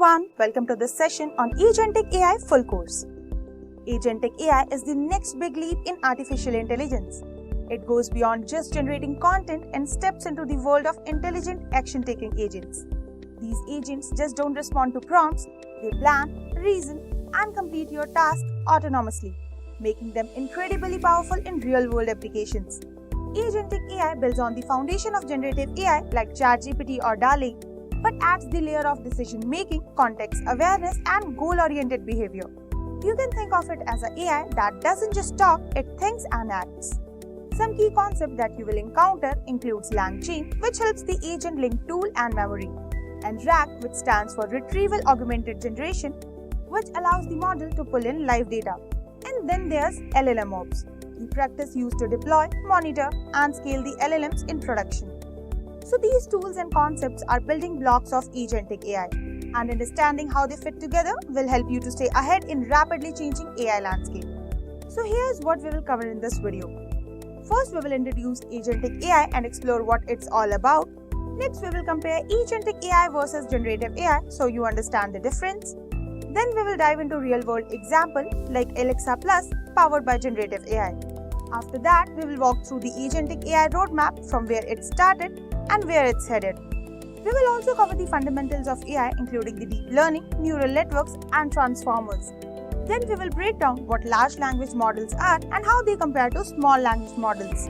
everyone, welcome to this session on Agentic AI full course. Agentic AI is the next big leap in artificial intelligence. It goes beyond just generating content and steps into the world of intelligent action-taking agents. These agents just don't respond to prompts, they plan, reason, and complete your task autonomously, making them incredibly powerful in real-world applications. Agentic AI builds on the foundation of generative AI like ChatGPT or DALL-E, but adds the layer of decision-making, context awareness, and goal-oriented behavior. You can think of it as an AI that doesn't just talk, it thinks and acts. Some key concepts that you will encounter includes LangChain, which helps the agent link tool and memory, and RAG, which stands for Retrieval Augmented Generation, which allows the model to pull in live data. And then there's LLMOps, the practice used to deploy, monitor, and scale the LLMs in production. So these tools and concepts are building blocks of Agentic AI, and understanding how they fit together will help you to stay ahead in rapidly changing AI landscape. So here's what we will cover in this video. First, we will introduce Agentic AI and explore what it's all about. Next, we will compare Agentic AI versus Generative AI so you understand the difference. Then we will dive into real-world example like Alexa Plus powered by Generative AI. After that, we will walk through the Agentic AI roadmap from where it started and where it's headed. We will also cover the fundamentals of AI, including the deep learning, neural networks, and transformers. Then we will break down what large language models are and how they compare to small language models.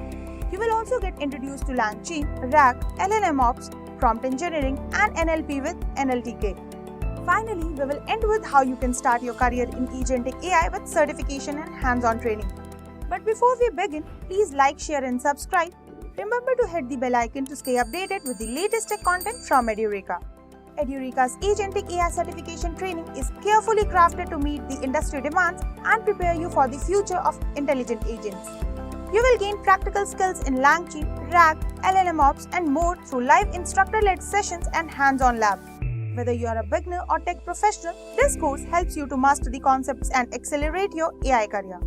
You will also get introduced to LangChain, RAG, LLMOps, prompt engineering, and NLP with NLTK. Finally, we will end with how you can start your career in Agentic AI with certification and hands-on training. But before we begin, please like, share, and subscribe. Remember to hit the bell icon to stay updated with the latest tech content from Edureka. Edureka's Agentic AI certification training is carefully crafted to meet the industry demands and prepare you for the future of intelligent agents. You will gain practical skills in LangChain, RAG, LLMOps, and more through live instructor-led sessions and hands-on lab. Whether you are a beginner or tech professional, this course helps you to master the concepts and accelerate your AI career.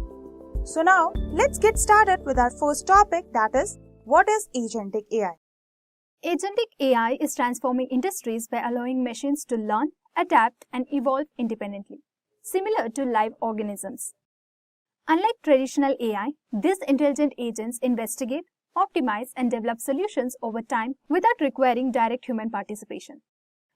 So now, let's get started with our first topic, that is, what is Agentic AI? Agentic AI is transforming industries by allowing machines to learn, adapt, and evolve independently, similar to live organisms. Unlike traditional AI, these intelligent agents investigate, optimize, and develop solutions over time without requiring direct human participation.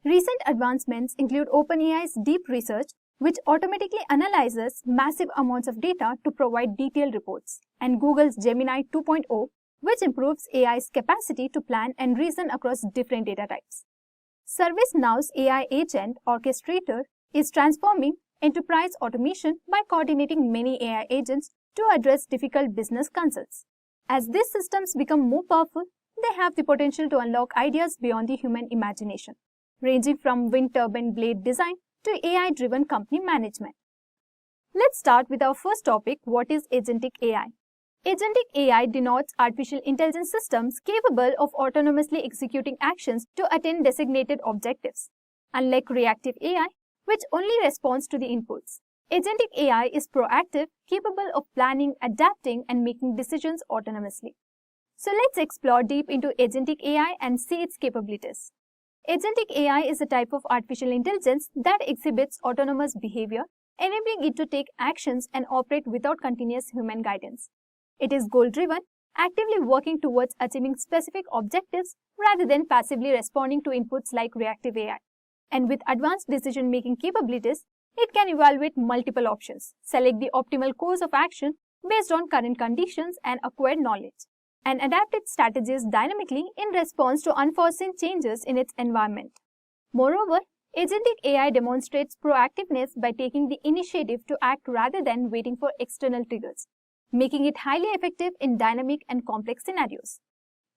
Recent advancements include OpenAI's deep research, which automatically analyzes massive amounts of data to provide detailed reports, and Google's Gemini 2.0, which improves AI's capacity to plan and reason across different data types. ServiceNow's AI agent orchestrator is transforming enterprise automation by coordinating many AI agents to address difficult business concerns. As these systems become more powerful, they have the potential to unlock ideas beyond the human imagination, ranging from wind turbine blade design to AI-driven company management. Let's start with our first topic, what is Agentic AI? Agentic AI denotes artificial intelligence systems capable of autonomously executing actions to attain designated objectives. Unlike reactive AI, which only responds to the inputs, Agentic AI is proactive, capable of planning, adapting, and making decisions autonomously. So let's explore deep into Agentic AI and see its capabilities. Agentic AI is a type of artificial intelligence that exhibits autonomous behavior, enabling it to take actions and operate without continuous human guidance. It is goal-driven, actively working towards achieving specific objectives rather than passively responding to inputs like reactive AI. And with advanced decision-making capabilities, it can evaluate multiple options, select the optimal course of action based on current conditions and acquired knowledge, and adapt its strategies dynamically in response to unforeseen changes in its environment. Moreover, Agentic AI demonstrates proactiveness by taking the initiative to act rather than waiting for external triggers, making it highly effective in dynamic and complex scenarios.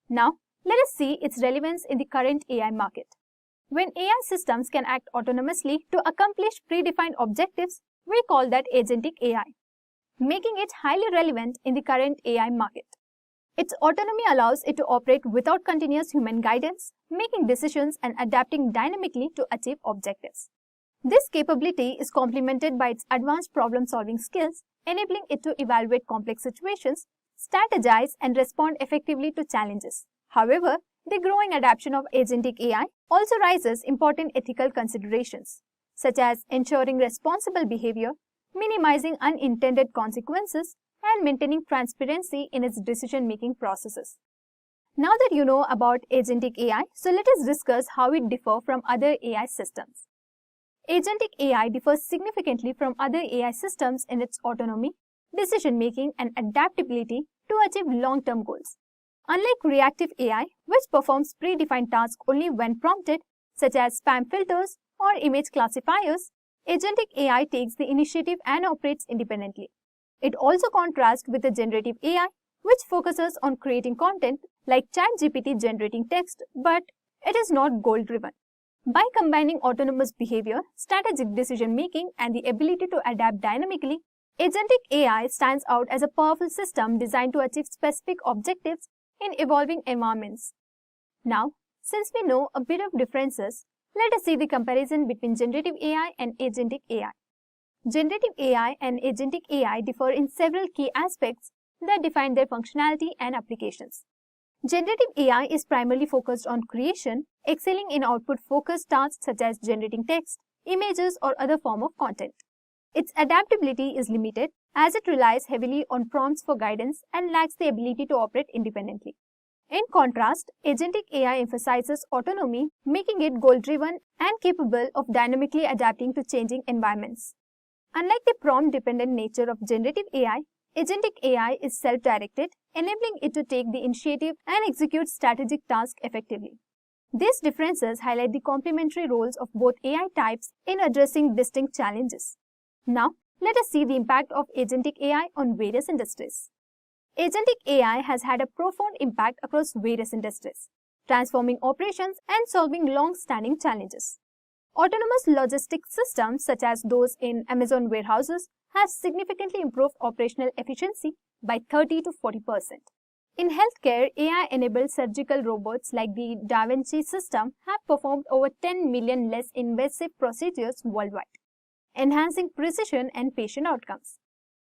Now, let us see its relevance in the current AI market. When AI systems can act autonomously to accomplish predefined objectives, we call that Agentic AI, making it highly relevant in the current AI market. Its autonomy allows it to operate without continuous human guidance, making decisions and adapting dynamically to achieve objectives. This capability is complemented by its advanced problem-solving skills, enabling it to evaluate complex situations, strategize, and respond effectively to challenges. However, the growing adoption of Agentic AI also raises important ethical considerations. such as ensuring responsible behavior, minimizing unintended consequences, and maintaining transparency in its decision-making processes. Now that you know about Agentic AI, so let us discuss how it differs from other AI systems. Agentic AI differs significantly from other AI systems in its autonomy, decision-making, and adaptability to achieve long-term goals. Unlike reactive AI, which performs predefined tasks only when prompted, such as spam filters or image classifiers, Agentic AI takes the initiative and operates independently. It also contrasts with the generative AI, which focuses on creating content like ChatGPT generating text, but it is not goal-driven. By combining autonomous behavior, strategic decision-making, and the ability to adapt dynamically, Agentic AI stands out as a powerful system designed to achieve specific objectives in evolving environments. Now, since we know a bit of differences, let us see the comparison between generative AI and Agentic AI. Generative AI and Agentic AI differ in several key aspects that define their functionality and applications. Generative AI is primarily focused on creation, excelling in output-focused tasks such as generating text, images, or other form of content. Its adaptability is limited as it relies heavily on prompts for guidance and lacks the ability to operate independently. In contrast, Agentic AI emphasizes autonomy, making it goal-driven and capable of dynamically adapting to changing environments. Unlike the prompt-dependent nature of generative AI, Agentic AI is self-directed, enabling it to take the initiative and execute strategic tasks effectively. These differences highlight the complementary roles of both AI types in addressing distinct challenges. Now, let us see the impact of Agentic AI on various industries. Agentic AI has had a profound impact across various industries, transforming operations and solving long-standing challenges. Autonomous logistics systems such as those in Amazon warehouses have significantly improved operational efficiency by 30 to 40%. In healthcare, AI-enabled surgical robots like the Da Vinci system have performed over 10 million less invasive procedures worldwide, enhancing precision and patient outcomes.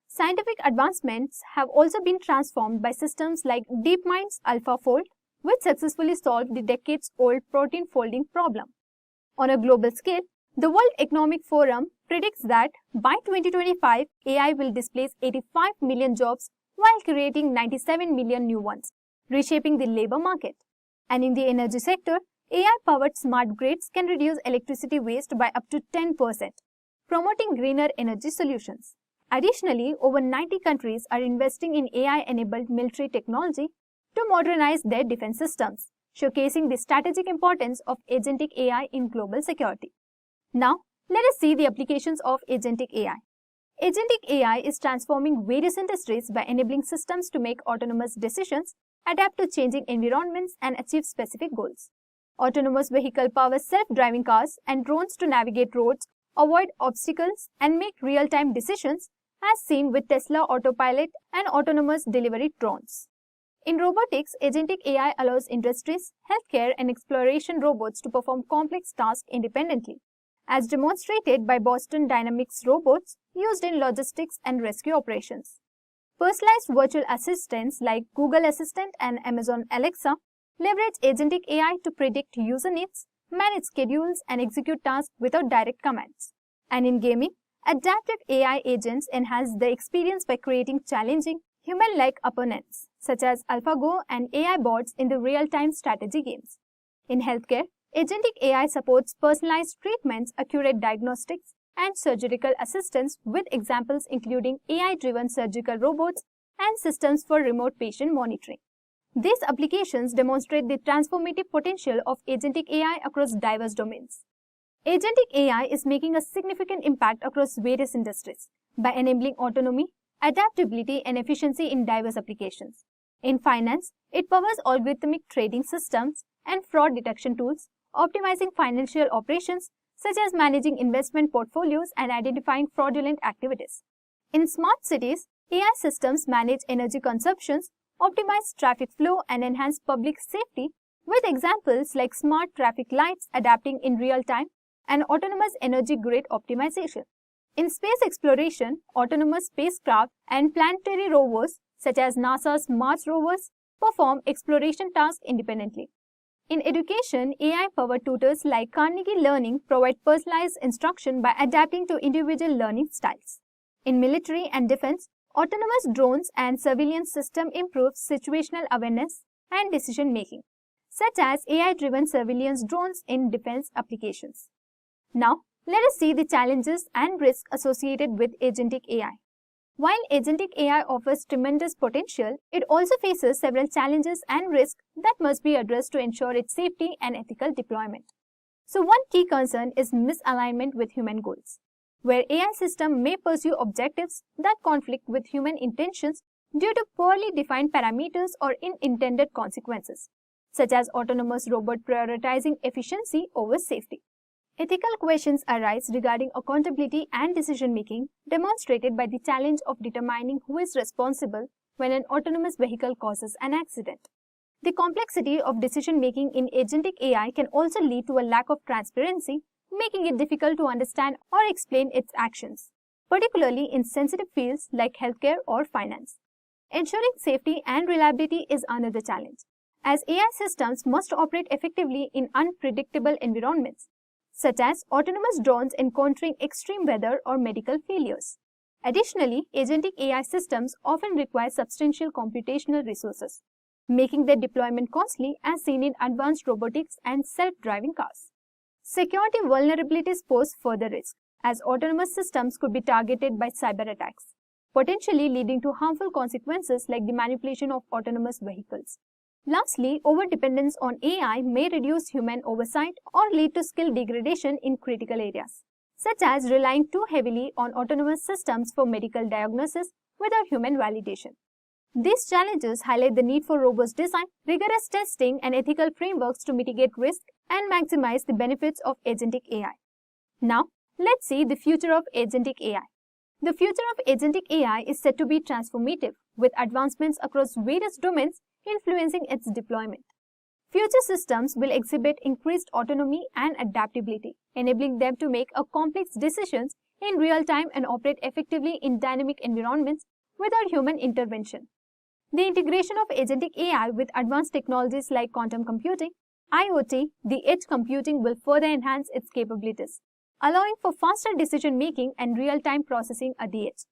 Scientific advancements have also been transformed by systems like DeepMind's AlphaFold, which successfully solved the decades-old protein folding problem. On a global scale, the World Economic Forum predicts that by 2025, AI will displace 85 million jobs while creating 97 million new ones, reshaping the labor market. And in the energy sector, AI-powered smart grids can reduce electricity waste by up to 10%, promoting greener energy solutions. Additionally, over 90 countries are investing in AI-enabled military technology to modernize their defense systems, showcasing the strategic importance of Agentic AI in global security. Now, let us see the applications of Agentic AI. Agentic AI is transforming various industries by enabling systems to make autonomous decisions, adapt to changing environments, and achieve specific goals. Autonomous vehicle powers self-driving cars and drones to navigate roads, avoid obstacles, and make real-time decisions, as seen with Tesla Autopilot and autonomous delivery drones. In robotics, Agentic AI allows industries, healthcare, and exploration robots to perform complex tasks independently, as demonstrated by Boston Dynamics robots used in logistics and rescue operations. Personalized virtual assistants like Google Assistant and Amazon Alexa leverage Agentic AI to predict user needs, manage schedules, and execute tasks without direct commands. And in gaming, adaptive AI agents enhance the experience by creating challenging, human-like opponents, such as AlphaGo and AI bots in the real-time strategy games. In healthcare, Agentic AI supports personalized treatments, accurate diagnostics, and surgical assistance with examples including AI-driven surgical robots and systems for remote patient monitoring. These applications demonstrate the transformative potential of Agentic AI across diverse domains. Agentic AI is making a significant impact across various industries by enabling autonomy, adaptability, and efficiency in diverse applications. In finance, it powers algorithmic trading systems and fraud detection tools, optimizing financial operations such as managing investment portfolios and identifying fraudulent activities. In smart cities, AI systems manage energy consumptions, optimize traffic flow, and enhance public safety with examples like smart traffic lights adapting in real time and autonomous energy grid optimization. In space exploration, autonomous spacecraft and planetary rovers such as NASA's Mars rovers perform exploration tasks independently. In education, AI-powered tutors like Carnegie Learning provide personalized instruction by adapting to individual learning styles. In military and defense, autonomous drones and surveillance systems improve situational awareness and decision-making, such as AI-driven surveillance drones in defense applications. Now, let us see the challenges and risks associated with Agentic AI. While Agentic AI offers tremendous potential, it also faces several challenges and risks that must be addressed to ensure its safety and ethical deployment. So one key concern is misalignment with human goals, where AI systems may pursue objectives that conflict with human intentions due to poorly defined parameters or unintended consequences, such as autonomous robot prioritizing efficiency over safety. Ethical questions arise regarding accountability and decision-making, demonstrated by the challenge of determining who is responsible when an autonomous vehicle causes an accident. The complexity of decision-making in Agentic AI can also lead to a lack of transparency, making it difficult to understand or explain its actions, particularly in sensitive fields like healthcare or finance. Ensuring safety and reliability is another challenge, as AI systems must operate effectively in unpredictable environments, such as autonomous drones encountering extreme weather or medical failures. Additionally, Agentic AI systems often require substantial computational resources, making their deployment costly as seen in advanced robotics and self-driving cars. Security vulnerabilities pose further risk, as autonomous systems could be targeted by cyber attacks, potentially leading to harmful consequences like the manipulation of autonomous vehicles. Lastly, overdependence on AI may reduce human oversight or lead to skill degradation in critical areas, such as relying too heavily on autonomous systems for medical diagnosis without human validation. These challenges highlight the need for robust design, rigorous testing, and ethical frameworks to mitigate risk and maximize the benefits of Agentic AI. Now, let's see the future of Agentic AI. The future of Agentic AI is set to be transformative, with advancements across various domains influencing its deployment. Future systems will exhibit increased autonomy and adaptability, enabling them to make complex decisions in real time and operate effectively in dynamic environments without human intervention. The integration of Agentic AI with advanced technologies like quantum computing, IoT, the edge computing will further enhance its capabilities, allowing for faster decision-making and real-time processing at the edge.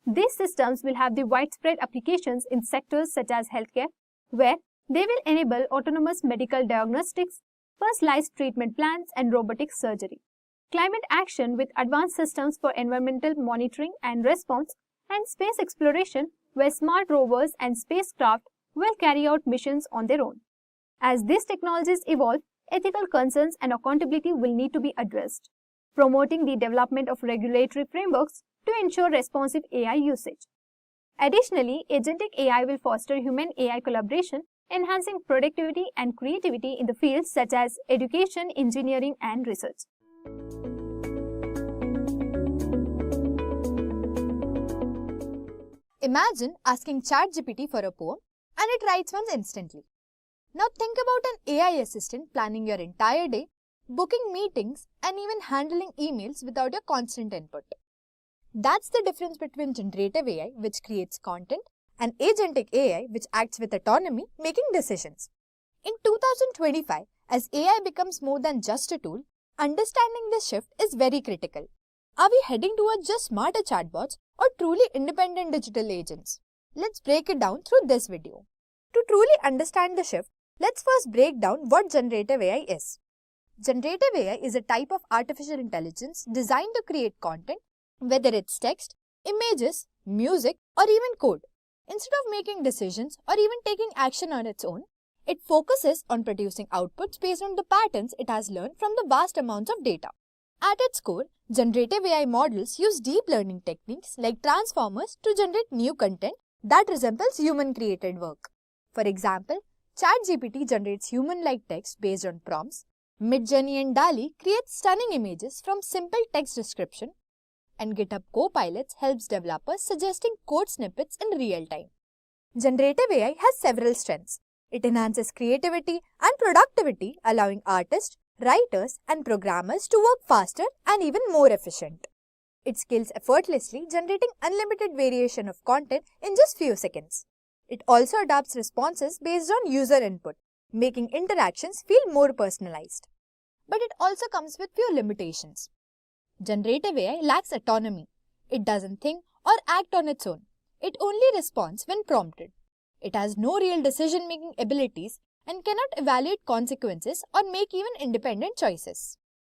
These systems will have the widespread applications in sectors such as healthcare, where they will enable autonomous medical diagnostics, personalized treatment plans, and robotic surgery. Climate action with advanced systems for environmental monitoring and response, and space exploration, where smart rovers and spacecraft will carry out missions on their own. As these technologies evolve, ethical concerns and accountability will need to be addressed, promoting the development of regulatory frameworks to ensure responsive AI usage. Additionally, Agentic AI will foster human-AI collaboration, enhancing productivity and creativity in the fields such as education, engineering, and research. Imagine asking ChatGPT for a poem and it writes one instantly. Now think about an AI assistant planning your entire day, booking meetings, and even handling emails without your constant input. That's the difference between generative AI, which creates content, and Agentic AI, which acts with autonomy, making decisions. In 2025, as AI becomes more than just a tool, understanding this shift is very critical. Are we heading towards just smarter chatbots or truly independent digital agents? Let's break it down through this video. To truly understand the shift, let's first break down what generative AI is. Generative AI is a type of artificial intelligence designed to create content, whether it's text, images, music, or even code. Instead of making decisions or even taking action on its own, it focuses on producing outputs based on the patterns it has learned from the vast amounts of data. At its core, generative AI models use deep learning techniques like transformers to generate new content that resembles human-created work. For example, ChatGPT generates human-like text based on prompts. Midjourney and DALL-E create stunning images from simple text description, and GitHub Copilot helps developers suggesting code snippets in real time. Generative AI has several strengths. It enhances creativity and productivity, allowing artists, writers, and programmers to work faster and even more efficient. It scales effortlessly, generating unlimited variation of content in just few seconds. It also adapts responses based on user input, making interactions feel more personalized. But it also comes with few limitations. Generative AI lacks autonomy. It doesn't think or act on its own. It only responds when prompted. It has no real decision-making abilities and cannot evaluate consequences or make even independent choices.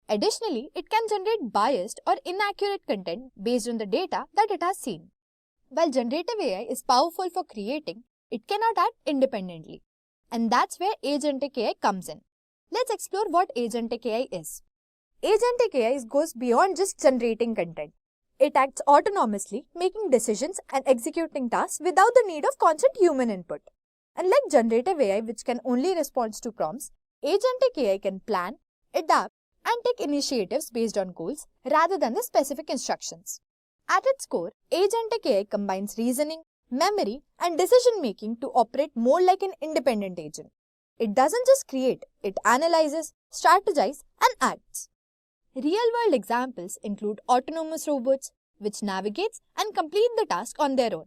Additionally, it can generate biased or inaccurate content based on the data that it has seen. While generative AI is powerful for creating, it cannot act independently. And that's where Agentic AI comes in. Let's explore what Agentic AI is. Agentic AI goes beyond just generating content. It acts autonomously, making decisions and executing tasks without the need of constant human input. Unlike generative AI, which can only respond to prompts, Agentic AI can plan, adapt, and take initiatives based on goals rather than the specific instructions. At its core, Agentic AI combines reasoning, memory, and decision-making to operate more like an independent agent. It doesn't just create, it analyzes, strategizes, and acts. Real-world examples include autonomous robots, which navigates and complete the task on their own.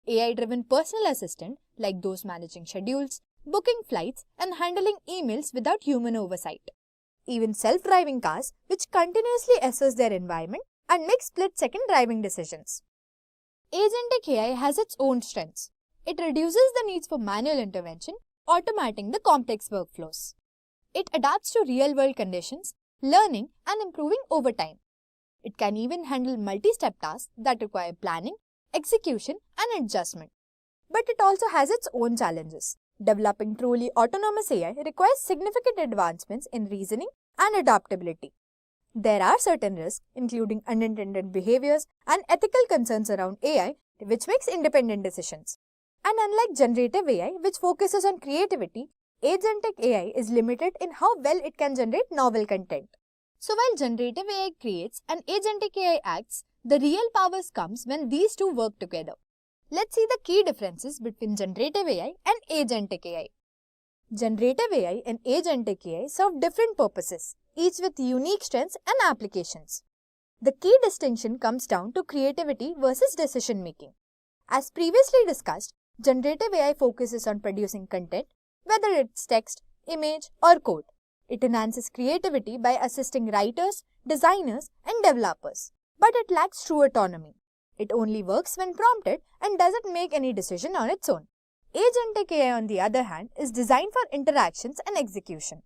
AI-driven personal assistant, like those managing schedules, booking flights, and handling emails without human oversight. Even self-driving cars, which continuously assess their environment and make split-second driving decisions. Agentic AI has its own strengths. It reduces the needs for manual intervention, automating the complex workflows. It adapts to real-world conditions, learning and improving over time. It can even handle multi-step tasks that require planning, execution, and adjustment. But it also has its own challenges. Developing truly autonomous AI requires significant advancements in reasoning and adaptability. There are certain risks, including unintended behaviors and ethical concerns around AI, which makes independent decisions. And unlike generative AI, which focuses on creativity, Agentic AI is limited in how well it can generate novel content. So while generative AI creates and Agentic AI acts, the real powers comes when these two work together. Let's see the key differences between generative AI and Agentic AI. Generative AI and Agentic AI serve different purposes, each with unique strengths and applications. The key distinction comes down to creativity versus decision making. As previously discussed, generative AI focuses on producing content, whether it's text, image, or code. It enhances creativity by assisting writers, designers, and developers. But it lacks true autonomy. It only works when prompted and doesn't make any decision on its own. Agentic AI, on the other hand, is designed for interactions and execution.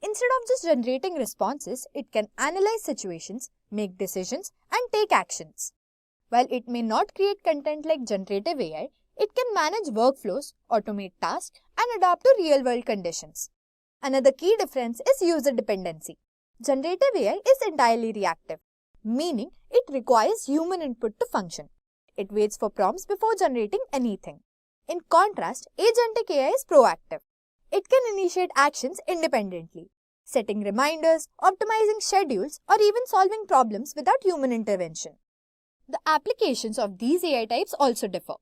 Instead of just generating responses, it can analyze situations, make decisions, and take actions. While it may not create content like generative AI, it can manage workflows, automate tasks, and adapt to real-world conditions. Another key difference is user dependency. Generative AI is entirely reactive, meaning it requires human input to function. It waits for prompts before generating anything. In contrast, Agentic AI is proactive. It can initiate actions independently, setting reminders, optimizing schedules, or even solving problems without human intervention. The applications of these AI types also differ.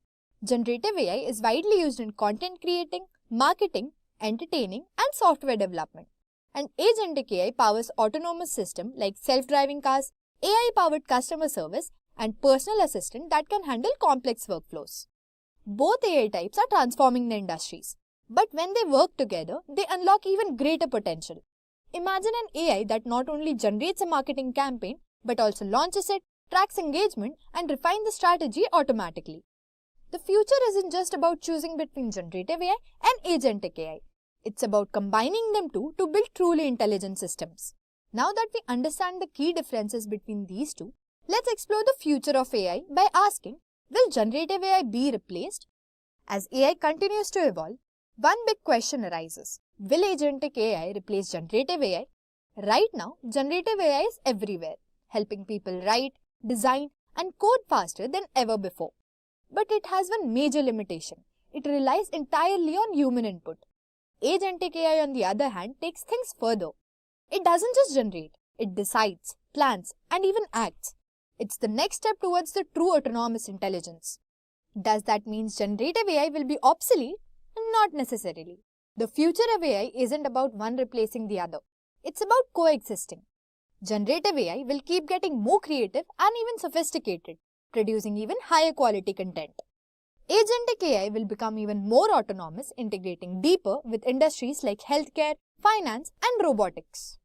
Generative AI is widely used in content creating, marketing, entertaining, and software development. And Agentic AI powers autonomous systems like self-driving cars, AI-powered customer service, and personal assistant that can handle complex workflows. Both AI types are transforming the industries. But when they work together, they unlock even greater potential. Imagine an AI that not only generates a marketing campaign, but also launches it, tracks engagement, and refines the strategy automatically. The future isn't just about choosing between generative AI and Agentic AI. It's about combining them two to build truly intelligent systems. Now that we understand the key differences between these two, let's explore the future of AI by asking, will generative AI be replaced? As AI continues to evolve, one big question arises. Will Agentic AI replace generative AI? Right now, generative AI is everywhere, helping people write, design, and code faster than ever before. But it has one major limitation. It relies entirely on human input. Agentic AI, on the other hand, takes things further. It doesn't just generate, it decides, plans, and even acts. It's the next step towards the true autonomous intelligence. Does that mean generative AI will be obsolete? Not necessarily. The future of AI isn't about one replacing the other. It's about coexisting. Generative AI will keep getting more creative and even sophisticated, producing even higher quality content. Agentic AI will become even more autonomous, integrating deeper with industries like healthcare, finance, and robotics.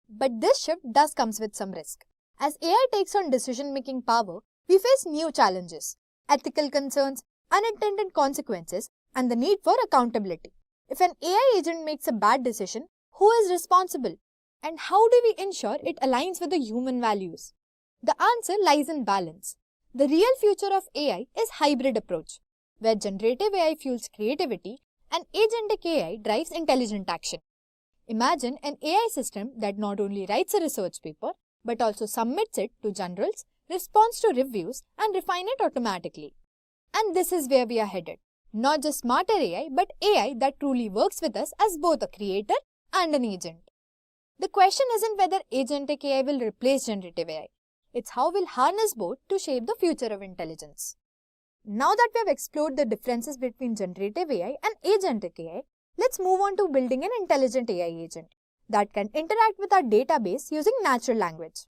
But this shift does comes with some risk. As AI takes on decision-making power, we face new challenges, ethical concerns, unintended consequences, and the need for accountability. If an AI agent makes a bad decision, who is responsible? And how do we ensure it aligns with the human values? The answer lies in balance. The real future of AI is hybrid approach, where generative AI fuels creativity and agentic AI drives intelligent action. Imagine an AI system that not only writes a research paper, but also submits it to journals, responds to reviews, and refines it automatically. And this is where we are headed. Not just smarter AI, but AI that truly works with us as both a creator and an agent. The question isn't whether agentic AI will replace generative AI. It's how we'll harness both to shape the future of intelligence. Now that we have explored the differences between generative AI and agentic AI, let's move on to building an intelligent AI agent that can interact with our database using natural language.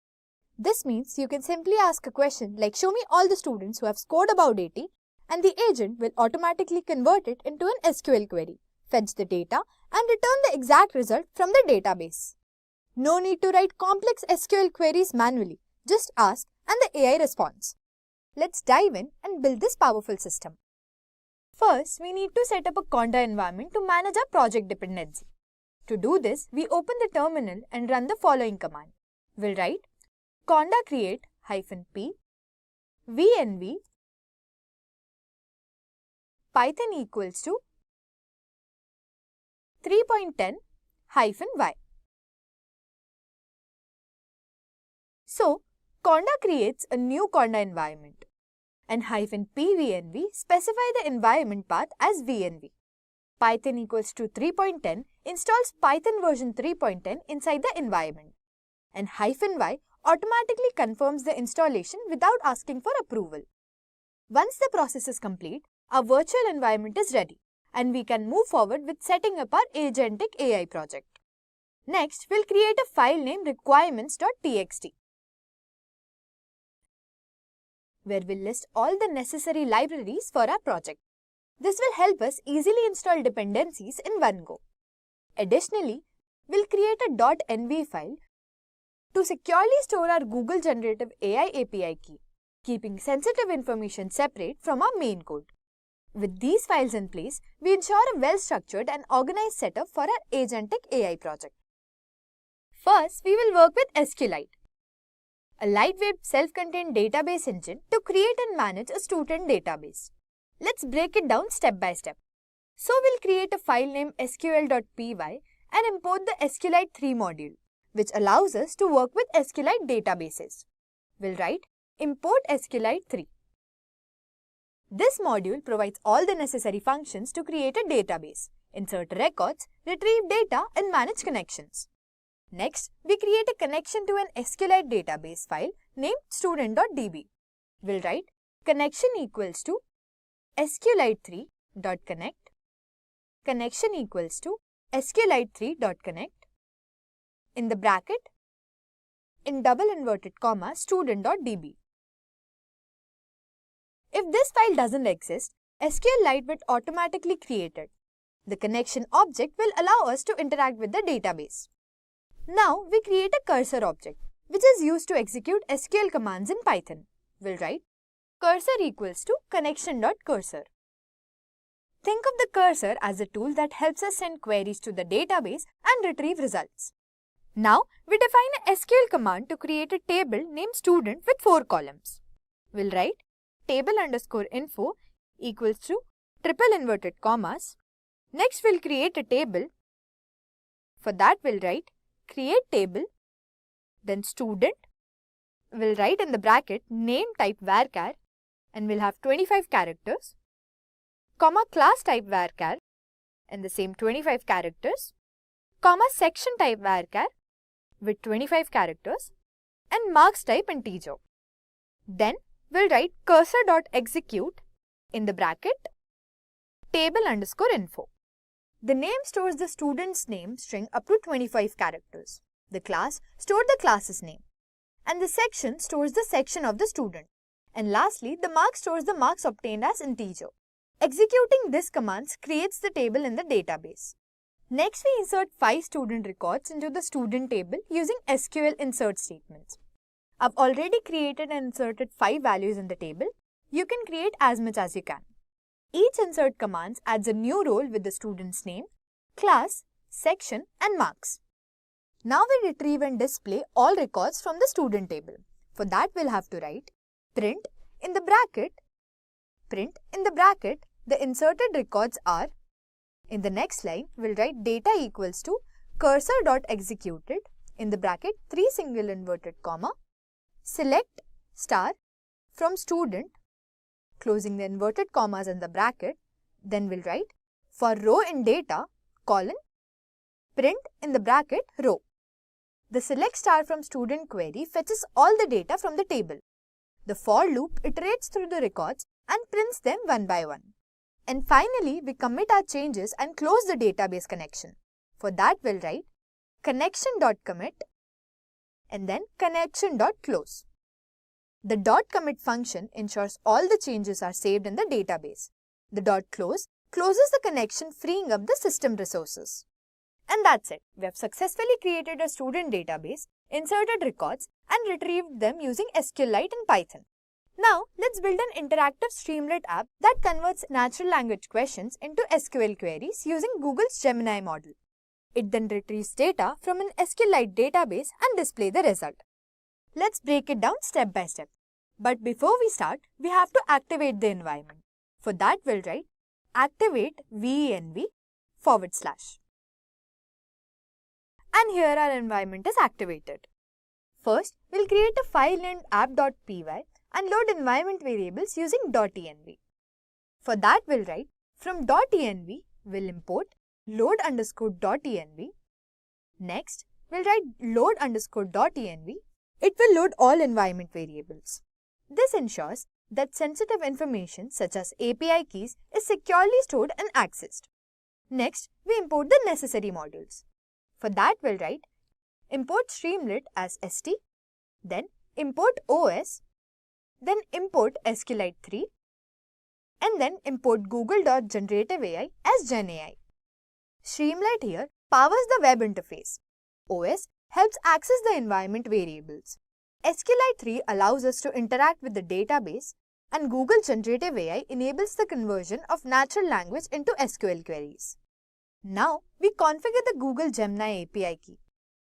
This means you can simply ask a question like show me all the students who have scored above 80 and the agent will automatically convert it into an SQL query, fetch the data and return the exact result from the database. No need to write complex SQL queries manually. Just ask and the AI responds. Let's dive in and build this powerful system. First, we need to set up a Conda environment to manage our project dependency. To do this, we open the terminal and run the following command. We'll write conda create -p vnv python equals to 3.10-y. So, Conda creates a new Conda environment and -pvnv specify the environment path as vnv. Python equals to 3.10 installs Python version 3.10 inside the environment and -y automatically confirms the installation without asking for approval. Once the process is complete, our virtual environment is ready and we can move forward with setting up our Agentic AI project. Next, we'll create a file named requirements.txt where we'll list all the necessary libraries for our project. This will help us easily install dependencies in one go. Additionally, we'll create a .env file to securely store our Google Generative AI API key, keeping sensitive information separate from our main code. With these files in place, we ensure a well-structured and organized setup for our Agentic AI project. First, we will work with SQLite, a lightweight self-contained database engine to create and manage a student database. Let's break it down step by step. So we'll create a file named sql.py and import the SQLite 3 module, which allows us to work with SQLite databases. We'll write import SQLite 3. This module provides all the necessary functions to create a database, insert records, retrieve data, and manage connections. Next, we create a connection to an SQLite database file named student.db. We'll write connection equals to SQLite3.connect, connection equals to SQLite3.connect, in the bracket, in double inverted comma, student.db. If this file doesn't exist, SQLite will automatically create it. The connection object will allow us to interact with the database. Now, we create a cursor object, which is used to execute SQL commands in Python. We'll write cursor equals to connection.cursor. Think of the cursor as a tool that helps us send queries to the database and retrieve results. Now, we define a SQL command to create a table named student with 4 columns. We'll write table_info equals to triple inverted commas. Next, we'll create a table. For that, we'll write create table, then student. We'll write in the bracket name type varchar and we'll have 25 characters, comma class type varchar and the same 25 characters, comma section type varchar with 25 characters and marks type integer. Then we'll write cursor.execute in the bracket table_info. The name stores the student's name string up to 25 characters. The class stores the class's name. And the section stores the section of the student. And lastly, the mark stores the marks obtained as integer. Executing this command creates the table in the database. Next, we insert 5 student records into the student table using SQL insert statements. I've already created and inserted 5 values in the table. You can create as much as you can. Each insert command adds a new role with the student's name, class, section, and marks. Now we retrieve and display all records from the student table. For that, we'll have to write print in the bracket, the inserted records are. In the next line, we'll write data equals to cursor.executed in the bracket 3 single inverted comma, select star from student, closing the inverted commas in the bracket. Then we'll write for row in data, colon, print in the bracket row. The select star from student query fetches all the data from the table. The for loop iterates through the records and prints them one by one. And finally, we commit our changes and close the database connection. For that, we'll write connection.commit and then connection.close. The .commit function ensures all the changes are saved in the database. The .close closes the connection, freeing up the system resources. And that's it. We have successfully created a student database, inserted records, and retrieved them using SQLite and Python. Now, let's build an interactive Streamlit app that converts natural language questions into SQL queries using Google's Gemini model. It then retrieves data from an SQLite database and displays the result. Let's break it down step by step. But before we start, we have to activate the environment. For that, we'll write activate venv /. And here our environment is activated. First, we'll create a file named app.py and load environment variables using .env. For that, we'll write from .env, we'll import load_.env. Next, we'll write load_.env. It will load all environment variables. This ensures that sensitive information such as API keys is securely stored and accessed. Next, we import the necessary modules. For that, we'll write import Streamlit as st, then import OS, then import SQLite 3, and then import google.generative AI as GenAI. Streamlit here powers the web interface. OS helps access the environment variables. SQLite 3 allows us to interact with the database, and Google Generative AI enables the conversion of natural language into SQL queries. Now, we configure the Google Gemini API key.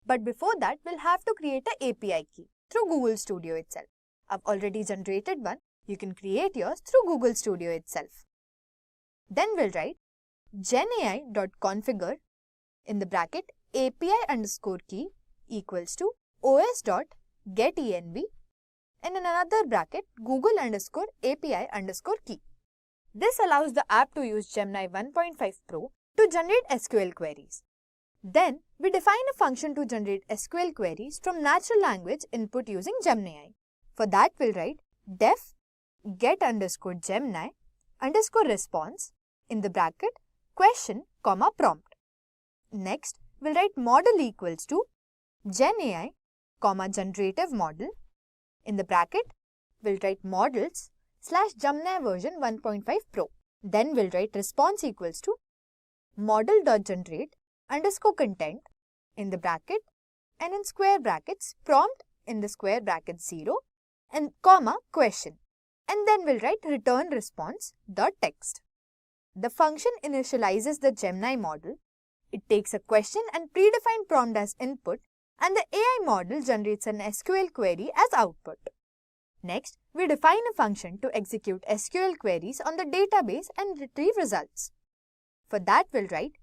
But before that, we'll have to create an API key through Google Studio itself. I've already generated one. You can create yours through Google Studio itself. Then we'll write genai.configure in the bracket API_key equals to os.getEnv and in another bracket Google_API_key. This allows the app to use Gemini 1.5 Pro to generate SQL queries. Then, we define a function to generate SQL queries from natural language input using Gemini. For that, we'll write def get_Gemini_response in the bracket question, prompt. Next, we'll write model equals to GenAI, generative model. In the bracket, we'll write models/Gemini version 1.5 Pro. Then we'll write response equals to model.generate_content in the bracket and in square brackets prompt in the square bracket 0 and question, and then we'll write return response.text. The function initializes the Gemini model. It takes a question and predefined prompt as input, and the AI model generates an SQL query as output. Next, we define a function to execute SQL queries on the database and retrieve results. For that, we'll write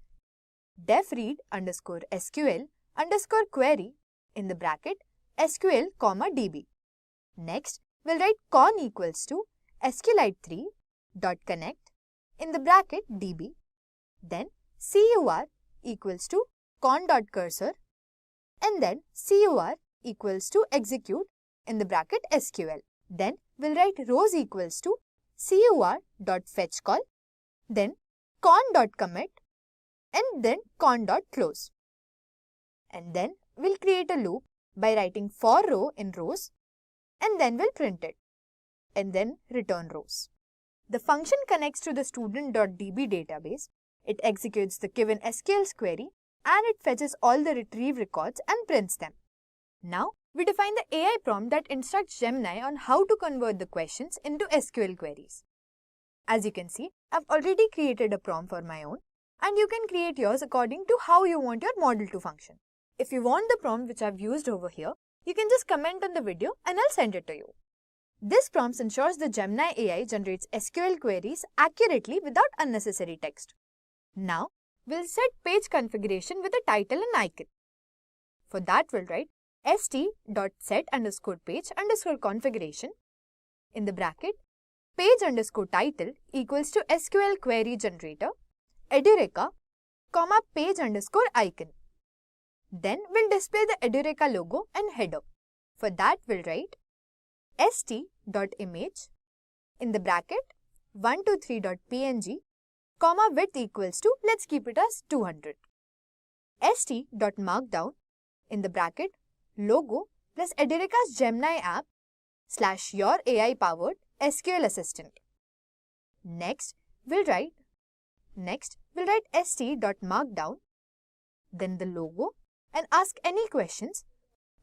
def read_SQL_query in the bracket SQL, DB. Next, we'll write con equals to SQLite3.connect in the bracket DB. Then cur equals to con.cursor and then cur equals to execute in the bracket SQL. Then we'll write rows equals to cur.fetchCall, then con.commit and then con.close. And then we'll create a loop by writing for row in rows and then we'll print it and then return rows. The function connects to the student.db database, it executes the Qwen SQL query, and it fetches all the retrieved records and prints them. Now, we define the AI prompt that instructs Gemini on how to convert the questions into SQL queries. As you can see, I've already created a prompt for my own, and you can create yours according to how you want your model to function. If you want the prompt which I've used over here, you can just comment on the video and I'll send it to you. This prompt ensures the Gemini AI generates SQL queries accurately without unnecessary text. Now, we'll set page configuration with a title and icon. For that, we'll write st.set_page_configuration in the bracket page_title equals to SQL query generator Edureka, page_icon. Then we'll display the Edureka logo and header. For that, we'll write st.image in the bracket 123.png, width equals to, let's keep it as 200. st.markdown in the bracket logo plus Edureka's Gemini app / your AI powered SQL assistant. Next, we'll write st.markdown, then the logo, and ask any questions,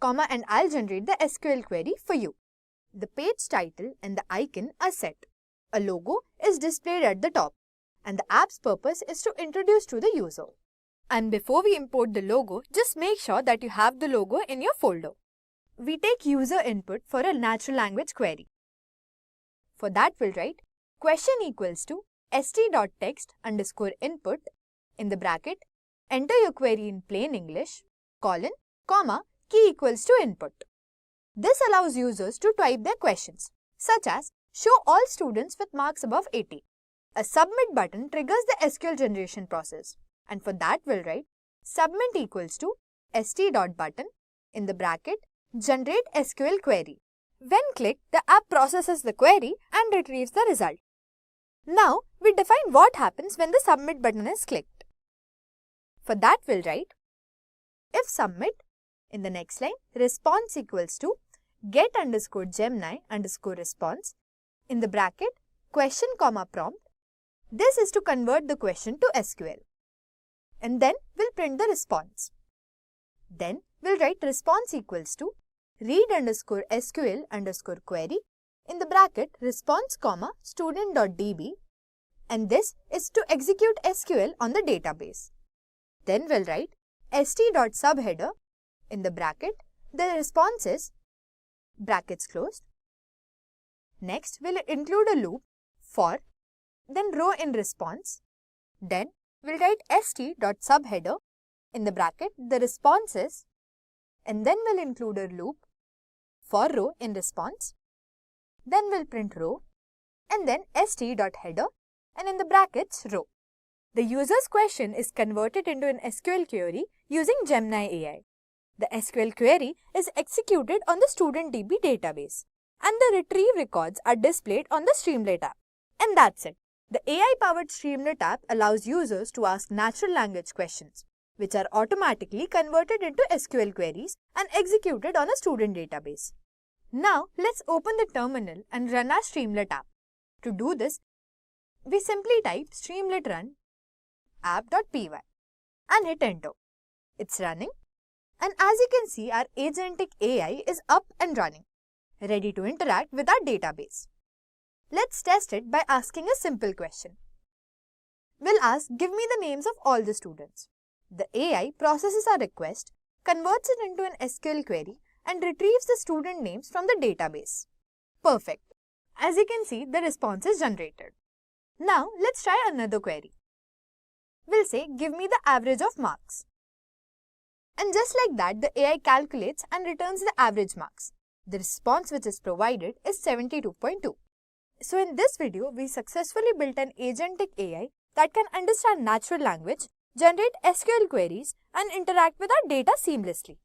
and I'll generate the SQL query for you. The page title and the icon are set. A logo is displayed at the top, and the app's purpose is to introduce to the user. And before we import the logo, just make sure that you have the logo in your folder. We take user input for a natural language query. For that, we'll write question equals to st.text_input in the bracket, enter your query in plain English, key equals to input. This allows users to type their questions, such as show all students with marks above 80. A submit button triggers the SQL generation process, and for that we'll write submit equals to st.button in the bracket generate SQL query. When clicked, the app processes the query and retrieves the result. Now, we define what happens when the submit button is clicked. For that, we'll write if submit in the next line response equals to get_Gemini_response in the bracket question, prompt. This is to convert the question to SQL. And then we'll print the response. Then we'll write response equals to read_SQL_query in the bracket response, student.db, and this is to execute SQL on the database. Then we'll write st.subheader in the bracket, the response is brackets closed. Next, we'll include a loop for, then row in response. Then we'll write st.subheader in the bracket, the response is, and then we'll include a loop for row in response. Then we'll print row, and then st.header, and in the brackets row. The user's question is converted into an SQL query using Gemini AI. The SQL query is executed on the student.db database, and the retrieved records are displayed on the Streamlit app. And that's it. The AI-powered Streamlit app allows users to ask natural language questions, which are automatically converted into SQL queries and executed on a student database. Now, let's open the terminal and run our Streamlit app. To do this, we simply type streamlit run app.py and hit enter. It's running, and as you can see, our Agentic AI is up and running, ready to interact with our database. Let's test it by asking a simple question. We'll ask, give me the names of all the students. The AI processes our request, converts it into an SQL query, and retrieves the student names from the database. Perfect. As you can see, the response is generated. Now, let's try another query. We'll say, give me the average of marks. And just like that, the AI calculates and returns the average marks. The response which is provided is 72.2. So in this video, we successfully built an Agentic AI that can understand natural language, generate SQL queries, and interact with our data seamlessly.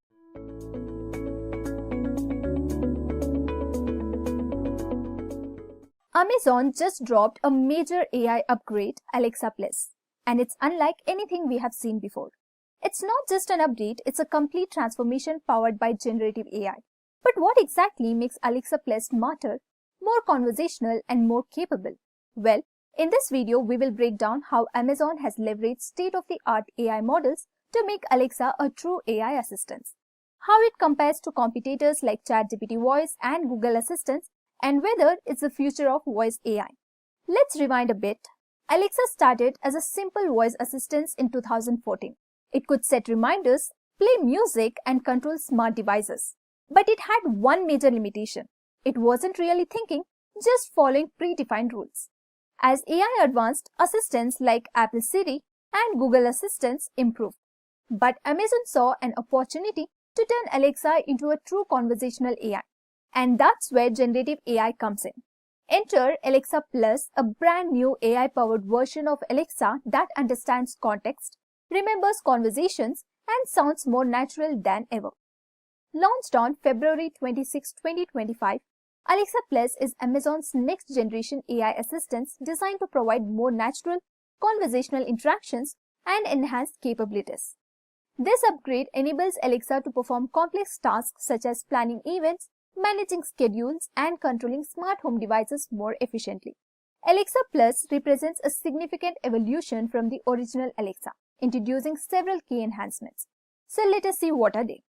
Amazon just dropped a major AI upgrade, Alexa Plus, and it's unlike anything we have seen before. It's not just an update, it's a complete transformation powered by generative AI. But what exactly makes Alexa Plus smarter, more conversational, and more capable? Well, in this video, we will break down how Amazon has leveraged state-of-the-art AI models to make Alexa a true AI assistant, how it compares to competitors like ChatGPT Voice and Google Assistant, and whether it's the future of voice AI. Let's rewind a bit. Alexa started as a simple voice assistant in 2014. It could set reminders, play music, and control smart devices. But it had one major limitation. It wasn't really thinking, just following predefined rules. As AI advanced, assistants like Apple Siri and Google Assistants improved. But Amazon saw an opportunity to turn Alexa into a true conversational AI. And that's where generative AI comes in. Enter Alexa Plus, a brand new AI-powered version of Alexa that understands context, remembers conversations, and sounds more natural than ever. Launched on February 26, 2025, Alexa Plus is Amazon's next-generation AI assistant designed to provide more natural, conversational interactions and enhanced capabilities. This upgrade enables Alexa to perform complex tasks such as planning events, managing schedules, and controlling smart home devices more efficiently. Alexa Plus represents a significant evolution from the original Alexa, introducing several key enhancements. So let us see what are they.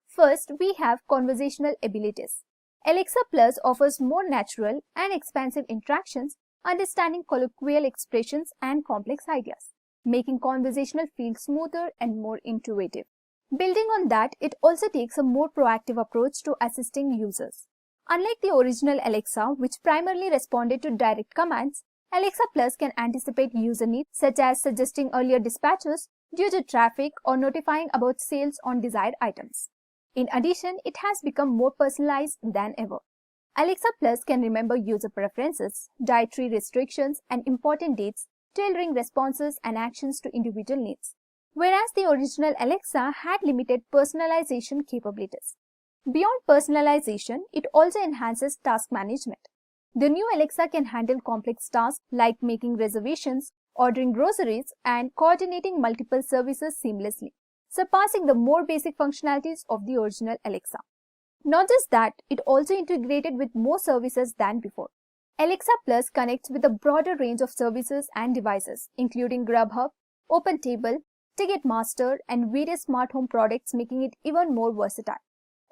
First, we have conversational abilities. Alexa Plus offers more natural and expansive interactions, understanding colloquial expressions and complex ideas, making conversational feel smoother and more intuitive. Building on that, it also takes a more proactive approach to assisting users. Unlike the original Alexa, which primarily responded to direct commands, Alexa Plus can anticipate user needs such as suggesting earlier dispatches due to traffic or notifying about sales on desired items. In addition, it has become more personalized than ever. Alexa Plus can remember user preferences, dietary restrictions, and important dates, tailoring responses and actions to individual needs. Whereas the original Alexa had limited personalization capabilities. Beyond personalization, it also enhances task management. The new Alexa can handle complex tasks like making reservations, ordering groceries, and coordinating multiple services seamlessly, surpassing the more basic functionalities of the original Alexa. Not just that, it also integrated with more services than before. Alexa Plus connects with a broader range of services and devices, including Grubhub, OpenTable, Ticketmaster, and various smart home products, making it even more versatile.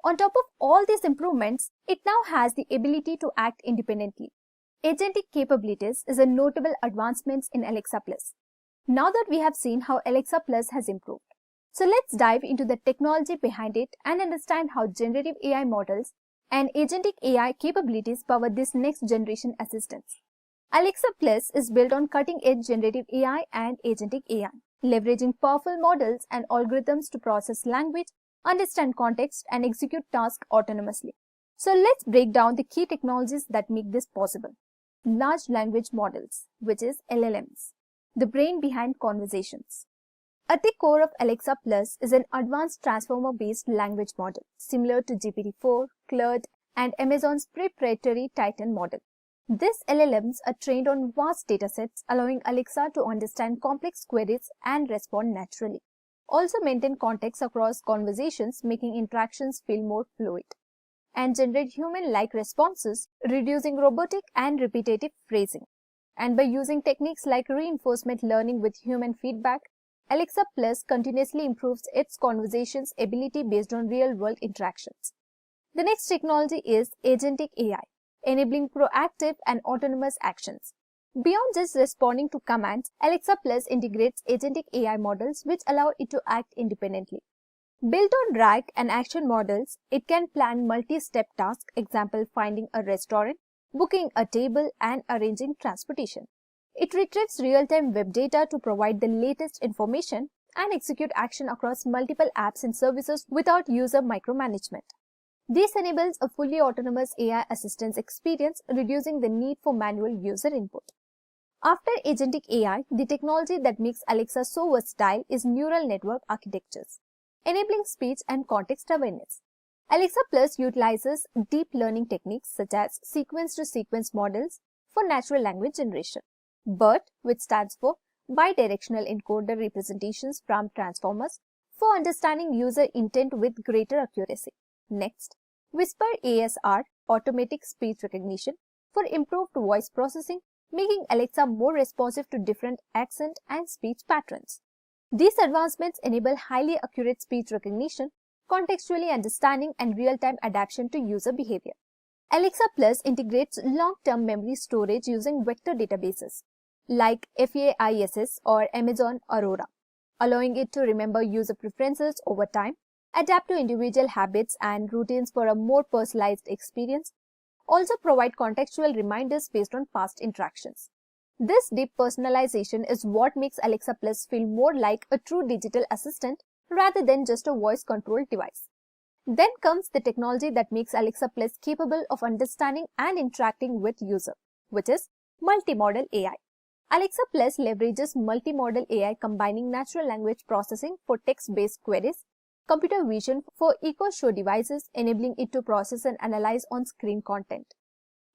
On top of all these improvements, it now has the ability to act independently. Agentic capabilities is a notable advancement in Alexa Plus. Now that we have seen how Alexa Plus has improved, so let's dive into the technology behind it and understand how generative AI models and agentic AI capabilities power this next generation assistants. Alexa Plus is built on cutting-edge generative AI and agentic AI, leveraging powerful models and algorithms to process language, understand context, and execute tasks autonomously. So let's break down the key technologies that make this possible. Large language models, which is LLMs, the brain behind conversations. At the core of Alexa Plus is an advanced transformer-based language model, similar to GPT-4, Claude, and Amazon's proprietary Titan model. These LLMs are trained on vast datasets, allowing Alexa to understand complex queries and respond naturally. Also maintain context across conversations, making interactions feel more fluid, and generate human-like responses, reducing robotic and repetitive phrasing. And by using techniques like reinforcement learning with human feedback, Alexa Plus continuously improves its conversations ability based on real-world interactions. The next technology is Agentic AI, enabling proactive and autonomous actions. Beyond just responding to commands, Alexa Plus integrates agentic AI models which allow it to act independently. Built on RAG and action models, it can plan multi-step tasks, example finding a restaurant, booking a table, and arranging transportation. It retrieves real-time web data to provide the latest information and execute action across multiple apps and services without user micromanagement. This enables a fully autonomous AI assistance experience, reducing the need for manual user input. After agentic AI, the technology that makes Alexa so versatile is neural network architectures, enabling speech and context awareness. Alexa Plus utilizes deep learning techniques such as sequence-to-sequence models for natural language generation, BERT, which stands for bidirectional encoder representations from transformers, for understanding user intent with greater accuracy. Next, Whisper ASR, automatic speech recognition, for improved voice processing, making Alexa more responsive to different accent and speech patterns. These advancements enable highly accurate speech recognition, contextually understanding, and real-time adaptation to user behavior. Alexa Plus integrates long-term memory storage using vector databases like FAISS or Amazon Aurora, allowing it to remember user preferences over time, adapt to individual habits and routines for a more personalized experience, also provide contextual reminders based on past interactions. This deep personalization is what makes Alexa Plus feel more like a true digital assistant rather than just a voice-controlled device. Then comes the technology that makes Alexa Plus capable of understanding and interacting with user, which is multimodal AI. Alexa Plus leverages multimodal AI combining natural language processing for text-based queries, computer vision for echo-show devices, enabling it to process and analyze on-screen content.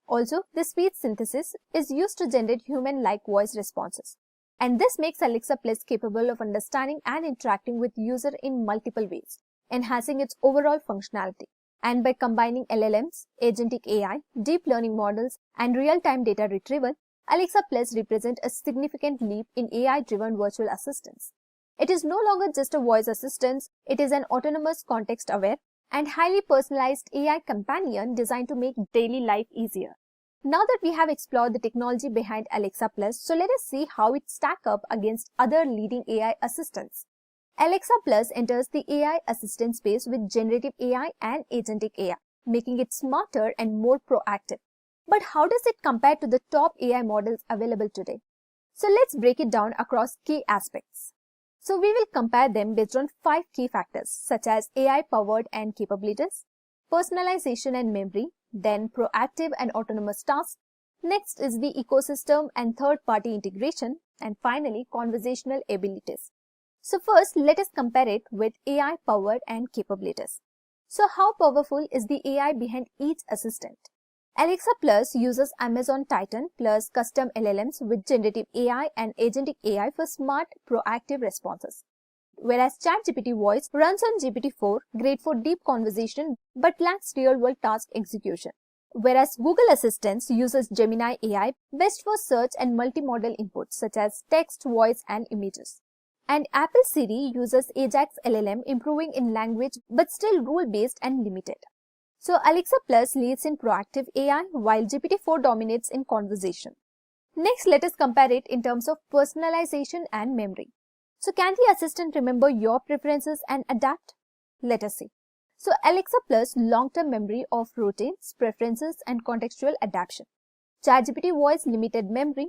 Also, the speech synthesis is used to generate human-like voice responses. And this makes Alexa Plus capable of understanding and interacting with user in multiple ways, enhancing its overall functionality. And by combining LLMs, Agentic AI, deep learning models, and real-time data retrieval, Alexa Plus represents a significant leap in AI-driven virtual assistants. It is no longer just a voice assistant, it is an autonomous, context-aware, and highly personalized AI companion designed to make daily life easier. Now that we have explored the technology behind Alexa Plus, so let us see how it stacks up against other leading AI assistants. Alexa Plus enters the AI assistant space with generative AI and agentic AI, making it smarter and more proactive. But how does it compare to the top AI models available today? So let's break it down across key aspects. So we will compare them based on 5 key factors such as AI powered and capabilities, personalization and memory, then proactive and autonomous tasks. Next is the ecosystem and third-party integration, and finally conversational abilities. So first, let us compare it with AI powered and capabilities. So how powerful is the AI behind each assistant? Alexa Plus uses Amazon Titan plus custom LLMs with generative AI and agentic AI for smart, proactive responses. Whereas ChatGPT voice runs on GPT-4, great for deep conversation but lacks real-world task execution. Whereas Google Assistant uses Gemini AI, best for search and multimodal inputs such as text, voice, and images. And Apple Siri uses Ajax LLM, improving in language but still rule-based and limited. So Alexa Plus leads in proactive AI while GPT-4 dominates in conversation. Next, let us compare it in terms of personalization and memory. So can the assistant remember your preferences and adapt? Let us see. So Alexa Plus long-term memory of routines, preferences, and contextual adaptation. ChatGPT voice limited memory,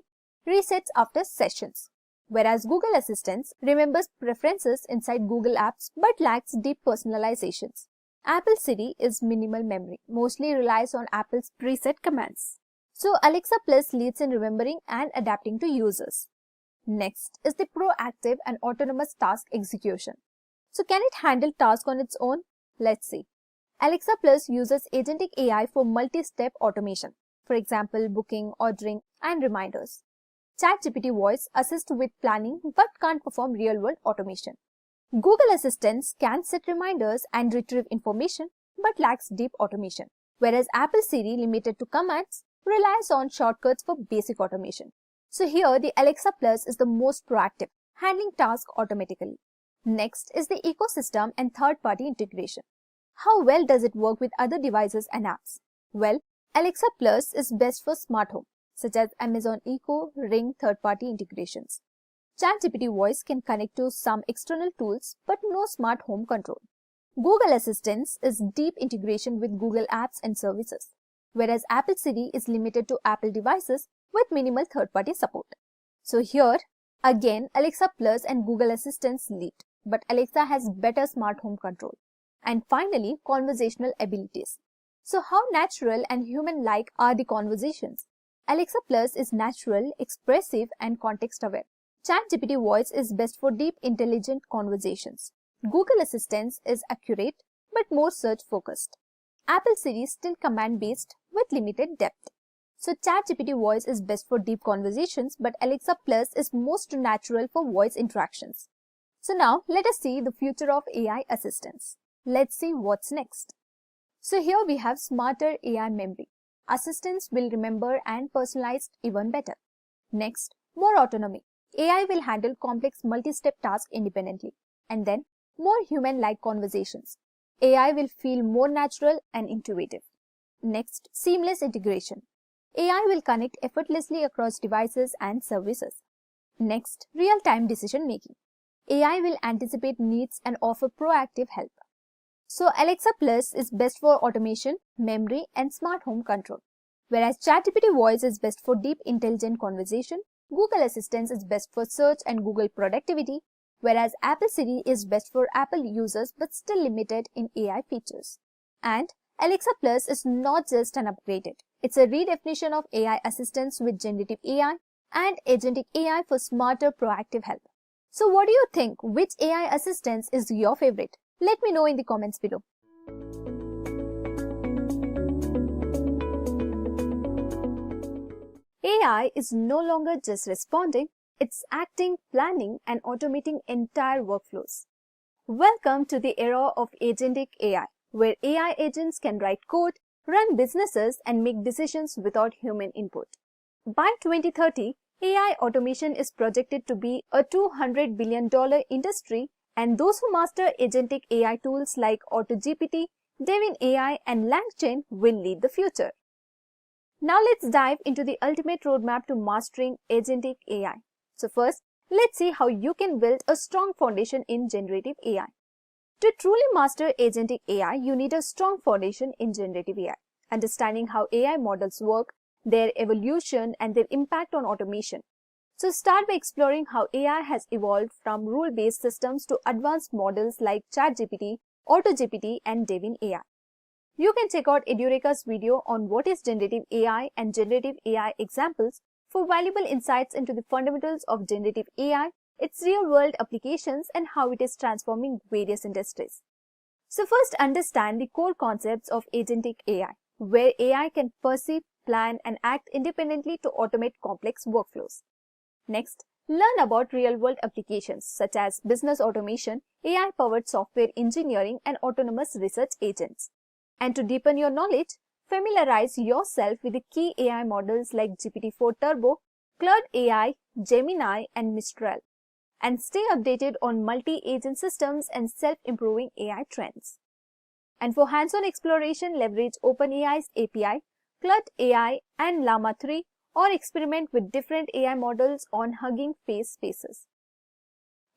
resets after sessions. Whereas Google Assistant remembers preferences inside Google apps but lacks deep personalizations. Apple Siri is minimal memory, mostly relies on Apple's preset commands. So Alexa Plus leads in remembering and adapting to users. Next is the proactive and autonomous task execution. So can it handle tasks on its own? Let's see. Alexa Plus uses agentic AI for multi-step automation, for example, booking, ordering, and reminders. ChatGPT voice assists with planning but can't perform real-world automation. Google Assistant can set reminders and retrieve information but lacks deep automation, whereas Apple Siri, limited to commands, relies on shortcuts for basic automation. So here the Alexa Plus is the most proactive, handling tasks automatically. Next is the ecosystem and third-party integration. How well does it work with other devices and apps? Well, Alexa Plus is best for smart home, such as Amazon Echo, Ring third-party integrations. ChatGPT voice can connect to some external tools but no smart home control. Google Assistant is deep integration with Google apps and services, whereas Apple Siri is limited to Apple devices with minimal third-party support. So here, again, Alexa Plus and Google Assistant lead, but Alexa has better smart home control. And finally, conversational abilities. So how natural and human-like are the conversations? Alexa Plus is natural, expressive, and context-aware. ChatGPT voice is best for deep, intelligent conversations. Google Assistant is accurate but more search-focused. Apple Siri is still command-based with limited depth. So ChatGPT voice is best for deep conversations, but Alexa Plus is most natural for voice interactions. So now let us see the future of AI assistants. Let's see what's next. So here we have smarter AI memory. Assistants will remember and personalize even better. Next, more autonomy. AI will handle complex multi-step tasks independently. And then, more human-like conversations. AI will feel more natural and intuitive. Next, seamless integration. AI will connect effortlessly across devices and services. Next, real-time decision making. AI will anticipate needs and offer proactive help. So Alexa Plus is best for automation, memory, and smart home control. Whereas ChatGPT Voice is best for deep intelligent conversation, Google Assistant is best for search and Google productivity, whereas Apple Siri is best for Apple users but still limited in AI features. And Alexa Plus is not just an upgrade, it's a redefinition of AI assistants with generative AI and agentic AI for smarter proactive help. So what do you think? Which AI assistant is your favorite? Let me know in the comments below. AI is no longer just responding, it's acting, planning, and automating entire workflows. Welcome to the era of Agentic AI, where AI agents can write code, run businesses, and make decisions without human input. By 2030, AI automation is projected to be a $200 billion industry, and those who master Agentic AI tools like AutoGPT, Devin AI, and LangChain will lead the future. Now let's dive into the ultimate roadmap to mastering Agentic AI. So first, let's see how you can build a strong foundation in generative AI. To truly master Agentic AI, you need a strong foundation in generative AI, understanding how AI models work, their evolution, and their impact on automation. So start by exploring how AI has evolved from rule-based systems to advanced models like ChatGPT, AutoGPT, and Devin AI. You can check out Edureka's video on what is generative AI and generative AI examples for valuable insights into the fundamentals of generative AI, its real-world applications, and how it is transforming various industries. So first, understand the core concepts of Agentic AI, where AI can perceive, plan, and act independently to automate complex workflows. Next, learn about real-world applications such as business automation, AI-powered software engineering, and autonomous research agents. And to deepen your knowledge, familiarize yourself with the key AI models like GPT-4 Turbo, Claude AI, Gemini, and Mistral. And stay updated on multi-agent systems and self-improving AI trends. And for hands-on exploration, leverage OpenAI's API, Claude AI, and Llama 3, or experiment with different AI models on Hugging Face spaces.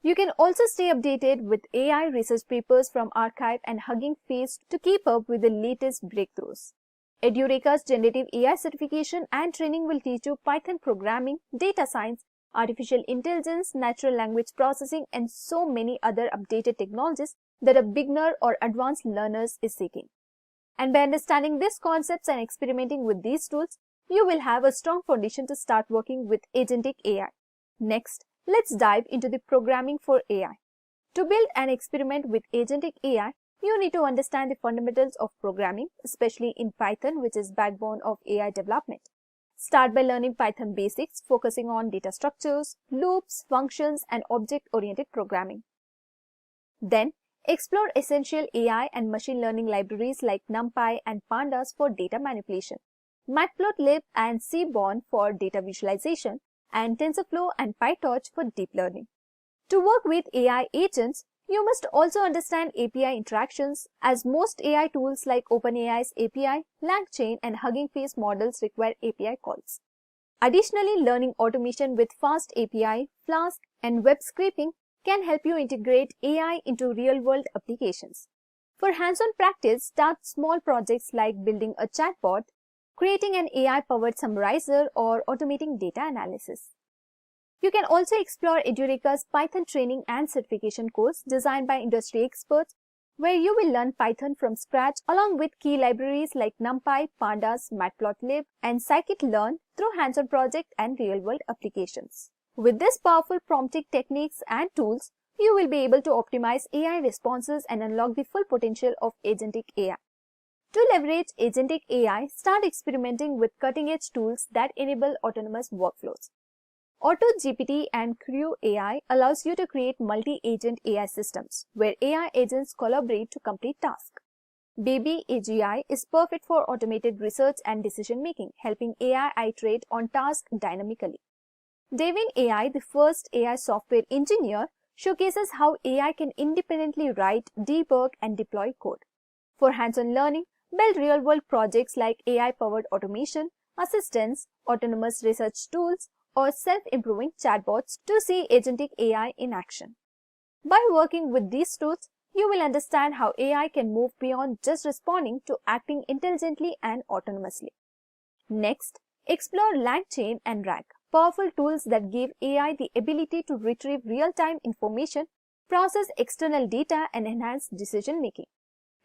You can also stay updated with AI research papers from Archive and Hugging Face to keep up with the latest breakthroughs. Edureka's generative AI certification and training will teach you Python programming, data science, artificial intelligence, natural language processing, and so many other updated technologies that a beginner or advanced learners is seeking. And by understanding these concepts and experimenting with these tools, you will have a strong foundation to start working with Agentic AI. Next, let's dive into the programming for AI. To build and experiment with Agentic AI, you need to understand the fundamentals of programming, especially in Python, which is backbone of AI development. Start by learning Python basics, focusing on data structures, loops, functions, and object-oriented programming. Then, explore essential AI and machine learning libraries like NumPy and Pandas for data manipulation, Matplotlib and Seaborn for data visualization, and TensorFlow and PyTorch for deep learning. To work with AI agents, you must also understand API interactions, as most AI tools like OpenAI's API, LangChain, and Hugging Face models require API calls. Additionally, learning automation with Fast API, Flask, and web scraping can help you integrate AI into real-world applications. For hands-on practice, start small projects like building a chatbot, creating an AI-powered summarizer, or automating data analysis. You can also explore Edureka's Python training and certification course designed by industry experts, where you will learn Python from scratch along with key libraries like NumPy, Pandas, Matplotlib, and scikit-learn through hands-on project and real-world applications. With this powerful prompting techniques and tools, you will be able to optimize AI responses and unlock the full potential of Agentic AI. To leverage Agentic AI, start experimenting with cutting-edge tools that enable autonomous workflows. AutoGPT and Qwen AI allows you to create multi-agent AI systems, where AI agents collaborate to complete tasks. Baby AGI is perfect for automated research and decision-making, helping AI iterate on tasks dynamically. Devin AI, the first AI software engineer, showcases how AI can independently write, debug, and deploy code. For hands-on learning, build real-world projects like AI-powered automation, assistants, autonomous research tools, or self-improving chatbots to see agentic AI in action. By working with these tools, you will understand how AI can move beyond just responding to acting intelligently and autonomously. Next, explore LangChain and RAG, powerful tools that give AI the ability to retrieve real-time information, process external data, and enhance decision-making.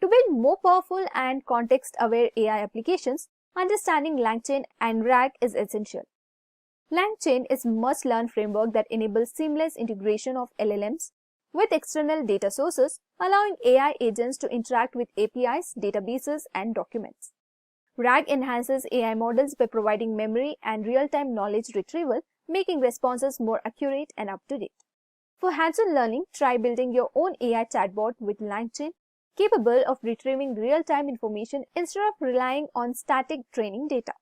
To build more powerful and context-aware AI applications, understanding LangChain and RAG is essential. LangChain is a must-learn framework that enables seamless integration of LLMs with external data sources, allowing AI agents to interact with APIs, databases, and documents. RAG enhances AI models by providing memory and real-time knowledge retrieval, making responses more accurate and up-to-date. For hands-on learning, try building your own AI chatbot with LangChain, capable of retrieving real-time information instead of relying on static training data.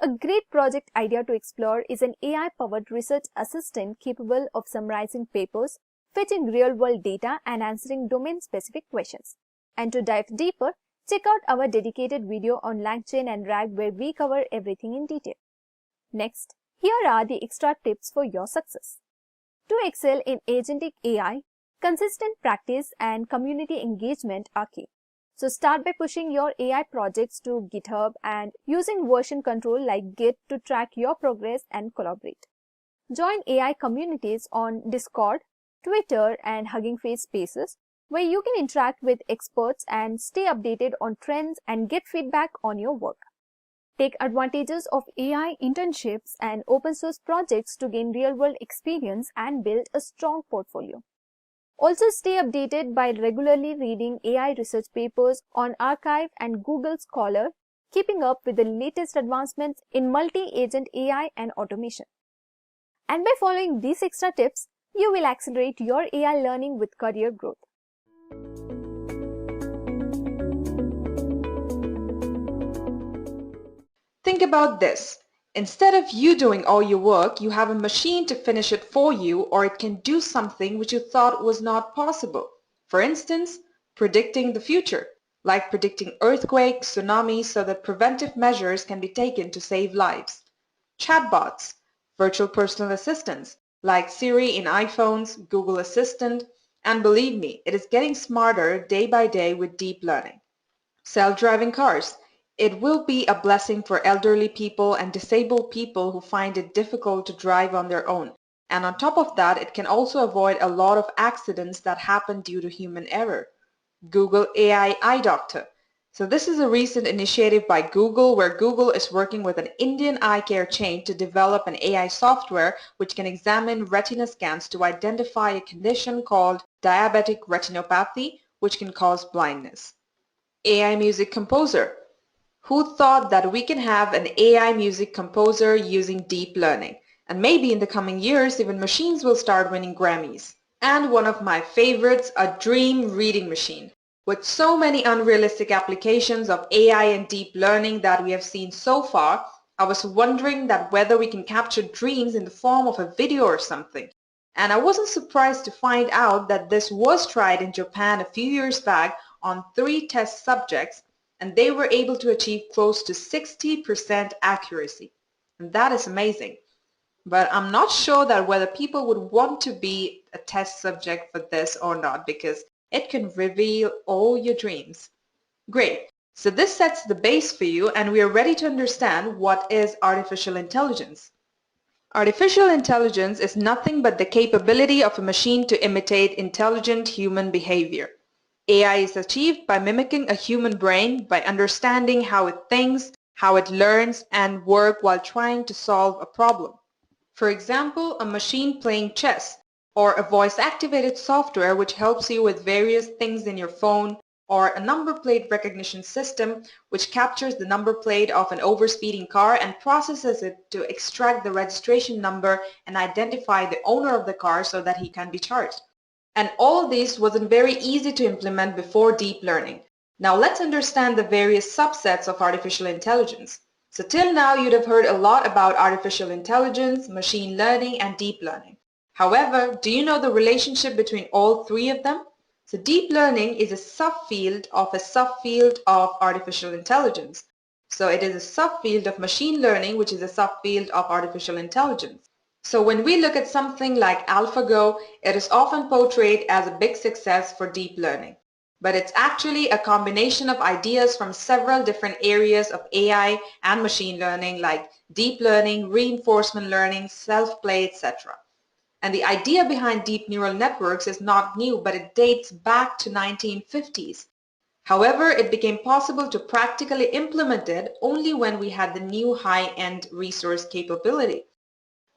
A great project idea to explore is an AI-powered research assistant capable of summarizing papers, fetching real-world data, and answering domain-specific questions. And to dive deeper, check out our dedicated video on LangChain and RAG where we cover everything in detail. Next, here are the extra tips for your success. To excel in agentic AI, consistent practice and community engagement are key. So start by pushing your AI projects to GitHub and using version control like Git to track your progress and collaborate. Join AI communities on Discord, Twitter, and Hugging Face spaces where you can interact with experts and stay updated on trends and get feedback on your work. Take advantages of AI internships and open source projects to gain real-world experience and build a strong portfolio. Also stay updated by regularly reading AI research papers on Archive and Google Scholar, keeping up with the latest advancements in multi-agent AI and automation. And by following these extra tips, you will accelerate your AI learning with career growth. Think about this. Instead of you doing all your work, you have a machine to finish it for you, or it can do something which you thought was not possible. For instance, predicting the future, like predicting earthquakes, tsunamis, so that preventive measures can be taken to save lives. Chatbots, virtual personal assistants, like Siri in iPhones, Google Assistant, and believe me, it is getting smarter day by day with deep learning. Self-driving cars. It will be a blessing for elderly people and disabled people who find it difficult to drive on their own. And on top of that, it can also avoid a lot of accidents that happen due to human error. Google AI Eye Doctor. So this is a recent initiative by Google where Google is working with an Indian eye care chain to develop an AI software which can examine retina scans to identify a condition called diabetic retinopathy, which can cause blindness. AI music composer. Who thought that we can have an AI music composer using deep learning? And maybe in the coming years, even machines will start winning Grammys. And one of my favorites, a dream reading machine. With so many unrealistic applications of AI and deep learning that we have seen so far, I was wondering that whether we can capture dreams in the form of a video or something. And I wasn't surprised to find out that this was tried in Japan a few years back on 3 test subjects, and they were able to achieve close to 60% accuracy. And that is amazing. But I'm not sure that whether people would want to be a test subject for this or not, because it can reveal all your dreams. Great. So this sets the base for you, and we are ready to understand what is artificial intelligence. Artificial intelligence is nothing but the capability of a machine to imitate intelligent human behavior. AI is achieved by mimicking a human brain, by understanding how it thinks, how it learns, and works while trying to solve a problem. For example, a machine playing chess, or a voice-activated software which helps you with various things in your phone, or a number plate recognition system which captures the number plate of an overspeeding car and processes it to extract the registration number and identify the owner of the car so that he can be charged. And all this wasn't very easy to implement before deep learning. Now let's understand the various subsets of artificial intelligence. So till now, you'd have heard a lot about artificial intelligence, machine learning, and deep learning. However, do you know the relationship between all three of them? So deep learning is a subfield of artificial intelligence. So it is a subfield of machine learning, which is a subfield of artificial intelligence. So when we look at something like AlphaGo, it is often portrayed as a big success for deep learning. But it's actually a combination of ideas from several different areas of AI and machine learning like deep learning, reinforcement learning, self-play, etc. And the idea behind deep neural networks is not new, but it dates back to 1950s. However, it became possible to practically implement it only when we had the new high-end resource capability.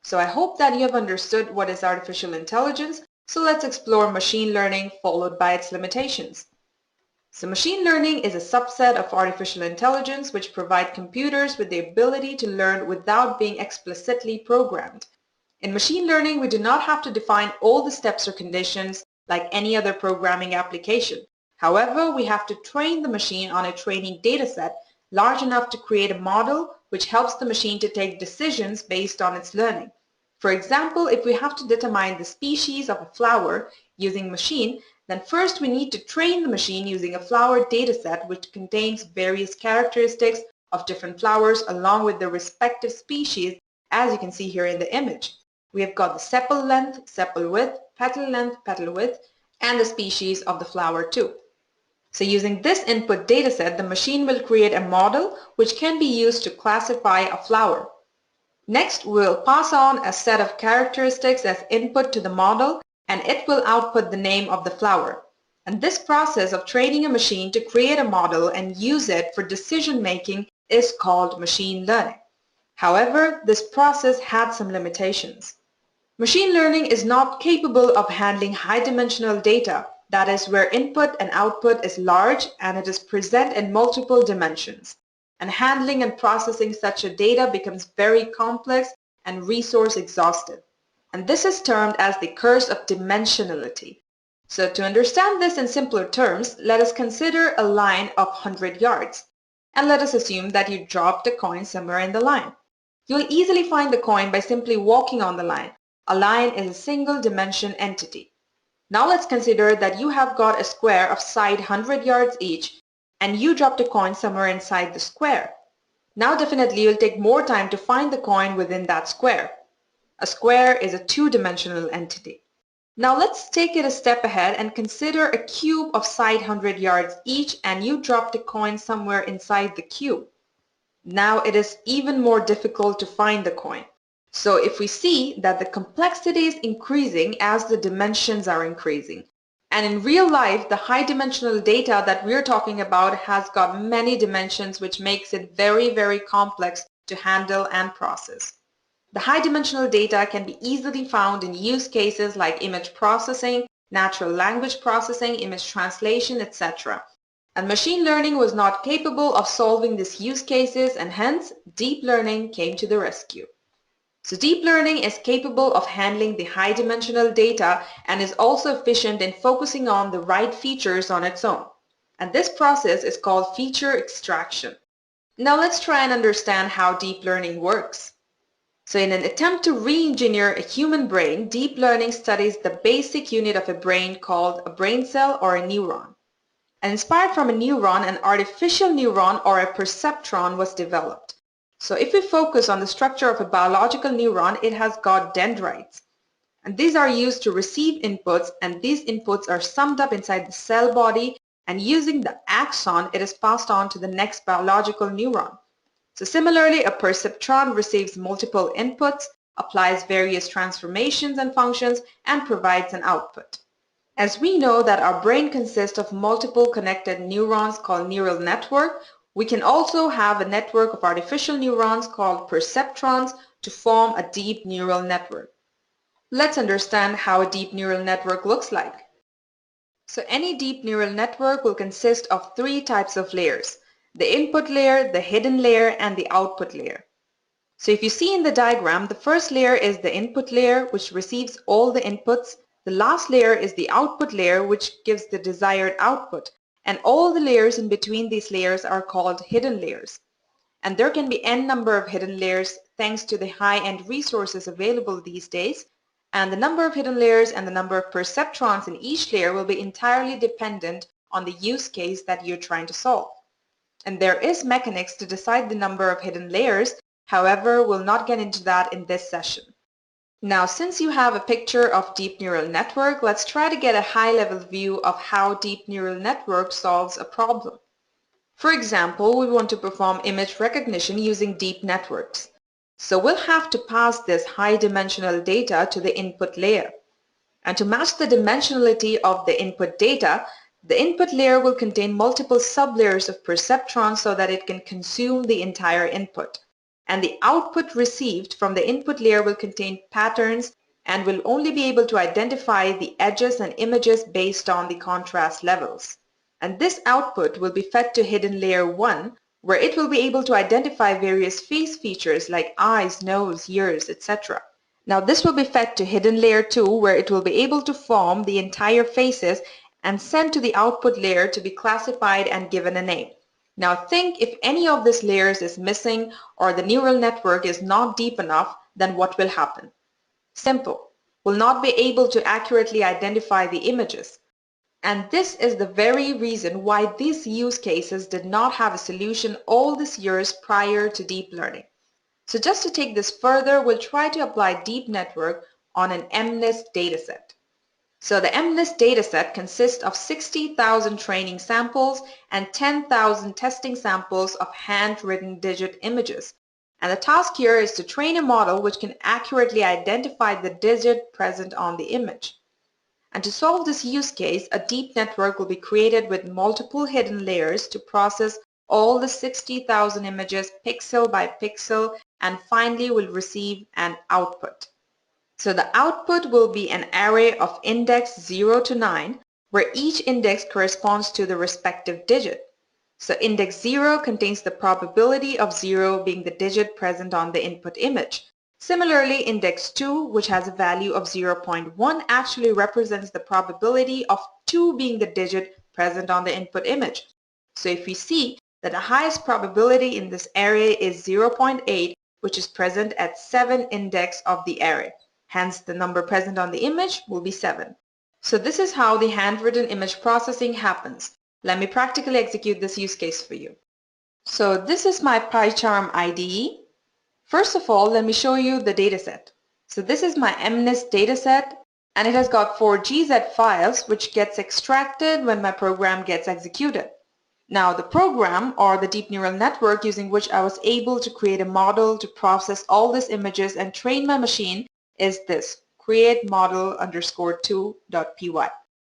So I hope that you have understood what is artificial intelligence, so let's explore machine learning followed by its limitations. So machine learning is a subset of artificial intelligence which provide computers with the ability to learn without being explicitly programmed. In machine learning, we do not have to define all the steps or conditions like any other programming application. However, we have to train the machine on a training dataset large enough to create a model which helps the machine to take decisions based on its learning. For example, if we have to determine the species of a flower using machine, then first we need to train the machine using a flower dataset which contains various characteristics of different flowers along with their respective species, as you can see here in the image. We have got the sepal length, sepal width, petal length, petal width, and the species of the flower too. So using this input dataset, the machine will create a model which can be used to classify a flower. Next, we'll pass on a set of characteristics as input to the model, and it will output the name of the flower. And this process of training a machine to create a model and use it for decision making is called machine learning. However, this process had some limitations. Machine learning is not capable of handling high-dimensional data, that is, where input and output is large and it is present in multiple dimensions. And handling and processing such a data becomes very complex and resource exhaustive. And this is termed as the curse of dimensionality. So to understand this in simpler terms, let us consider a line of 100 yards. And let us assume that you dropped a coin somewhere in the line. You'll easily find the coin by simply walking on the line. A line is a single dimension entity. Now let's consider that you have got a square of side 100 yards each and you dropped a coin somewhere inside the square. Now definitely you'll take more time to find the coin within that square. A square is a two-dimensional entity. Now let's take it a step ahead and consider a cube of side 100 yards each and you dropped a coin somewhere inside the cube. Now it is even more difficult to find the coin. So if we see that the complexity is increasing as the dimensions are increasing, and in real life, the high-dimensional data that we're talking about has got many dimensions, which makes it very, very complex to handle and process. The high-dimensional data can be easily found in use cases like image processing, natural language processing, image translation, etc. And machine learning was not capable of solving these use cases, and hence, deep learning came to the rescue. So deep learning is capable of handling the high-dimensional data and is also efficient in focusing on the right features on its own. And this process is called feature extraction. Now let's try and understand how deep learning works. So in an attempt to re-engineer a human brain, deep learning studies the basic unit of a brain called a brain cell or a neuron. And inspired from a neuron, an artificial neuron or a perceptron was developed. So if we focus on the structure of a biological neuron, it has got dendrites. And these are used to receive inputs, and these inputs are summed up inside the cell body, and using the axon, it is passed on to the next biological neuron. So similarly, a perceptron receives multiple inputs, applies various transformations and functions, and provides an output. As we know that our brain consists of multiple connected neurons called neural network, we can also have a network of artificial neurons called perceptrons to form a deep neural network. Let's understand how a deep neural network looks like. So any deep neural network will consist of three types of layers: the input layer, the hidden layer, and the output layer. So if you see in the diagram, the first layer is the input layer, which receives all the inputs. The last layer is the output layer, which gives the desired output. And all the layers in between these layers are called hidden layers. and there can be n number of hidden layers thanks to the high-end resources available these days, and the number of hidden layers and the number of perceptrons in each layer will be entirely dependent on the use case that you're trying to solve. And there is mechanics to decide the number of hidden layers, however, we'll not get into that in this session. Now, since you have a picture of deep neural network, let's try to get a high-level view of how deep neural network solves a problem. For example, we want to perform image recognition using deep networks. So we'll have to pass this high-dimensional data to the input layer. And to match the dimensionality of the input data, the input layer will contain multiple sublayers of perceptrons so that it can consume the entire input. And the output received from the input layer will contain patterns and will only be able to identify the edges and images based on the contrast levels. And this output will be fed to hidden layer 1, where it will be able to identify various face features like eyes, nose, ears, etc. Now this will be fed to hidden layer 2, where it will be able to form the entire faces and sent to the output layer to be classified and given a name. Now think, if any of these layers is missing or the neural network is not deep enough, then what will happen? Simple. We'll not be able to accurately identify the images. And this is the very reason why these use cases did not have a solution all these years prior to deep learning. So just to take this further, we'll try to apply deep network on an MNIST dataset. So the MNIST dataset consists of 60,000 training samples and 10,000 testing samples of handwritten digit images. And the task here is to train a model which can accurately identify the digit present on the image. And to solve this use case, a deep network will be created with multiple hidden layers to process all the 60,000 images pixel by pixel, and finally will receive an output. So the output will be an array of index 0 to 9, where each index corresponds to the respective digit. So index 0 contains the probability of 0 being the digit present on the input image. Similarly, index 2, which has a value of 0.1, actually represents the probability of 2 being the digit present on the input image. So if we see that the highest probability in this array is 0.8, which is present at 7 index of the array. Hence, the number present on the image will be 7. So this is how the handwritten image processing happens. Let me practically execute this use case for you. So this is my PyCharm IDE. First of all, let me show you the dataset. So this is my MNIST dataset, and it has got 4 GZ files which gets extracted when my program gets executed. Now the program, or the deep neural network using which I was able to create a model to process all these images and train my machine, is this create model _2.py,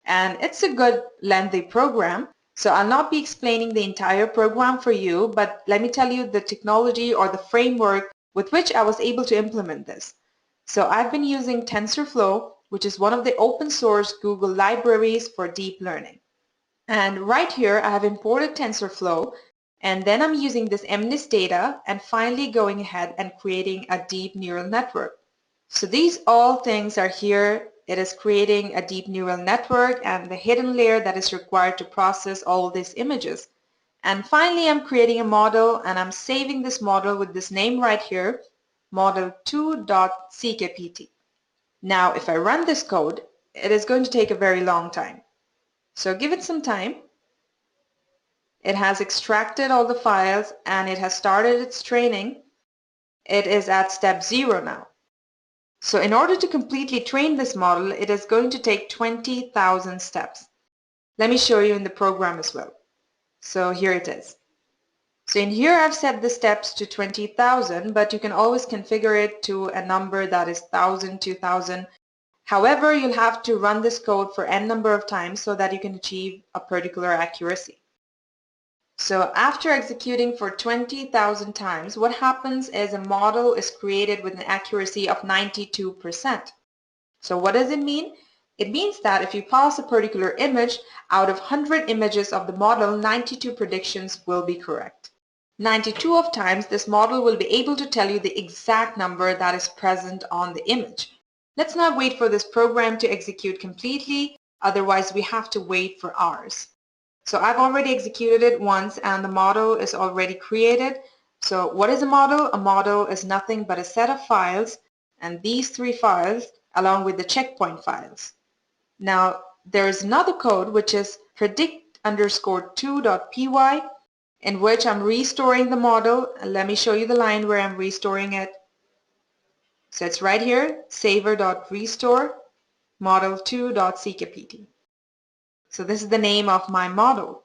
and it's a good lengthy program, so I'll not be explaining the entire program for you, but let me tell you the technology or the framework with which I was able to implement this. So I've been using TensorFlow, which is one of the open source Google libraries for deep learning. And right here I have imported TensorFlow, and then I'm using this MNIST data and finally going ahead and creating a deep neural network. So these all things are here. It is creating a deep neural network and the hidden layer that is required to process all these images. And finally, I'm creating a model, and I'm saving this model with this name right here, model2.ckpt. Now, if I run this code, it is going to take a very long time. So give it some time. It has extracted all the files and it has started its training. It is at step 0 now. So in order to completely train this model, it is going to take 20,000 steps. Let me show you in the program as well. So here it is. So in here I've set the steps to 20,000, but you can always configure it to a number that is 1,000, 2,000. However, you'll have to run this code for n number of times so that you can achieve a particular accuracy. So after executing for 20,000 times, what happens is a model is created with an accuracy of 92%. So what does it mean? It means that if you pass a particular image, out of 100 images of the model, 92 predictions will be correct. 92 of times, this model will be able to tell you the exact number that is present on the image. Let's not wait for this program to execute completely, otherwise we have to wait for hours. So I've already executed it once and the model is already created. So what is a model? A model is nothing but a set of files, and these 3 files along with the checkpoint files. Now there is another code which is predict_2.py, in which I'm restoring the model. Let me show you the line where I'm restoring it. So it's right here, saver.restore model2.ckpt. So this is the name of my model.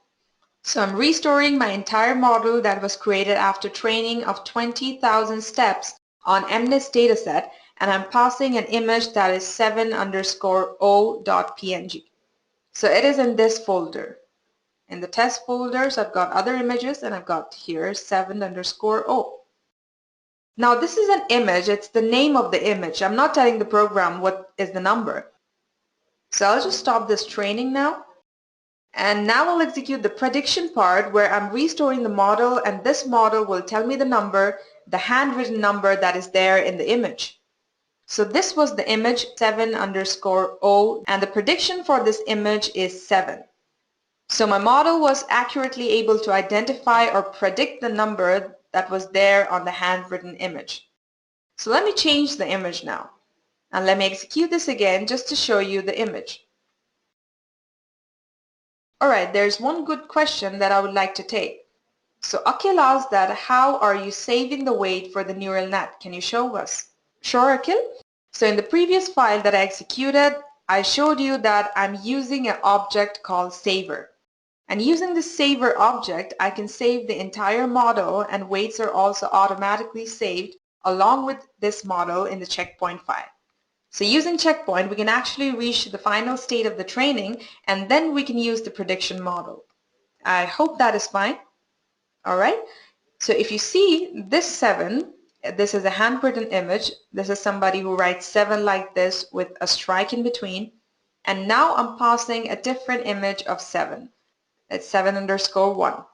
So I'm restoring my entire model that was created after training of 20,000 steps on MNIST dataset, and I'm passing an image that is 7_o.png. So it is in this folder. In the test folders, I've got other images, and I've got here 7_o. Now this is an image, it's the name of the image. I'm not telling the program what is the number. So I'll just stop this training now. And now I'll execute the prediction part where I'm restoring the model, and this model will tell me the number, the handwritten number that is there in the image. So this was the image 7_o, and the prediction for this image is 7. So my model was accurately able to identify or predict the number that was there on the handwritten image. So let me change the image now, and let me execute this again just to show you the image. Alright, there's one good question that I would like to take. So Akhil asked that, how are you saving the weight for the neural net? Can you show us? Sure, Akhil. So in the previous file that I executed, I showed you that I'm using an object called saver. And using the saver object, I can save the entire model, and weights are also automatically saved along with this model in the checkpoint file. So using checkpoint, we can actually reach the final state of the training, and then we can use the prediction model. I hope that is fine. All right. So if you see this 7, this is a handwritten image. This is somebody who writes 7 like this with a strike in between. And now I'm passing a different image of 7. It's 7_1.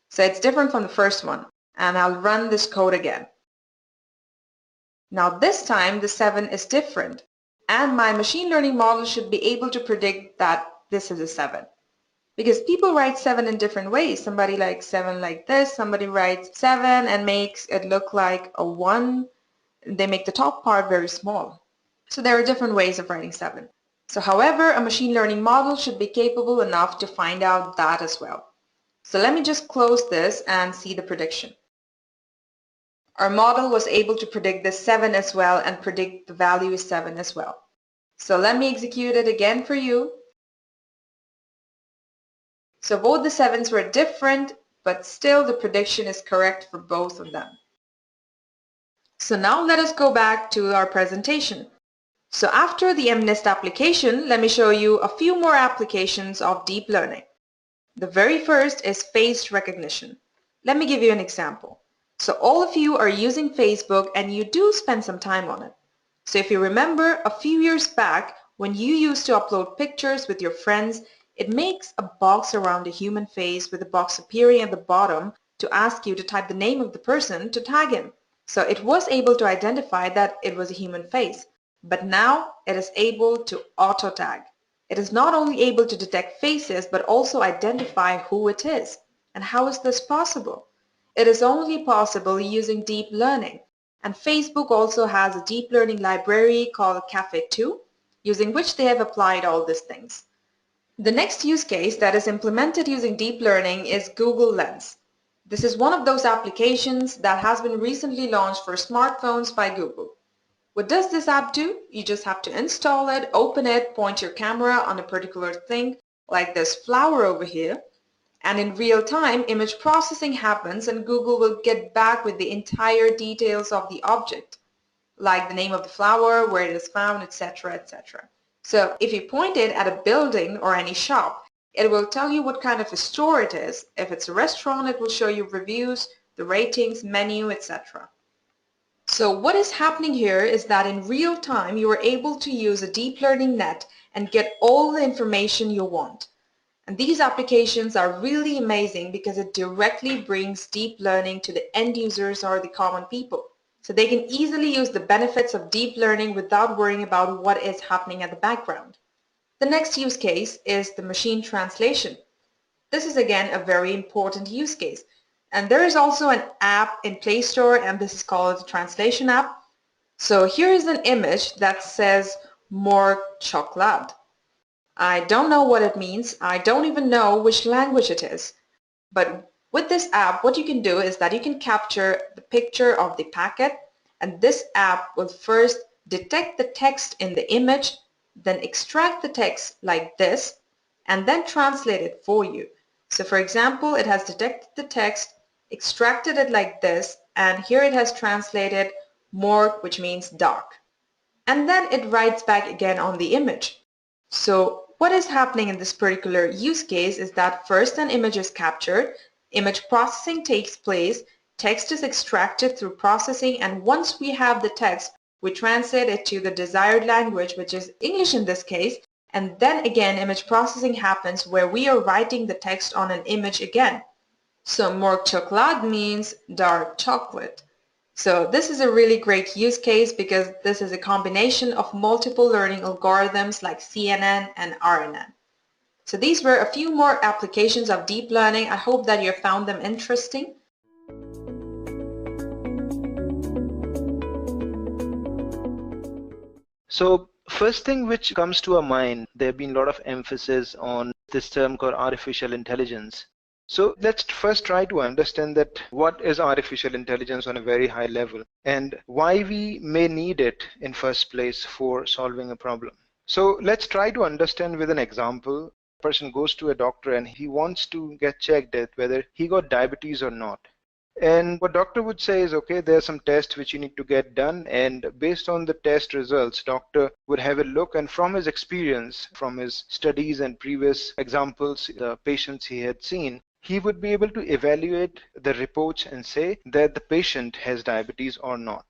So it's different from the first one. And I'll run this code again. Now this time the 7 is different, and my machine learning model should be able to predict that this is a 7. Because people write 7 in different ways. Somebody likes 7 like this, somebody writes 7 and makes it look like a 1. They make the top part very small. So there are different ways of writing 7. So however, a machine learning model should be capable enough to find out that as well. So let me just close this and see the prediction. Our model was able to predict this 7 as well, and predict the value is 7 as well. So let me execute it again for you. So both the 7s were different, but still the prediction is correct for both of them. So now let us go back to our presentation. So after the MNIST application, let me show you a few more applications of deep learning. The very first is face recognition. Let me give you an example. So all of you are using Facebook, and you do spend some time on it. So if you remember a few years back when you used to upload pictures with your friends, it makes a box around a human face with a box appearing at the bottom to ask you to type the name of the person to tag him. So it was able to identify that it was a human face, but now it is able to auto tag. It is not only able to detect faces but also identify who it is. And how is this possible? It is only possible using deep learning. And Facebook also has a deep learning library called Caffe2, using which they have applied all these things. The next use case that is implemented using deep learning is Google Lens. This is one of those applications that has been recently launched for smartphones by Google. What does this app do? You just have to install it, open it, point your camera on a particular thing, like this flower over here, and in real time image processing happens, and Google will get back with the entire details of the object, like the name of the flower, where it is found, etc., etc. So if you point it at a building or any shop, it will tell you what kind of a store it is. If it's a restaurant, it will show you reviews, the ratings, menu, etc. So what is happening here is that in real time you are able to use a deep learning net and get all the information you want. And these applications are really amazing because it directly brings deep learning to the end users or the common people. So they can easily use the benefits of deep learning without worrying about what is happening at the background. The next use case is the machine translation. This is again a very important use case. And there is also an app in Play Store, and this is called Translation app. So here is an image that says more chocolate. I don't know what it means. I don't even know which language it is. But with this app, what you can do is that you can capture the picture of the packet, and this app will first detect the text in the image, then extract the text like this, and then translate it for you. So for example, it has detected the text, extracted it like this, and here it has translated more, which means dark. And then it writes back again on the image. So what is happening in this particular use case is that first an image is captured, image processing takes place, text is extracted through processing, and once we have the text, we translate it to the desired language, which is English in this case, and then again image processing happens where we are writing the text on an image again. So more chocolate means dark chocolate. So this is a really great use case because this is a combination of multiple learning algorithms like CNN and RNN. So these were a few more applications of deep learning. I hope that you found them interesting. So first thing which comes to our mind, there have been a lot of emphasis on this term called artificial intelligence. So let's first try to understand that what is artificial intelligence on a very high level and why we may need it in first place for solving a problem. So let's try to understand with an example. A person goes to a doctor and he wants to get checked at whether he got diabetes or not. And what doctor would say is, okay, there's some tests which you need to get done, and based on the test results, doctor would have a look, and from his experience, from his studies and previous examples, the patients he had seen, he would be able to evaluate the reports and say that the patient has diabetes or not.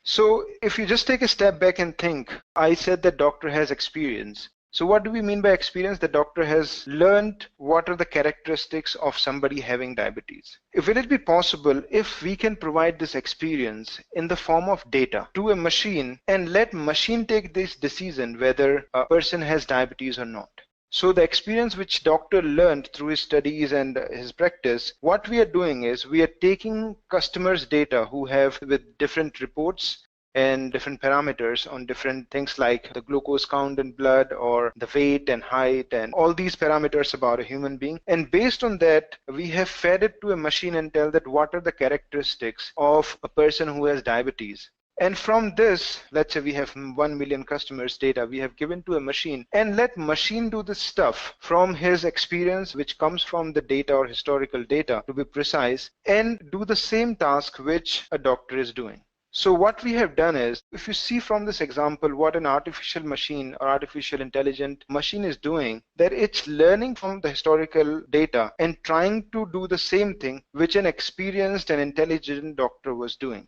So if you just take a step back and think, I said that doctor has experience. So what do we mean by experience? The doctor has learned what are the characteristics of somebody having diabetes. Will it be possible if we can provide this experience in the form of data to a machine and let machine take this decision whether a person has diabetes or not? So the experience which doctor learned through his studies and his practice, what we are doing is we are taking customers' data who have with different reports and different parameters on different things like the glucose count in blood or the weight and height and all these parameters about a human being. And based on that, we have fed it to a machine and tell that what are the characteristics of a person who has diabetes. And from this, let's say we have 1 million customers data we have given to a machine, and let machine do this stuff from his experience, which comes from the data or historical data to be precise, and do the same task which a doctor is doing. So what we have done is, if you see from this example what an artificial machine or artificial intelligent machine is doing, that it's learning from the historical data and trying to do the same thing which an experienced and intelligent doctor was doing.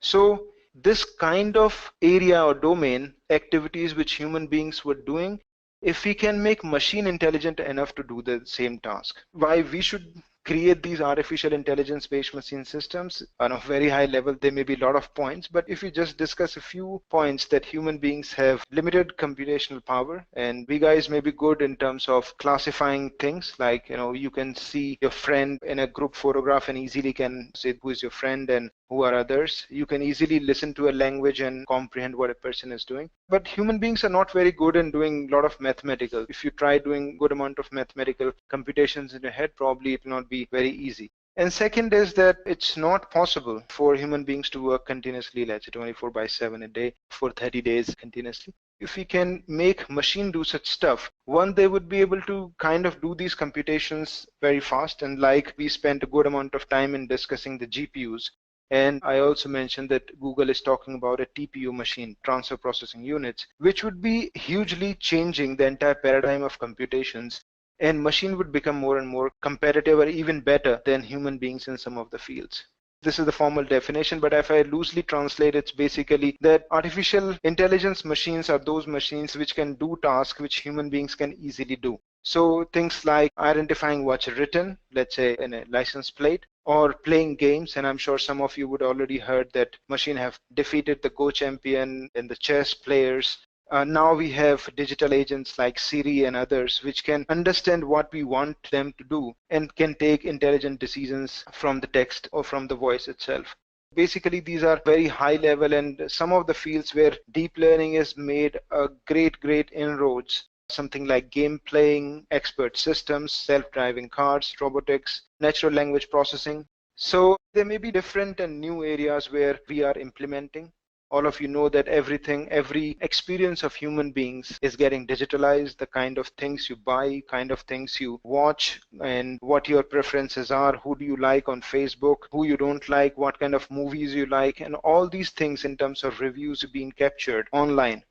So this kind of area or domain activities which human beings were doing, if we can make machine intelligent enough to do the same task, why we should create these artificial intelligence based machine systems on a very high level. There may be a lot of points, but if you just discuss a few points, that human beings have limited computational power, and we guys may be good in terms of classifying things, like, you know, you can see your friend in a group photograph and easily can say who is your friend and who are others. You can easily listen to a language and comprehend what a person is doing. But human beings are not very good in doing a lot of mathematical. If you try doing good amount of mathematical computations in your head, probably it will not be very easy. And second is that it's not possible for human beings to work continuously, let's say 24/7 a day for 30 days continuously. If we can make machine do such stuff, one, they would be able to kind of do these computations very fast. And like we spent a good amount of time in discussing the GPUs. And I also mentioned that Google is talking about a TPU machine, transfer processing units, which would be hugely changing the entire paradigm of computations, and machine would become more and more competitive or even better than human beings in some of the fields. This is the formal definition, but if I loosely translate, it's basically that artificial intelligence machines are those machines which can do tasks which human beings can easily do. So things like identifying what's written, let's say in a license plate, or playing games. And I'm sure some of you would already heard that machine have defeated the Go champion and the chess players Now we have digital agents like Siri and others, which can understand what we want them to do and can take intelligent decisions from the text or from the voice itself. Basically, these are very high level, and some of the fields where deep learning has made a great inroads. Something like game playing, expert systems, self-driving cars, robotics, natural language processing. So there may be different and new areas where we are implementing. All of you know that every experience of human beings is getting digitalized. The kind of things you buy, kind of things you watch, and what your preferences are, who do you like on Facebook, who you don't like, what kind of movies you like, and all these things in terms of reviews being captured online.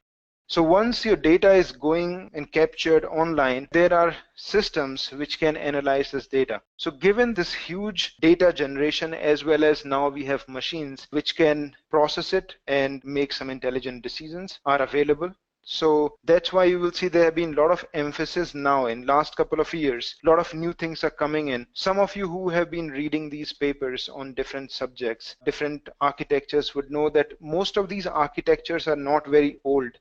So once your data is going and captured online, there are systems which can analyze this data. So given this huge data generation, as well as now we have machines which can process it and make some intelligent decisions are available. So that's why you will see there have been a lot of emphasis now in last couple of years. A lot of new things are coming in. Some of you who have been reading these papers on different subjects, different architectures would know that most of these architectures are not very old.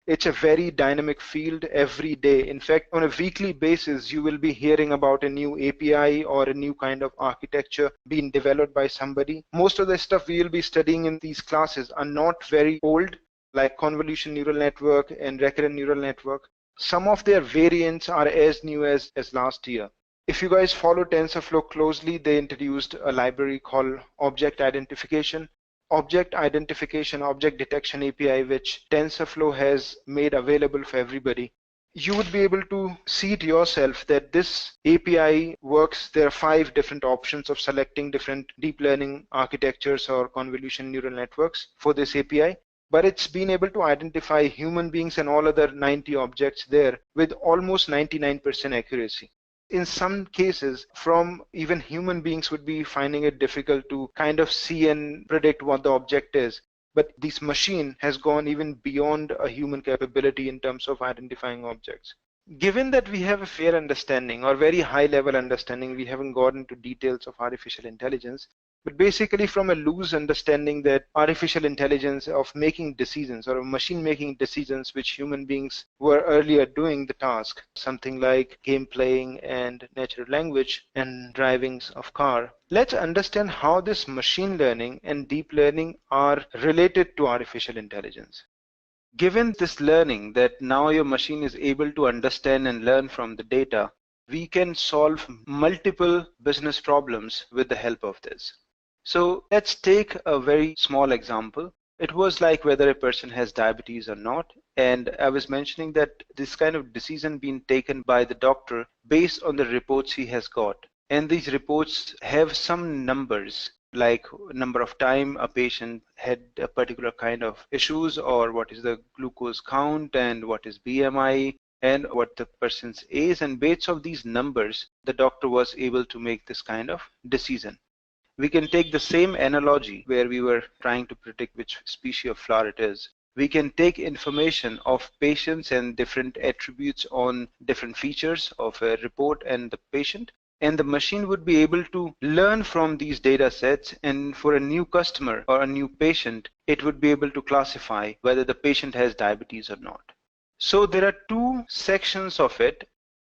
It's a very dynamic field every day. In fact, on a weekly basis, you will be hearing about a new API or a new kind of architecture being developed by somebody. Most of the stuff we will be studying in these classes are not very old, like convolution neural network and recurrent neural network. Some of their variants are as new as last year. If you guys follow TensorFlow closely, they introduced a library called object identification. Object identification, object detection API, which TensorFlow has made available for everybody. You would be able to see it yourself that this API works. There are 5 different options of selecting different deep learning architectures or convolution neural networks for this API, but it's been able to identify human beings and all other 90 objects there with almost 99% accuracy. In some cases, from even human beings would be finding it difficult to kind of see and predict what the object is. But this machine has gone even beyond a human capability in terms of identifying objects. Given that we have a fair understanding or very high level understanding, we haven't gotten into details of artificial intelligence, but basically from a loose understanding that artificial intelligence of making decisions or a machine making decisions which human beings were earlier doing the task, something like game playing and natural language and drivings of car. Let's understand how this machine learning and deep learning are related to artificial intelligence. Given this learning that now your machine is able to understand and learn from the data, we can solve multiple business problems with the help of this. So let's take a very small example. It was like whether a person has diabetes or not. And I was mentioning that this kind of decision being taken by the doctor based on the reports he has got. And these reports have some numbers, like number of time a patient had a particular kind of issues, or what is the glucose count and what is BMI and what the person's age. And based on these numbers, the doctor was able to make this kind of decision. We can take the same analogy where we were trying to predict which species of flower it is. We can take information of patients and different attributes on different features of a report and the patient, and the machine would be able to learn from these data sets, and for a new customer or a new patient, it would be able to classify whether the patient has diabetes or not. So there are 2 sections of it.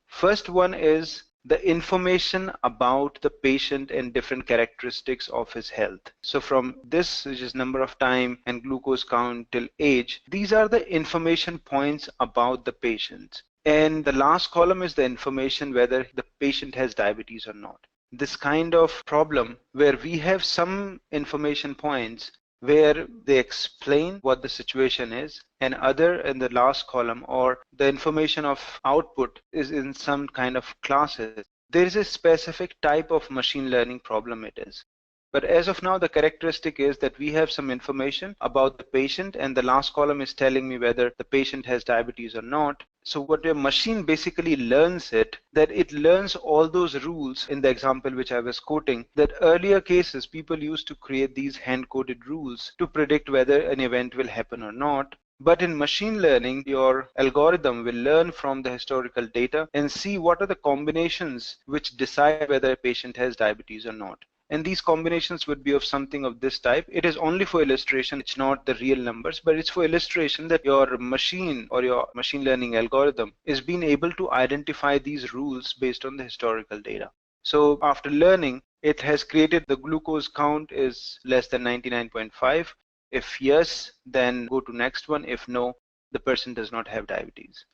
First one is the information about the patient and different characteristics of his health. So from this, which is number of time and glucose count till age, these are the information points about the patient. And the last column is the information whether the patient has diabetes or not. This kind of problem where we have some information points where they explain what the situation is, and other in the last column, or the information of output is in some kind of classes. There is a specific type of machine learning problem it is. But as of now, the characteristic is that we have some information about the patient, and the last column is telling me whether the patient has diabetes or not. So what your machine basically learns that it learns all those rules in the example which I was quoting, that earlier cases people used to create these hand-coded rules to predict whether an event will happen or not. But in machine learning, your algorithm will learn from the historical data and see what are the combinations which decide whether a patient has diabetes or not. And these combinations would be of something of this type. It is only for illustration. It's not the real numbers, but it's for illustration that your machine or your machine learning algorithm is being able to identify these rules based on the historical data. So after learning, it has created the glucose count is less than 99.5. If yes, then go to next one. If no, the person does not have diabetes.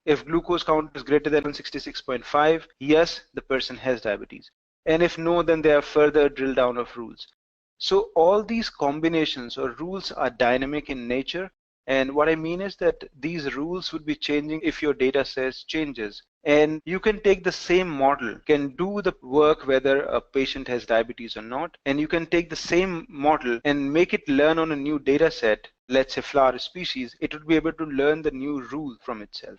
If glucose count is greater than 166.5, yes, the person has diabetes. And if no, then there are further drill down of rules. So all these combinations or rules are dynamic in nature. And what I mean is that these rules would be changing if your data set changes. And you can take the same model, can do the work whether a patient has diabetes or not, and you can take the same model and make it learn on a new data set, let's say flower species, it would be able to learn the new rule from itself.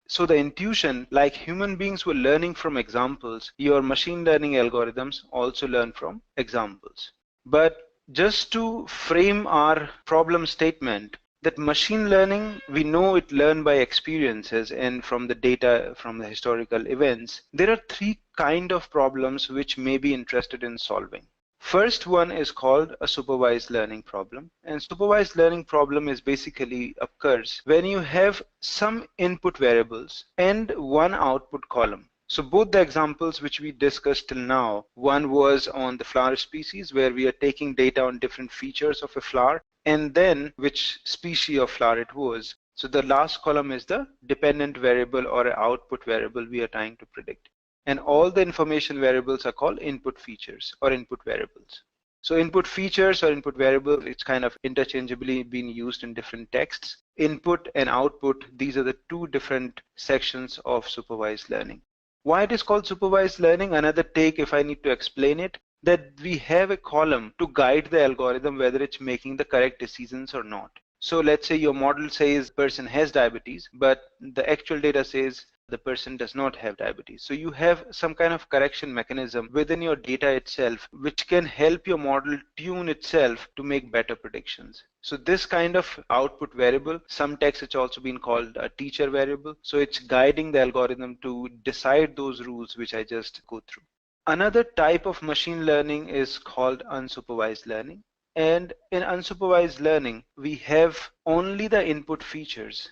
So the intuition, like human beings were learning from examples, your machine learning algorithms also learn from examples. But just to frame our problem statement, that machine learning, we know it learned by experiences and from the data from the historical events. There are three kind of problems which may be interested in solving. First one is called a supervised learning problem, and supervised learning problem is basically occurs when you have some input variables and one output column. So both the examples which we discussed till now, one was on the flower species where we are taking data on different features of a flower and then which species of flower it was. So the last column is the dependent variable or an output variable we are trying to predict. And all the information variables are called input features or input variables. So input features or input variable, it's kind of interchangeably being used in different texts. Input and output, these are the two different sections of supervised learning. Why it is called supervised learning? Another take, if I need to explain it, that we have a column to guide the algorithm whether it's making the correct decisions or not. So let's say your model says the person has diabetes, but the actual data says the person does not have diabetes. So you have some kind of correction mechanism within your data itself, which can help your model tune itself to make better predictions. So this kind of output variable, some texts it's also been called a teacher variable. So it's guiding the algorithm to decide those rules which I just go through. Another type of machine learning is called unsupervised learning. And in unsupervised learning, we have only the input features.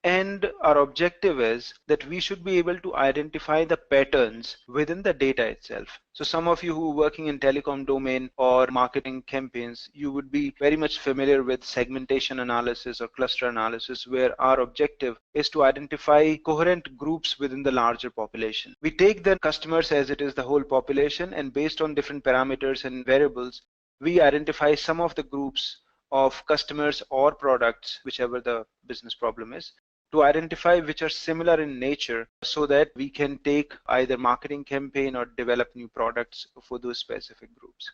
And our objective is that we should be able to identify the patterns within the data itself. So some of you who are working in telecom domain or marketing campaigns, you would be very much familiar with segmentation analysis or cluster analysis, where our objective is to identify coherent groups within the larger population. We take the customers as it is the whole population, and based on different parameters and variables, we identify some of the groups of customers or products, whichever the business problem is, to identify which are similar in nature so that we can take either marketing campaign or develop new products for those specific groups.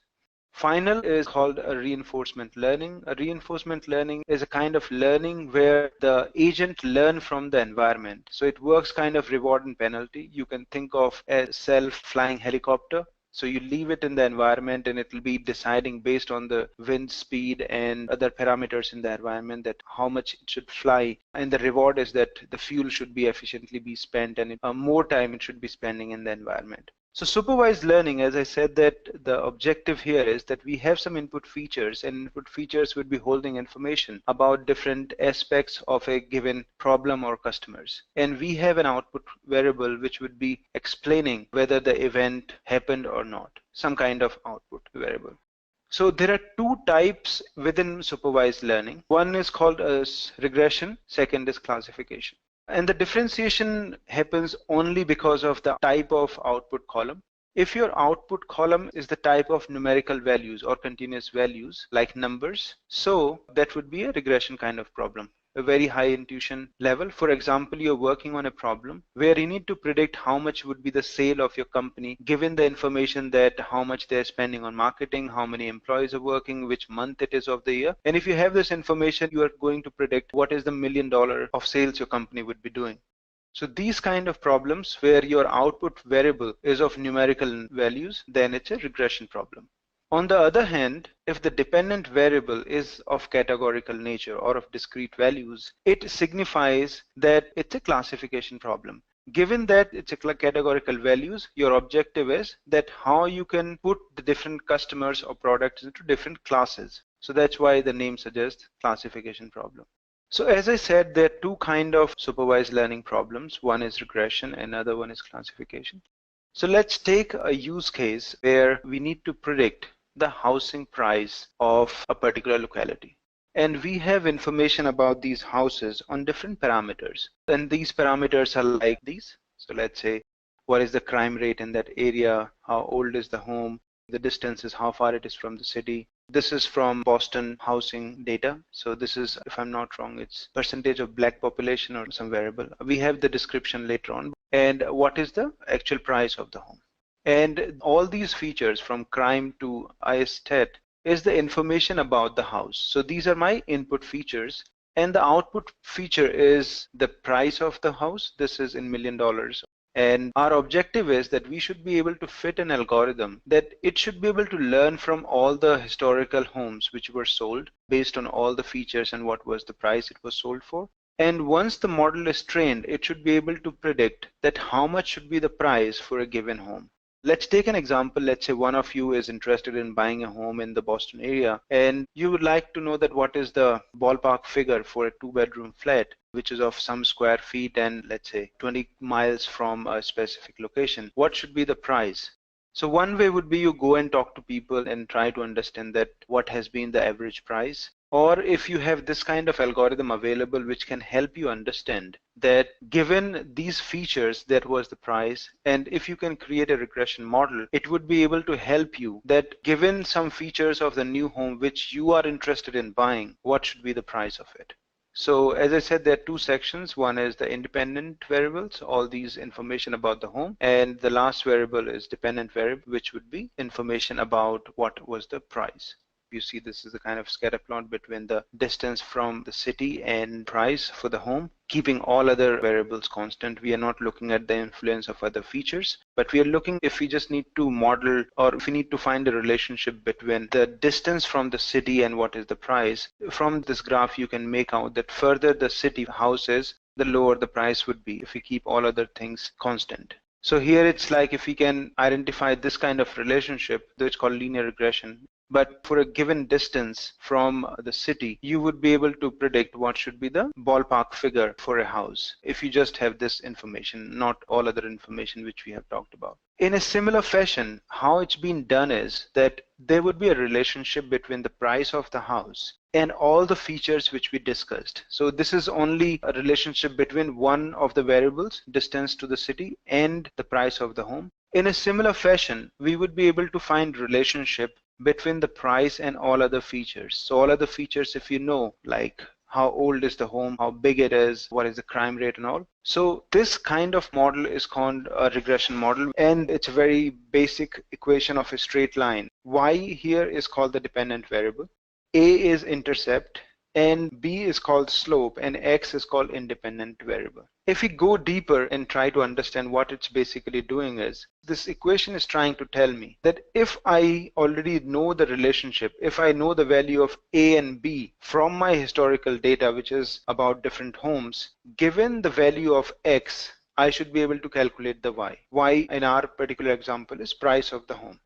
Final is called a reinforcement learning. A reinforcement learning is a kind of learning where the agent learns from the environment. So it works kind of reward and penalty. You can think of a self-flying helicopter. So you leave it in the environment and it will be deciding based on the wind speed and other parameters in the environment that how much it should fly. And the reward is that the fuel should be efficiently be spent and more time it should be spending in the environment. So supervised learning, as I said, that the objective here is that we have some input features, and input features would be holding information about different aspects of a given problem or customers. And we have an output variable which would be explaining whether the event happened or not, some kind of output variable. So there are two types within supervised learning. One is called as regression, second is classification. And the differentiation happens only because of the type of output column. If your output column is the type of numerical values or continuous values like numbers, so that would be a regression kind of problem, a very high intuition level. For example, you're working on a problem where you need to predict how much would be the sale of your company given the information that how much they're spending on marketing, how many employees are working, which month it is of the year. And if you have this information, you are going to predict what is the $1 million of sales your company would be doing. So these kind of problems where your output variable is of numerical values, then it's a regression problem. On the other hand, if the dependent variable is of categorical nature or of discrete values, it signifies that it's a classification problem. Given that it's a categorical values, your objective is that how you can put the different customers or products into different classes. So that's why the name suggests classification problem. So as I said, there are two kind of supervised learning problems. One is regression, another one is classification. So let's take a use case where we need to predict the housing price of a particular locality. And we have information about these houses on different parameters. And these parameters are like these. So let's say, what is the crime rate in that area? How old is the home? The distance is how far it is from the city. This is from Boston housing data. So this is, if I'm not wrong, it's percentage of black population or some variable. We have the description later on. And what is the actual price of the home? And all these features from crime to ISTAT is the information about the house. So these are my input features, and the output feature is the price of the house. This is in $1 million. And our objective is that we should be able to fit an algorithm that it should be able to learn from all the historical homes which were sold based on all the features and what was the price it was sold for. And once the model is trained, it should be able to predict that how much should be the price for a given home. Let's take an example. Let's say one of you is interested in buying a home in the Boston area, and you would like to know that what is the ballpark figure for a 2-bedroom flat, which is of some square feet and let's say 20 miles from a specific location. What should be the price? So one way would be you go and talk to people and try to understand that what has been the average price. Or if you have this kind of algorithm available which can help you understand that given these features, that was the price, and if you can create a regression model, it would be able to help you that given some features of the new home which you are interested in buying, what should be the price of it. So as I said, there are two sections. One is the independent variables, all these information about the home, and the last variable is dependent variable, which would be information about what was the price. You see this is the kind of scatter plot between the distance from the city and price for the home, keeping all other variables constant. We are not looking at the influence of other features, but we are looking if we just need to model or if we need to find a relationship between the distance from the city and what is the price. From this graph, you can make out that further the city house is, the lower the price would be if we keep all other things constant. So here it's like if we can identify this kind of relationship, it's called linear regression. But for a given distance from the city, you would be able to predict what should be the ballpark figure for a house if you just have this information, not all other information which we have talked about. In a similar fashion, how it's been done is that there would be a relationship between the price of the house and all the features which we discussed. So this is only a relationship between one of the variables, distance to the city, and the price of the home. In a similar fashion, we would be able to find relationship between the price and all other features. So all other features, if you know, like how old is the home, how big it is, what is the crime rate and all. So this kind of model is called a regression model, and it's a very basic equation of a straight line. Y here is called the dependent variable, A is intercept, and B is called slope, and X is called independent variable. If we go deeper and try to understand what it's basically doing is, this equation is trying to tell me that if I already know the relationship, if I know the value of A and B from my historical data, which is about different homes, given the value of X, I should be able to calculate the Y. Y in our particular example is price of the home.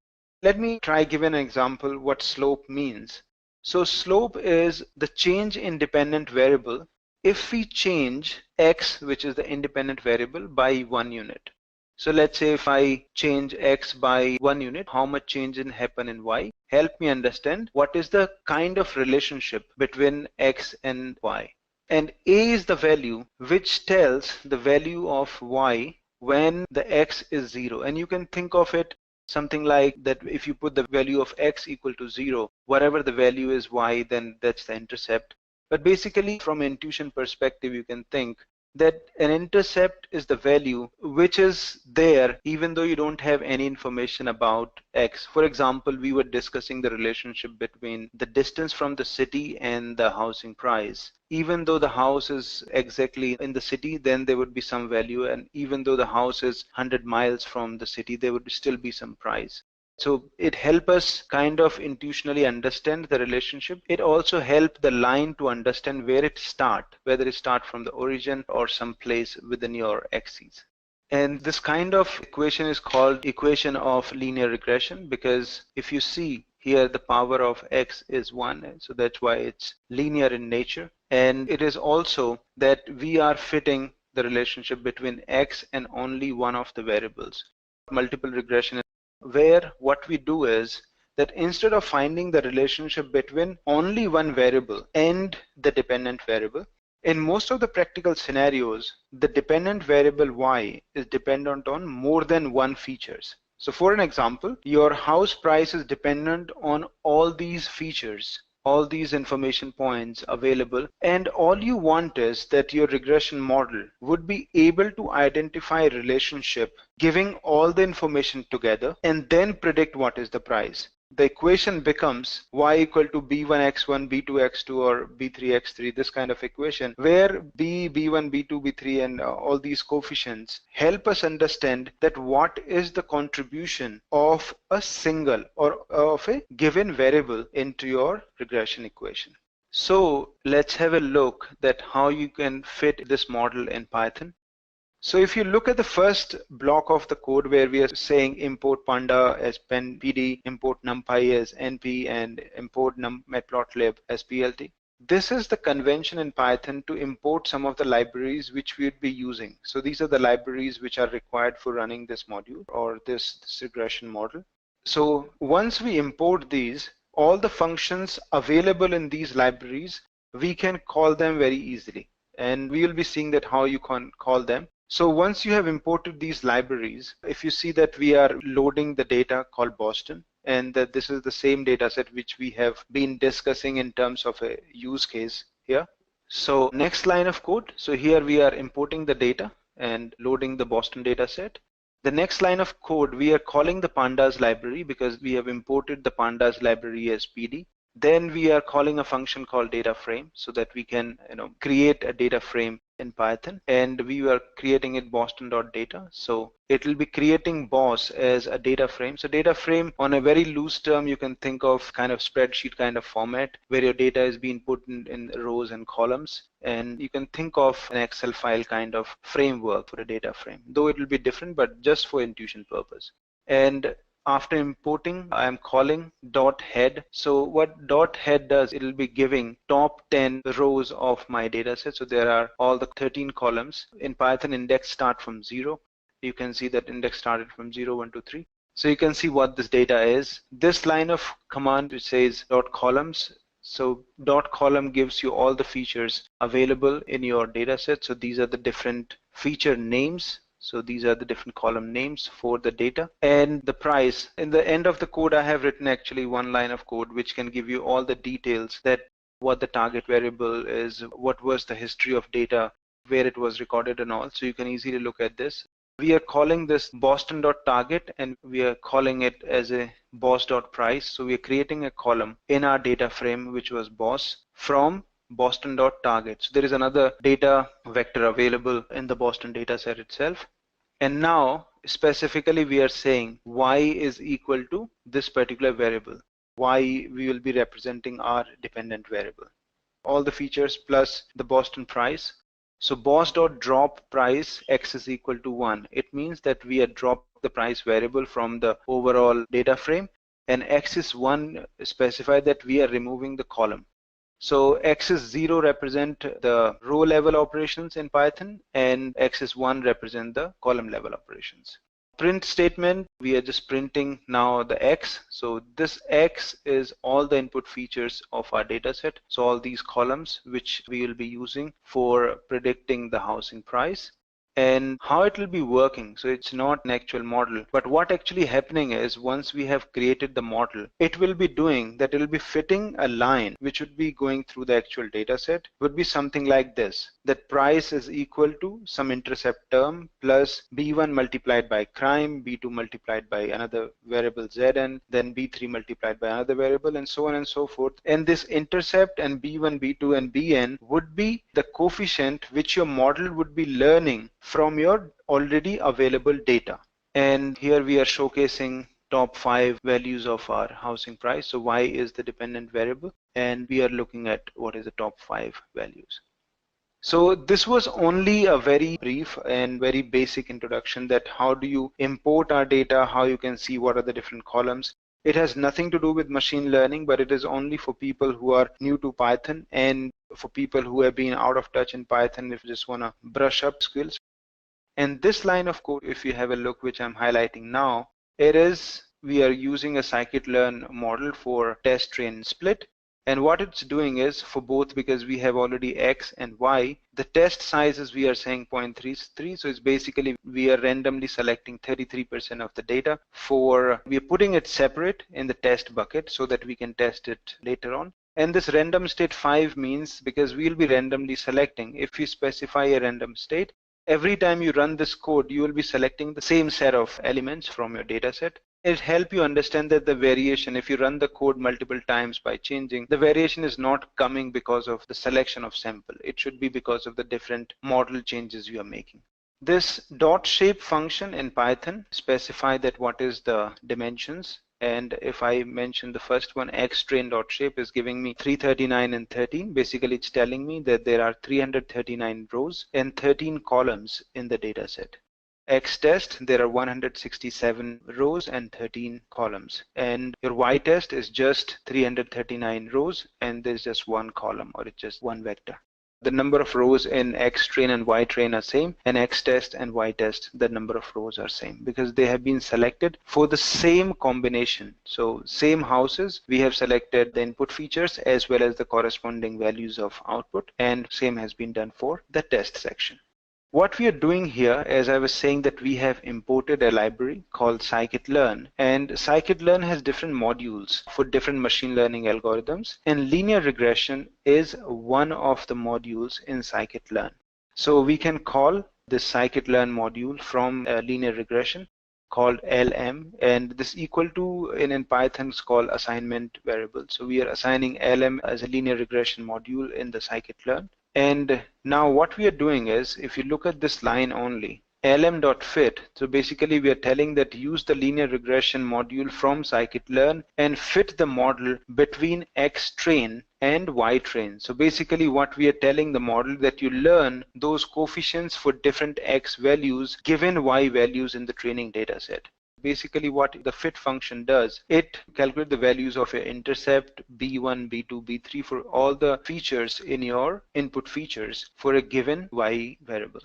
Let me try giving an example what slope means. So slope is the change in dependent variable if we change X, which is the independent variable, by 1 unit. So let's say if I change X by 1 unit, how much change will happen in Y? Help me understand what is the kind of relationship between X and Y. And A is the value which tells the value of Y when the X is 0. And you can think of it something like that: if you put the value of X equal to 0, whatever the value is Y, then that's the intercept. But basically from an intuition perspective, you can think that an intercept is the value which is there even though you don't have any information about X. For example, we were discussing the relationship between the distance from the city and the housing price. Even though the house is exactly in the city, then there would be some value, and even though the house is 100 miles from the city, there would still be some price. So it helps us kind of intuitionally understand the relationship. It also helps the line to understand where it starts, whether it starts from the origin or some place within your axis. And this kind of equation is called equation of linear regression, because if you see here the power of x is 1, so that's why it's linear in nature. And it is also that we are fitting the relationship between x and only one of the variables. Multiple regression, where what we do is that instead of finding the relationship between only one variable and the dependent variable, in most of the practical scenarios, the dependent variable y is dependent on more than one features. So for an example, your house price is dependent on all these features, all these information points available, and all you want is that your regression model would be able to identify a relationship giving all the information together and then predict what is the price. The equation becomes y equal to b1x1, b2x2, or b3x3, this kind of equation, where b, b1, b2, b3, and all these coefficients help us understand that what is the contribution of a single or of a given variable into your regression equation. So let's have a look at how you can fit this model in Python. So if you look at the first block of the code where we are saying import panda as pd, import numpy as np, and import matplotlib as plt, this is the convention in Python to import some of the libraries which we would be using. So these are the libraries which are required for running this module or this regression model. So once we import these, all the functions available in these libraries, we can call them very easily. And we will be seeing that how you can call them. So once you have imported these libraries, if you see that we are loading the data called Boston, and that this is the same data set which we have been discussing in terms of a use case here. So next line of code, so here we are importing the data and loading the Boston data set. The next line of code, we are calling the pandas library because we have imported the pandas library as PD. Then we are calling a function called data frame so that we can create a data frame in Python, and we were creating it boston.data. So it will be creating boss as a data frame. So data frame, on a very loose term, you can think of kind of spreadsheet kind of format where your data is being put in rows and columns, and you can think of an Excel file kind of framework for a data frame, though it will be different, but just for intuition purpose. And after importing, I'm calling .head. So what .head does, it will be giving top 10 rows of my data set. So there are all the 13 columns. In Python, index start from 0. You can see that index started from 0, 1, 2, 3. So you can see what this data is. This line of command which says .columns. So .column gives you all the features available in your data set. So these are the different feature names. So these are the different column names for the data and the price. In the end of the code, I have written actually one line of code which can give you all the details, that what the target variable is, what was the history of data, where it was recorded and all. So you can easily look at this. We are calling this boston.target and we are calling it as a boss.price. So we are creating a column in our data frame which was boss from boston.target. So there is another data vector available in the Boston data set itself. And now specifically we are saying y is equal to this particular variable. Y we will be representing our dependent variable. All the features plus the Boston price. So boss.drop price x is equal to 1. It means that we have dropped the price variable from the overall data frame, and x is 1 specify that we are removing the column. So x is 0 represent the row level operations in Python, and x is 1 represent the column level operations. Print statement, we are just printing now the x. So this x is all the input features of our data set. So all these columns which we will be using for predicting the housing price. And how it will be working, so it's not an actual model, but what actually happening is once we have created the model, it will be doing that, it will be fitting a line which would be going through the actual data set, would be something like this, that price is equal to some intercept term plus b1 multiplied by crime, b2 multiplied by another variable zn, then b3 multiplied by another variable, and so on and so forth. And this intercept and b1, b2 and bn would be the coefficient which your model would be learning from your already available data. And here we are showcasing top 5 values of our housing price. So y is the dependent variable, and we are looking at what is the top 5 values. So this was only a very brief and very basic introduction that how do you import our data, how you can see what are the different columns. It has nothing to do with machine learning, but it is only for people who are new to Python and for people who have been out of touch in Python if you just want to brush up skills. And this line of code, if you have a look, which I'm highlighting now, we are using a scikit-learn model for test, train, split. And what it's doing is for both, because we have already X and Y, the test sizes we are saying 0.33. So it's basically we are randomly selecting 33% of the data we are putting it separate in the test bucket so that we can test it later on. And this random state 5 means because we'll be randomly selecting. If you specify a random state, every time you run this code, you will be selecting the same set of elements from your data set. It helps you understand that the variation, if you run the code multiple times by changing, the variation is not coming because of the selection of sample. It should be because of the different model changes you are making. This dot shape function in Python specify that what is the dimensions. And if I mention the first one, xtrain.shape is giving me 339 and 13. Basically, it's telling me that there are 339 rows and 13 columns in the data set. Xtest, there are 167 rows and 13 columns. And your Y-test is just 339 rows and there's just one column, or it's just one vector. The number of rows in xtrain and ytrain are same, and xtest and ytest, the number of rows are same because they have been selected for the same combination. So same houses, we have selected the input features as well as the corresponding values of output, and same has been done for the test section. What we are doing here, as I was saying, that we have imported a library called scikit-learn, and scikit-learn has different modules for different machine learning algorithms, and linear regression is one of the modules in scikit-learn. So we can call this scikit-learn module from linear regression called LM, and this equal to in Python is called assignment variable. So we are assigning LM as a linear regression module in the scikit-learn. And now what we are doing is, if you look at this line only, lm.fit, so basically we are telling that use the linear regression module from scikit-learn and fit the model between xtrain and ytrain. So basically what we are telling the model that you learn those coefficients for different x values given y values in the training data set. Basically what the fit function does, it calculates the values of your intercept, B1, B2, B3 for all the features in your input features for a given y variable.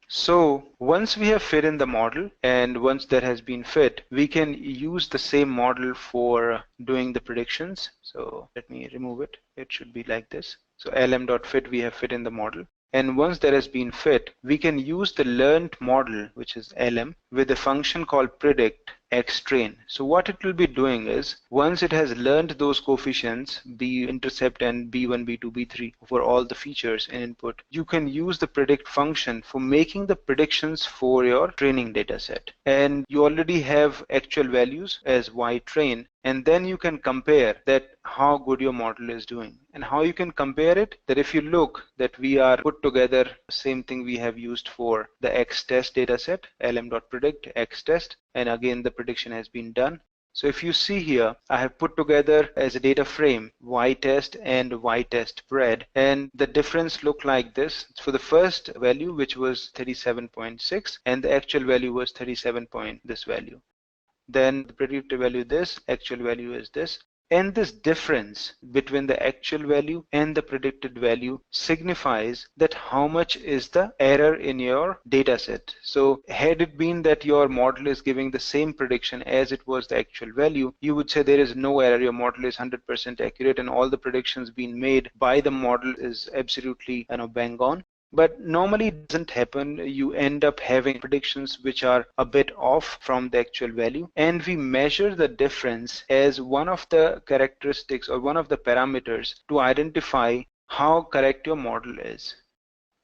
So once we have fit in the model and once that has been fit, we can use the same model for doing the predictions. So let me remove it. It should be like this. So lm.fit, we have fit in the model. And once that has been fit, we can use the learned model, which is LM, with a function called predict xtrain. So what it will be doing is, once it has learned those coefficients, B intercept and B1, B2, B3 for all the features in input, you can use the predict function for making the predictions for your training data set. And you already have actual values as ytrain, and then you can compare that how good your model is doing. And how you can compare it, that if you look that we are put together same thing we have used for the xtest dataset, lm.predict xtest, and again the prediction has been done. So if you see here, I have put together as a data frame ytest and ytest bread, and the difference look like this. For the first value, which was 37.6, and the actual value was 37 point this value. Then the predicted value this, actual value is this. And this difference between the actual value and the predicted value signifies that how much is the error in your data set. So had it been that your model is giving the same prediction as it was the actual value, you would say there is no error, your model is 100% accurate and all the predictions being made by the model is absolutely bang on. But normally it doesn't happen. You end up having predictions which are a bit off from the actual value, and we measure the difference as one of the characteristics or one of the parameters to identify how correct your model is.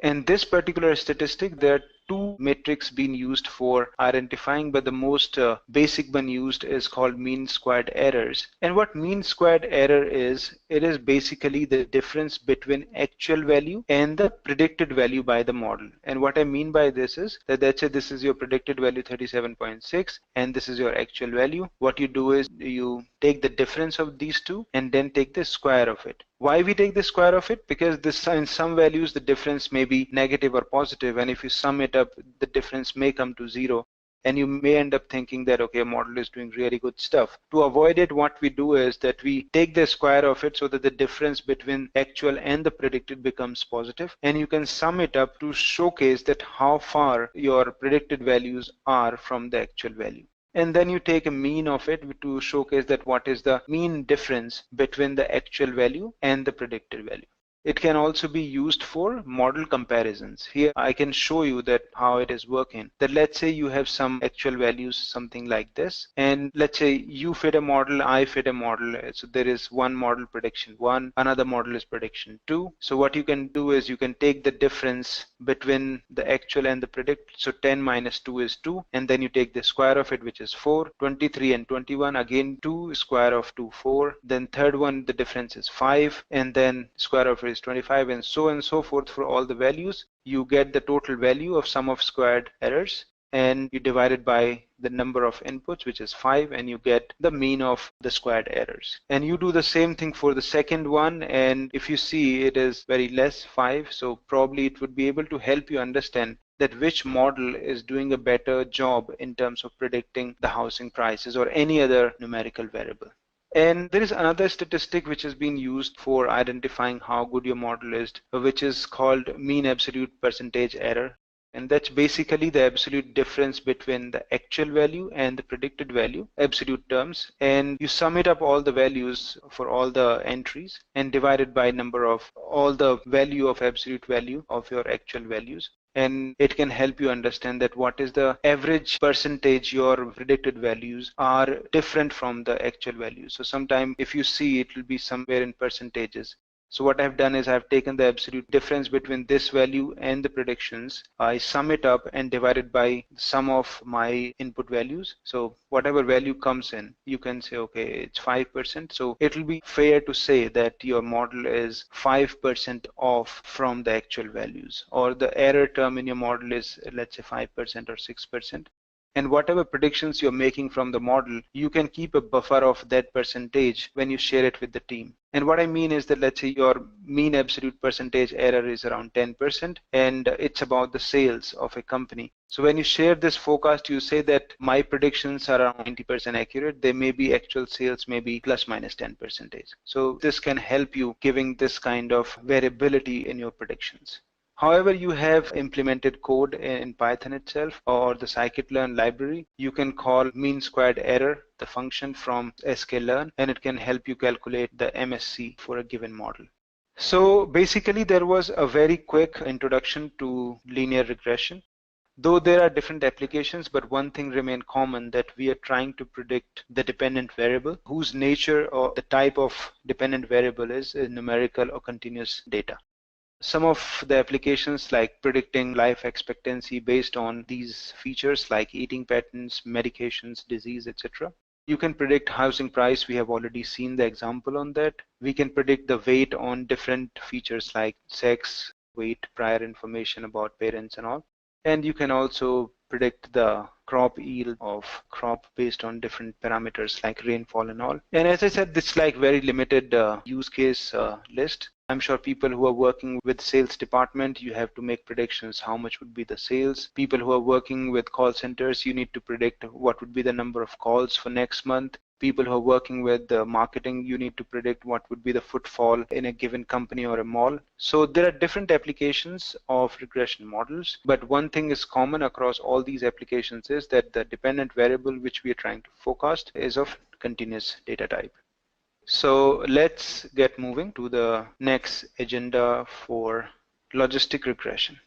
In this particular statistic, there are two metrics being used for identifying, but the most basic one used is called mean squared errors. And what mean squared error is, it is basically the difference between actual value and the predicted value by the model. And what I mean by this is that let's say this is your predicted value 37.6 and this is your actual value. What you do is you take the difference of these two and then take the square of it. Why we take the square of it? Because this, in some values the difference may be negative or positive, and if you sum it up the difference may come to 0, and you may end up thinking that okay, a model is doing really good stuff. To avoid it, what we do is that we take the square of it so that the difference between actual and the predicted becomes positive, and you can sum it up to showcase that how far your predicted values are from the actual value. And then you take a mean of it to showcase that what is the mean difference between the actual value and the predicted value. It can also be used for model comparisons. Here I can show you that how it is working. That let's say you have some actual values, something like this, and let's say you fit a model, I fit a model. So there is one model prediction 1, another model is prediction 2. So what you can do is you can take the difference between the actual and the predict. So 10 minus 2 is 2, and then you take the square of it, which is 4. 23 and 21, again 2, square of 2, 4. Then third one, the difference is 5, and then square of it is 25, and so forth for all the values. You get the total value of sum of squared errors, and you divide it by the number of inputs, which is 5, and you get the mean of the squared errors. And you do the same thing for the second one, and if you see it is very less, 5, so probably it would be able to help you understand that which model is doing a better job in terms of predicting the housing prices or any other numerical variable. And there is another statistic which has been used for identifying how good your model is, which is called mean absolute percentage error. And that's basically the absolute difference between the actual value and the predicted value, absolute terms. And you sum it up all the values for all the entries and divide it by number of all the value of absolute value of your actual values. And it can help you understand that what is the average percentage your predicted values are different from the actual values. So sometime if you see, it will be somewhere in percentages. So what I've done is I've taken the absolute difference between this value and the predictions. I sum it up and divide it by the sum of my input values. So whatever value comes in, you can say, okay, it's 5%. So it will be fair to say that your model is 5% off from the actual values, or the error term in your model is, let's say, 5% or 6%. And whatever predictions you're making from the model, you can keep a buffer of that percentage when you share it with the team. And what I mean is that let's say your mean absolute percentage error is around 10%, and it's about the sales of a company. So when you share this forecast, you say that my predictions are around 90% accurate. They may be actual sales, maybe plus minus 10%. So this can help you giving this kind of variability in your predictions. However, you have implemented code in Python itself or the scikit-learn library, you can call mean squared error, the function from sklearn, and it can help you calculate the MSC for a given model. So basically, there was a very quick introduction to linear regression. Though there are different applications, but one thing remains common, that we are trying to predict the dependent variable whose nature or the type of dependent variable is numerical or continuous data. Some of the applications like predicting life expectancy based on these features like eating patterns, medications, disease, etc. You can predict housing price. We have already seen the example on that. We can predict the weight on different features like sex, weight, prior information about parents and all. And you can also predict the crop yield of crop based on different parameters like rainfall and all. And as I said, this is like very limited use case list. I'm sure people who are working with sales department, you have to make predictions. How much would be the sales? People who are working with call centers, you need to predict what would be the number of calls for next month. People who are working with marketing, you need to predict what would be the footfall in a given company or a mall. So there are different applications of regression models, but one thing is common across all these applications is that the dependent variable which we are trying to forecast is of continuous data type. So let's get moving to the next agenda for logistic regression.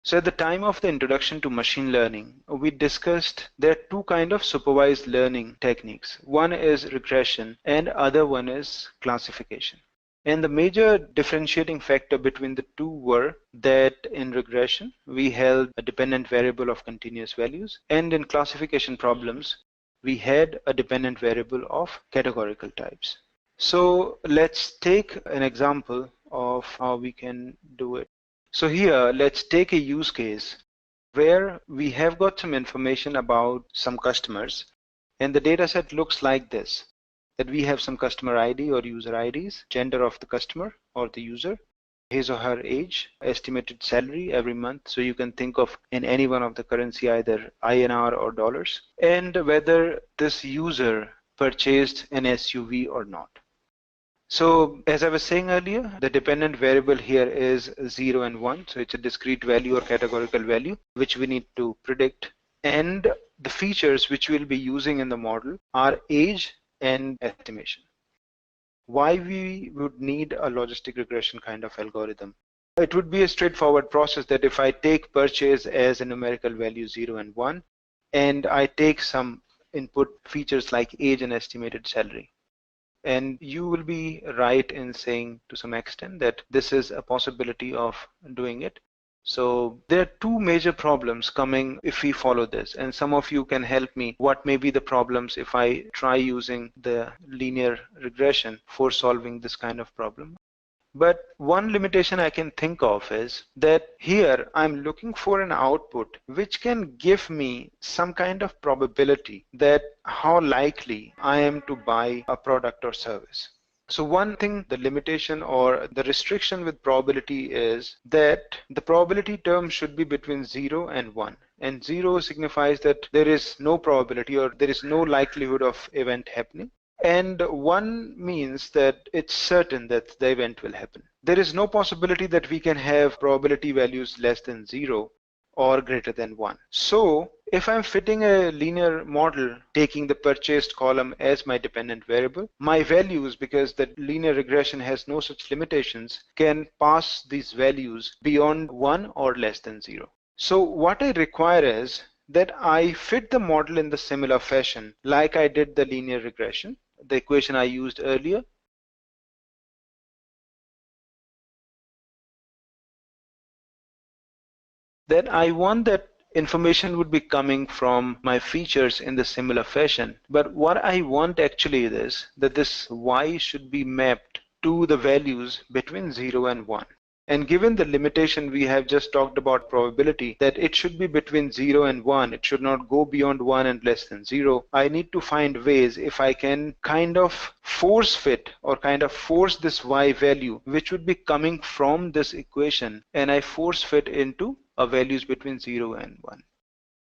So at the time of the introduction to machine learning, we discussed there are two kinds of supervised learning techniques. One is regression and other one is classification. And the major differentiating factor between the two were that in regression, we held a dependent variable of continuous values, and in classification problems, we had a dependent variable of categorical types. So let's take an example of how we can do it. So here, let's take a use case where we have got some information about some customers, and the data set looks like this. that we have some customer ID or user IDs, gender of the customer or the user, his or her age, estimated salary every month. So you can think of in any one of the currency, either INR or dollars, and whether this user purchased an SUV or not. So as I was saying earlier, the dependent variable here is 0 and 1. So it's a discrete value or categorical value, which we need to predict. And the features which we'll be using in the model are age and estimation. Why we would need a logistic regression kind of algorithm? It would be a straightforward process that if I take purchase as a numerical value 0 and 1, and I take some input features like age and estimated salary, and you will be right in saying to some extent that this is a possibility of doing it. So there are two major problems coming if we follow this, and some of you can help me. What may be the problems if I try using the linear regression for solving this kind of problem? But one limitation I can think of is that here I'm looking for an output which can give me some kind of probability that how likely I am to buy a product or service. So one thing, the limitation or the restriction with probability is that the probability term should be between 0 and 1. And 0 signifies that there is no probability or there is no likelihood of event happening. And 1 means that it's certain that the event will happen. There is no possibility that we can have probability values less than 0 or greater than 1. So if I'm fitting a linear model taking the purchased column as my dependent variable, my values, because the linear regression has no such limitations, can pass these values beyond 1 or less than 0. So what I require is that I fit the model in the similar fashion like I did the linear regression, the equation I used earlier. That I want that information would be coming from my features in the similar fashion. But what I want actually is that this y should be mapped to the values between 0 and 1. And given the limitation we have just talked about probability, that it should be between 0 and 1, it should not go beyond 1 and less than 0, I need to find ways if I can kind of force fit or kind of force this y value, which would be coming from this equation, and I force fit into values between 0 and 1.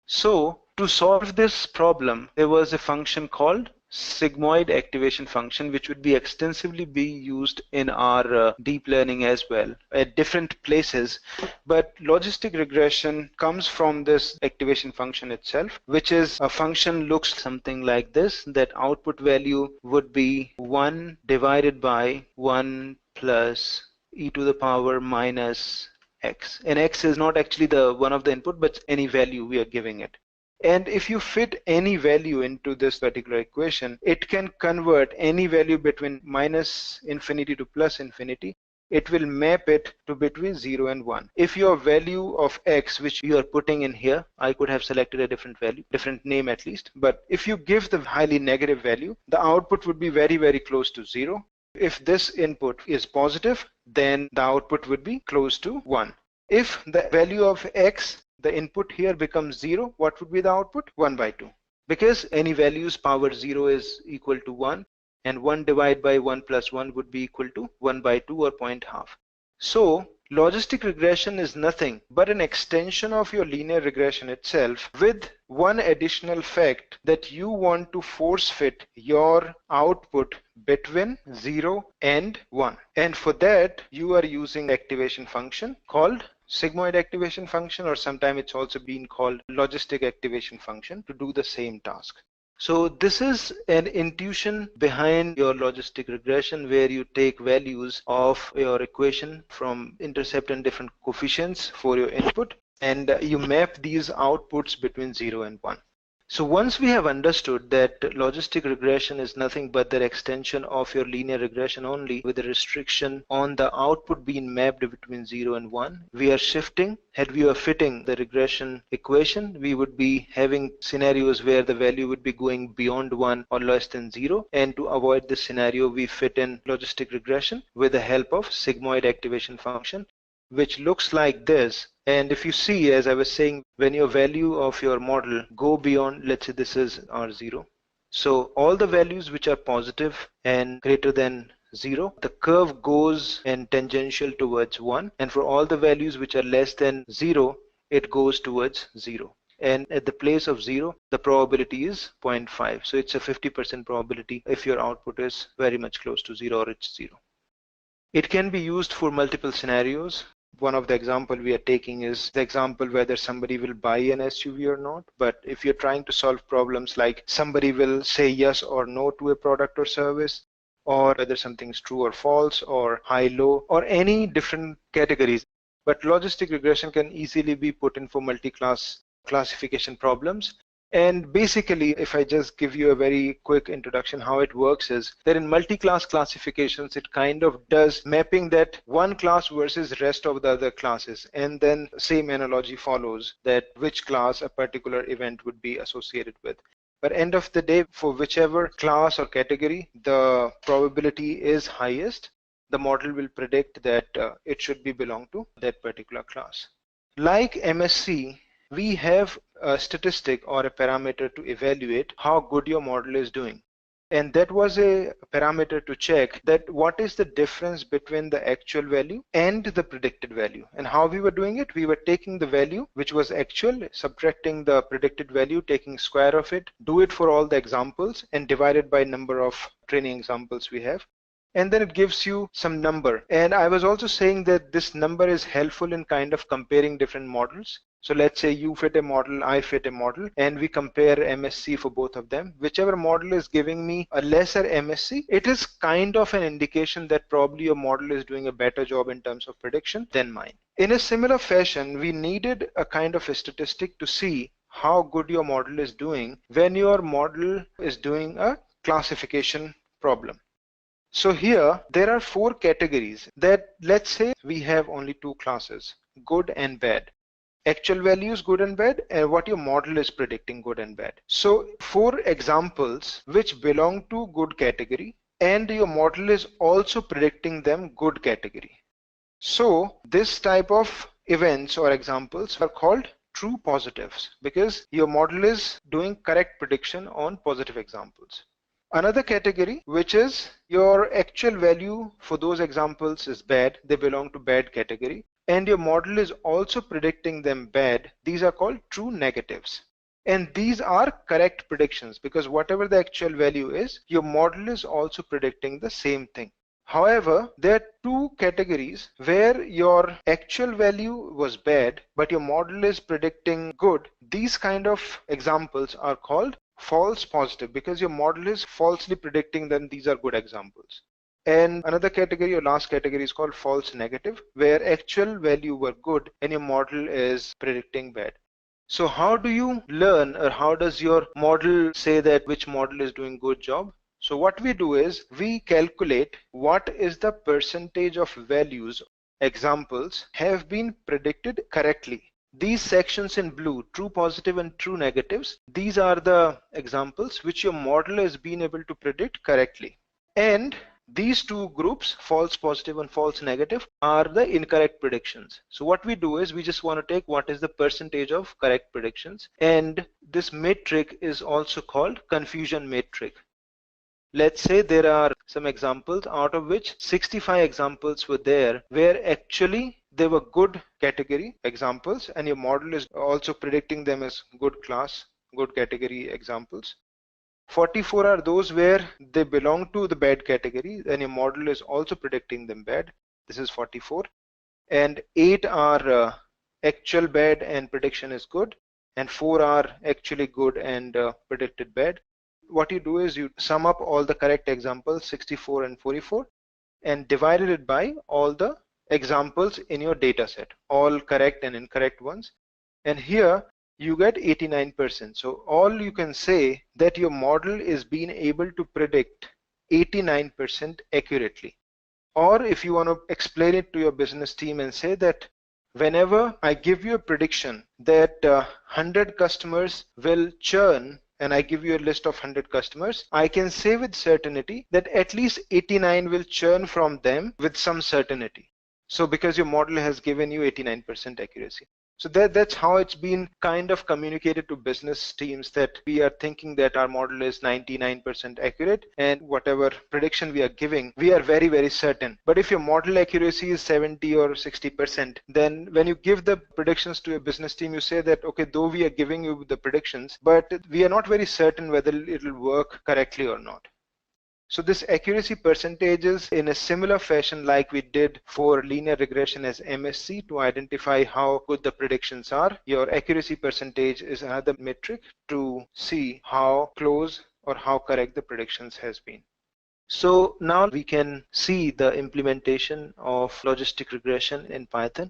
So to solve this problem, there was a function called sigmoid activation function, which would be extensively be used in our deep learning as well at different places. But logistic regression comes from this activation function itself, which is a function looks something like this, that output value would be 1 divided by 1 plus e to the power minus x. And x is not actually the one of the input, but any value we are giving it. And if you fit any value into this particular equation, it can convert any value between minus infinity to plus infinity. It will map it to between 0 and 1. If your value of x, which you are putting in here, I could have selected a different value, different name at least. But if you give the highly negative value, the output would be very, very close to 0. If this input is positive, then the output would be close to 1. If the value of x, the input here becomes 0, what would be the output? 1 by 2. Because any values power 0 is equal to 1, and 1 divided by 1 plus 1 would be equal to 1 by 2 or 0.5. So logistic regression is nothing but an extension of your linear regression itself, with one additional fact that you want to force fit your output between 0 and 1. And for that, you are using activation function called sigmoid activation function, or sometimes it's also been called logistic activation function, to do the same task. So this is an intuition behind your logistic regression, where you take values of your equation from intercept and different coefficients for your input, and you map these outputs between 0 and 1. So once we have understood that logistic regression is nothing but the extension of your linear regression only, with a restriction on the output being mapped between 0 and 1, we are shifting. Had we were fitting the regression equation, we would be having scenarios where the value would be going beyond 1 or less than 0. And to avoid this scenario, we fit in logistic regression with the help of sigmoid activation function, which looks like this. And if you see, as I was saying, when your value of your model go beyond, let's say this is R0. So all the values which are positive and greater than 0, the curve goes and tangential towards 1, and for all the values which are less than 0, it goes towards 0. And at the place of 0, the probability is 0.5. So it's a 50% probability if your output is very much close to 0 or it's 0. It can be used for multiple scenarios. One of the example we are taking is the example whether somebody will buy an SUV or not. But if you're trying to solve problems like somebody will say yes or no to a product or service, or whether something is true or false, or high-low, or any different categories. But logistic regression can easily be put in for multi-class classification problems. And basically, if I just give you a very quick introduction, how it works is that in multi-class classifications, it kind of does mapping that one class versus rest of the other classes. And then same analogy follows that which class a particular event would be associated with. But end of the day, for whichever class or category the probability is highest, the model will predict that it should be belong to that particular class. Like MSC, we have a statistic or a parameter to evaluate how good your model is doing. And that was a parameter to check that what is the difference between the actual value and the predicted value. And how we were doing it, we were taking the value which was actual, subtracting the predicted value, taking square of it, do it for all the examples and divide it by number of training examples we have. And then it gives you some number. And I was also saying that this number is helpful in kind of comparing different models. So let's say you fit a model, I fit a model, and we compare MSC for both of them. Whichever model is giving me a lesser MSC, it is kind of an indication that probably your model is doing a better job in terms of prediction than mine. In a similar fashion, we needed a kind of a statistic to see how good your model is doing when your model is doing a classification problem. So here, there are 4 categories that, let's say we have only 2 classes, good and bad. Actual values good and bad, and what your model is predicting good and bad. So 4 examples which belong to good category and your model is also predicting them good category. So this type of events or examples are called true positives because your model is doing correct prediction on positive examples. Another category, which is your actual value for those examples is bad, they belong to bad category, and your model is also predicting them bad. These are called true negatives. And these are correct predictions because whatever the actual value is, your model is also predicting the same thing. However, there are 2 categories where your actual value was bad, but your model is predicting good. These kind of examples are called false positive because your model is falsely predicting that these are good examples. And another category or last category is called false negative, where actual value were good and your model is predicting bad. So how do you learn, or how does your model say that which model is doing good job? So what we do is we calculate what is the percentage of values examples have been predicted correctly. These sections in blue, true positive and true negatives, these are the examples which your model has been able to predict correctly. And these 2 groups, false positive and false negative, are the incorrect predictions. So what we do is we just want to take what is the percentage of correct predictions, and this metric is also called confusion metric. Let's say there are some examples out of which 65 examples were there where actually they were good category examples and your model is also predicting them as good class, good category examples. 44 are those where they belong to the bad category and your model is also predicting them bad. This is 44. And 8 are actual bad and prediction is good, and 4 are actually good and predicted bad. What you do is you sum up all the correct examples, 64 and 44, and divided it by all the examples in your data set, all correct and incorrect ones. And here you get 89%. So all you can say that your model is being able to predict 89% accurately. Or if you want to explain it to your business team and say that whenever I give you a prediction that 100 customers will churn, and I give you a list of 100 customers, I can say with certainty that at least 89 will churn from them with some certainty. So because your model has given you 89% accuracy. So that's how it's been kind of communicated to business teams, that we are thinking that our model is 99% accurate, and whatever prediction we are giving, we are very, very certain. But if your model accuracy is 70 or 60%, then when you give the predictions to a business team, you say that, okay, though we are giving you the predictions, but we are not very certain whether it'll work correctly or not. So this accuracy percentages in a similar fashion like we did for linear regression as MSC to identify how good the predictions are. Your accuracy percentage is another metric to see how close or how correct the predictions has been. So now we can see the implementation of logistic regression in Python.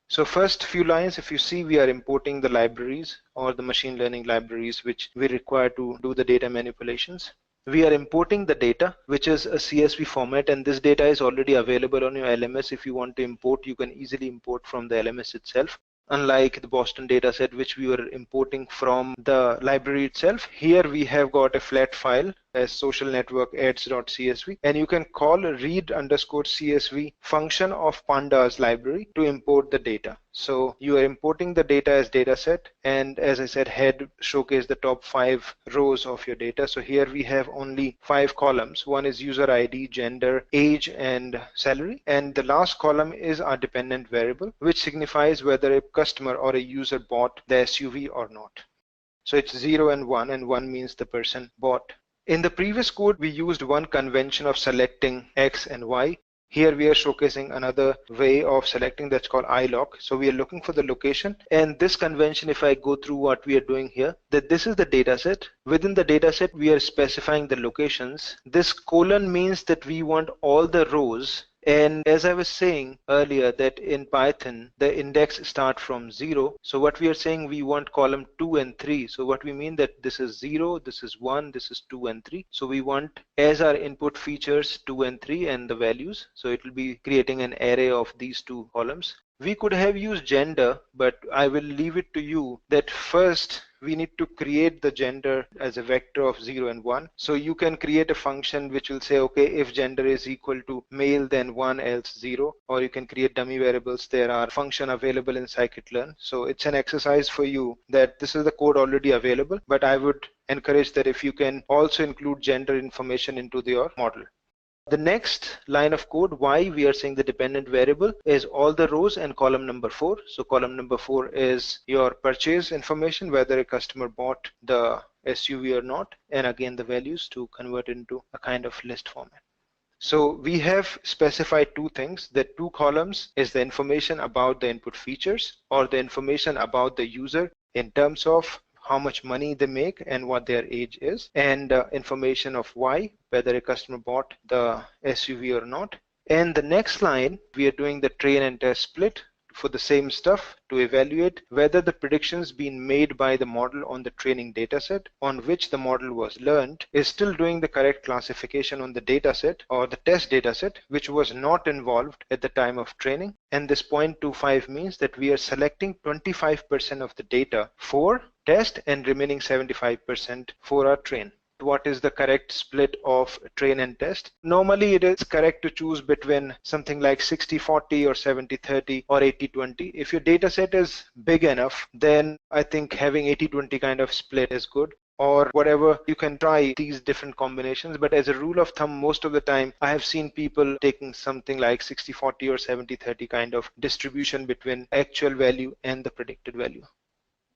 So first few lines, if you see, we are importing the libraries or the machine learning libraries which we require to do the data manipulations. We are importing the data, which is a CSV format, and this data is already available on your LMS. If you want to import, you can easily import from the LMS itself. Unlike the Boston dataset, which we were importing from the library itself, here we have got a flat file as social network ads.csv, and you can call a read_csv function of pandas library to import the data. So you are importing the data as dataset, and as I said, head showcase the top 5 rows of your data. So here we have only 5 columns. One is user ID, gender, age, and salary, and the last column is our dependent variable, which signifies whether a customer or a user bought the SUV or not. So it's 0 and 1, and 1 means the person bought. In the previous code, we used one convention of selecting X and Y. Here we are showcasing another way of selecting, that's called iLoc. So we are looking for the location, and this convention, if I go through what we are doing here, that this is the dataset. Within the dataset, we are specifying the locations. This colon means that we want all the rows. And as I was saying earlier, that in Python, the index start from 0. So what we are saying, we want column 2 and 3. So what we mean that this is 0, this is 1, this is 2 and 3. So we want as our input features 2 and 3 and the values. So it will be creating an array of these 2 columns. We could have used gender, but I will leave it to you that first we need to create the gender as a vector of 0 and 1. So you can create a function which will say, okay, if gender is equal to male, then 1, else 0. Or you can create dummy variables. There are functions available in scikit-learn. So it's an exercise for you that this is the code already available, but I would encourage that if you can also include gender information into your model. The next line of code, why we are saying the dependent variable, is all the rows and column number 4. So column number 4 is your purchase information, whether a customer bought the SUV or not, and again the values to convert into a kind of list format. So we have specified 2 things. The 2 columns is the information about the input features or the information about the user in terms of how much money they make and what their age is, and information of Y, whether a customer bought the SUV or not. And the next line, we are doing the train and test split for the same stuff to evaluate whether the predictions being made by the model on the training dataset on which the model was learned is still doing the correct classification on the dataset or the test dataset which was not involved at the time of training. And this 0.25 means that we are selecting 25% of the data for test and remaining 75% for our train. What is the correct split of train and test? Normally it is correct to choose between something like 60-40 or 70-30 or 80-20. If your data set is big enough, then I think having 80-20 kind of split is good, or whatever. You can try these different combinations, but as a rule of thumb, most of the time I have seen people taking something like 60-40 or 70-30 kind of distribution between actual value and the predicted value.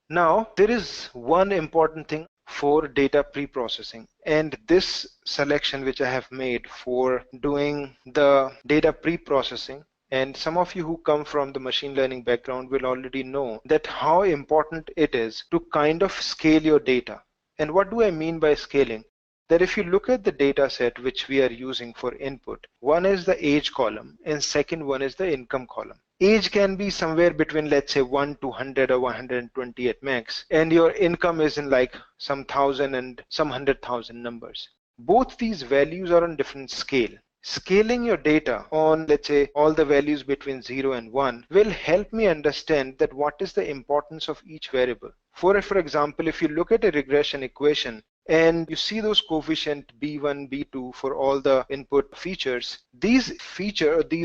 Now there is one important thing for data pre-processing, and this selection which I have made for doing the data pre-processing, and some of you who come from the machine learning background will already know that how important it is to kind of scale your data. And what do I mean by scaling? That if you look at the data set which we are using for input, one is the age column and second one is the income column. Age can be somewhere between, let's say, 1 to 100 or 120 at max, and your income is in like some thousand and some 100,000 numbers. Both these values are on different scale. Scaling your data on, let's say, all the values between 0 and 1 will help me understand that what is the importance of each variable. For example, if you look at a regression equation, and you see those coefficient B1, B2 for all the input features. These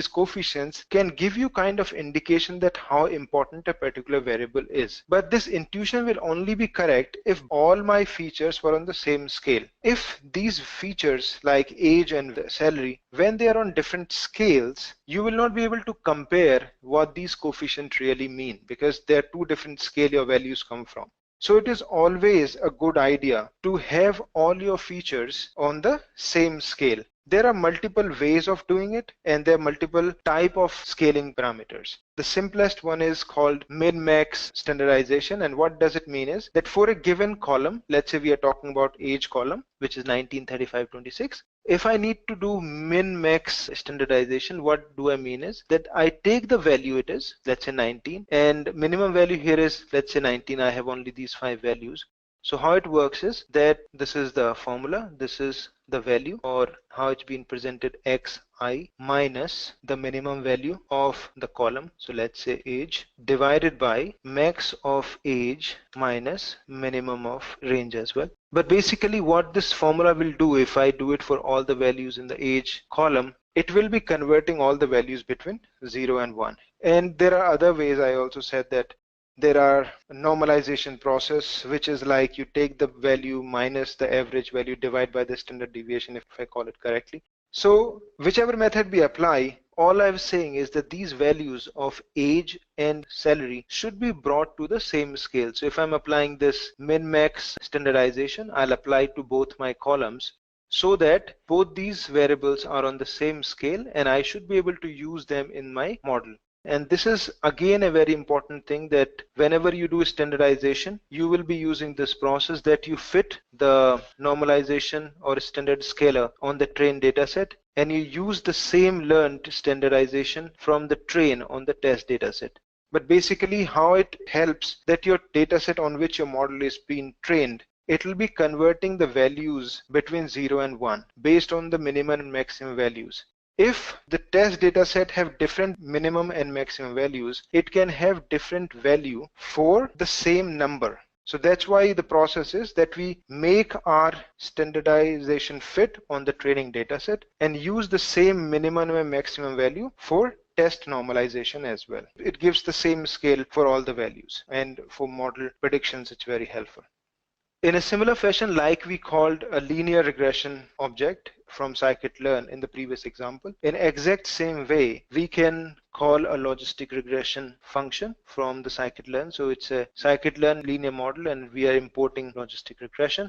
coefficients can give you kind of indication that how important a particular variable is. But this intuition will only be correct if all my features were on the same scale. If these features like age and salary, when they are on different scales, you will not be able to compare what these coefficients really mean, because they are two different scale your values come from. So it is always a good idea to have all your features on the same scale. There are multiple ways of doing it, and there are multiple type of scaling parameters. The simplest one is called min-max standardization, and what does it mean is that for a given column, let's say we are talking about age column, which is 1935-26, if I need to do min-max standardization, what do I mean is that I take the value it is, let's say 19, and minimum value here is, let's say 19, I have only these 5 values. So how it works is that this is the formula, this is the value, or how it's been presented, xi minus the minimum value of the column, so let's say age, divided by max of age minus minimum of range as well. But basically what this formula will do, if I do it for all the values in the age column, it will be converting all the values between 0 and 1. And there are other ways. I also said that there are normalization process, which is like you take the value minus the average value, divide by the standard deviation, if I call it correctly. So whichever method we apply, all I'm saying is that these values of age and salary should be brought to the same scale. So if I'm applying this min-max standardization, I'll apply to both my columns so that both these variables are on the same scale, and I should be able to use them in my model. And this is again a very important thing, that whenever you do standardization, you will be using this process that you fit the normalization or standard scalar on the trained dataset, and you use the same learned standardization from the train on the test dataset. But basically how it helps that your dataset on which your model is being trained, it will be converting the values between 0 and 1 based on the minimum and maximum values. If the test dataset have different minimum and maximum values, it can have different value for the same number. So that's why the process is that we make our standardization fit on the training dataset and use the same minimum and maximum value for test normalization as well. It gives the same scale for all the values, and for model predictions it's very helpful. In a similar fashion, like we called a linear regression object from scikit-learn in the previous example, in exact same way, we can call a logistic regression function from the scikit-learn. So it's a scikit-learn linear model, and we are importing logistic regression.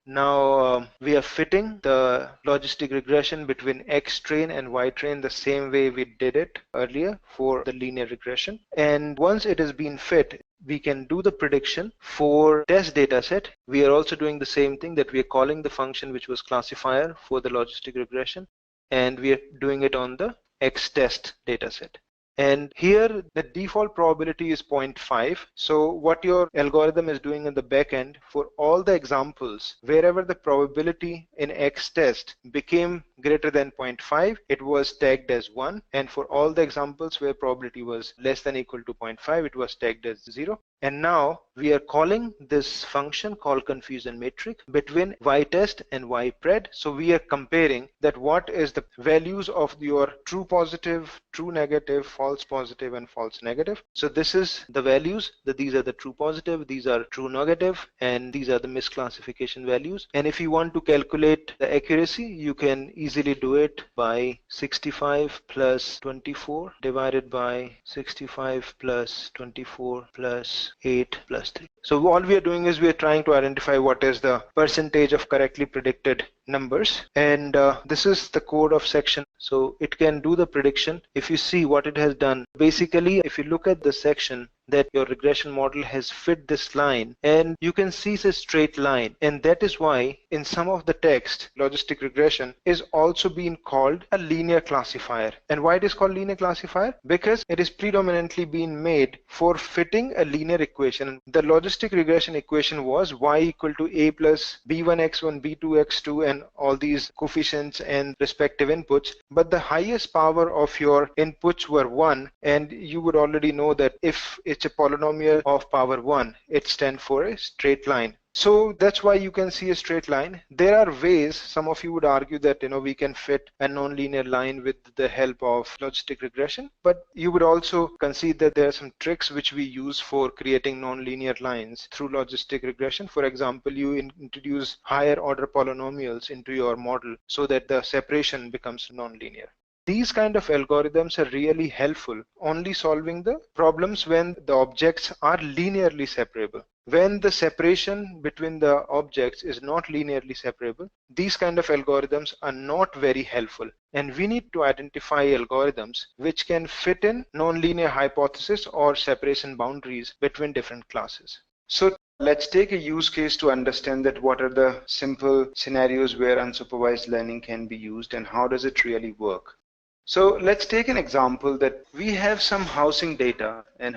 Now we are fitting the logistic regression between X train and Y train the same way we did it earlier for the linear regression. And once it has been fit, we can do the prediction for test dataset. We are also doing the same thing, that we are calling the function which was classifier for the logistic regression, and we are doing it on the X test dataset. And here the default probability is 0.5. So what your algorithm is doing in the back end, for all the examples wherever the probability in X test became greater than 0.5, it was tagged as 1, and for all the examples where probability was less than or equal to 0.5, it was tagged as 0. And now we are calling this function called confusion matrix between y-test and y-pred. So we are comparing that what is the values of your true positive, true negative, false positive, and false negative. So this is the values, that these are the true positive, these are true negative, and these are the misclassification values. And if you want to calculate the accuracy, you can easily do it by 65 plus 24 divided by 65 plus 24 plus 8 plus 3. So all we are doing is we are trying to identify what is the percentage of correctly predicted numbers, and this is the code of section, so it can do the prediction. If you see what it has done, basically if you look at the section, that your regression model has fit this line, and you can see it's a straight line, and that is why in some of the text logistic regression is also being called a linear classifier. And why it is called linear classifier? Because it is predominantly being made for fitting a linear equation. The logistic regression equation was y equal to a plus b1x1 b2x2 and all these coefficients and respective inputs, but the highest power of your inputs were 1, and you would already know that if it's a polynomial of power 1, it stands for a straight line. So that's why you can see a straight line. There are ways, some of you would argue that we can fit a nonlinear line with the help of logistic regression, but you would also concede that there are some tricks which we use for creating nonlinear lines through logistic regression. For example, you introduce higher order polynomials into your model so that the separation becomes nonlinear. These kind of algorithms are really helpful only solving the problems when the objects are linearly separable. When the separation between the objects is not linearly separable, these kind of algorithms are not very helpful. And we need to identify algorithms which can fit in nonlinear hypothesis or separation boundaries between different classes. So let's take a use case to understand that what are the simple scenarios where unsupervised learning can be used and how does it really work. So let's take an example that we have some housing data in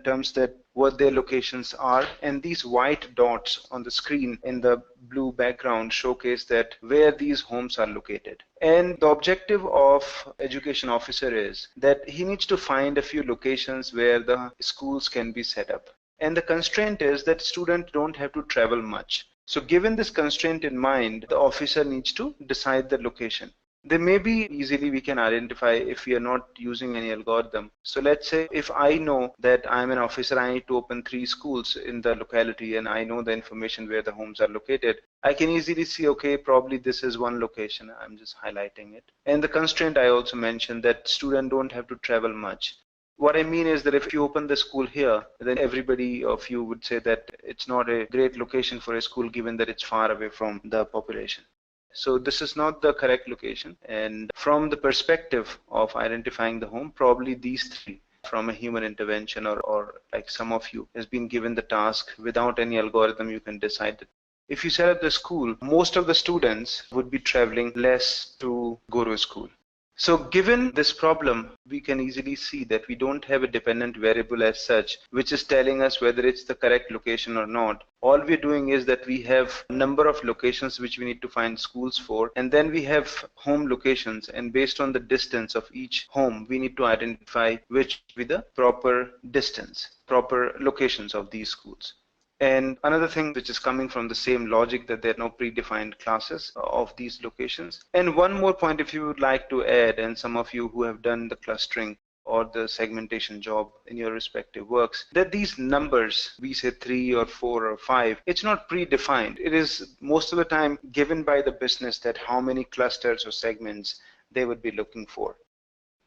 terms that what their locations are, and these white dots on the screen in the blue background showcase that where these homes are located. And the objective of education officer is that he needs to find a few locations where the schools can be set up. And the constraint is that students don't have to travel much. So given this constraint in mind, the officer needs to decide the location. They may be easily we can identify if we are not using any algorithm. So let's say if I know that I'm an officer, I need to open 3 schools in the locality and I know the information where the homes are located, I can easily see, okay, probably this is one location. I'm just highlighting it. And the constraint I also mentioned that students don't have to travel much. What I mean is that if you open the school here, then everybody of you would say that it's not a great location for a school given that it's far away from the population. So this is not the correct location. And from the perspective of identifying the home, probably these 3 from a human intervention or like some of you has been given the task without any algorithm, you can decide that if you set up the school, most of the students would be traveling less to go to school. So given this problem, we can easily see that we don't have a dependent variable as such, which is telling us whether it's the correct location or not. All we're doing is that we have a number of locations which we need to find schools for, and then we have home locations, and based on the distance of each home, we need to identify which will be the proper distance, proper locations of these schools. And another thing which is coming from the same logic that there are no predefined classes of these locations. And one more point if you would like to add, and some of you who have done the clustering or the segmentation job in your respective works, that these numbers, we say 3 or 4 or 5, it's not predefined. It is most of the time given by the business that how many clusters or segments they would be looking for.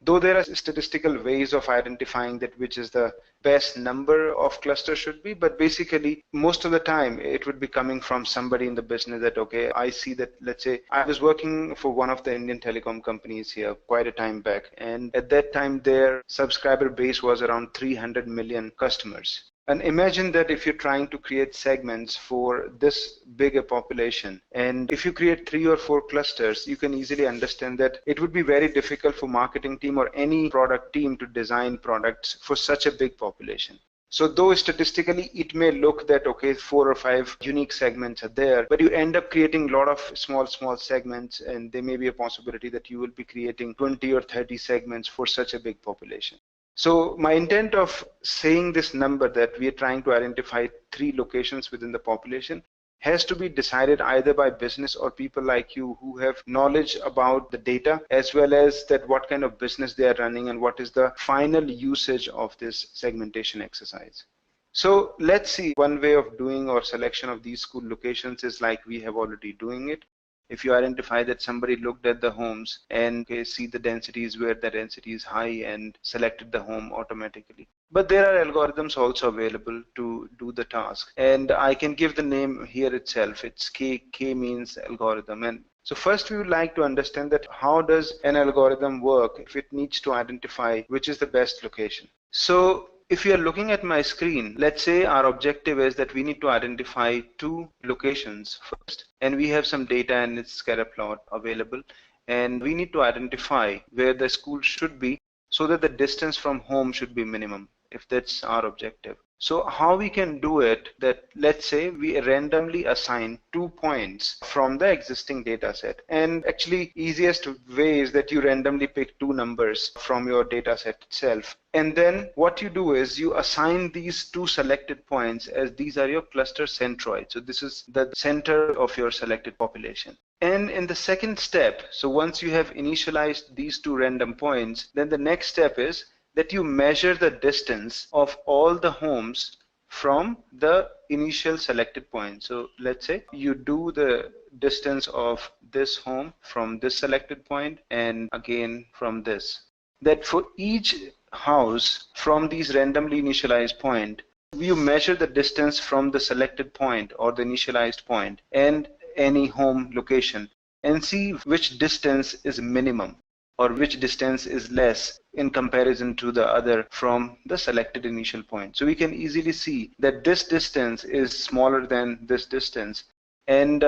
Though there are statistical ways of identifying that which is the best number of clusters should be, but basically most of the time it would be coming from somebody in the business that, okay, I see that, let's say I was working for one of the Indian telecom companies here quite a time back, and at that time their subscriber base was around 300 million customers. And imagine that if you're trying to create segments for this bigger population, and if you create 3 or 4 clusters, you can easily understand that it would be very difficult for marketing team or any product team to design products for such a big population. So though statistically it may look that, okay, 4 or 5 unique segments are there, but you end up creating a lot of small segments, and there may be a possibility that you will be creating 20 or 30 segments for such a big population. So my intent of saying this number that we are trying to identify 3 locations within the population has to be decided either by business or people like you who have knowledge about the data, as well as that what kind of business they are running and what is the final usage of this segmentation exercise. So let's see, one way of doing or selection of these school locations is like we have already doing it. If you identify that somebody looked at the homes and see the densities where the density is high and selected the home automatically. But there are algorithms also available to do the task. And I can give the name here itself. It's K means algorithm. And so first we would like to understand that how does an algorithm work if it needs to identify which is the best location. So if you are looking at my screen, let's say our objective is that we need to identify 2 locations first, and we have some data and its scatter plot available, and we need to identify where the school should be so that the distance from home should be minimum. if that's our objective. So how we can do it, that let's say we randomly assign 2 points from the existing data set. And actually easiest way is that you randomly pick 2 numbers from your data set itself. And then what you do is you assign these 2 selected points as these are your cluster centroids. So this is the center of your selected population. And in the second step, so once you have initialized these 2 random points, then the next step is that you measure the distance of all the homes from the initial selected point. So let's say you do the distance of this home from this selected point and again from this. That for each house from these randomly initialized point, you measure the distance from the selected point or the initialized point and any home location and see which distance is minimum or which distance is less in comparison to the other from the selected initial point. So we can easily see that this distance is smaller than this distance, and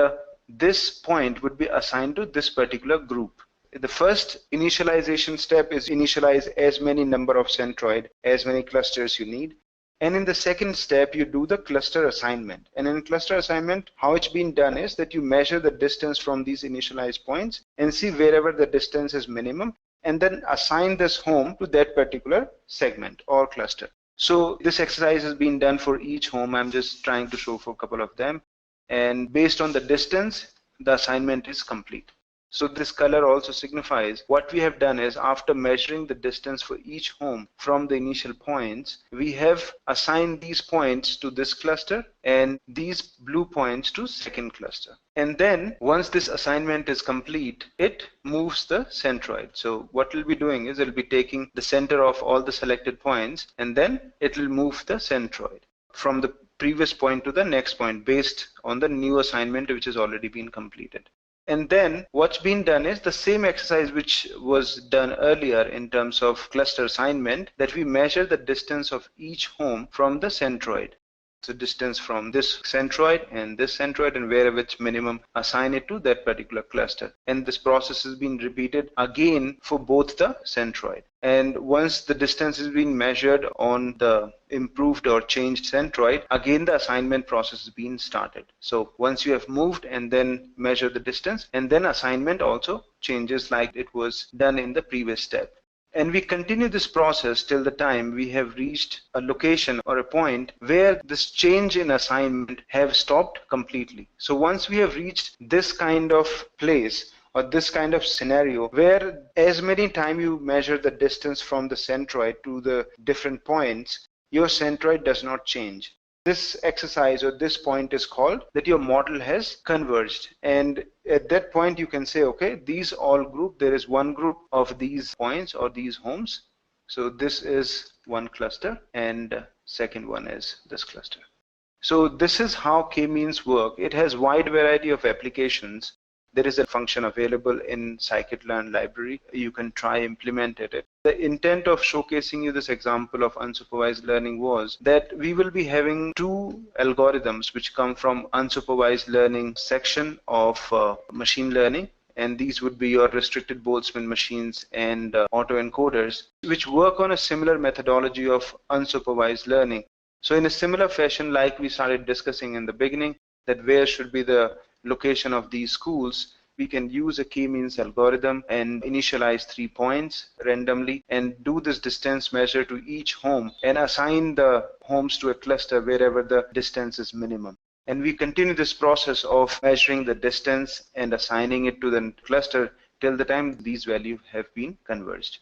this point would be assigned to this particular group. The first initialization step is initialize as many number of centroid, as many clusters you need. And in the second step, you do the cluster assignment. And in cluster assignment, how it's been done is that you measure the distance from these initialized points and see wherever the distance is minimum, and then assign this home to that particular segment or cluster. So this exercise has been done for each home. I'm just trying to show for a couple of them. And based on the distance, the assignment is complete. So this color also signifies what we have done is after measuring the distance for each home from the initial points, we have assigned these points to this cluster and these blue points to second cluster. And then once this assignment is complete, it moves the centroid. So what we'll be doing is it'll be taking the center of all the selected points and then it will move the centroid from the previous point to the next point based on the new assignment which has already been completed. And then what's been done is the same exercise which was done earlier in terms of cluster assignment, that we measure the distance of each home from the centroid. So distance from this centroid and wherever it's minimum, assign it to that particular cluster. And this process has been repeated again for both the centroid. And once the distance has been measured on the improved or changed centroid, again the assignment process has been started. So once you have moved and then measure the distance, and then assignment also changes like it was done in the previous step. And we continue this process till the time we have reached a location or a point where this change in assignment have stopped completely. So once we have reached this kind of place or this kind of scenario where as many times you measure the distance from the centroid to the different points, your centroid does not change. This exercise or this point is called that your model has converged, and at that point you can say, okay, these all group, there is one group of these points or these homes, so this is one cluster and second one is this cluster. So this is how k-means work. It has wide variety of applications. There is a function available in scikit-learn library. You can try implement it. The intent of showcasing you this example of unsupervised learning was that we will be having 2 algorithms which come from unsupervised learning section of machine learning. And these would be your restricted Boltzmann machines and autoencoders, which work on a similar methodology of unsupervised learning. So in a similar fashion, like we started discussing in the beginning, that where should be the location of these schools, we can use a k-means algorithm and initialize 3 points randomly and do this distance measure to each home and assign the homes to a cluster wherever the distance is minimum. And we continue this process of measuring the distance and assigning it to the cluster till the time these values have been converged.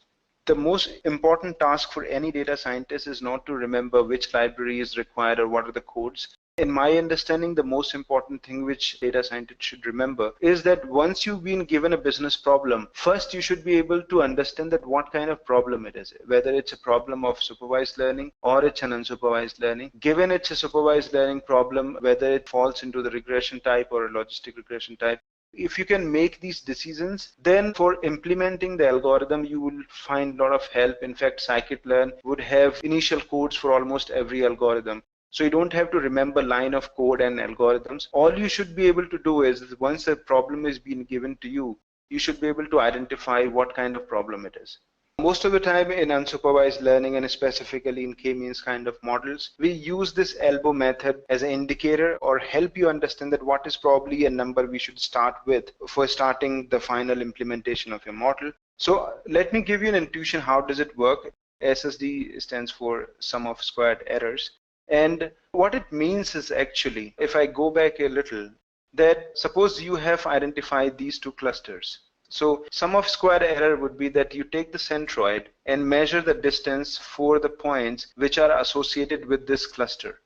The most important task for any data scientist is not to remember which library is required or what are the codes. In my understanding, the most important thing which data scientists should remember is that once you've been given a business problem, first you should be able to understand that what kind of problem it is, whether it's a problem of supervised learning or it's an unsupervised learning. Given it's a supervised learning problem, whether it falls into the regression type or a logistic regression type, if you can make these decisions, then for implementing the algorithm, you will find a lot of help. In fact, scikit-learn would have initial codes for almost every algorithm. So you don't have to remember line of code and algorithms. All you should be able to do is once a problem is being given to you, you should be able to identify what kind of problem it is. Most of the time in unsupervised learning and specifically in k-means kind of models, we use this elbow method as an indicator or help you understand that what is probably a number we should start with for starting the final implementation of your model. So let me give you an intuition. How does it work? SSD stands for sum of squared errors. And what it means is actually, if I go back a little, that suppose you have identified these two clusters. So sum of squared error would be that you take the centroid and measure the distance for the points which are associated with this cluster.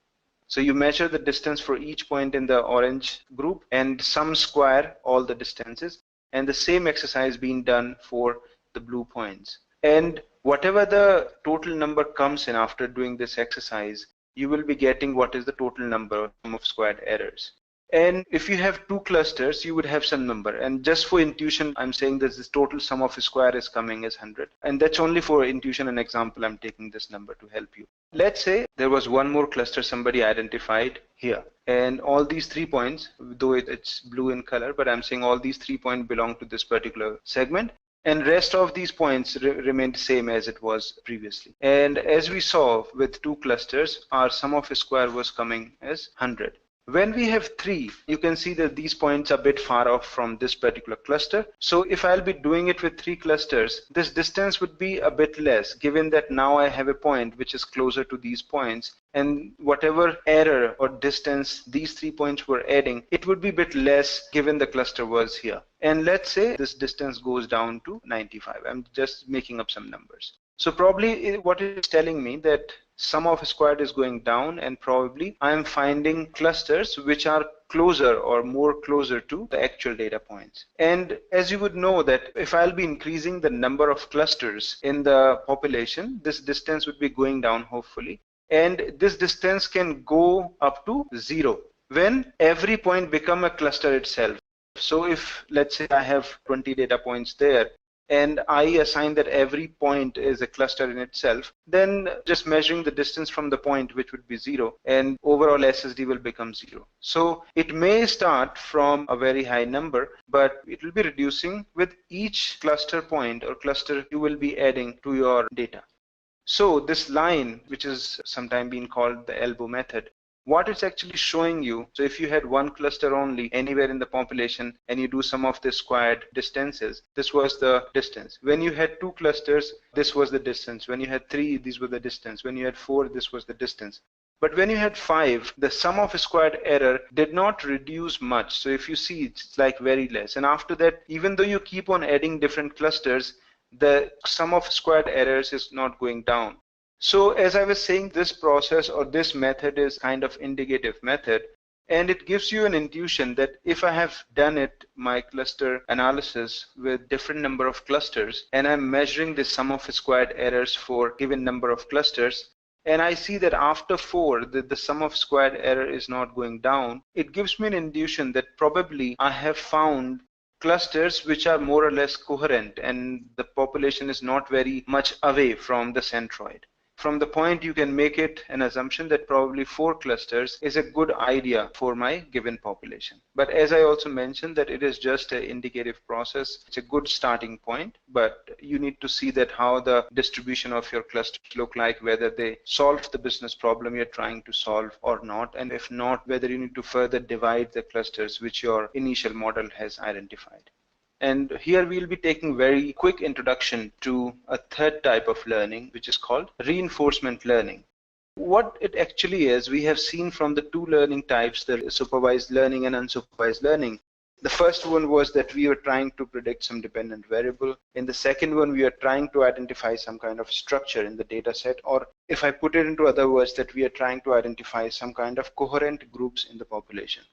So you measure the distance for each point in the orange group and sum square all the distances, and the same exercise being done for the blue points. And whatever the total number comes in after doing this exercise, you will be getting what is the total number of squared errors. And if you have two clusters, you would have some number. And just for intuition, I'm saying that this total sum of a square is coming as 100. And that's only for intuition and example. I'm taking this number to help you. Let's say there was one more cluster somebody identified here. And all these 3 points, though it's blue in color, but I'm saying all these 3 points belong to this particular segment. And rest of these points remained same as it was previously. And as we saw with two clusters, our sum of a square was coming as 100. When we have 3, you can see that these points are a bit far off from this particular cluster. So if I'll be doing it with 3 clusters, this distance would be a bit less, given that now I have a point which is closer to these points, and whatever error or distance these 3 points were adding, it would be a bit less given the cluster was here. And let's say this distance goes down to 95. I'm just making up some numbers. So probably what it's telling me that sum of squared is going down, and probably I'm finding clusters which are closer or more closer to the actual data points. And as you would know that if I'll be increasing the number of clusters in the population, this distance would be going down hopefully. And this distance can go up to 0 when every point become a cluster itself. So if let's say I have 20 data points there, and I assign that every point is a cluster in itself, then just measuring the distance from the point, which would be 0, and overall SSD will become 0. So it may start from a very high number, but it will be reducing with each cluster point or cluster you will be adding to your data. So this line, which is sometimes being called the elbow method, what it's actually showing you, so if you had one cluster only anywhere in the population and you do some of the squared distances, this was the distance. When you had 2 clusters, this was the distance. When you had 3, these were the distance. When you had 4, this was the distance. But when you had 5, the sum of squared error did not reduce much. So if you see, it's like very less. And after that, even though you keep on adding different clusters, the sum of squared errors is not going down. So as I was saying, this process or this method is kind of indicative method, and it gives you an intuition that if I have done it, my cluster analysis with different number of clusters, and I'm measuring the sum of squared errors for given number of clusters, and I see that after 4, the sum of squared error is not going down, it gives me an intuition that probably I have found clusters which are more or less coherent and the population is not very much away from the centroid. From the point, you can make it an assumption that probably 4 clusters is a good idea for my given population. But as I also mentioned, that it is just an indicative process. It's a good starting point, but you need to see that how the distribution of your clusters look like, whether they solve the business problem you're trying to solve or not, and if not, whether you need to further divide the clusters which your initial model has identified. And here we'll be taking very quick introduction to a third type of learning, which is called reinforcement learning. What it actually is, we have seen from the 2 learning types, the supervised learning and unsupervised learning. The first one was that we were trying to predict some dependent variable. In the second one, we are trying to identify some kind of structure in the data set, or if I put it into other words, that we are trying to identify some kind of coherent groups in the population.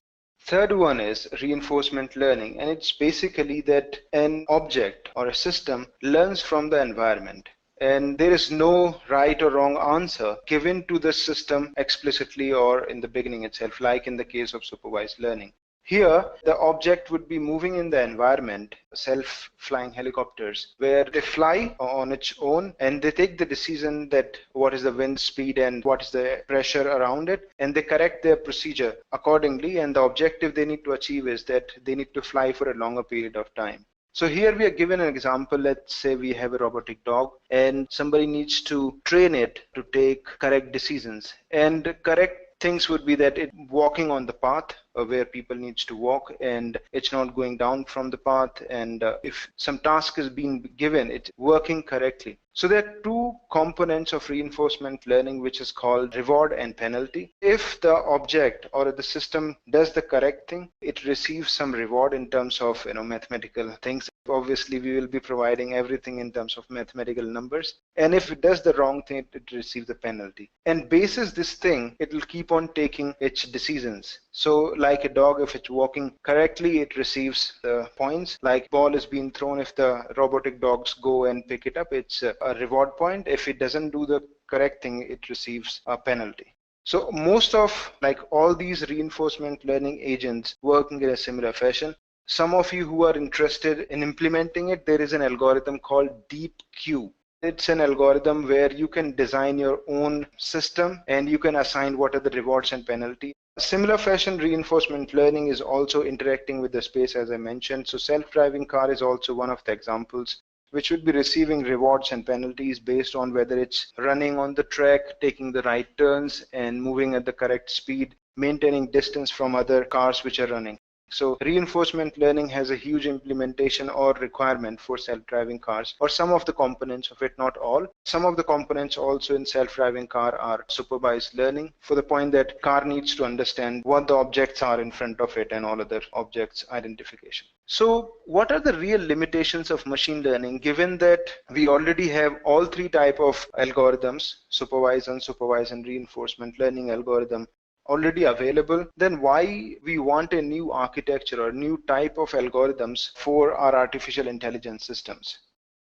Third one is reinforcement learning, and it's basically that an object or a system learns from the environment, and there is no right or wrong answer given to the system explicitly or in the beginning itself, like in the case of supervised learning. Here, the object would be moving in the environment, self-flying helicopters, where they fly on its own and they take the decision that what is the wind speed and what is the pressure around it, and they correct their procedure accordingly, and the objective they need to achieve is that they need to fly for a longer period of time. So here we are given an example. Let's say we have a robotic dog and somebody needs to train it to take correct decisions. And correct things would be that it walking on the path where people needs to walk, and it's not going down from the path, and if some task is being given, it's working correctly. So there are two components of reinforcement learning, which is called reward and penalty. If the object or the system does the correct thing, it receives some reward in terms of mathematical things. Obviously we will be providing everything in terms of mathematical numbers, and if it does the wrong thing, it receives the penalty. And basis this thing, it will keep on taking its decisions. So like a dog, if it's walking correctly, it receives the points. Like ball is being thrown, if the robotic dogs go and pick it up, it's a reward point. If it doesn't do the correct thing, it receives a penalty. So most of all these reinforcement learning agents working in a similar fashion. Some of you who are interested in implementing it, there is an algorithm called DeepQ. It's an algorithm where you can design your own system and you can assign what are the rewards and penalty. Similar fashion, reinforcement learning is also interacting with the space, as I mentioned. So self-driving car is also one of the examples, which would be receiving rewards and penalties based on whether it's running on the track, taking the right turns and moving at the correct speed, maintaining distance from other cars which are running. So reinforcement learning has a huge implementation or requirement for self-driving cars, or some of the components of it, not all. Some of the components also in self-driving car are supervised learning, for the point that car needs to understand what the objects are in front of it and all other objects identification. So what are the real limitations of machine learning, given that we already have all three types of algorithms, supervised, unsupervised, and reinforcement learning algorithm already available? Then why we want a new architecture or new type of algorithms for our artificial intelligence systems?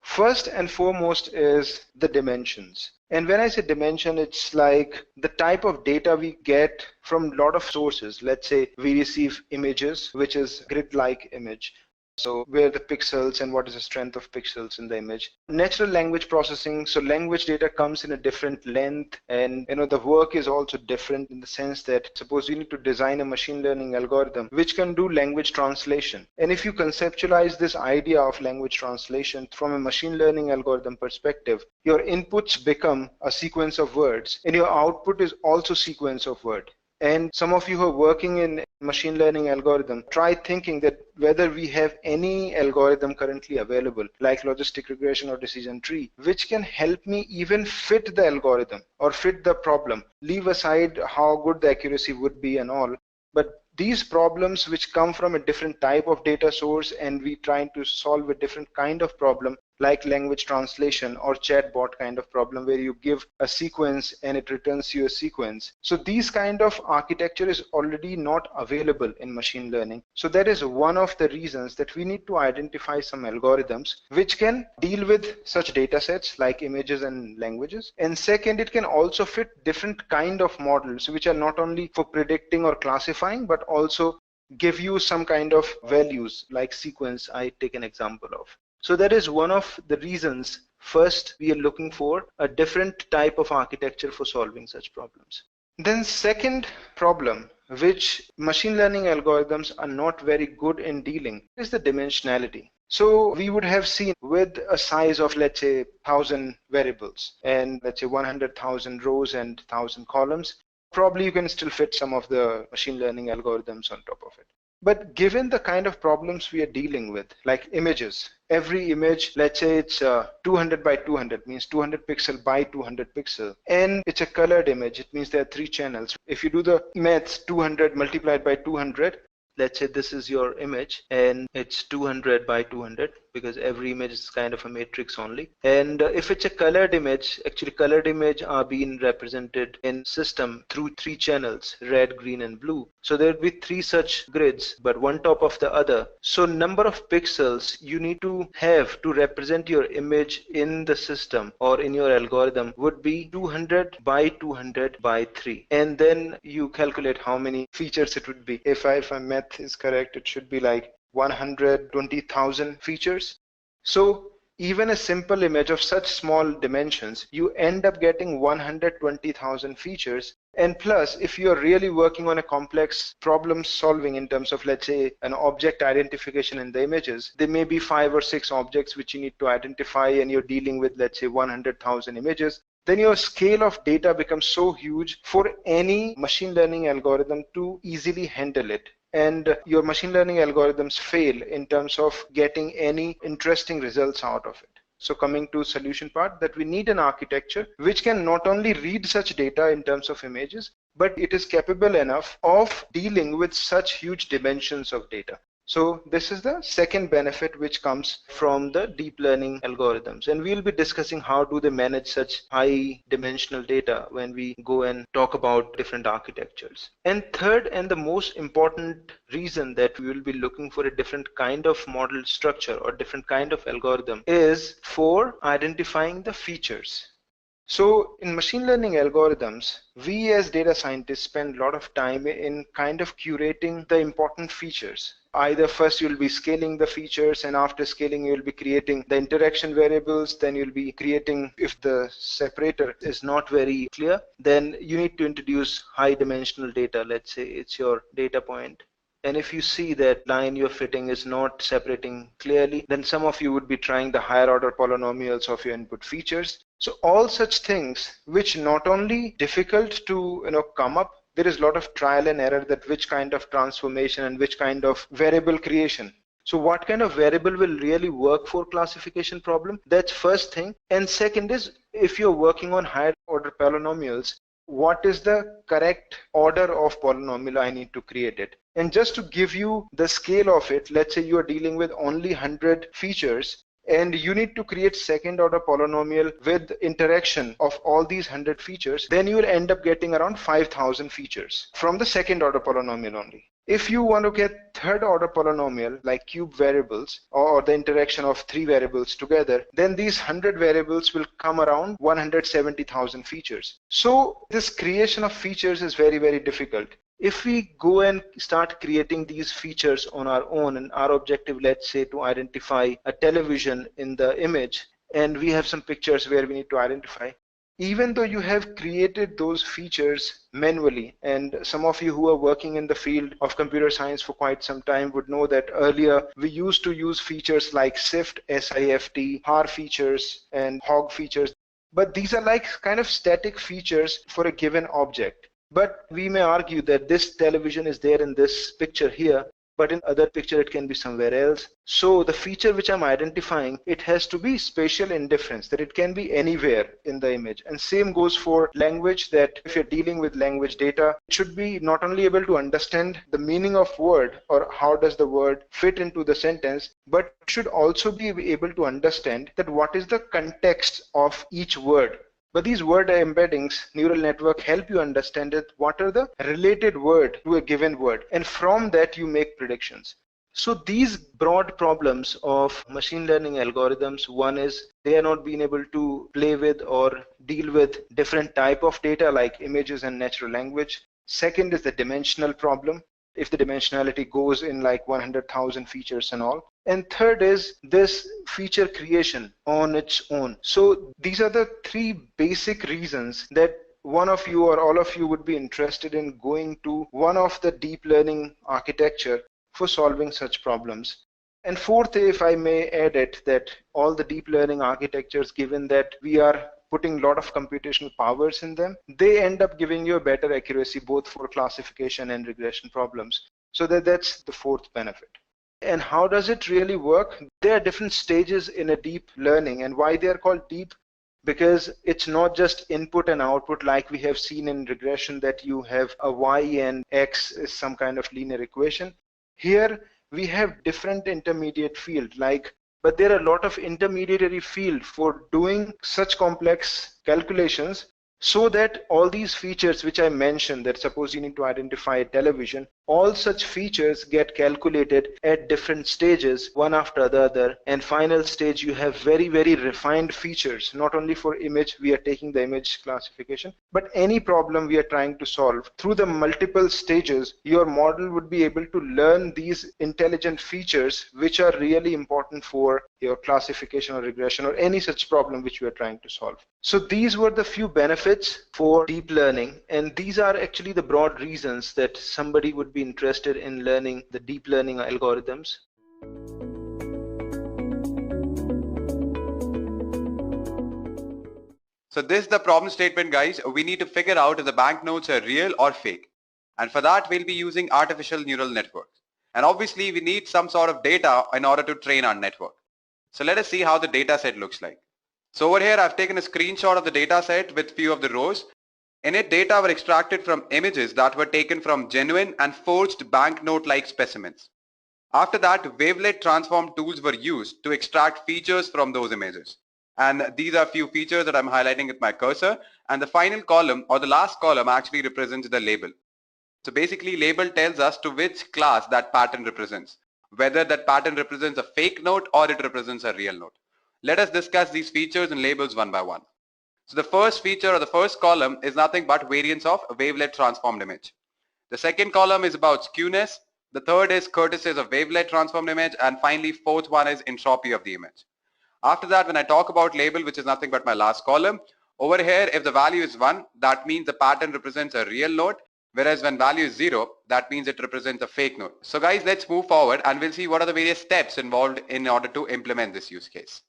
First and foremost is the dimensions. And when I say dimension, it's like the type of data we get from a lot of sources. Let's say we receive images, which is grid-like image. So where the pixels and what is the strength of pixels in the image. Natural language processing, so language data comes in a different length, and the work is also different in the sense that suppose you need to design a machine learning algorithm which can do language translation. And if you conceptualize this idea of language translation from a machine learning algorithm perspective, your inputs become a sequence of words and your output is also sequence of words. And some of you who are working in machine learning algorithm, try thinking that whether we have any algorithm currently available, like logistic regression or decision tree, which can help me even fit the algorithm or fit the problem. Leave aside how good the accuracy would be and all, but these problems which come from a different type of data source and we trying to solve a different kind of problem, like language translation or chatbot kind of problem where you give a sequence and it returns you a sequence. So these kind of architecture is already not available in machine learning. So that is one of the reasons that we need to identify some algorithms which can deal with such data sets like images and languages. And second, it can also fit different kind of models which are not only for predicting or classifying, but also give you some kind of values like sequence I take an example of. So that is one of the reasons. First, we are looking for a different type of architecture for solving such problems. Then second problem, which machine learning algorithms are not very good in dealing, is the dimensionality. So we would have seen with a size of, let's say, 1,000 variables and let's say 100,000 rows and 1,000 columns, probably you can still fit some of the machine learning algorithms on top of it. But given the kind of problems we are dealing with, like images, every image, let's say it's 200 by 200, means 200 pixel by 200 pixel, and it's a colored image, it means there are 3 channels. If you do the maths, 200 multiplied by 200, let's say this is your image and it's 200 by 200 because every image is kind of a matrix only. And if it's a colored image, actually colored image are being represented in system through 3 channels, red, green and blue. So there will be 3 such grids, but one top of the other. So number of pixels you need to have to represent your image in the system or in your algorithm would be 200 by 200 by 3. And then you calculate how many features it would be. If my math is correct, it should be like 120,000 features. So even a simple image of such small dimensions, you end up getting 120,000 features, And plus, if you're really working on a complex problem solving in terms of, let's say, an object identification in the images, there may be 5 or 6 objects which you need to identify, and you're dealing with, let's say, 100,000 images, then your scale of data becomes so huge for any machine learning algorithm to easily handle it. And your machine learning algorithms fail in terms of getting any interesting results out of it. So coming to solution part, that we need an architecture which can not only read such data in terms of images, but it is capable enough of dealing with such huge dimensions of data. So this is the second benefit which comes from the deep learning algorithms. And we'll be discussing how do they manage such high dimensional data when we go and talk about different architectures. And third, and the most important reason that we will be looking for a different kind of model structure or different kind of algorithm is for identifying the features. So in machine learning algorithms, we as data scientists spend a lot of time in kind of curating the important features. Either first you'll be scaling the features, and after scaling you'll be creating the interaction variables, then you'll be creating, if the separator is not very clear, then you need to introduce high dimensional data. Let's say it's your data point. And if you see that line you're fitting is not separating clearly, then some of you would be trying the higher order polynomials of your input features. So all such things which not only difficult to come up, there is a lot of trial and error that which kind of transformation and which kind of variable creation. So what kind of variable will really work for classification problem? That's first thing. And second is, if you're working on higher order polynomials, what is the correct order of polynomial I need to create it? And just to give you the scale of it, let's say you are dealing with only 100 features, and you need to create second order polynomial with interaction of all these 100 features, then you will end up getting around 5,000 features from the second order polynomial only. If you want to get third order polynomial like cube variables or the interaction of 3 variables together, then these 100 variables will come around 170,000 features. So this creation of features is very, very difficult. If we go and start creating these features on our own, and our objective, let's say, to identify a television in the image, and we have some pictures where we need to identify, even though you have created those features manually, and some of you who are working in the field of computer science for quite some time would know that earlier we used to use features like SIFT, SIFT, HAR features, and HOG features. But these are like kind of static features for a given object. But we may argue that this television is there in this picture here, but in other picture it can be somewhere else. So the feature which I'm identifying, it has to be spatial indifference, that it can be anywhere in the image. And same goes for language, that if you're dealing with language data, it should be not only able to understand the meaning of word or how does the word fit into the sentence, but it should also be able to understand that what is the context of each word. But these word embeddings, neural network, help you understand it. What are the related word to a given word? And from that you make predictions. So these broad problems of machine learning algorithms, one is they are not being able to play with or deal with different type of data like images and natural language. Second is the dimensional problem, if the dimensionality goes in like 100,000 features and all. And third is this feature creation on its own. So these are the 3 basic reasons that one of you or all of you would be interested in going to one of the deep learning architecture for solving such problems. And fourth, if I may add it, that all the deep learning architectures, given that we are putting a lot of computational powers in them, they end up giving you a better accuracy both for classification and regression problems. So that's the fourth benefit. And how does it really work? There are different stages in a deep learning, and why they are called deep? Because it's not just input and output like we have seen in regression, that you have a y and x is some kind of linear equation. Here we have different intermediate field, but there are a lot of intermediary field for doing such complex calculations, so that all these features which I mentioned, that suppose you need to identify a television, All such features get calculated at different stages, one after the other, and final stage you have very, very refined features. Not only for image, we are taking the image classification, but any problem we are trying to solve. Through the multiple stages, your model would be able to learn these intelligent features which are really important for your classification or regression or any such problem which we are trying to solve. So these were the few benefits for deep learning, and these are actually the broad reasons that somebody would be interested in learning the deep learning algorithms. So this is the problem statement, guys. We need to figure out if the banknotes are real or fake. And for that, we'll be using artificial neural networks. And obviously, we need some sort of data in order to train our network. So let us see how the data set looks like. So over here, I've taken a screenshot of the data set with few of the rows. In it, data were extracted from images that were taken from genuine and forged banknote-like specimens. After that, wavelet transform tools were used to extract features from those images. And these are few features that I'm highlighting with my cursor. And the final column or the last column actually represents the label. So basically, label tells us to which class that pattern represents, whether that pattern represents a fake note or it represents a real note. Let us discuss these features and labels one by one. So the first feature or the first column is nothing but variance of a wavelet transformed image. The second column is about skewness. The third is curtices of wavelet transformed image. And finally, fourth one is entropy of the image. After that, when I talk about label, which is nothing but my last column, over here, if the value is 1, that means the pattern represents a real note. Whereas when value is 0, that means it represents a fake note. So guys, let's move forward and we'll see what are the various steps involved in order to implement this use case.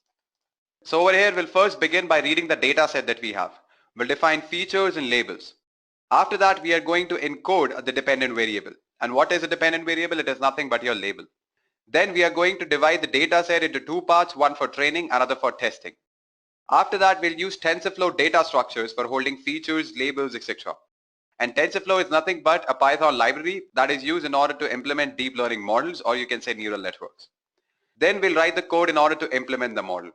So over here, we'll first begin by reading the data set that we have. We'll define features and labels. After that, we are going to encode the dependent variable. And what is a dependent variable? It is nothing but your label. Then we are going to divide the data set into two parts, one for training, another for testing. After that, we'll use TensorFlow data structures for holding features, labels, etc. And TensorFlow is nothing but a Python library that is used in order to implement deep learning models, or you can say neural networks. Then we'll write the code in order to implement the model.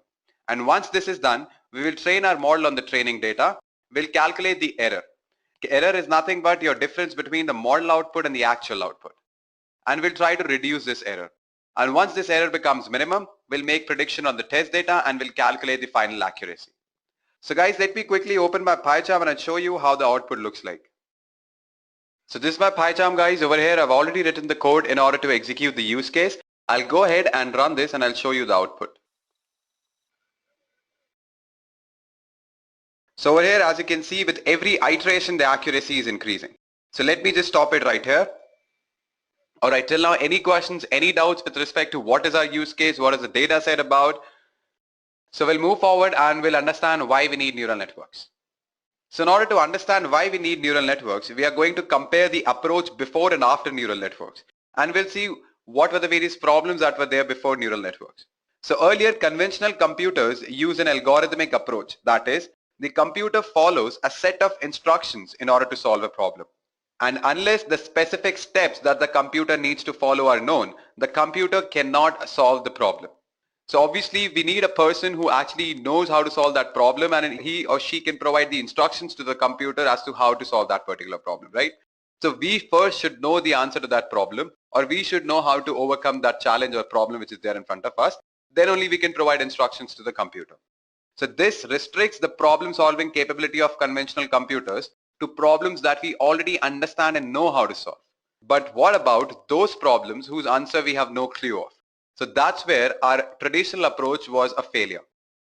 And once this is done, we will train our model on the training data. We'll calculate the error. Error is nothing but your difference between the model output and the actual output. And we'll try to reduce this error. And once this error becomes minimum, we'll make prediction on the test data and we'll calculate the final accuracy. So guys, let me quickly open my PyCharm and I'll show you how the output looks like. So this is my PyCharm, guys. Over here, I've already written the code in order to execute the use case. I'll go ahead and run this and I'll show you the output. So over here, as you can see, with every iteration, the accuracy is increasing. So let me just stop it right here. All right, till now, any questions, any doubts with respect to what is our use case, what is the data set about? So we'll move forward and we'll understand why we need neural networks. So in order to understand why we need neural networks, we are going to compare the approach before and after neural networks. And we'll see what were the various problems that were there before neural networks. So earlier, conventional computers use an algorithmic approach. That is, the computer follows a set of instructions in order to solve a problem. And unless the specific steps that the computer needs to follow are known, the computer cannot solve the problem. So obviously we need a person who actually knows how to solve that problem, and he or she can provide the instructions to the computer as to how to solve that particular problem, right? So we first should know the answer to that problem, or we should know how to overcome that challenge or problem which is there in front of us. Then only we can provide instructions to the computer. So this restricts the problem solving capability of conventional computers to problems that we already understand and know how to solve. But what about those problems whose answer we have no clue of? So that's where our traditional approach was a failure.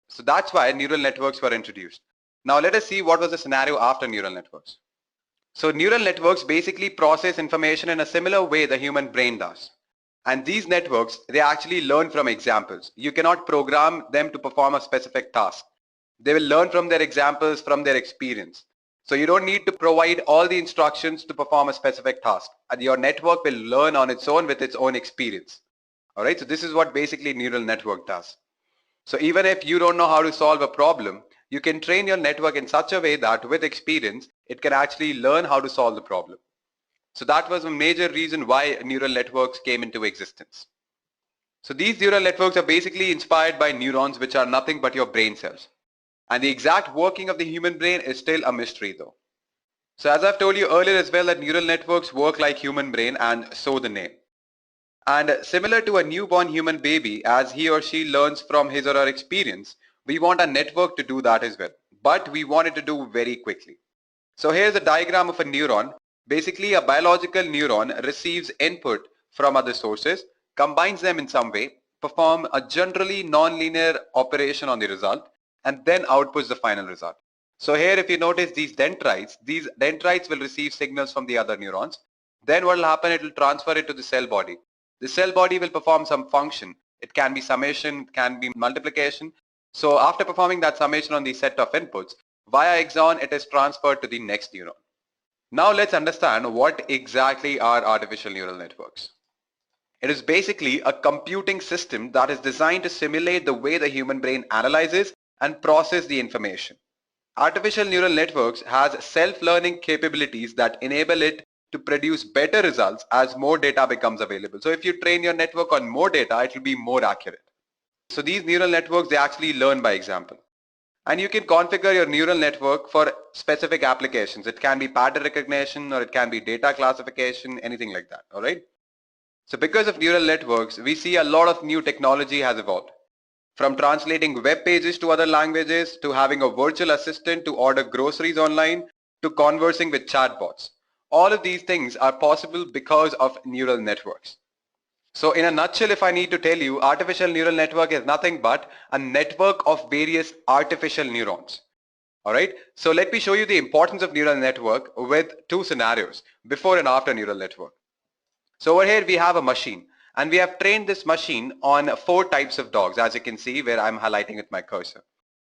So that's why neural networks were introduced. Now let us see what was the scenario after neural networks. So neural networks basically process information in a similar way the human brain does. And these networks, they actually learn from examples. You cannot program them to perform a specific task. They will learn from their examples, from their experience. So you don't need to provide all the instructions to perform a specific task. And your network will learn on its own with its own experience. All right, so this is what basically neural network does. So even if you don't know how to solve a problem, you can train your network in such a way that with experience, it can actually learn how to solve the problem. So that was a major reason why neural networks came into existence. So these neural networks are basically inspired by neurons, which are nothing but your brain cells. And the exact working of the human brain is still a mystery though. So as I've told you earlier as well, that neural networks work like human brain, and so the name. And similar to a newborn human baby, as he or she learns from his or her experience, we want a network to do that as well. But we want it to do very quickly. So here's a diagram of a neuron. Basically, a biological neuron receives input from other sources, combines them in some way, perform a generally non-linear operation on the result, and then outputs the final result. So here, if you notice these dendrites will receive signals from the other neurons. Then what will happen, it will transfer it to the cell body. The cell body will perform some function. It can be summation, it can be multiplication. So after performing that summation on the set of inputs, via axon, it is transferred to the next neuron. Now let's understand what exactly are artificial neural networks. It is basically a computing system that is designed to simulate the way the human brain analyzes and processes the information. Artificial neural networks has self-learning capabilities that enable it to produce better results as more data becomes available. So if you train your network on more data, it will be more accurate. So these neural networks, they actually learn by example. And you can configure your neural network for specific applications. It can be pattern recognition, or it can be data classification, anything like that, all right? So because of neural networks, we see a lot of new technology has evolved. From translating web pages to other languages, to having a virtual assistant to order groceries online, to conversing with chatbots. All of these things are possible because of neural networks. So in a nutshell, if I need to tell you, artificial neural network is nothing but a network of various artificial neurons. All right. So let me show you the importance of neural network with two scenarios, before and after neural network. So over here we have a machine, and we have trained this machine on 4 types of dogs, as you can see where I'm highlighting with my cursor.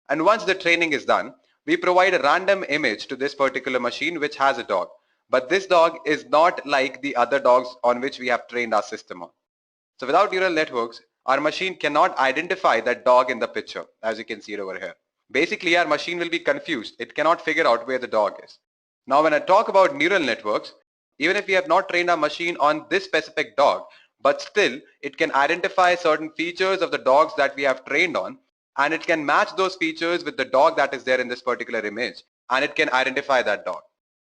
And once the training is done, we provide a random image to this particular machine which has a dog. But this dog is not like the other dogs on which we have trained our system on. So without neural networks, our machine cannot identify that dog in the picture, as you can see it over here. Basically, our machine will be confused. It cannot figure out where the dog is. Now, when I talk about neural networks, even if we have not trained our machine on this specific dog, but still it can identify certain features of the dogs that we have trained on, and it can match those features with the dog that is there in this particular image, and it can identify that dog.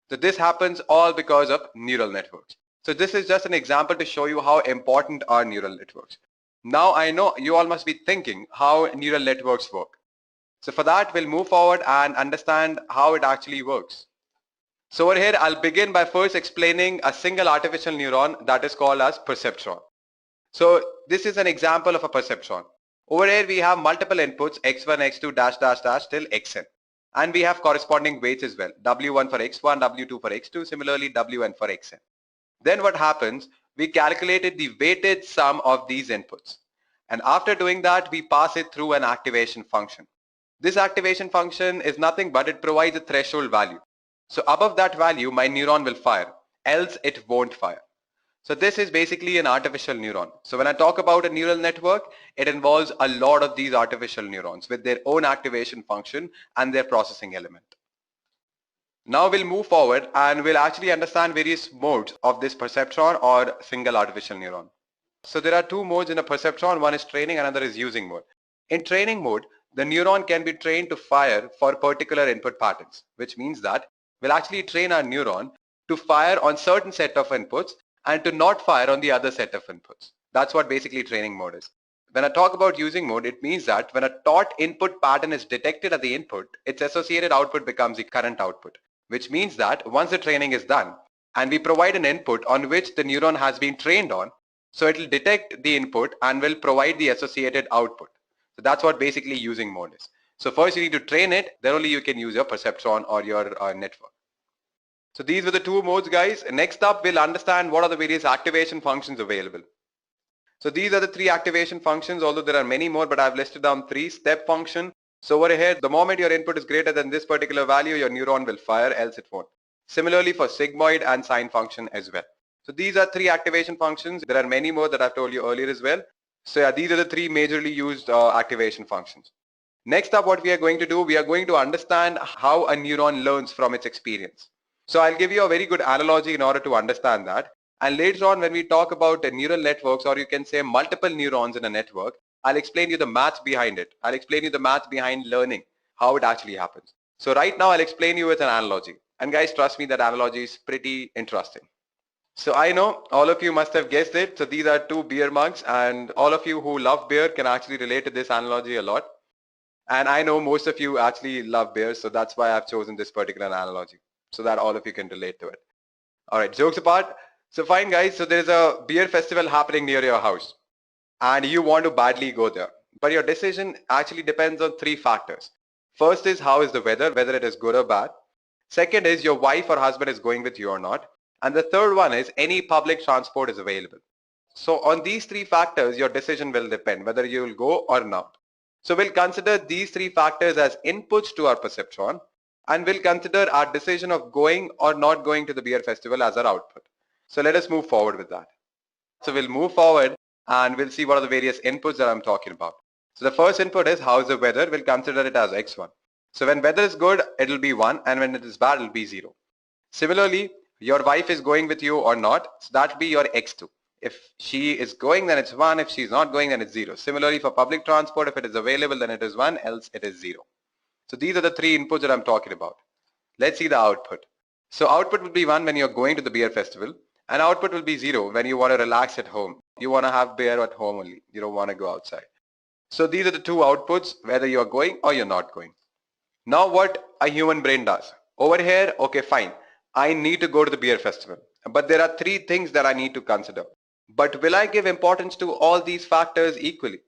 So this happens all because of neural networks. So this is just an example to show you how important are neural networks. Now I know you all must be thinking how neural networks work. So for that, we'll move forward and understand how it actually works. So over here, I'll begin by first explaining a single artificial neuron that is called as perceptron. So this is an example of a perceptron. Over here, we have multiple inputs, x1, x2, dash, dash, dash, till xn. And we have corresponding weights as well, w1 for x1, w2 for x2, similarly wn for xn. Then what happens, we calculated the weighted sum of these inputs. And after doing that, we pass it through an activation function. This activation function is nothing but it provides a threshold value. So above that value, my neuron will fire, else it won't fire. So this is basically an artificial neuron. So when I talk about a neural network, it involves a lot of these artificial neurons with their own activation function and their processing element. Now we'll move forward and we'll actually understand various modes of this perceptron or single artificial neuron. So there are 2 modes in a perceptron. One is training, another is using mode. In training mode, the neuron can be trained to fire for particular input patterns, which means that we'll actually train our neuron to fire on certain set of inputs and to not fire on the other set of inputs. That's what basically training mode is. When I talk about using mode, it means that when a taught input pattern is detected at the input, its associated output becomes the current output, which means that once the training is done and we provide an input on which the neuron has been trained on, so it will detect the input and will provide the associated output. So that's what basically using mode is. So first you need to train it, then only you can use your perceptron or your network. So these were the 2 modes, guys. Next up, we'll understand what are the various activation functions available. So these are the 3 activation functions, although there are many more, but I've listed down 3. Step function. So over here, the moment your input is greater than this particular value, your neuron will fire, else it won't. Similarly for sigmoid and sine function as well. So these are 3 activation functions. There are many more that I've told you earlier as well. So yeah, these are the 3 majorly used activation functions. Next up, what we are going to do, we are going to understand how a neuron learns from its experience. So I'll give you a very good analogy in order to understand that. And later on, when we talk about neural networks, or you can say multiple neurons in a network, I'll explain you the math behind it. I'll explain you the math behind learning, how it actually happens. So right now, I'll explain you with an analogy. And guys, trust me, that analogy is pretty interesting. So I know all of you must have guessed it. So these are two beer mugs, and all of you who love beer can actually relate to this analogy a lot. And I know most of you actually love beer, so that's why I've chosen this particular analogy, so that all of you can relate to it. All right, jokes apart. So fine guys, so there's a beer festival happening near your house and you want to badly go there. But your decision actually depends on three factors. First is how is the weather, whether it is good or bad. Second is your wife or husband is going with you or not. And the third one is any public transport is available. So on these three factors, your decision will depend whether you will go or not. So we'll consider these three factors as inputs to our perceptron, and we'll consider our decision of going or not going to the beer festival as our output. So let us move forward with that. So we'll move forward and we'll see what are the various inputs that I'm talking about. So the first input is how is the weather. We'll consider it as x1. So when weather is good, it'll be 1, and when it is bad, it'll be 0. Similarly, your wife is going with you or not, so that'll be your x2. If she is going, then it's 1. If she's not going, then it's 0. Similarly, for public transport, if it is available, then it is 1, else it is 0. So these are the three inputs that I'm talking about. Let's see the output. So output will be 1 when you're going to the beer festival, and output will be 0 when you want to relax at home. You want to have beer at home only. You don't want to go outside. So these are the two outputs, whether you're going or you're not going. Now what a human brain does. Over here, okay, fine. I need to go to the beer festival. But there are three things that I need to consider. But will I give importance to all these factors equally?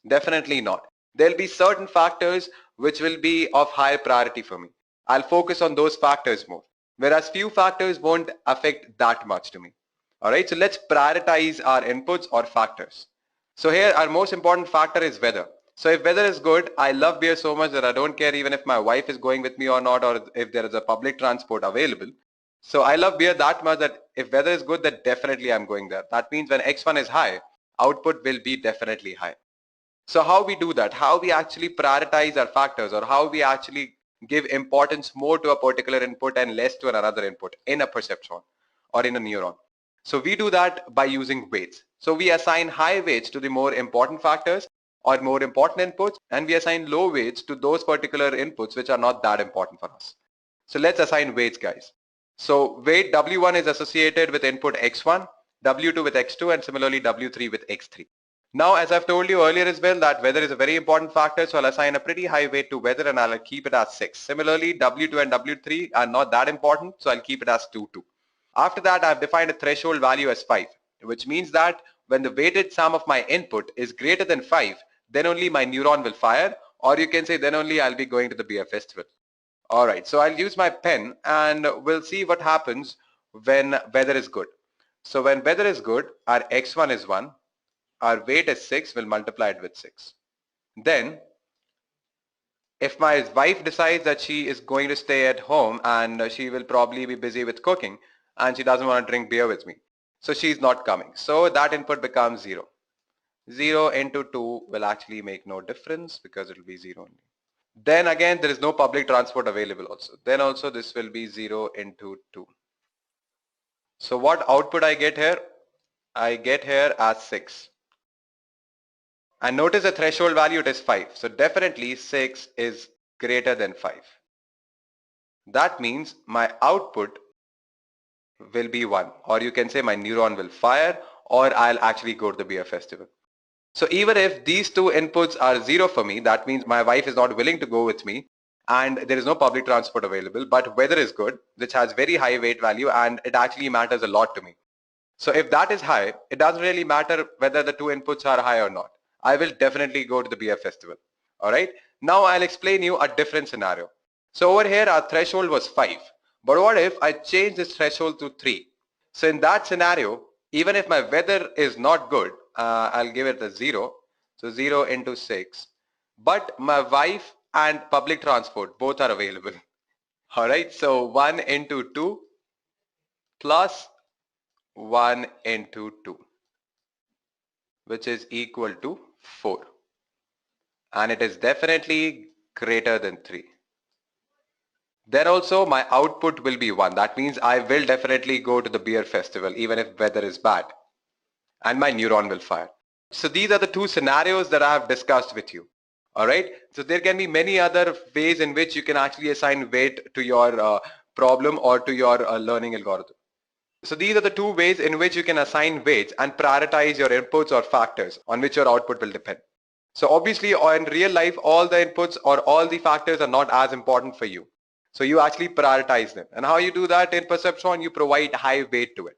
Definitely not. There'll be certain factors which will be of higher priority for me. I'll focus on those factors more, whereas few factors won't affect that much to me. All right, so let's prioritize our inputs or factors. So here our most important factor is weather. So if weather is good, I love beer so much that I don't care even if my wife is going with me or not, or if there is a public transport available. So I love beer that much that if weather is good, then definitely I'm going there. That means when x1 is high, output will be definitely high. So how we do that, how we actually prioritize our factors, or how we actually give importance more to a particular input and less to another input in a perceptron or in a neuron. So we do that by using weights. So we assign high weights to the more important factors or more important inputs, and we assign low weights to those particular inputs which are not that important for us. So let's assign weights, guys. So weight W1 is associated with input X1, W2 with X2, and similarly W3 with X3. Now, as I've told you earlier as well, that weather is a very important factor, so I'll assign a pretty high weight to weather and I'll keep it as 6. Similarly, W2 and W3 are not that important, so I'll keep it as 2, 2. After that, I've defined a threshold value as 5, which means that when the weighted sum of my input is greater than 5, then only my neuron will fire, or you can say then only I'll be going to the beer festival. All right, so I'll use my pen and we'll see what happens when weather is good. So when weather is good, our X1 is 1, our weight is 6, we'll multiply it with 6. Then if my wife decides that she is going to stay at home and she will probably be busy with cooking and she doesn't want to drink beer with me, so she's not coming. So that input becomes 0. 0 into 2 will actually make no difference because it will be 0 only. Then again, there is no public transport available also. Then also this will be 0 into 2. So what output I get here? I get here as 6. And notice the threshold value, it is 5. So definitely 6 is greater than 5. That means my output will be 1, or you can say my neuron will fire, or I'll actually go to the beer festival. So even if these two inputs are 0 for me, that means my wife is not willing to go with me and there is no public transport available, but weather is good, which has very high weight value and it actually matters a lot to me. So if that is high, it doesn't really matter whether the two inputs are high or not. I will definitely go to the beer festival. All right. Now I'll explain you a different scenario. So over here our threshold was 5. But what if I change this threshold to 3? So in that scenario, even if my weather is not good, I'll give it a 0. So 0 into 6. But my wife and public transport both are available. All right. So 1 into 2 plus 1 into 2, which is equal to 4. And it is definitely greater than 3. Then also my output will be 1. That means I will definitely go to the beer festival even if weather is bad. And my neuron will fire. So these are the two scenarios that I have discussed with you. All right. So there can be many other ways in which you can actually assign weight to your problem or to your learning algorithm. So these are the two ways in which you can assign weights and prioritize your inputs or factors on which your output will depend. So obviously in real life, all the inputs or all the factors are not as important for you. So you actually prioritize them. And how you do that in perceptron, you provide high weight to it.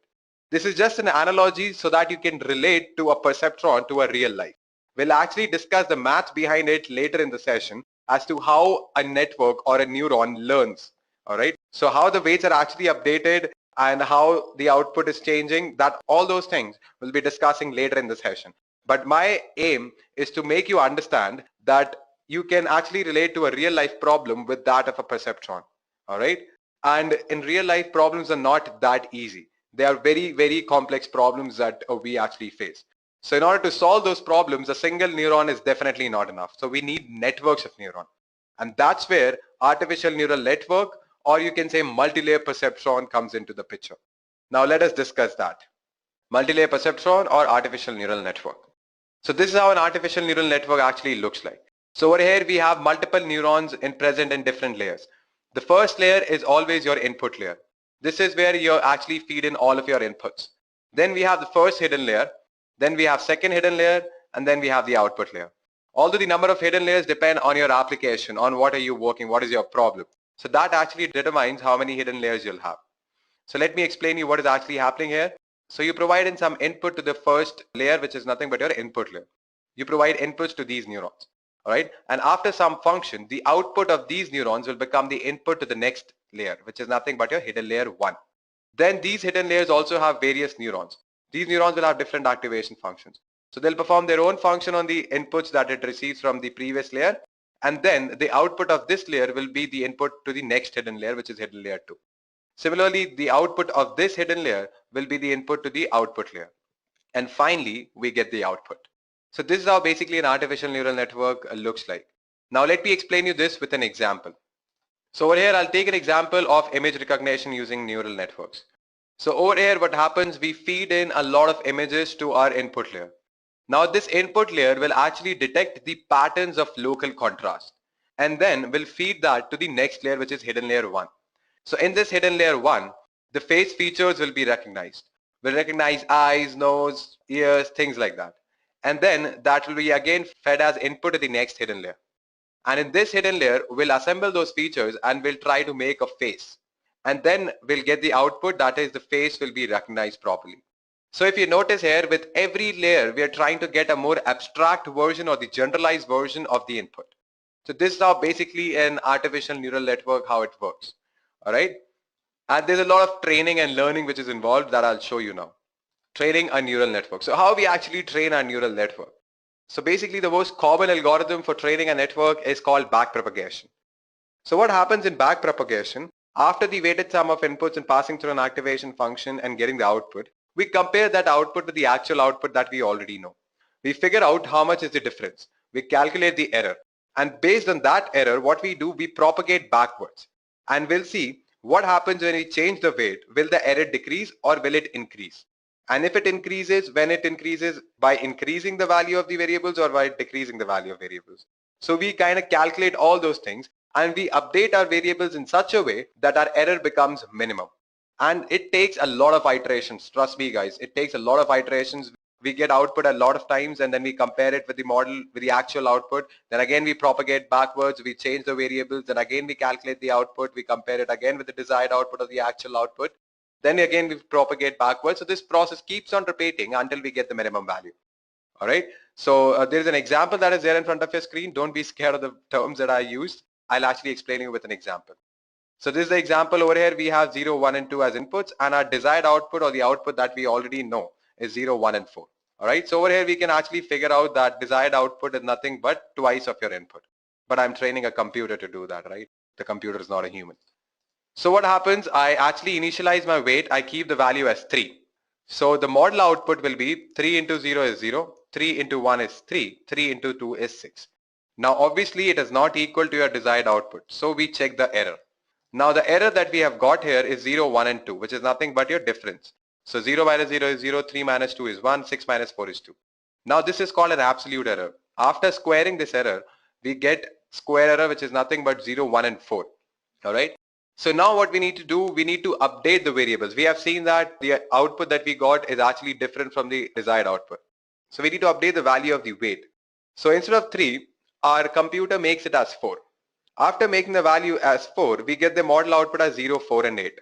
This is just an analogy so that you can relate to a perceptron to a real life. We'll actually discuss the math behind it later in the session as to how a network or a neuron learns. All right. So how the weights are actually updated and how the output is changing, that all those things we'll be discussing later in the session. But my aim is to make you understand that you can actually relate to a real life problem with that of a perceptron. All right. And in real life, problems are not that easy. They are very, very complex problems that we actually face. So in order to solve those problems, a single neuron is definitely not enough. So we need networks of neurons. And that's where artificial neural network, or you can say multi-layer perceptron, comes into the picture. Now let us discuss that. Multi-layer perceptron or artificial neural network. So this is how an artificial neural network actually looks like. So over here we have multiple neurons present in different layers. The first layer is always your input layer. This is where you actually feed in all of your inputs. Then we have the first hidden layer. Then we have second hidden layer, and then we have the output layer. Although the number of hidden layers depend on your application, on what are you working, what is your problem. So that actually determines how many hidden layers you'll have. So let me explain you what is actually happening here. So you provide in some input to the first layer, which is nothing but your input layer. You provide inputs to these neurons. All right. And after some function, the output of these neurons will become the input to the next layer, which is nothing but your hidden layer 1. Then these hidden layers also have various neurons. These neurons will have different activation functions. So they'll perform their own function on the inputs that it receives from the previous layer. And then the output of this layer will be the input to the next hidden layer, which is hidden layer 2. Similarly, the output of this hidden layer will be the input to the output layer. And finally, we get the output. So this is how basically an artificial neural network looks like. Now let me explain you this with an example. So over here, I'll take an example of image recognition using neural networks. So over here, what happens, we feed in a lot of images to our input layer. Now this input layer will actually detect the patterns of local contrast and then will feed that to the next layer, which is hidden layer 1. So in this hidden layer 1, the face features will be recognized. We'll recognize eyes, nose, ears, things like that. And then that will be again fed as input to the next hidden layer. And in this hidden layer, we'll assemble those features and we'll try to make a face. And then we'll get the output, that is the face will be recognized properly. So if you notice here, with every layer, we are trying to get a more abstract version or the generalized version of the input. So this is how basically an artificial neural network, how it works. All right. And there's a lot of training and learning which is involved that I'll show you now. Training a neural network. So how we actually train our neural network. So basically the most common algorithm for training a network is called backpropagation. So what happens in backpropagation, after the weighted sum of inputs and passing through an activation function and getting the output, we compare that output to the actual output that we already know. We figure out how much is the difference. We calculate the error. And based on that error, what we do, we propagate backwards. And we'll see what happens when we change the weight. Will the error decrease or will it increase? And if it increases, when it increases by increasing the value of the variables or by decreasing the value of variables. So we kind of calculate all those things and we update our variables in such a way that our error becomes minimum. And it takes a lot of iterations. Trust me guys, it takes a lot of iterations. We get output a lot of times and then we compare it with the model, with the actual output. Then again we propagate backwards, we change the variables, then again we calculate the output, we compare it again with the desired output of the actual output. Then again we propagate backwards. So this process keeps on repeating until we get the minimum value. All right. So there's an example that is there in front of your screen. Don't be scared of the terms that I used. I'll actually explain you with an example. So this is the example over here. We have 0, 1 and 2 as inputs and our desired output or the output that we already know is 0, 1 and 4. All right. So over here we can actually figure out that desired output is nothing but twice of your input. But I'm training a computer to do that, right? The computer is not a human. So what happens, I actually initialize my weight, I keep the value as 3. So the model output will be 3 into 0 is 0, 3 into 1 is 3, 3 into 2 is 6. Now obviously it is not equal to your desired output, so we check the error. Now the error that we have got here is 0, 1 and 2, which is nothing but your difference. So 0 minus 0 is 0, 3 minus 2 is 1, 6 minus 4 is 2. Now this is called an absolute error. After squaring this error, we get square error which is nothing but 0, 1 and 4. All right. So now what we need to do, we need to update the variables. We have seen that the output that we got is actually different from the desired output. So we need to update the value of the weight. So instead of 3, our computer makes it as 4. After making the value as 4, we get the model output as 0, 4 and 8.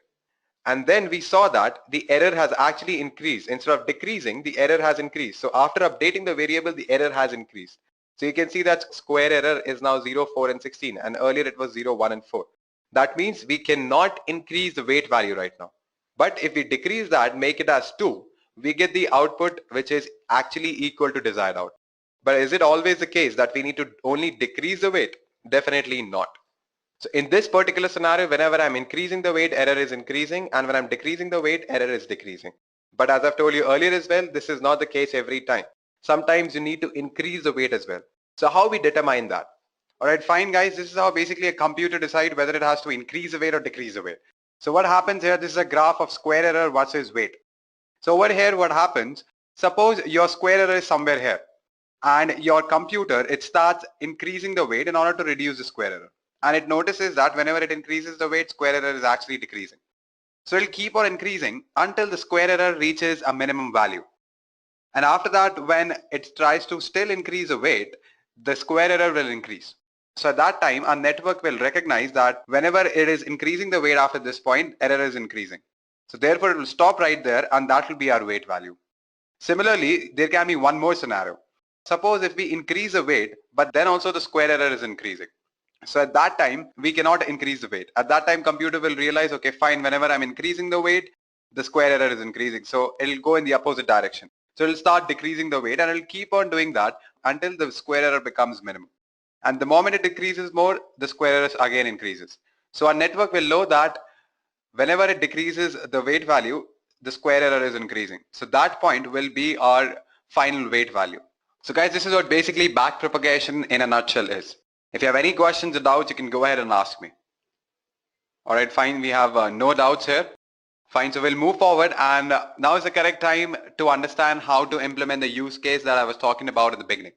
And then we saw that the error has actually increased. Instead of decreasing, the error has increased. So after updating the variable, the error has increased. So you can see that square error is now 0, 4 and 16, and earlier it was 0, 1 and 4. That means we cannot increase the weight value right now. But if we decrease that, make it as 2, we get the output which is actually equal to desired output. But is it always the case that we need to only decrease the weight? Definitely not. So in this particular scenario, whenever I'm increasing the weight, error is increasing, and when I'm decreasing the weight, error is decreasing. But as I've told you earlier as well, this is not the case every time. Sometimes you need to increase the weight as well. So how we determine that? Alright, fine guys, this is how basically a computer decides whether it has to increase the weight or decrease the weight. So what happens here, this is a graph of square error versus weight. So over here what happens, suppose your square error is somewhere here, and your computer, it starts increasing the weight in order to reduce the square error. And it notices that whenever it increases the weight, square error is actually decreasing. So it'll keep on increasing until the square error reaches a minimum value. And after that, when it tries to still increase the weight, the square error will increase. So at that time, our network will recognize that whenever it is increasing the weight after this point, error is increasing. So therefore, it will stop right there, and that will be our weight value. Similarly, there can be one more scenario. Suppose if we increase the weight, but then also the square error is increasing. So at that time, we cannot increase the weight. At that time, computer will realize, okay, fine, whenever I'm increasing the weight, the square error is increasing. So it'll go in the opposite direction. So it'll start decreasing the weight, and it'll keep on doing that until the square error becomes minimum. And the moment it decreases more, the square error again increases. So our network will know that whenever it decreases the weight value, the square error is increasing. So that point will be our final weight value. So guys, this is what basically backpropagation in a nutshell is. If you have any questions or doubts, you can go ahead and ask me. All right, fine. We have no doubts here. Fine. So we'll move forward, and now is the correct time to understand how to implement the use case that I was talking about at the beginning.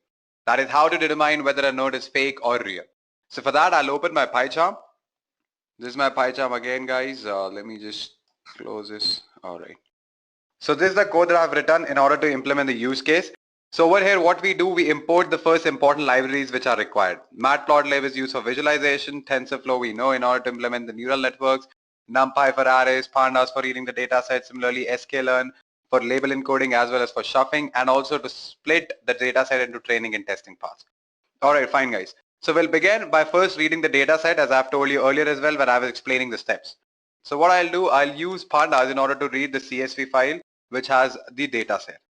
That is how to determine whether a node is fake or real. So for that, I'll open my PyCharm. This is my PyCharm again, guys. Let me just close this. All right. So this is the code that I've written in order to implement the use case. So over here, what we do, we import the first important libraries which are required. Matplotlib is used for visualization. TensorFlow we know in order to implement the neural networks. NumPy for arrays, pandas for reading the data set. Similarly, sklearn for label encoding as well as for shuffling, and also to split the data set into training and testing parts. All right, fine guys. So we'll begin by first reading the data set, as I've told you earlier as well when I was explaining the steps. So what I'll do, I'll use pandas in order to read the CSV file which has the data set.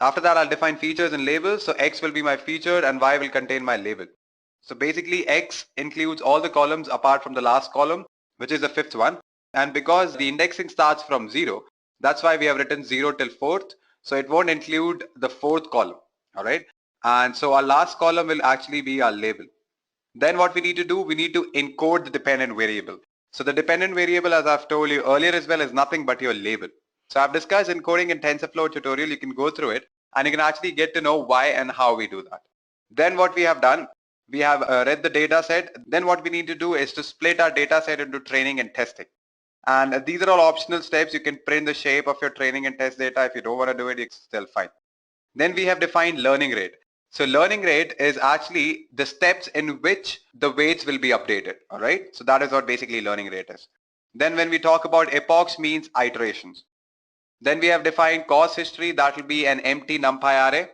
After that, I'll define features and labels. So X will be my feature and Y will contain my label. So basically X includes all the columns apart from the last column, which is the fifth one. And because the indexing starts from 0, that's why we have written 0 till 4th. So it won't include the 4th column. All right. And so our last column will actually be our label. Then what we need to do, we need to encode the dependent variable. So the dependent variable, as I've told you earlier as well, is nothing but your label. So I've discussed encoding in TensorFlow tutorial. You can go through it and you can actually get to know why and how we do that. Then what we have done, we have read the data set. Then what we need to do is to split our data set into training and testing. And these are all optional steps. You can print the shape of your training and test data. If you don't want to do it, it's still fine. Then we have defined learning rate. So learning rate is actually the steps in which the weights will be updated. All right. So that is what basically learning rate is. Then when we talk about epochs, means iterations. Then we have defined course history. That will be an empty NumPy array,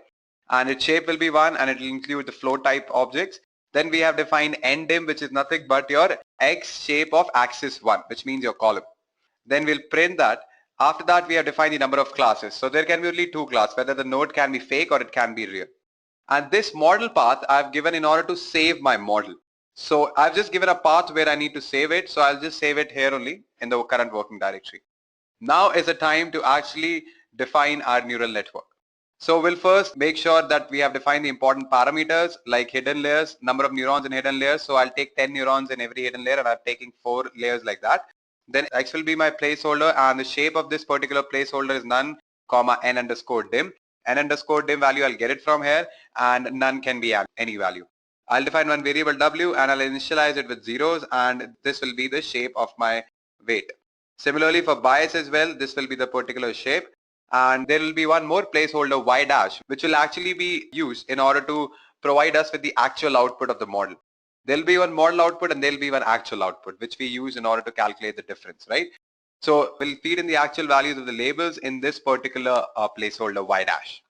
and its shape will be 1, and it will include the float type objects. Then we have defined ndim, which is nothing but your X shape of axis 1, which means your column. Then we'll print that. After that, we have defined the number of classes. So there can be only 2 classes, whether the node can be fake or it can be real. And this model path I've given in order to save my model. So I've just given a path where I need to save it. So I'll just save it here only in the current working directory. Now is the time to actually define our neural network. So we'll first make sure that we have defined the important parameters like hidden layers, number of neurons in hidden layers. So I'll take 10 neurons in every hidden layer, and I'm taking 4 layers like that. Then X will be my placeholder, and the shape of this particular placeholder is none, comma n underscore dim. N underscore dim value, I'll get it from here, and none can be any value. I'll define one variable w and I'll initialize it with zeros, and this will be the shape of my weight. Similarly for bias as well, this will be the particular shape, and there will be one more placeholder y dash, which will actually be used in order to provide us with the actual output of the model. There'll be one model output and there'll be one actual output, which we use in order to calculate the difference, right? So we'll feed in the actual values of the labels in this particular placeholder y dash.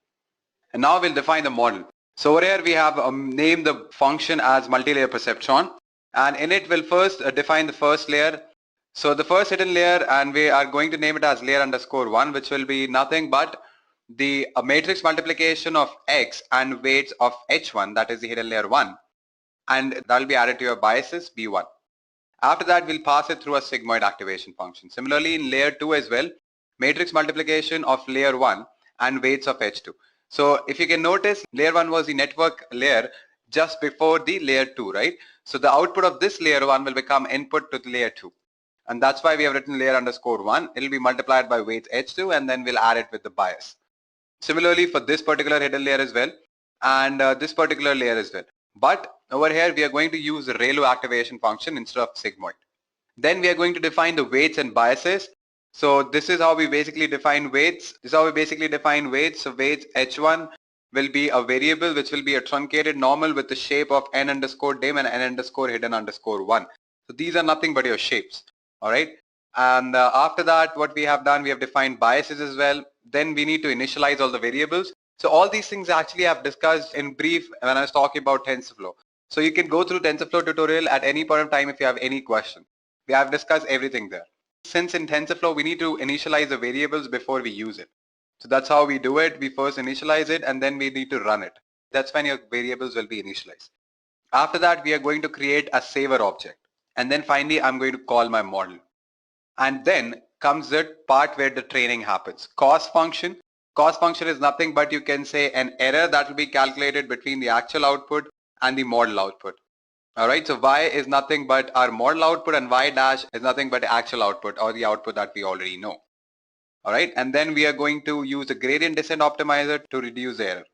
And now we'll define the model. So over here we have named the function as multi-layer perceptron, and in it we'll first define the first layer. So the first hidden layer, and we are going to name it as layer underscore 1, which will be nothing but the matrix multiplication of x and weights of h1, that is the hidden layer 1, and that will be added to your biases b1. After that, we'll pass it through a sigmoid activation function. Similarly, in layer 2 as well, matrix multiplication of layer 1 and weights of h2. So if you can notice, layer 1 was the network layer just before the layer 2, right? So the output of this layer 1 will become input to the layer 2. And that's why we have written layer underscore 1. It will be multiplied by weights h2, and then we'll add it with the bias. Similarly for this particular hidden layer as well, and this particular layer as well. But over here we are going to use the ReLU activation function instead of sigmoid. Then we are going to define the weights and biases. So this is how we basically define weights. So weights h1 will be a variable which will be a truncated normal with the shape of n underscore dim and n underscore hidden underscore 1. So these are nothing but your shapes. All right. And after that, what we have done, we have defined biases as well. Then we need to initialize all the variables. So all these things actually I've discussed in brief when I was talking about TensorFlow. So you can go through TensorFlow tutorial at any point of time if you have any question. We have discussed everything there. Since in TensorFlow we need to initialize the variables before we use it. So that's how we do it. We first initialize it and then we need to run it. That's when your variables will be initialized. After that, we are going to create a saver object. And then finally, I'm going to call my model. And then comes the part where the training happens. Cost function. Cost function is nothing but, you can say, an error that will be calculated between the actual output and the model output. All right, so y is nothing but our model output, and y dash is nothing but the actual output or the output that we already know. All right, and then we are going to use the gradient descent optimizer to reduce the error.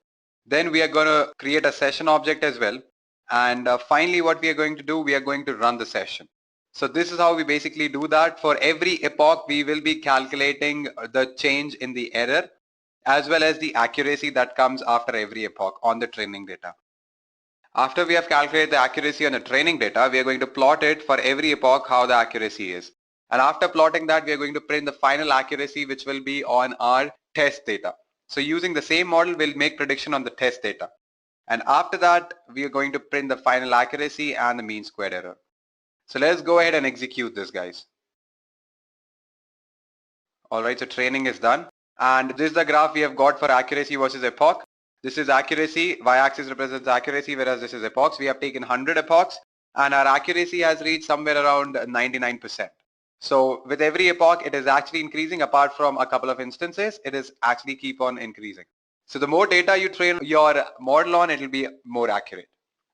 Then we are going to create a session object as well. And finally, what we are going to do, we are going to run the session. So this is how we basically do that. For every epoch, we will be calculating the change in the error as well as the accuracy that comes after every epoch on the training data. After we have calculated the accuracy on the training data, we are going to plot it for every epoch how the accuracy is. And after plotting that, we are going to print the final accuracy, which will be on our test data. So using the same model, we'll make prediction on the test data. And after that, we are going to print the final accuracy and the mean squared error. So let's go ahead and execute this, guys. All right, so training is done. And this is the graph we have got for accuracy versus epoch. This is accuracy, y-axis represents accuracy, whereas this is epochs. We have taken 100 epochs and our accuracy has reached somewhere around 99%. So with every epoch, it is actually increasing. Apart from a couple of instances, it is actually keep on increasing. So the more data you train your model on, it will be more accurate.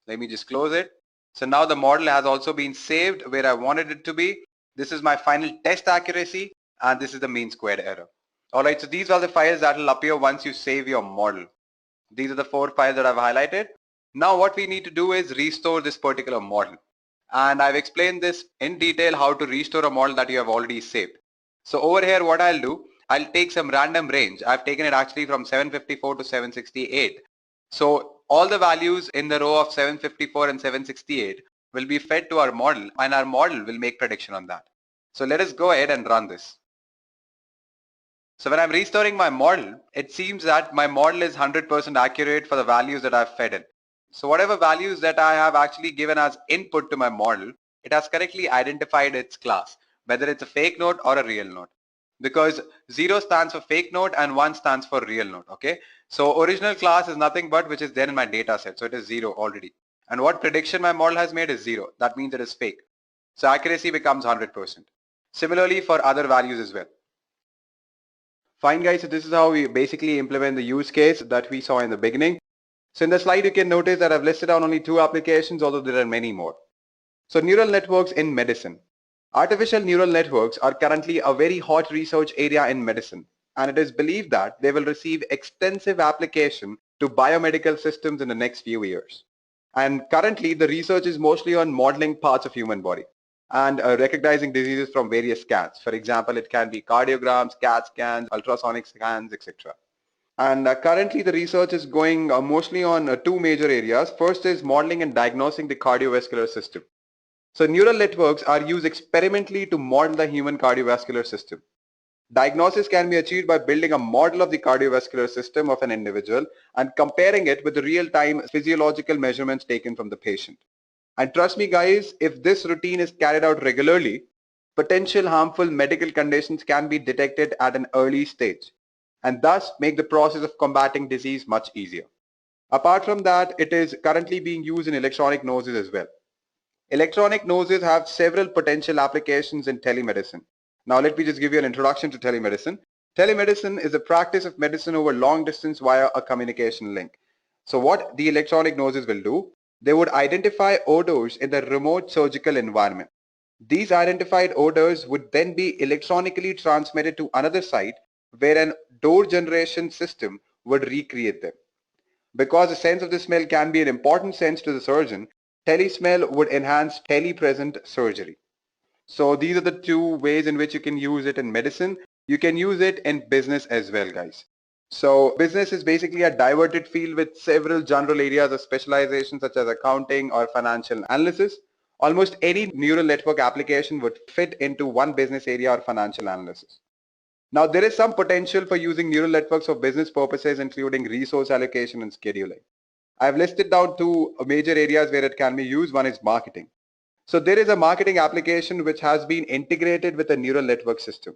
Let me just close it. So now the model has also been saved where I wanted it to be. This is my final test accuracy and this is the mean squared error. Alright, so these are the files that will appear once you save your model. These are the 4 files that I've highlighted. Now what we need to do is restore this particular model. And I've explained this in detail how to restore a model that you have already saved. So over here what I'll do, I'll take some random range. I've taken it actually from 754 to 768. So all the values in the row of 754 and 768 will be fed to our model and our model will make prediction on that. So let us go ahead and run this. So when I'm restoring my model, it seems that my model is 100% accurate for the values that I've fed in. So whatever values that I have actually given as input to my model, it has correctly identified its class, whether it's a fake node or a real node. Because 0 stands for fake node and 1 stands for real node, okay? So original class is nothing but which is there in my data set, so it is 0 already. And what prediction my model has made is 0. That means it is fake. So accuracy becomes 100%. Similarly for other values as well. Fine guys, so this is how we basically implement the use case that we saw in the beginning. So in the slide you can notice that I've listed down only 2 applications, although there are many more. So neural networks in medicine. Artificial neural networks are currently a very hot research area in medicine, and it is believed that they will receive extensive application to biomedical systems in the next few years. And currently, the research is mostly on modeling parts of human body and recognizing diseases from various scans. For example, it can be cardiograms, CAT scans, ultrasonic scans, etc. And currently, the research is going mostly on two major areas. First is modeling and diagnosing the cardiovascular system. So neural networks are used experimentally to model the human cardiovascular system. Diagnosis can be achieved by building a model of the cardiovascular system of an individual and comparing it with the real-time physiological measurements taken from the patient. And trust me guys, if this routine is carried out regularly, potential harmful medical conditions can be detected at an early stage and thus make the process of combating disease much easier. Apart from that, it is currently being used in electronic noses as well. Electronic noses have several potential applications in telemedicine. Now let me just give you an introduction to telemedicine. Telemedicine is a practice of medicine over long distance via a communication link. So what the electronic noses will do, they would identify odors in the remote surgical environment. These identified odors would then be electronically transmitted to another site where an odor generation system would recreate them. Because the sense of the smell can be an important sense to the surgeon, telesmell would enhance telepresent surgery. So these are the two ways in which you can use it in medicine. You can use it in business as well, guys. So business is basically a diverted field with several general areas of specialization such as accounting or financial analysis. Almost any neural network application would fit into one business area or financial analysis. Now there is some potential for using neural networks for business purposes, including resource allocation and scheduling. I've listed down two major areas where it can be used. One is marketing. So there is a marketing application which has been integrated with a neural network system.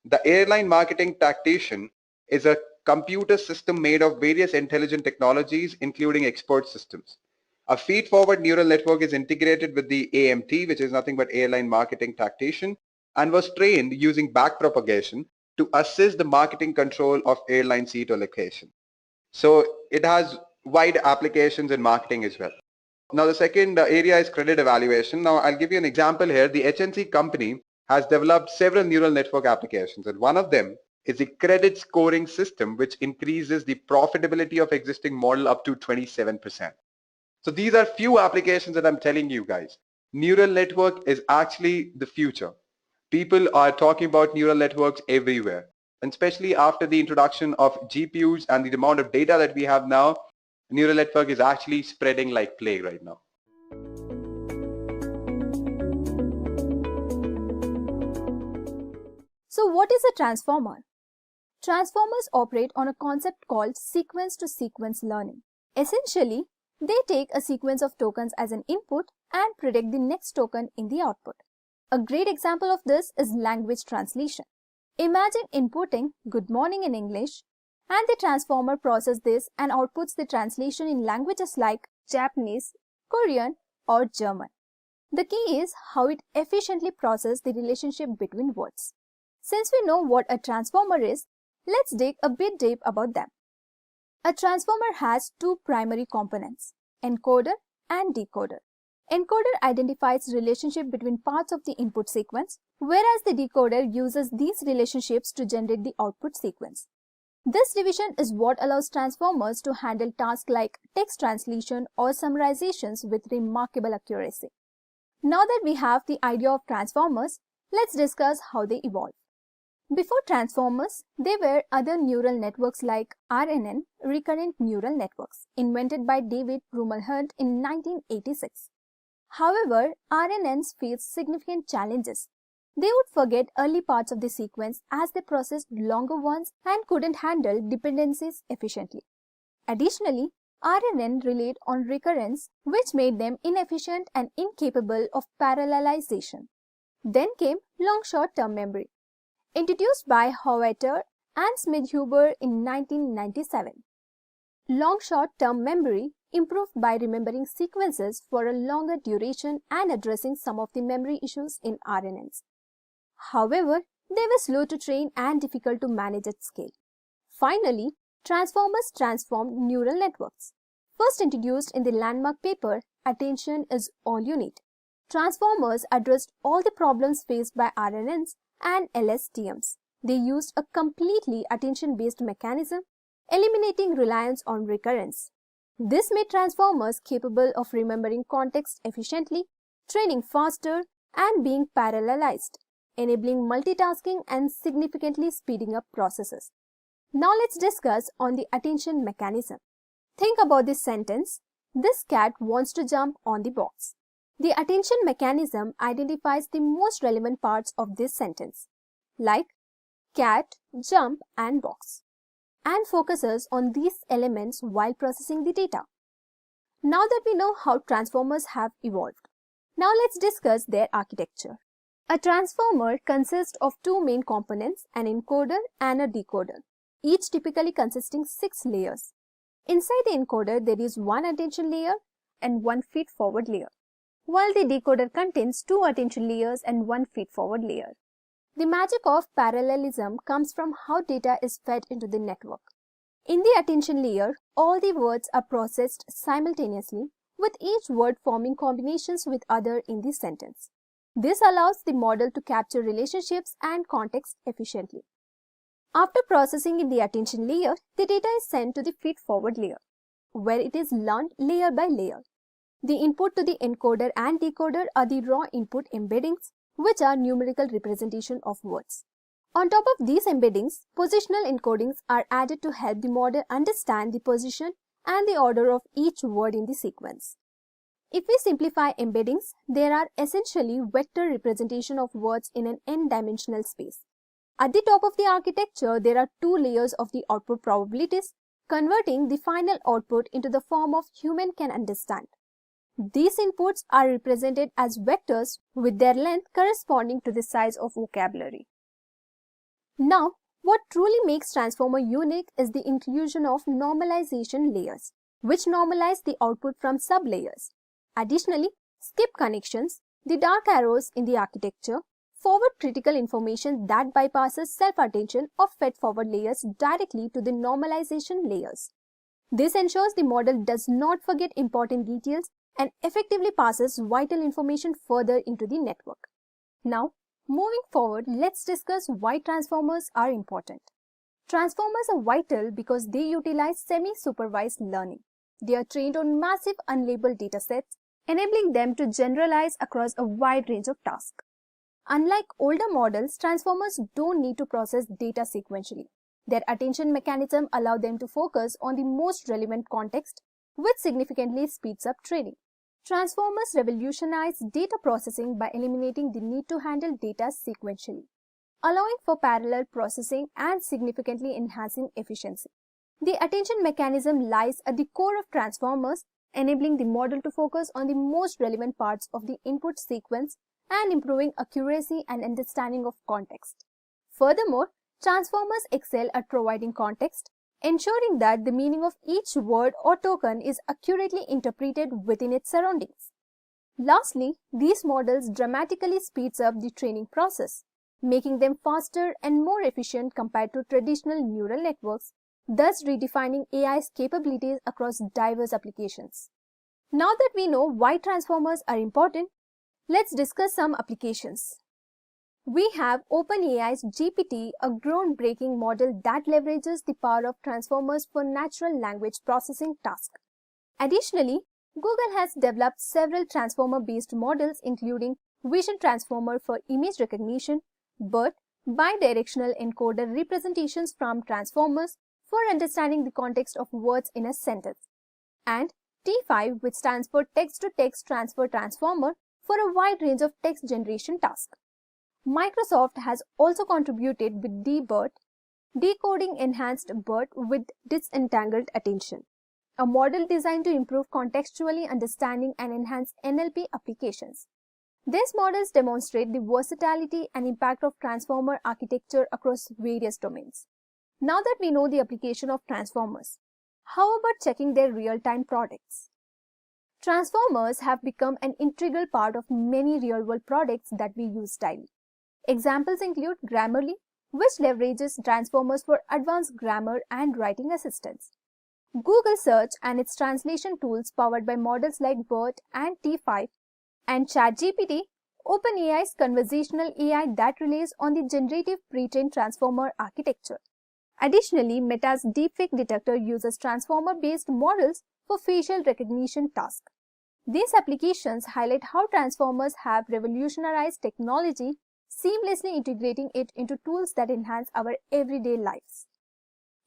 The airline marketing tactician is a computer system made of various intelligent technologies, including expert systems. A feed-forward neural network is integrated with the AMT, which is nothing but airline marketing tactician, and was trained using backpropagation to assist the marketing control of airline seat allocation. So it has wide applications in marketing as well. Now the second area is credit evaluation. Now I'll give you an example here. The HNC company has developed several neural network applications, and one of them is the credit scoring system, which increases the profitability of existing model up to 27%. So these are few applications that I'm telling you guys. Neural network is actually the future. People are talking about neural networks everywhere, and especially after the introduction of GPUs and the amount of data that we have now, neural network is actually spreading like plague right now. So what is a transformer? Transformers operate on a concept called sequence-to-sequence learning. Essentially, they take a sequence of tokens as an input and predict the next token in the output. A great example of this is language translation. Imagine inputting "good morning" in English, and the transformer processes this and outputs the translation in languages like Japanese, Korean, or German. The key is how it efficiently processes the relationship between words. Since we know what a transformer is, let's dig a bit deep about them. A transformer has two primary components, encoder and decoder. Encoder identifies relationship between parts of the input sequence, whereas the decoder uses these relationships to generate the output sequence. This division is what allows transformers to handle tasks like text translation or summarizations with remarkable accuracy. Now that we have the idea of transformers, let's discuss how they evolved. Before transformers, there were other neural networks like RNN, recurrent neural networks, invented by David Rumelhart in 1986. However, RNNs faced significant challenges. They would forget early parts of the sequence as they processed longer ones and couldn't handle dependencies efficiently. Additionally, RNN relied on recurrence, which made them inefficient and incapable of parallelization. Then came long short-term memory, introduced by Howiter and Smith-Huber in 1997. Long short-term memory improved by remembering sequences for a longer duration and addressing some of the memory issues in RNNs. However, they were slow to train and difficult to manage at scale. Finally, transformers transformed neural networks. First introduced in the landmark paper, "Attention is All You Need." Transformers addressed all the problems faced by RNNs and LSTMs. They used a completely attention-based mechanism, eliminating reliance on recurrence. This made transformers capable of remembering context efficiently, training faster, and being parallelized, enabling multitasking and significantly speeding up processes. Now let's discuss on the attention mechanism. Think about this sentence. This cat wants to jump on the box. The attention mechanism identifies the most relevant parts of this sentence, like cat, jump, and box, and focuses on these elements while processing the data. Now that we know how transformers have evolved, now let's discuss their architecture. A transformer consists of two main components, an encoder and a decoder, each typically consisting 6 layers. Inside the encoder, there is one attention layer and one feed-forward layer, while the decoder contains 2 attention layers and one feed-forward layer. The magic of parallelism comes from how data is fed into the network. In the attention layer, all the words are processed simultaneously, with each word forming combinations with other in the sentence. This allows the model to capture relationships and context efficiently. After processing in the attention layer, the data is sent to the feed-forward layer, where it is learned layer by layer. The input to the encoder and decoder are the raw input embeddings, which are numerical representation of words. On top of these embeddings, positional encodings are added to help the model understand the position and the order of each word in the sequence. If we simplify embeddings, there are essentially vector representation of words in an n-dimensional space. At the top of the architecture, there are 2 layers of the output probabilities, converting the final output into the form of human can understand. These inputs are represented as vectors with their length corresponding to the size of vocabulary. Now, what truly makes transformer unique is the inclusion of normalization layers, which normalize the output from sub-layers. Additionally, skip connections, the dark arrows in the architecture, forward critical information that bypasses self-attention or fed-forward layers directly to the normalization layers. This ensures the model does not forget important details and effectively passes vital information further into the network. Now, moving forward, let's discuss why transformers are important. Transformers are vital because they utilize semi-supervised learning. They are trained on massive unlabeled datasets, enabling them to generalize across a wide range of tasks. Unlike older models, transformers don't need to process data sequentially. Their attention mechanism allows them to focus on the most relevant context, which significantly speeds up training. Transformers revolutionize data processing by eliminating the need to handle data sequentially, allowing for parallel processing and significantly enhancing efficiency. The attention mechanism lies at the core of transformers, enabling the model to focus on the most relevant parts of the input sequence and improving accuracy and understanding of context. Furthermore, transformers excel at providing context, ensuring that the meaning of each word or token is accurately interpreted within its surroundings. Lastly, these models dramatically speeds up the training process, making them faster and more efficient compared to traditional neural networks, thus redefining AI's capabilities across diverse applications. Now that we know why transformers are important, let's discuss some applications. We have OpenAI's GPT, a groundbreaking model that leverages the power of transformers for natural language processing tasks. Additionally, Google has developed several transformer-based models including Vision Transformer for image recognition, BERT, bidirectional encoder representations from transformers for understanding the context of words in a sentence, and T5, which stands for Text-to-Text Transfer Transformer for a wide range of text generation tasks. Microsoft has also contributed with DBERT, decoding enhanced BERT with disentangled attention, a model designed to improve contextually understanding and enhance NLP applications. These models demonstrate the versatility and impact of transformer architecture across various domains. Now that we know the application of transformers, how about checking their real-time products? Transformers have become an integral part of many real-world products that we use daily. Examples include Grammarly, which leverages transformers for advanced grammar and writing assistance. Google Search and its translation tools powered by models like BERT and T5, and ChatGPT, OpenAI's conversational AI that relies on the generative pre-trained transformer architecture. Additionally, Meta's deepfake detector uses transformer-based models for facial recognition tasks. These applications highlight how transformers have revolutionized technology, seamlessly integrating it into tools that enhance our everyday lives.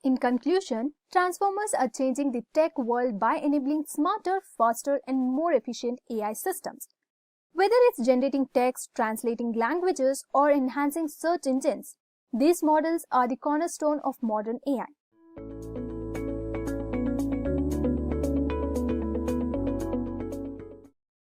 In conclusion, transformers are changing the tech world by enabling smarter, faster, and more efficient AI systems. Whether it's generating text, translating languages, or enhancing search engines, these models are the cornerstone of modern AI.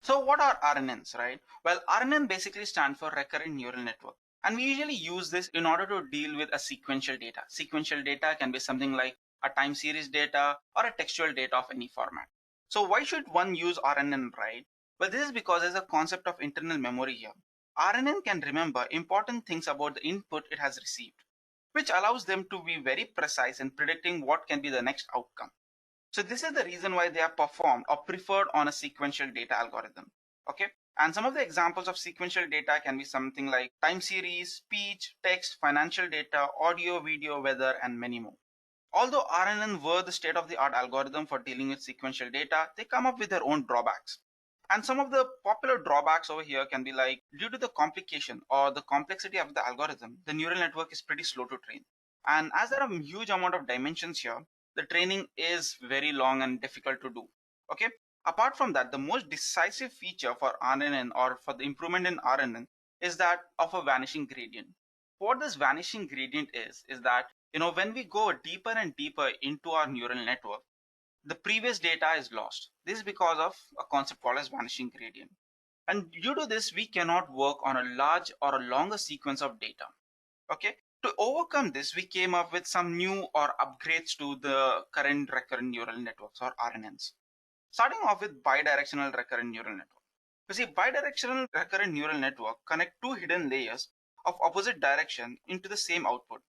So what are RNNs, right? Well, RNN basically stands for recurrent neural network. And we usually use this in order to deal with a sequential data. Sequential data can be something like a time series data or a textual data of any format. So why should one use RNN, right? Well, this is because there's a concept of internal memory here. RNN can remember important things about the input it has received, which allows them to be very precise in predicting what can be the next outcome. So this is the reason why they are performed or preferred on a sequential data algorithm. Okay. And some of the examples of sequential data can be something like time series, speech, text, financial data, audio, video, weather, and many more. Although RNN were the state-of-the-art algorithm for dealing with sequential data, they come up with their own drawbacks. And some of the popular drawbacks over here can be like, due to the complication or the complexity of the algorithm, the neural network is pretty slow to train. And as there are a huge amount of dimensions here, the training is very long and difficult to do. Okay. Apart from that, the most decisive feature for RNN or for the improvement in RNN is that of a vanishing gradient. What this vanishing gradient is that, when we go deeper and deeper into our neural network, the previous data is lost. This is because of a concept called as vanishing gradient. And due to this, we cannot work on a large or a longer sequence of data. Okay. To overcome this, we came up with some new or upgrades to the current recurrent neural networks or RNNs. Starting off with bidirectional recurrent neural network. You see, bidirectional recurrent neural network connect two hidden layers of opposite direction into the same output.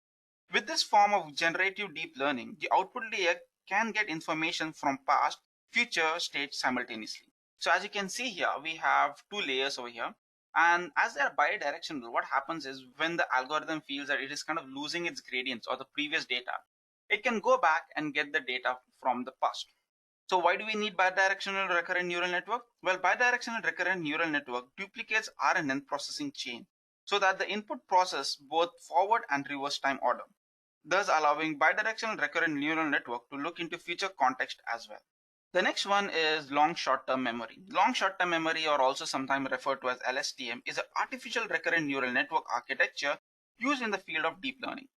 With this form of generative deep learning, the output layer can get information from past, future states simultaneously. So as you can see here, we have two layers over here. And as they are bidirectional, what happens is when the algorithm feels that it is kind of losing its gradients or the previous data, it can go back and get the data from the past. So why do we need bidirectional recurrent neural network? Well, bidirectional recurrent neural network duplicates RNN processing chain so that the input process both forward and reverse time order, thus allowing bidirectional recurrent neural network to look into future context as well. The next one is long short-term memory. Long short-term memory, or also sometimes referred to as LSTM, is an artificial recurrent neural network architecture used in the field of deep learning.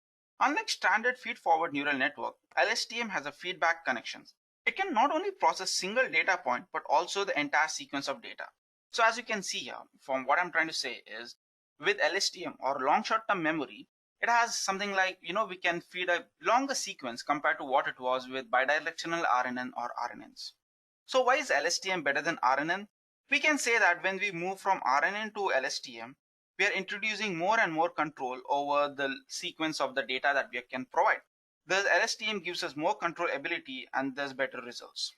Unlike standard feed-forward neural network, LSTM has a feedback connections. It can not only process single data point, but also the entire sequence of data. So as you can see here, from what I'm trying to say is, with LSTM or long short-term memory, it has something like, we can feed a longer sequence compared to what it was with bidirectional RNN or RNNs. So why is LSTM better than RNN? We can say that when we move from RNN to LSTM, we are introducing more and more control over the sequence of the data that we can provide. Thus, LSTM gives us more control ability and thus better results.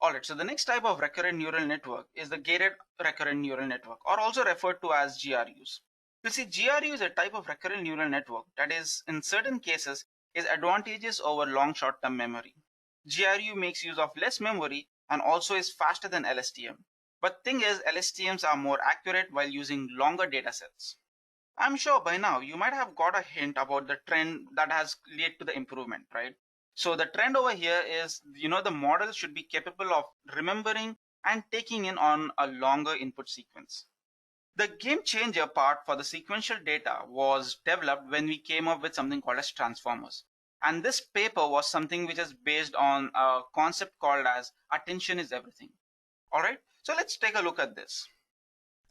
Alright, so the next type of recurrent neural network is the gated recurrent neural network, or also referred to as GRUs. You see, GRU is a type of recurrent neural network that is, in certain cases, is advantageous over long short-term memory. GRU makes use of less memory and also is faster than LSTM. But thing is, LSTMs are more accurate while using longer data sets. I'm sure by now you might have got a hint about the trend that has led to the improvement, right? So the trend over here is, the model should be capable of remembering and taking in on a longer input sequence. The game changer part for the sequential data was developed when we came up with something called as transformers. And this paper was something which is based on a concept called as attention is everything. All right, so let's take a look at this.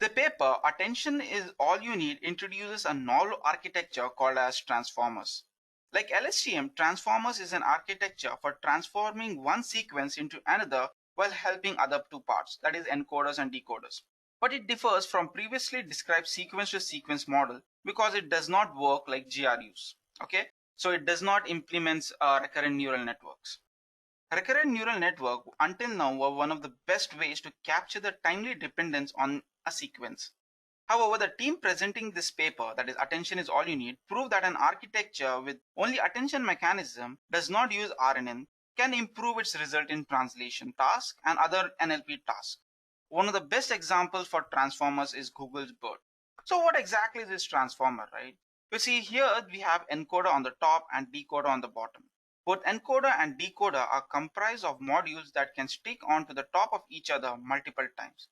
The paper, Attention is All You Need, introduces a novel architecture called as transformers. Like LSTM, transformers is an architecture for transforming one sequence into another while helping other two parts, that is encoders and decoders. But it differs from previously described sequence to sequence model because it does not work like GRUs. Okay, so it does not implement recurrent neural networks. Recurrent neural network until now were one of the best ways to capture the timely dependence on a sequence. However, the team presenting this paper, that is Attention is All You Need, proved that an architecture with only attention mechanism does not use RNN can improve its result in translation tasks and other NLP tasks. One of the best examples for transformers is Google's BERT. So what exactly is this transformer, right? You see here we have encoder on the top and decoder on the bottom. Both encoder and decoder are comprised of modules that can stick onto the top of each other multiple times.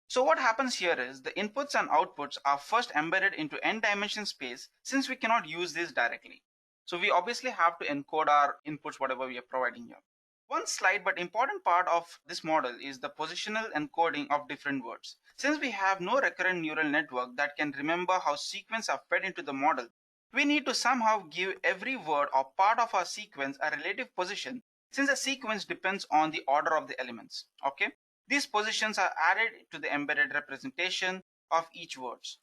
So what happens here is the inputs and outputs are first embedded into n-dimension space since we cannot use this directly. So we obviously have to encode our inputs, whatever we are providing here. One slight but important part of this model is the positional encoding of different words. Since we have no recurrent neural network that can remember how sequences are fed into the model, we need to somehow give every word or part of our sequence a relative position since the sequence depends on the order of the elements. Okay? These positions are added to the embedded representation of each words.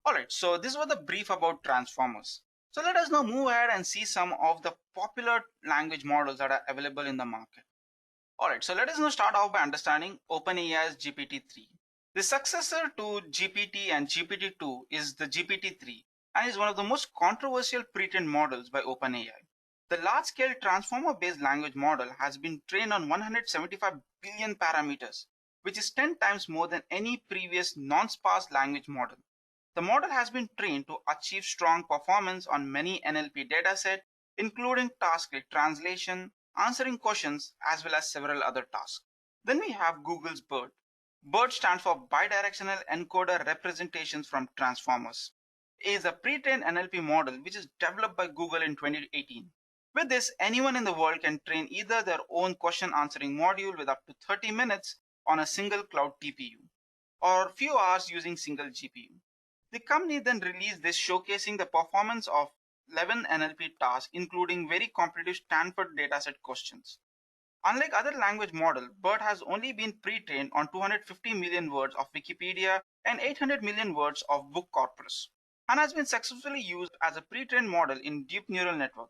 Alright, so this was the brief about transformers. So let us now move ahead and see some of the popular language models that are available in the market. Alright, so let us now start off by understanding OpenAI's GPT-3. The successor to GPT and GPT-2 is the GPT-3 and is one of the most controversial pre-trained models by OpenAI. The large-scale transformer-based language model has been trained on 175 billion parameters, which is 10 times more than any previous non-sparse language model. The model has been trained to achieve strong performance on many NLP datasets, including tasks like translation, answering questions, as well as several other tasks. Then we have Google's BERT. BERT stands for Bidirectional Encoder Representations from Transformers. It is a pre-trained NLP model which is developed by Google in 2018. With this, anyone in the world can train either their own question answering module with up to 30 minutes on a single cloud TPU, or a few hours using single GPU. The company then released this showcasing the performance of 11 NLP tasks, including very competitive Stanford dataset questions. Unlike other language models, BERT has only been pre-trained on 250 million words of Wikipedia and 800 million words of book corpus, and has been successfully used as a pre-trained model in deep neural network.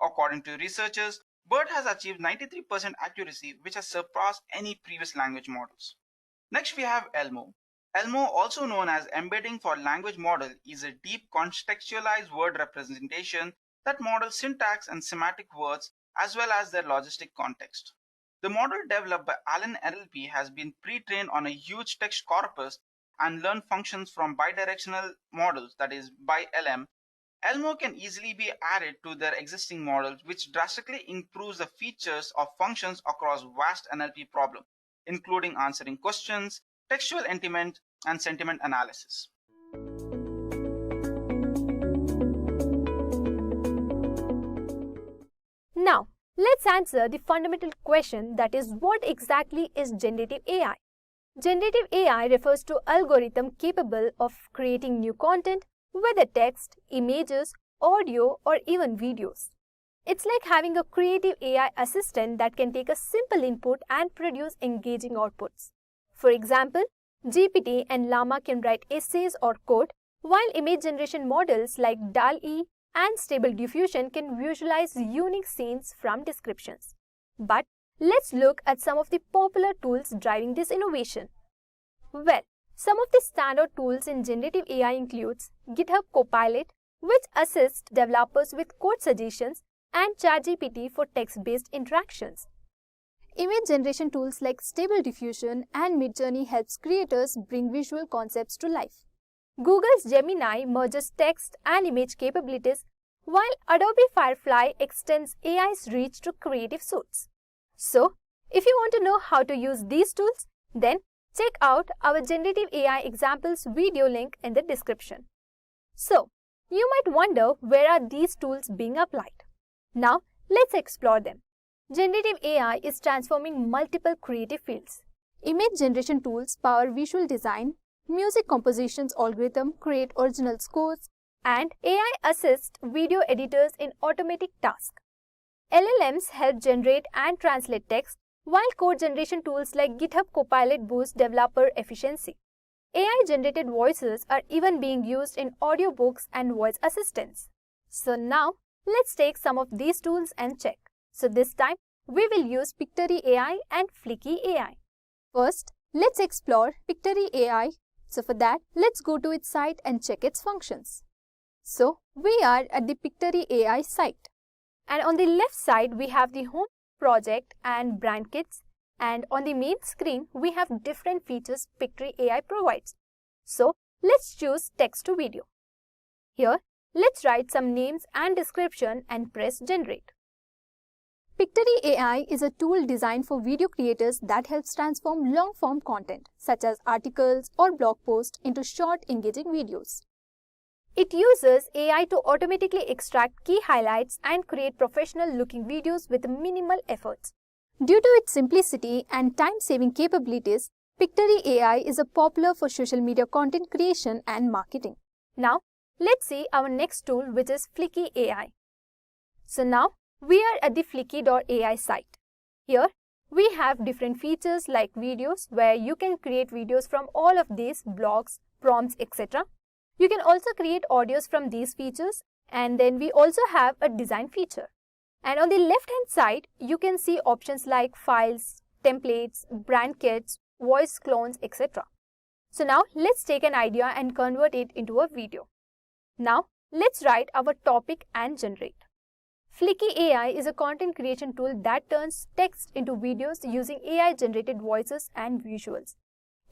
According to researchers, BERT has achieved 93% accuracy, which has surpassed any previous language models. Next we have ELMO. ELMO, also known as Embedding for Language Model, is a deep contextualized word representation that models syntax and semantic words as well as their logistic context. The model developed by Allen NLP has been pre-trained on a huge text corpus and learned functions from bidirectional models, that is BiLM. ELMO can easily be added to their existing models, which drastically improves the features of functions across vast NLP problems, including answering questions, textual intent, and sentiment analysis. Now, let's answer the fundamental question, that is, what exactly is generative AI? Generative AI refers to algorithm capable of creating new content, whether text, images, audio, or even videos. It's like having a creative AI assistant that can take a simple input and produce engaging outputs. For example, GPT and Llama can write essays or code, while image generation models like DALL-E and Stable Diffusion can visualize unique scenes from descriptions. But let's look at some of the popular tools driving this innovation. Well, some of the standard tools in generative AI includes GitHub Copilot, which assists developers with code suggestions, and ChatGPT for text-based interactions. Image generation tools like Stable Diffusion and Midjourney helps creators bring visual concepts to life. Google's Gemini merges text and image capabilities, while Adobe Firefly extends AI's reach to creative suites. So, if you want to know how to use these tools, then check out our Generative AI Examples video link in the description. So, you might wonder, where are these tools being applied? Now, let's explore them. Generative AI is transforming multiple creative fields. Image generation tools power visual design, music compositions algorithm create original scores, and AI assists video editors in automatic tasks. LLMs help generate and translate text, while code generation tools like GitHub Copilot boost developer efficiency. AI-generated voices are even being used in audiobooks and voice assistants. So now, let's take some of these tools and check. So this time, we will use Pictory AI and Flicky AI. First, let's explore Pictory AI. So for that, let's go to its site and check its functions. So we are at the Pictory AI site. And on the left side, we have the home project, and brand kits. And on the main screen, we have different features Pictory AI provides. So let's choose text to video. Here, let's write some names and description and press generate. Pictory AI is a tool designed for video creators that helps transform long-form content, such as articles or blog posts, into short, engaging videos. It uses AI to automatically extract key highlights and create professional-looking videos with minimal efforts. Due to its simplicity and time-saving capabilities, Pictory AI is popular for social media content creation and marketing. Now, let's see our next tool, which is Flicky AI. So now, we are at the Flicky.ai site. Here, we have different features like videos, where you can create videos from all of these blogs, prompts, etc. You can also create audios from these features, and then we also have a design feature. And on the left hand side, you can see options like files, templates, brand kits, voice clones, etc. So now let's take an idea and convert it into a video. Now let's write our topic and generate. Flicky AI is a content creation tool that turns text into videos using AI generated voices and visuals.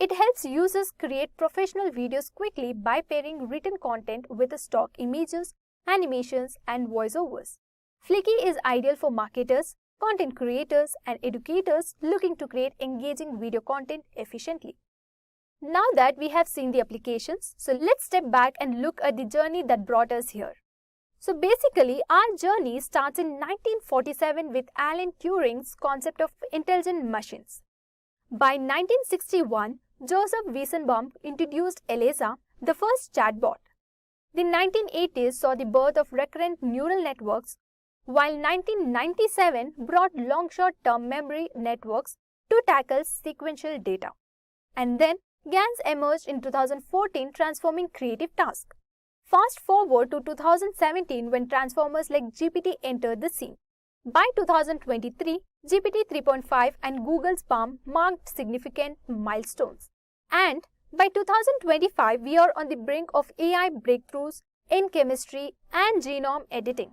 It helps users create professional videos quickly by pairing written content with stock images, animations, and voiceovers. Flicky is ideal for marketers, content creators, and educators looking to create engaging video content efficiently. Now that we have seen the applications, so let's step back and look at the journey that brought us here. So basically, our journey starts in 1947 with Alan Turing's concept of intelligent machines. By 1961, Joseph Weissenbaum introduced ELIZA, the first chatbot. The 1980s saw the birth of recurrent neural networks, while 1997 brought long short-term memory networks to tackle sequential data. And then GANs emerged in 2014, transforming creative tasks. Fast forward to 2017 when transformers like GPT entered the scene. By 2023, GPT 3.5 and Google's Palm marked significant milestones. And by 2025, we are on the brink of AI breakthroughs in chemistry and genome editing.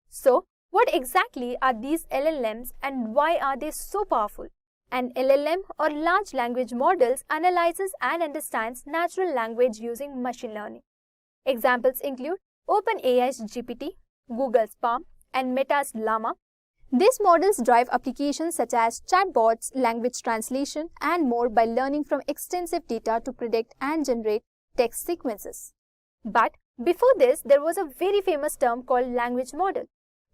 So, what exactly are these LLMs and why are they so powerful? An LLM, or large language models, analyzes and understands natural language using machine learning. Examples include OpenAI's GPT, Google's Palm, and Meta's Llama. These models drive applications such as chatbots, language translation, and more by learning from extensive data to predict and generate text sequences. But before this, there was a very famous term called language model.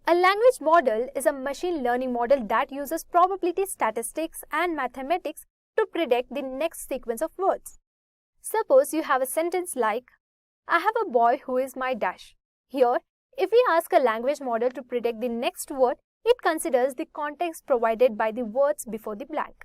A language model is a machine learning model that uses probability statistics and mathematics to predict the next sequence of words. Suppose you have a sentence like, I have a boy who is my dash. Here, if we ask a language model to predict the next word, it considers the context provided by the words before the blank.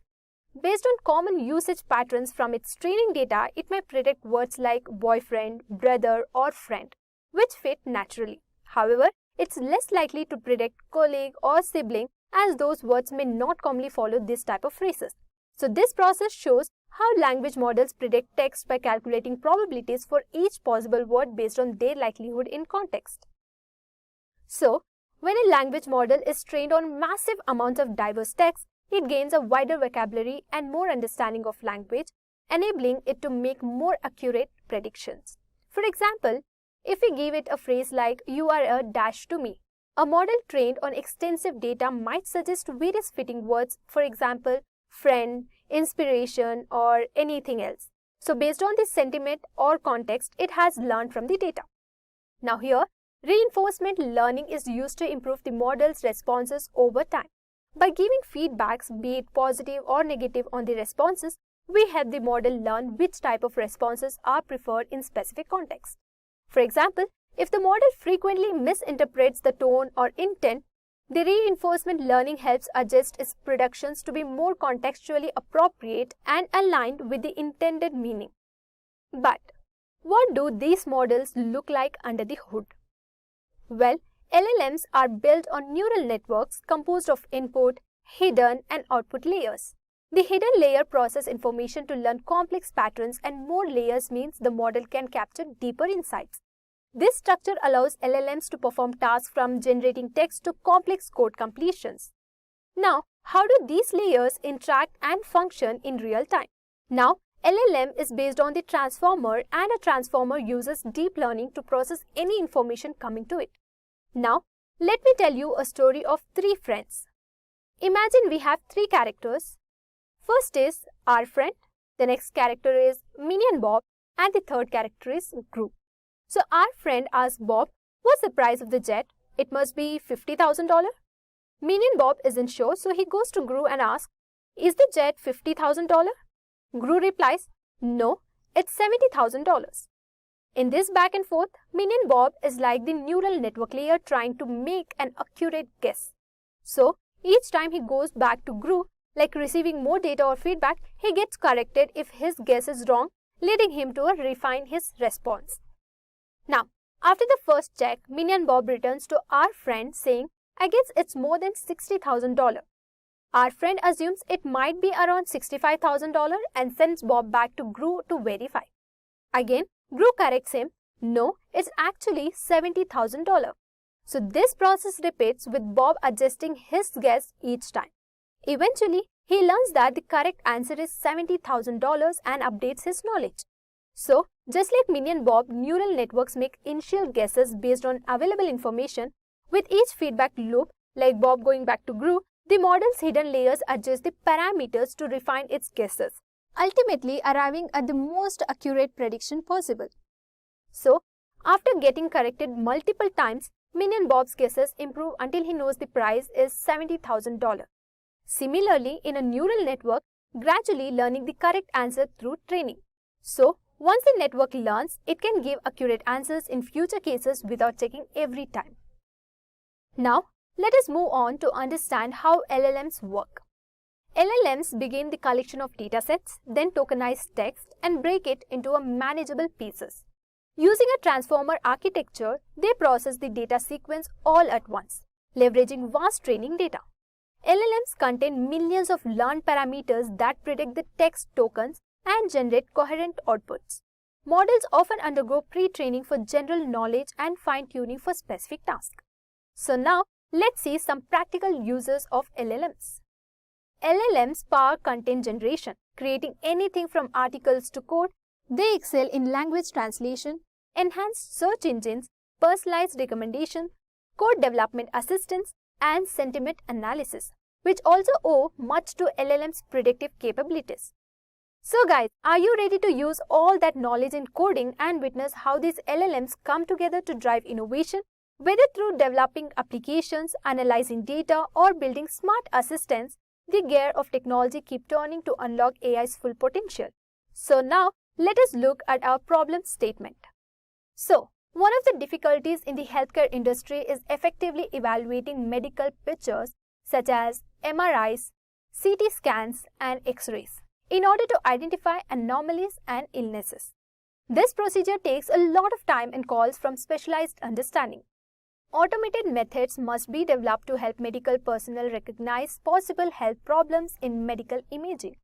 Based on common usage patterns from its training data, it may predict words like boyfriend, brother, or friend, which fit naturally. However, it's less likely to predict colleague or sibling, as those words may not commonly follow this type of phrases. So this process shows how language models predict text by calculating probabilities for each possible word based on their likelihood in context. So, when a language model is trained on massive amounts of diverse text, it gains a wider vocabulary and more understanding of language, enabling it to make more accurate predictions. For example, if we give it a phrase like, you are a dash to me, a model trained on extensive data might suggest various fitting words, for example, friend, inspiration, or anything else. So based on this sentiment or context, it has learned from the data. Now here, reinforcement learning is used to improve the model's responses over time. By giving feedbacks, be it positive or negative on the responses, we help the model learn which type of responses are preferred in specific contexts. For example, if the model frequently misinterprets the tone or intent, the reinforcement learning helps adjust its predictions to be more contextually appropriate and aligned with the intended meaning. But what do these models look like under the hood? Well, LLMs are built on neural networks composed of input, hidden, and output layers. The hidden layer processes information to learn complex patterns, and more layers means the model can capture deeper insights. This structure allows LLMs to perform tasks from generating text to complex code completions. Now, how do these layers interact and function in real time? Now, LLM is based on the transformer, and a transformer uses deep learning to process any information coming to it. Now, let me tell you a story of 3 friends. Imagine we have 3 characters. First is our friend, the next character is Minion Bob, and the third character is Gru. So our friend asks Bob, what's the price of the jet? It must be $50,000. Minion Bob isn't sure, so he goes to Gru and asks, is the jet $50,000? Gru replies, no, it's $70,000. In this back and forth, Minion Bob is like the neural network layer trying to make an accurate guess. So each time he goes back to Gru, like receiving more data or feedback, he gets corrected if his guess is wrong, leading him to refine his response. Now, after the first check, Minion Bob returns to our friend saying, I guess it's more than $60,000. Our friend assumes it might be around $65,000 and sends Bob back to Gru to verify. Again, Gru corrects him, no, it's actually $70,000. So this process repeats with Bob adjusting his guess each time. Eventually, he learns that the correct answer is $70,000 and updates his knowledge. So, just like Minion Bob, neural networks make initial guesses based on available information. With each feedback loop, like Bob going back to Gru, the model's hidden layers adjust the parameters to refine its guesses, ultimately arriving at the most accurate prediction possible. So, after getting corrected multiple times, Minion Bob's guesses improve until he knows the price is $70,000. Similarly, in a neural network, gradually learning the correct answer through training. So, once the network learns, it can give accurate answers in future cases without checking every time. Now, let us move on to understand how LLMs work. LLMs begin the collection of datasets, then tokenize text and break it into a manageable pieces. Using a transformer architecture, they process the data sequence all at once, leveraging vast training data. LLMs contain millions of learned parameters that predict the text tokens and generate coherent outputs. Models often undergo pre-training for general knowledge and fine-tuning for specific tasks. So now, let's see some practical uses of LLMs. LLMs power content generation, creating anything from articles to code. They excel in language translation, enhanced search engines, personalized recommendations, code development assistance, and sentiment analysis, which also owe much to LLM's predictive capabilities. So guys, are you ready to use all that knowledge in coding and witness how these LLMs come together to drive innovation? Whether through developing applications, analyzing data, or building smart assistants, the gear of technology keep turning to unlock AI's full potential. So now, let us look at our problem statement. So, one of the difficulties in the healthcare industry is effectively evaluating medical pictures such as MRIs, CT scans, and X-rays in order to identify anomalies and illnesses. This procedure takes a lot of time and calls for specialized understanding. Automated methods must be developed to help medical personnel recognize possible health problems in medical imaging.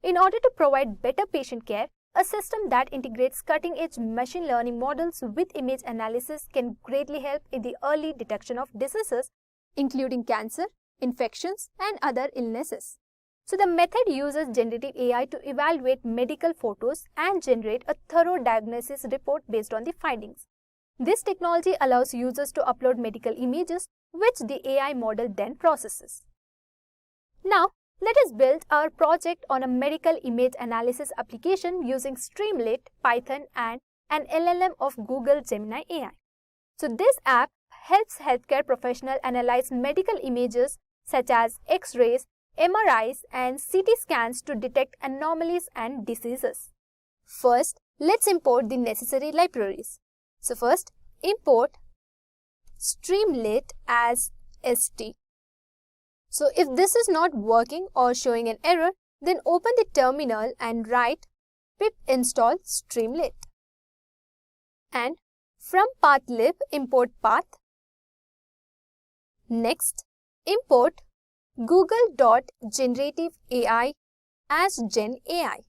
In order to provide better patient care, a system that integrates cutting-edge machine learning models with image analysis can greatly help in the early detection of diseases, including cancer, infections, and other illnesses. So the method uses generative AI to evaluate medical photos and generate a thorough diagnosis report based on the findings. This technology allows users to upload medical images, which the AI model then processes. Now, let us build our project on a medical image analysis application using Streamlit, Python, and an LLM of Google Gemini AI. So this app helps healthcare professionals analyze medical images such as X-rays, MRIs, and CT scans to detect anomalies and diseases. First, let's import the necessary libraries. So first, import Streamlit as ST. So if this is not working or showing an error, then open the terminal and write pip install Streamlit. And from pathlib, import path. Next, import google.generative.ai as Gen AI.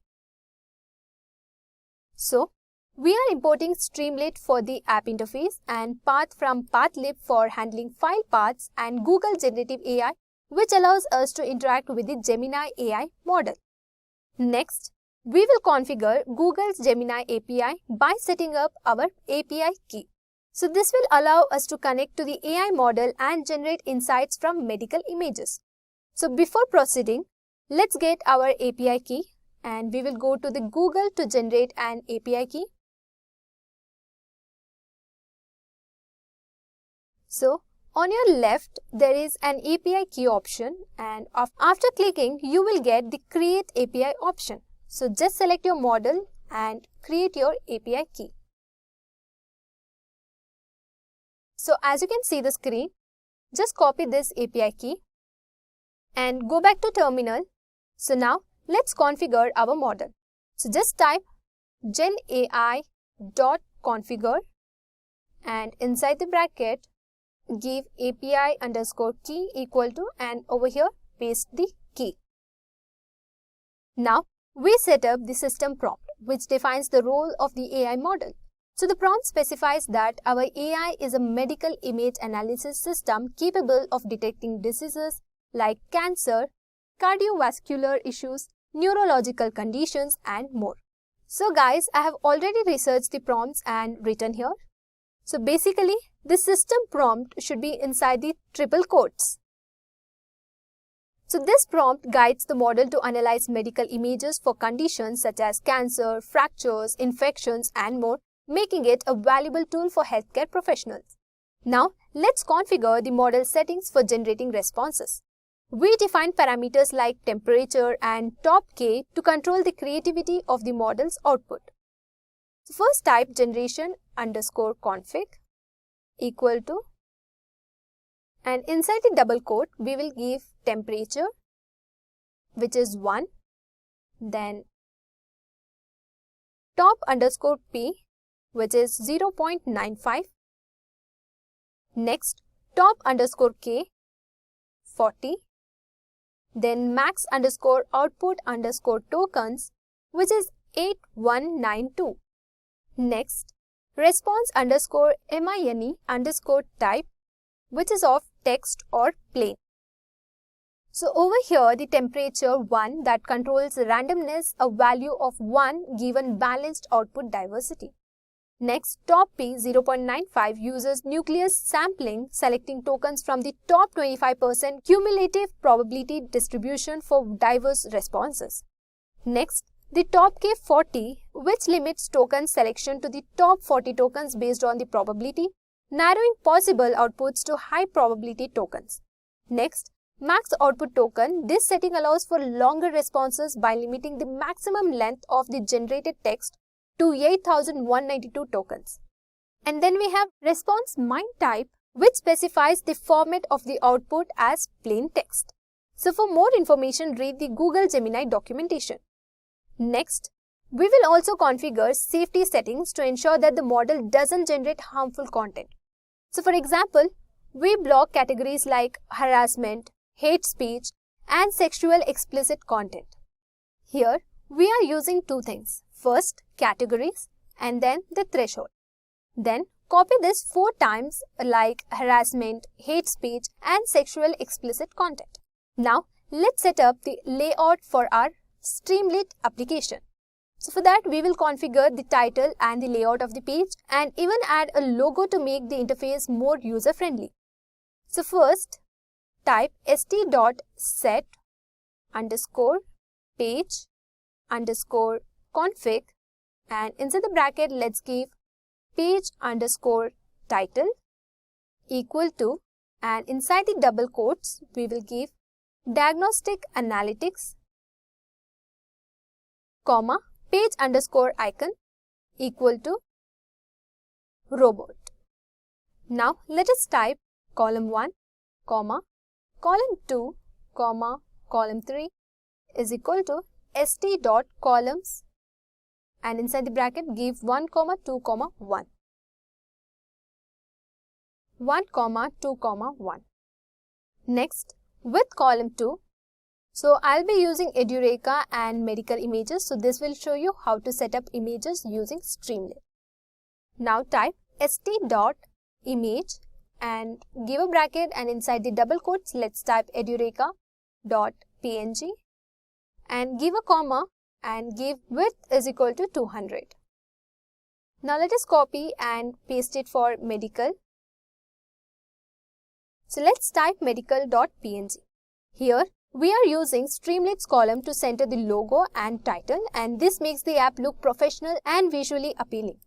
So, we are importing Streamlit for the app interface and path from pathlib for handling file paths and Google Generative AI which allows us to interact with the Gemini AI model. Next, we will configure Google's Gemini API by setting up our API key. So this will allow us to connect to the AI model and generate insights from medical images. So before proceeding, let's get our API key and we will go to the Google to generate an API key. So on your left, there is an API key option, and after clicking, you will get the Create API option. So just select your model and create your API key. So as you can see the screen, just copy this API key and go back to terminal. So now let's configure our model. So just type genai.configure and inside the bracket, give API underscore key equal to, and over here paste the key. Now we set up the system prompt, which defines the role of the AI model. So the prompt specifies that our AI is a medical image analysis system capable of detecting diseases like cancer, cardiovascular issues, neurological conditions and more. So guys, I have already researched the prompts and written here. So basically, the system prompt should be inside the triple quotes. So this prompt guides the model to analyze medical images for conditions such as cancer, fractures, infections and more, making it a valuable tool for healthcare professionals. Now, let's configure the model settings for generating responses. We define parameters like temperature and top K to control the creativity of the model's output. So first type generation underscore config equal to, and inside the double quote we will give temperature, which is 1, then top underscore P, which is 0.95, next top underscore K 40, then max underscore output underscore tokens, which is 8192. Next, response underscore MINE underscore type, which is of text or plain. So over here, the temperature 1 that controls randomness, a value of 1 given balanced output diversity. Next, top P 0.95 uses nucleus sampling, selecting tokens from the top 25% cumulative probability distribution for diverse responses. Next, the top K 40, which limits token selection to the top 40 tokens based on the probability, narrowing possible outputs to high probability tokens. Next, max output token. This setting allows for longer responses by limiting the maximum length of the generated text to 8192 tokens. And then we have response MINE type, which specifies the format of the output as plain text. So for more information, read the Google Gemini documentation. Next, we will also configure safety settings to ensure that the model doesn't generate harmful content. So for example, we block categories like harassment, hate speech, and sexual explicit content. Here, we are using two things. First, categories, and then the threshold. Then, copy this 4 times like harassment, hate speech, and sexual explicit content. Now, let's set up the layout for our Streamlit application. So for that, we will configure the title and the layout of the page and even add a logo to make the interface more user-friendly. So first, type st.set underscore page underscore config, and inside the bracket, let's give page underscore title equal to, and inside the double quotes, we will give diagnostic analytics, comma, page underscore icon equal to robot. Now let us type column 1, comma, column 2, comma, column 3 is equal to st.columns, and inside the bracket give 1, 2, 1. 1, 2, 1. Next, with column 2, so I'll be using Edureka and medical images. So this will show you how to set up images using Streamlit. Now type st.image and give a bracket, and inside the double quotes, let's type edureka.png and give a comma and give width is equal to 200. Now let us copy and paste it for medical. So let's type medical.png. Here we are using Streamlit's column to center the logo and title, and this makes the app look professional and visually appealing.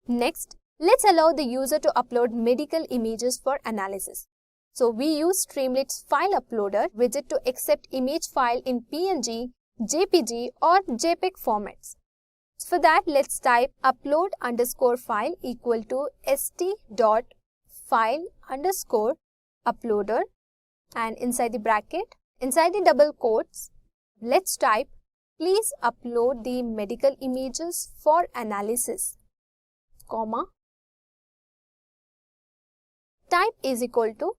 Next, let's allow the user to upload medical images for analysis. So we use Streamlit's file uploader widget to accept image file in PNG, JPG or JPEG formats. For that, let's type upload_file equal to st.file_uploader, and inside the bracket, inside the double quotes, let's type please upload the medical images for analysis, comma, type is equal to,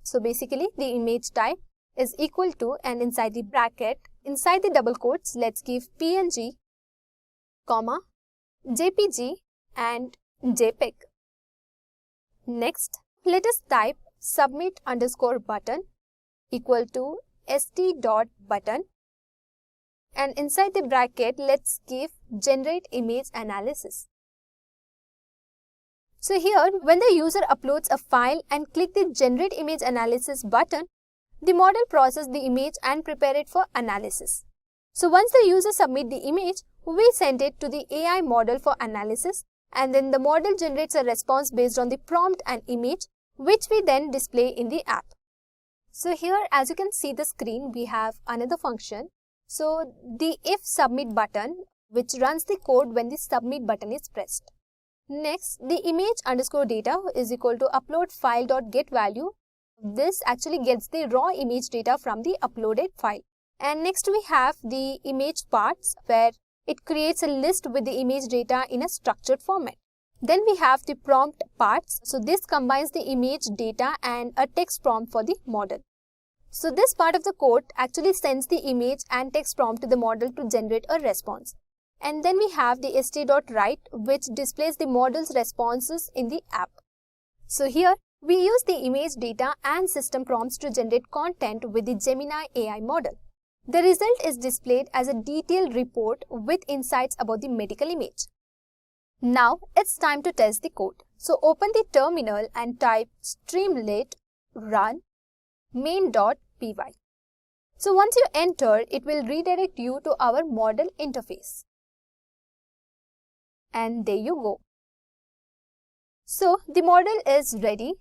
so basically the image type is equal to, and inside the bracket, inside the double quotes, let's give PNG, comma, JPG and JPEG. Next, let us type submit_button equal to st.button, and inside the bracket, let's give generate image analysis. So here, when the user uploads a file and click the generate image analysis button, the model processes the image and prepare it for analysis. So once the user submits the image, we send it to the AI model for analysis, and then the model generates a response based on the prompt and image, which we then display in the app. So here, as you can see the screen, we have another function. So the if submit button, which runs the code when the submit button is pressed. Next, the image_data is equal to upload file.getValue. This actually gets the raw image data from the uploaded file. And next we have the image parts, where it creates a list with the image data in a structured format. Then we have the prompt parts. So this combines the image data and a text prompt for the model. So this part of the code actually sends the image and text prompt to the model to generate a response. And then we have the st.write, which displays the model's responses in the app. So here we use the image data and system prompts to generate content with the Gemini AI model. The result is displayed as a detailed report with insights about the medical image. Now it's time to test the code. So open the terminal and type streamlit run main.py. So once you enter, it will redirect you to our model interface. And there you go. So the model is ready.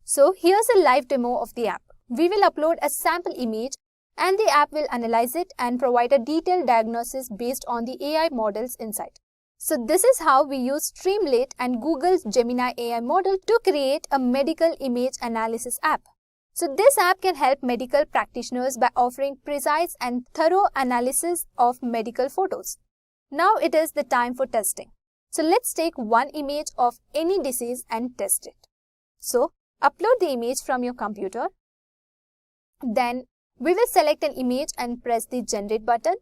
So here's a live demo of the app. We will upload a sample image and the app will analyze it and provide a detailed diagnosis based on the AI model's insight. So this is how we use Streamlit and Google's Gemini AI model to create a medical image analysis app. So this app can help medical practitioners by offering precise and thorough analysis of medical photos. Now it is the time for testing. So let's take one image of any disease and test it. So upload the image from your computer. Then we will select an image and press the generate button.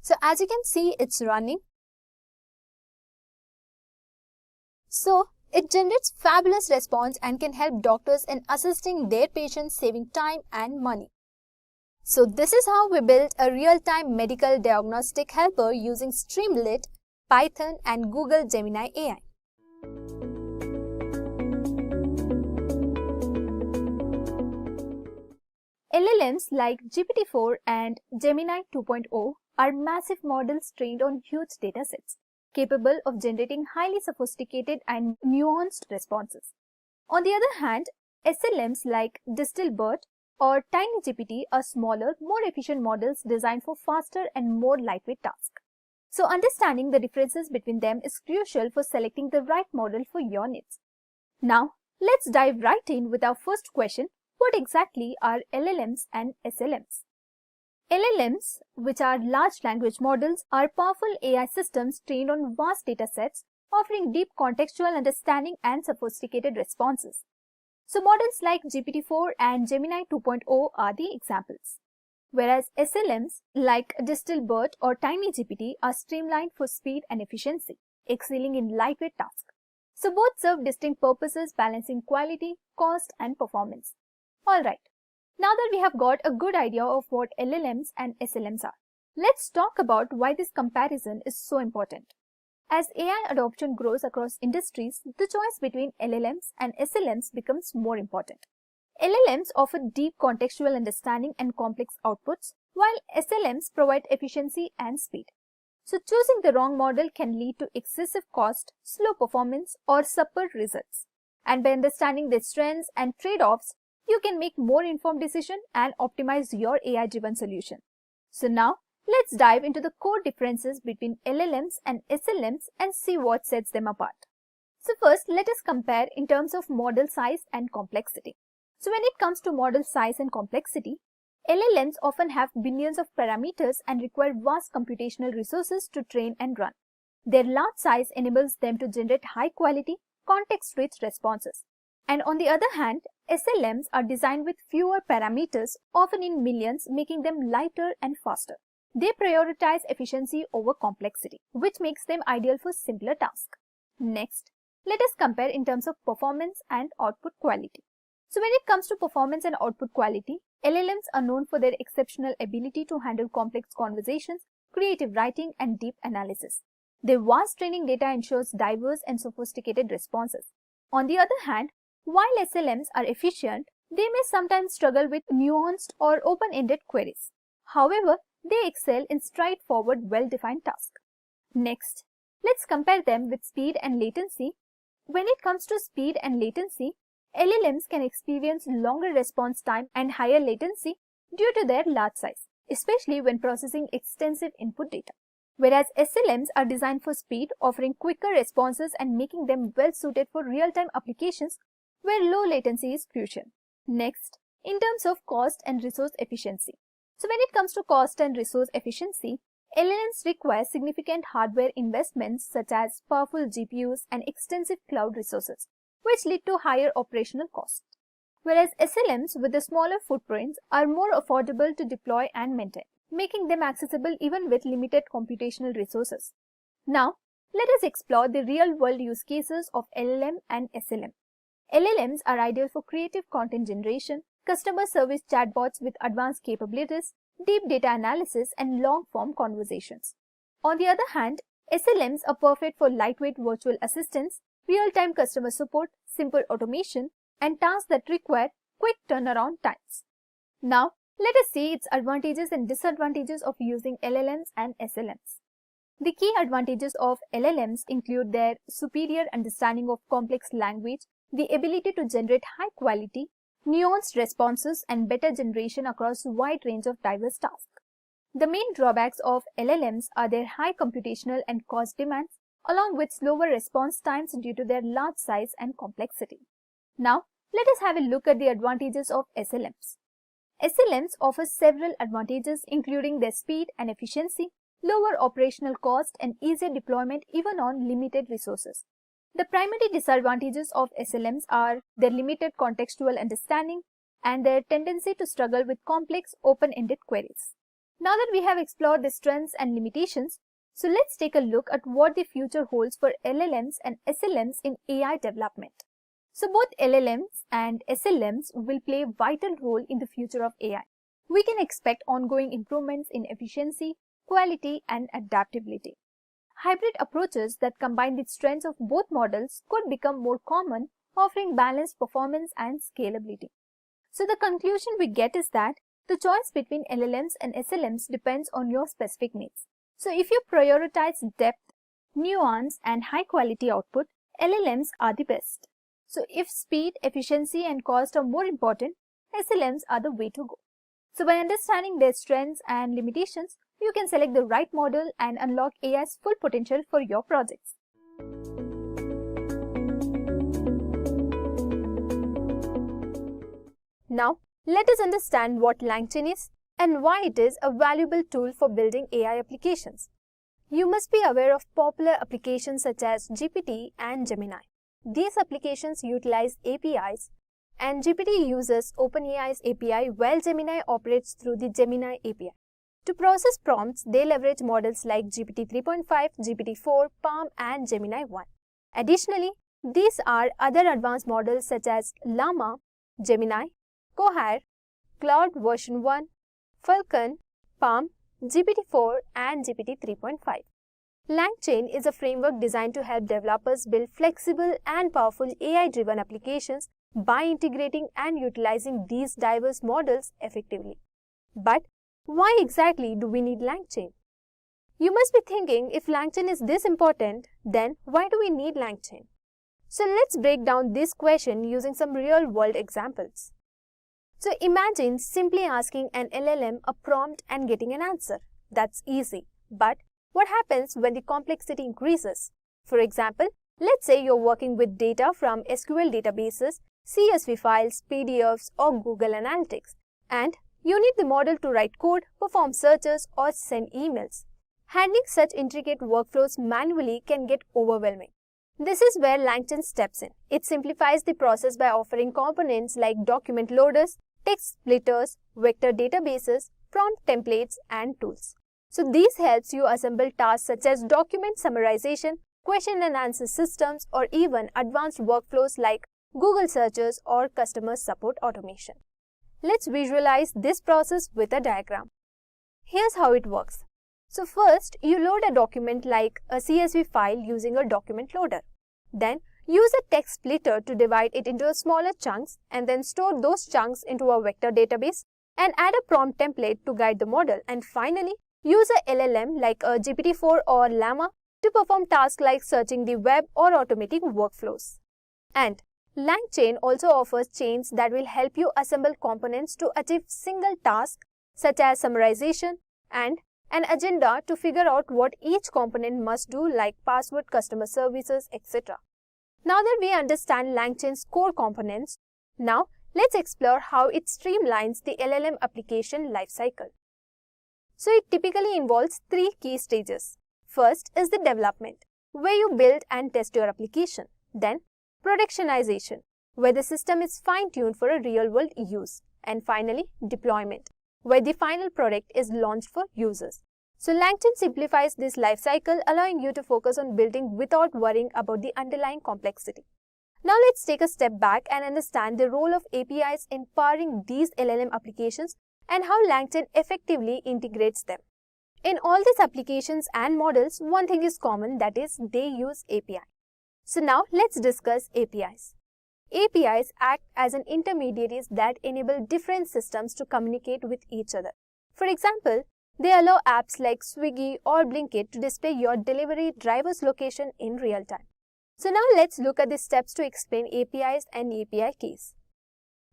So as you can see, it's running. So it generates fabulous response and can help doctors in assisting their patients, saving time and money. So this is how we built a real-time medical diagnostic helper using Streamlit, Python and Google Gemini AI. LLMs like GPT-4 and Gemini 2.0 are massive models trained on huge datasets, capable of generating highly sophisticated and nuanced responses. On the other hand, SLMs like DistilBERT or TinyGPT are smaller, more efficient models designed for faster and more lightweight tasks. So understanding the differences between them is crucial for selecting the right model for your needs. Now, let's dive right in with our first question. What exactly are LLMs and SLMs? LLMs, which are large language models, are powerful AI systems trained on vast datasets, offering deep contextual understanding and sophisticated responses. So models like GPT-4 and Gemini 2.0 are the examples. Whereas SLMs like DistilBERT or TinyGPT are streamlined for speed and efficiency, excelling in lightweight tasks. So both serve distinct purposes, balancing quality, cost, and performance. Alright, now that we have got a good idea of what LLMs and SLMs are, let's talk about why this comparison is so important. As AI adoption grows across industries, the choice between LLMs and SLMs becomes more important. LLMs offer deep contextual understanding and complex outputs, while SLMs provide efficiency and speed. So choosing the wrong model can lead to excessive cost, slow performance, or subpar results. And by understanding their strengths and trade-offs, you can make more informed decisions and optimize your AI-driven solution. So now, let's dive into the core differences between LLMs and SLMs and see what sets them apart. So first, let us compare in terms of model size and complexity. So when it comes to model size and complexity, LLMs often have billions of parameters and require vast computational resources to train and run. Their large size enables them to generate high-quality, context-rich responses. And on the other hand, SLMs are designed with fewer parameters, often in millions, making them lighter and faster. They prioritize efficiency over complexity, which makes them ideal for simpler tasks. Next, let us compare in terms of performance and output quality. So when it comes to performance and output quality, LLMs are known for their exceptional ability to handle complex conversations, creative writing, and deep analysis. Their vast training data ensures diverse and sophisticated responses. On the other hand, while SLMs are efficient, they may sometimes struggle with nuanced or open-ended queries. However, they excel in straightforward, well-defined tasks. Next, let's compare them with speed and latency. When it comes to speed and latency, LLMs can experience longer response time and higher latency due to their large size, especially when processing extensive input data. Whereas SLMs are designed for speed, offering quicker responses and making them well suited for real-time applications where low latency is crucial. Next, in terms of cost and resource efficiency. So when it comes to cost and resource efficiency, LLMs require significant hardware investments such as powerful GPUs and extensive cloud resources, which lead to higher operational costs. Whereas SLMs with a smaller footprints are more affordable to deploy and maintain, making them accessible even with limited computational resources. Now, let us explore the real-world use cases of LLM and SLM. LLMs are ideal for creative content generation, customer service chatbots with advanced capabilities, deep data analysis, and long-form conversations. On the other hand, SLMs are perfect for lightweight virtual assistants, real-time customer support, simple automation, and tasks that require quick turnaround times. Now, let us see its advantages and disadvantages of using LLMs and SLMs. The key advantages of LLMs include their superior understanding of complex language, the ability to generate high-quality, nuanced responses, and better generation across a wide range of diverse tasks. The main drawbacks of LLMs are their high computational and cost demands, along with slower response times due to their large size and complexity. Now, let us have a look at the advantages of SLMs. SLMs offer several advantages including their speed and efficiency, lower operational cost, and easier deployment even on limited resources. The primary disadvantages of SLMs are their limited contextual understanding and their tendency to struggle with complex open-ended queries. Now that we have explored the strengths and limitations, so let's take a look at what the future holds for LLMs and SLMs in AI development. So both LLMs and SLMs will play a vital role in the future of AI. We can expect ongoing improvements in efficiency, quality, and adaptability. Hybrid approaches that combine the strengths of both models could become more common, offering balanced performance and scalability. So the conclusion we get is that the choice between LLMs and SLMs depends on your specific needs. So if you prioritize depth, nuance, and high quality output, LLMs are the best. So if speed, efficiency, and cost are more important, SLMs are the way to go. So by understanding their strengths and limitations, you can select the right model and unlock AI's full potential for your projects. Now, let us understand what LangChain is and why it is a valuable tool for building AI applications. You must be aware of popular applications such as GPT and Gemini. These applications utilize APIs, and GPT uses OpenAI's API while Gemini operates through the Gemini API. To process prompts, they leverage models like GPT 3.5, GPT 4, Palm, and Gemini 1. Additionally, These are other advanced models such as Llama, Gemini, Cohere, Claude version 1, Falcon, Palm, GPT-4 and GPT 3.5. LangChain is a framework designed to help developers build flexible and powerful AI-driven applications by integrating and utilizing these diverse models effectively. But why exactly do we need LangChain? You must be thinking, if LangChain is this important, then why do we need LangChain? So let's break down this question using some real-world examples. So imagine simply asking an LLM a prompt and getting an answer. That's easy. But what happens when the complexity increases? For example, let's say you're working with data from SQL databases, CSV files, PDFs, or Google Analytics, and you need the model to write code, perform searches, or send emails. Handling such intricate workflows manually can get overwhelming. This is where LangChain steps in. It simplifies the process by offering components like document loaders, text splitters, vector databases, prompt templates, and tools. So these helps you assemble tasks such as document summarization, question and answer systems, or even advanced workflows like Google searches or customer support automation. Let's visualize this process with a diagram. Here's how it works. So first, you load a document like a CSV file using a document loader. Then, use a text splitter to divide it into smaller chunks and then store those chunks into a vector database and add a prompt template to guide the model. And finally, use a LLM like a GPT-4 or Llama to perform tasks like searching the web or automating workflows. And LangChain also offers chains that will help you assemble components to achieve single tasks such as summarization and an agenda to figure out what each component must do, like password, customer services, etc. Now that we understand LangChain's core components, now let's explore how it streamlines the LLM application lifecycle. So it typically involves three key stages. First is the development, where you build and test your application. Then productionization, where the system is fine-tuned for a real-world use. And finally, deployment, where the final product is launched for users. So LangChain simplifies this lifecycle, allowing you to focus on building without worrying about the underlying complexity. Now let's take a step back and understand the role of APIs in powering these LLM applications and how LangChain effectively integrates them. In all these applications and models, one thing is common, that is, they use API. So now let's discuss APIs. APIs act as an intermediaries that enable different systems to communicate with each other. For example, they allow apps like Swiggy or Blinkit to display your delivery driver's location in real time. So now let's look at the steps to explain APIs and API keys.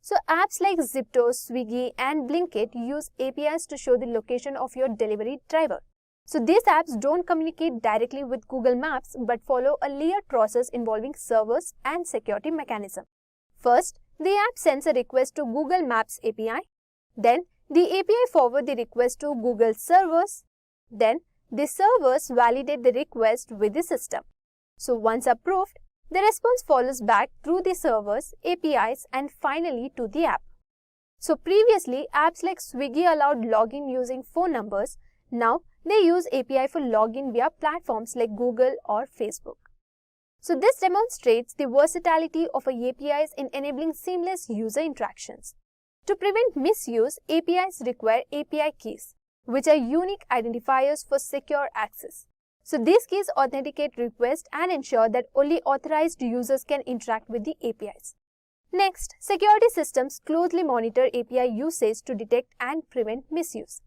So apps like Zipto, Swiggy and Blinkit use APIs to show the location of your delivery driver. So these apps don't communicate directly with Google Maps but follow a layered process involving servers and security mechanism. First, the app sends a request to Google Maps API. Then the API forwards the request to Google servers. Then the servers validate the request with the system. So once approved, the response follows back through the servers, APIs and finally to the app. So previously, apps like Swiggy allowed login using phone numbers. Now they use API for login via platforms like Google or Facebook. So this demonstrates the versatility of APIs in enabling seamless user interactions. To prevent misuse, APIs require API keys, which are unique identifiers for secure access. So these keys authenticate requests and ensure that only authorized users can interact with the APIs. Next, security systems closely monitor API usage to detect and prevent misuse.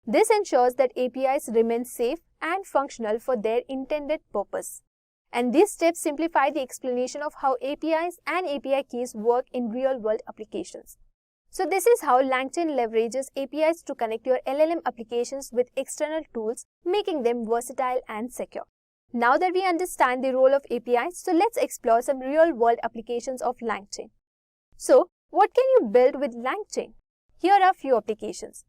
This ensures that APIs remain safe and functional for their intended purpose. And these steps simplify the explanation of how APIs and API keys work in real-world applications. So this is how LangChain leverages APIs to connect your LLM applications with external tools, making them versatile and secure. Now that we understand the role of APIs, so let's explore some real-world applications of LangChain. So, what can you build with LangChain? Here are a few applications.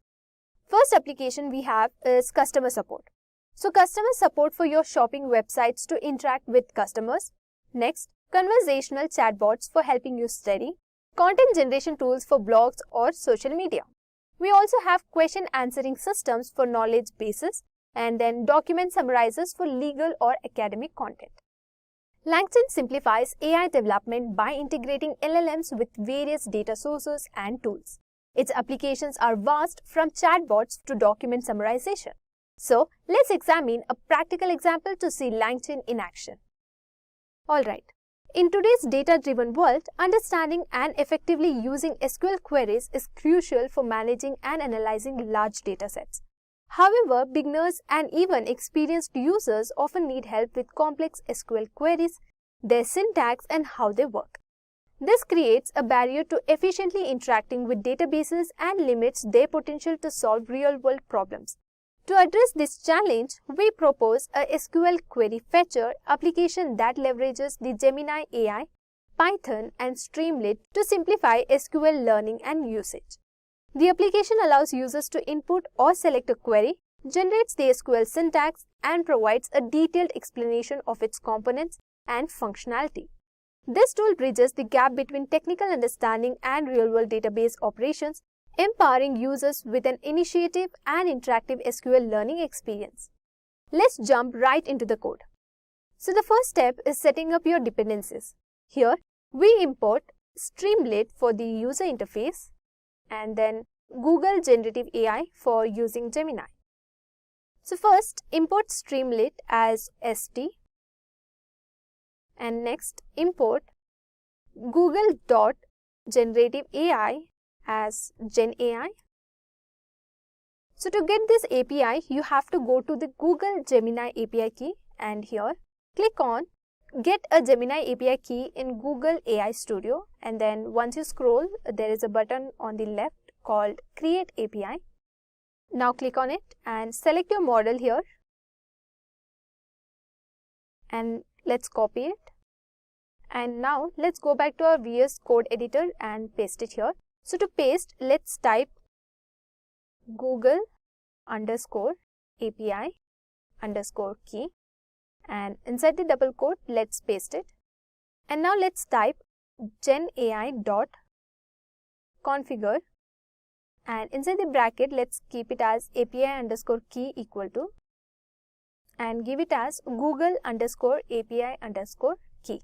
First application we have is customer support. So customer support for your shopping websites to interact with customers. Next, conversational chatbots for helping you study. Content generation tools for blogs or social media. We also have question answering systems for knowledge bases and then document summarizers for legal or academic content. LangChain simplifies AI development by integrating LLMs with various data sources and tools. Its applications are vast, from chatbots to document summarization. So, let's examine a practical example to see LangChain in action. Alright, in today's data-driven world, understanding and effectively using SQL queries is crucial for managing and analyzing large datasets. However, beginners and even experienced users often need help with complex SQL queries, their syntax, and how they work. This creates a barrier to efficiently interacting with databases and limits their potential to solve real-world problems. To address this challenge, we propose a SQL query fetcher application that leverages the Gemini AI, Python, and Streamlit to simplify SQL learning and usage. The application allows users to input or select a query, generates the SQL syntax, and provides a detailed explanation of its components and functionality. This tool bridges the gap between technical understanding and real-world database operations, empowering users with an initiative and interactive SQL learning experience. Let's jump right into the code. So the first step is setting up your dependencies. Here, we import Streamlit for the user interface and then Google Generative AI for using Gemini. So first, import Streamlit as ST and next import Google.Generative AI as Gen AI. So to get this API, you have to go to the Google Gemini API key and here click on Get a Gemini API key in Google AI Studio, and then once you scroll, there is a button on the left called Create API. Now click on it and select your model here and let's copy it. And now let's go back to our VS Code editor and paste it here. So to paste, let's type Google_API_key and inside the double quote, let's paste it. And now let's type genai.configure and inside the bracket, let's keep it as API_key equal to and give it as Google_API_key.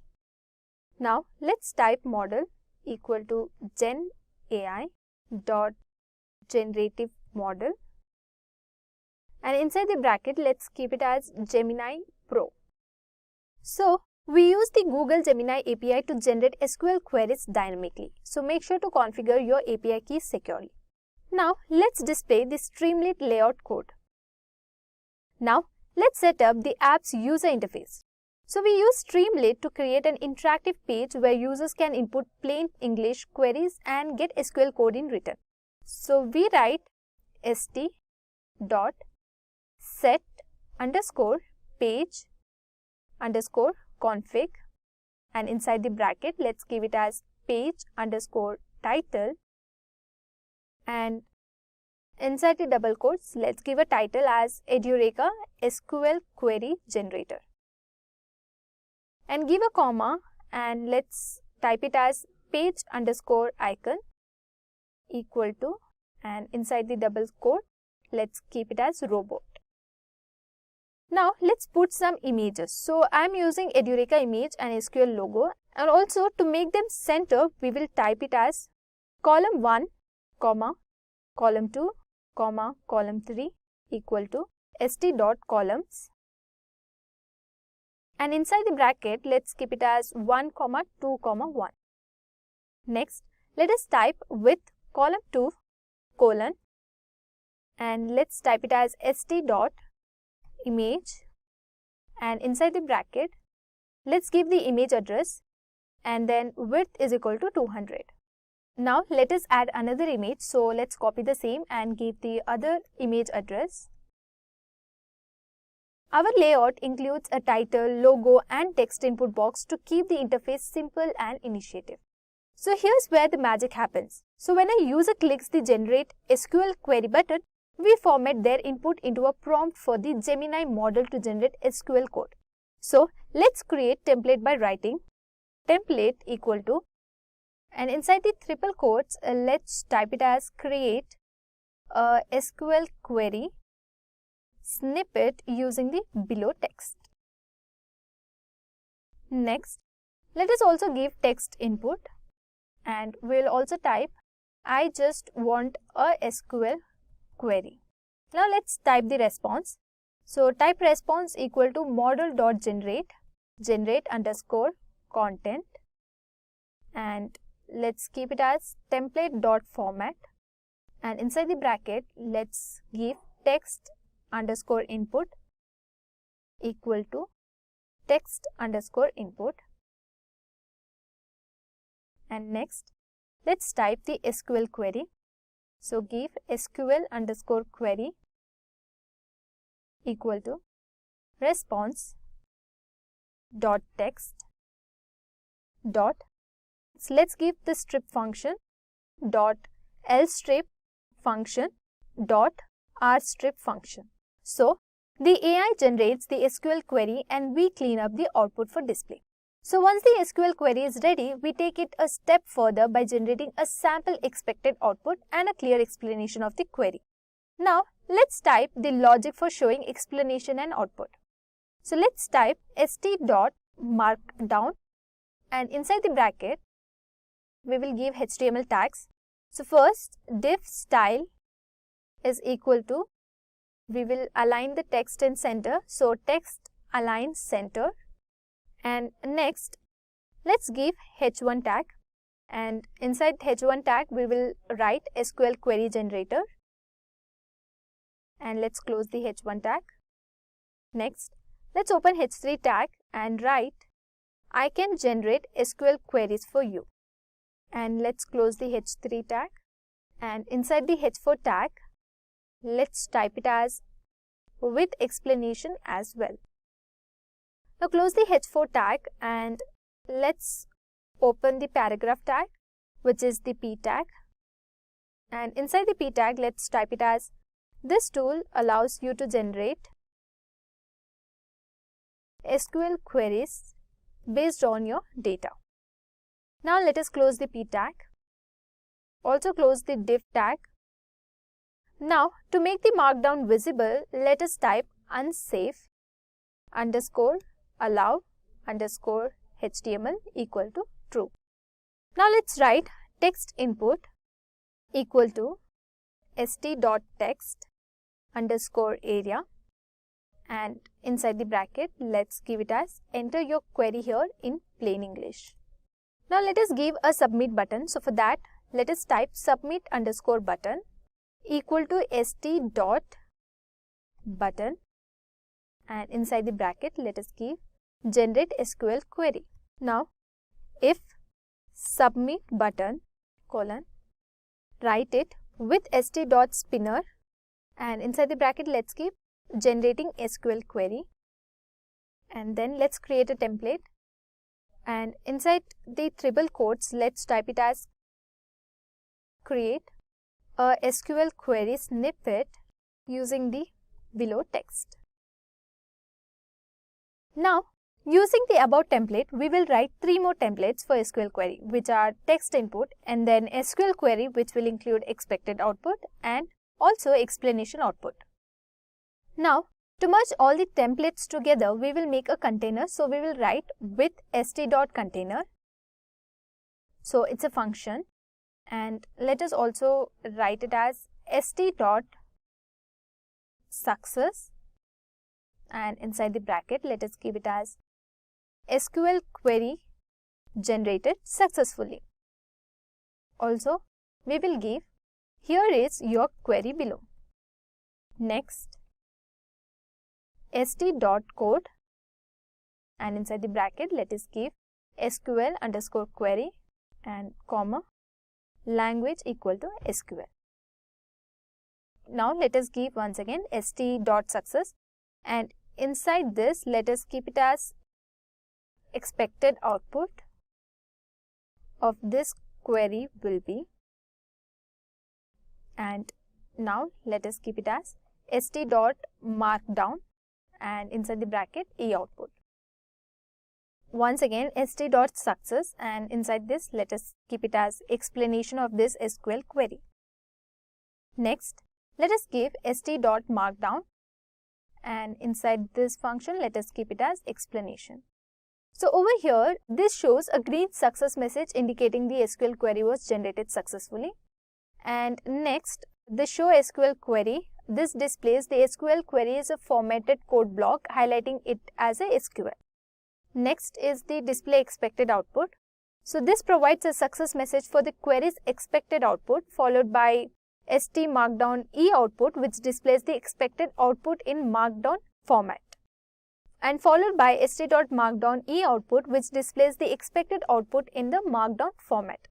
Now let's type model equal to genai.generative model and inside the bracket, let's keep it as Gemini Pro. So, we use the Google Gemini API to generate SQL queries dynamically. So, make sure to configure your API keys securely. Now, let's display the Streamlit layout code. Now, let's set up the app's user interface. So, we use Streamlit to create an interactive page where users can input plain English queries and get SQL code in return. So, we write st.set_page_config and inside the bracket, let's give it as page_title and inside the double quotes, let's give a title as Edureka SQL Query Generator and give a comma and let's type it as page_icon equal to and inside the double quote, let's keep it as robot. Now, let's put some images. So, I am using Edureka image and SQL logo and also to make them center, we will type it as column 1, column 2, column 3 equal to st.columns and inside the bracket, let's keep it as 1, 2, 1. Next, let us type with column 2, colon and let's type it as st.image and inside the bracket, let's give the image address and then width is equal to 200. Now, let us add another image. So, let's copy the same and give the other image address. Our layout includes a title, logo and text input box to keep the interface simple and intuitive. So, here's where the magic happens. So, when a user clicks the Generate SQL Query button, we format their input into a prompt for the Gemini model to generate SQL code. So, let's create template by writing template equal to and inside the triple quotes, let's type it as create a SQL query snippet using the below text. Next, let us also give text input, and we'll also type, I just want a SQL query. Now let's type the response. So type response equal to model.generate, generate underscore content, and let's keep it as template.format, and inside the bracket let's give text underscore input equal to text underscore input. And next, let's type the SQL query. So give SQL underscore query equal to response dot text dot. So let's give the strip function dot lstrip function dot rstrip function. So the AI generates the SQL query and we clean up the output for display. So once the SQL query is ready, we take it a step further by generating a sample expected output and a clear explanation of the query. Now let's type the logic for showing explanation and output. So let's type st.markdown, and inside the bracket we will give HTML tags. So first, div style is equal to, we will align the text in center, so text align center. And next, let's give h1 tag, and inside h1 tag we will write SQL query generator, and let's close the h1 tag. Next, let's open h3 tag and write, I can generate SQL queries for you, and let's close the h3 tag. And inside the h4 tag, let's type it as with explanation as well. Now close the h4 tag and let's open the paragraph tag, which is the p tag, and inside the p tag let's type it as, this tool allows you to generate SQL queries based on your data. Now let us close the p tag. Also close the div tag. Now to make the markdown visible, let us type unsafe underscore allow underscore HTML equal to true. Now let's write text input equal to st.text underscore area, and inside the bracket let's give it as, enter your query here in plain English. Now let us give a submit button. So for that, let us type submit underscore button equal to st.button, and inside the bracket let us give generate SQL query. Now if submit button colon, write it with st.spinner, and inside the bracket let's give generating SQL query, and then let's create a template, and inside the triple quotes let's type it as create a SQL query snippet using the below text. Now using the above template, we will write 3 more templates for SQL query, which are text input and then SQL query, which will include expected output and also explanation output. Now to merge all the templates together, we will make a container. So we will write with st.container. So it's a function, and let us also write it as st.success, and inside the bracket let us give it as SQL query generated successfully. Also we will give, here is your query below. Next, st.code, and inside the bracket let us give SQL underscore query and comma language equal to SQL. Now let us give once again st.success, and inside this let us keep it as expected output of this query will be, and now let us keep it as st.markdown, and inside the bracket a output. Once again st.success, and inside this let us keep it as explanation of this SQL query. Next, let us give st.markdown, and inside this function let us keep it as explanation. So over here, this shows a green success message indicating the SQL query was generated successfully. And next, the show SQL query. This displays the SQL query as a formatted code block, highlighting it as a SQL. Next is the display expected output. So this provides a success message for the query's expected output, followed by ST Markdown E output, which displays the expected output in Markdown format, and followed by st.markdown E output, which displays the expected output in the Markdown format.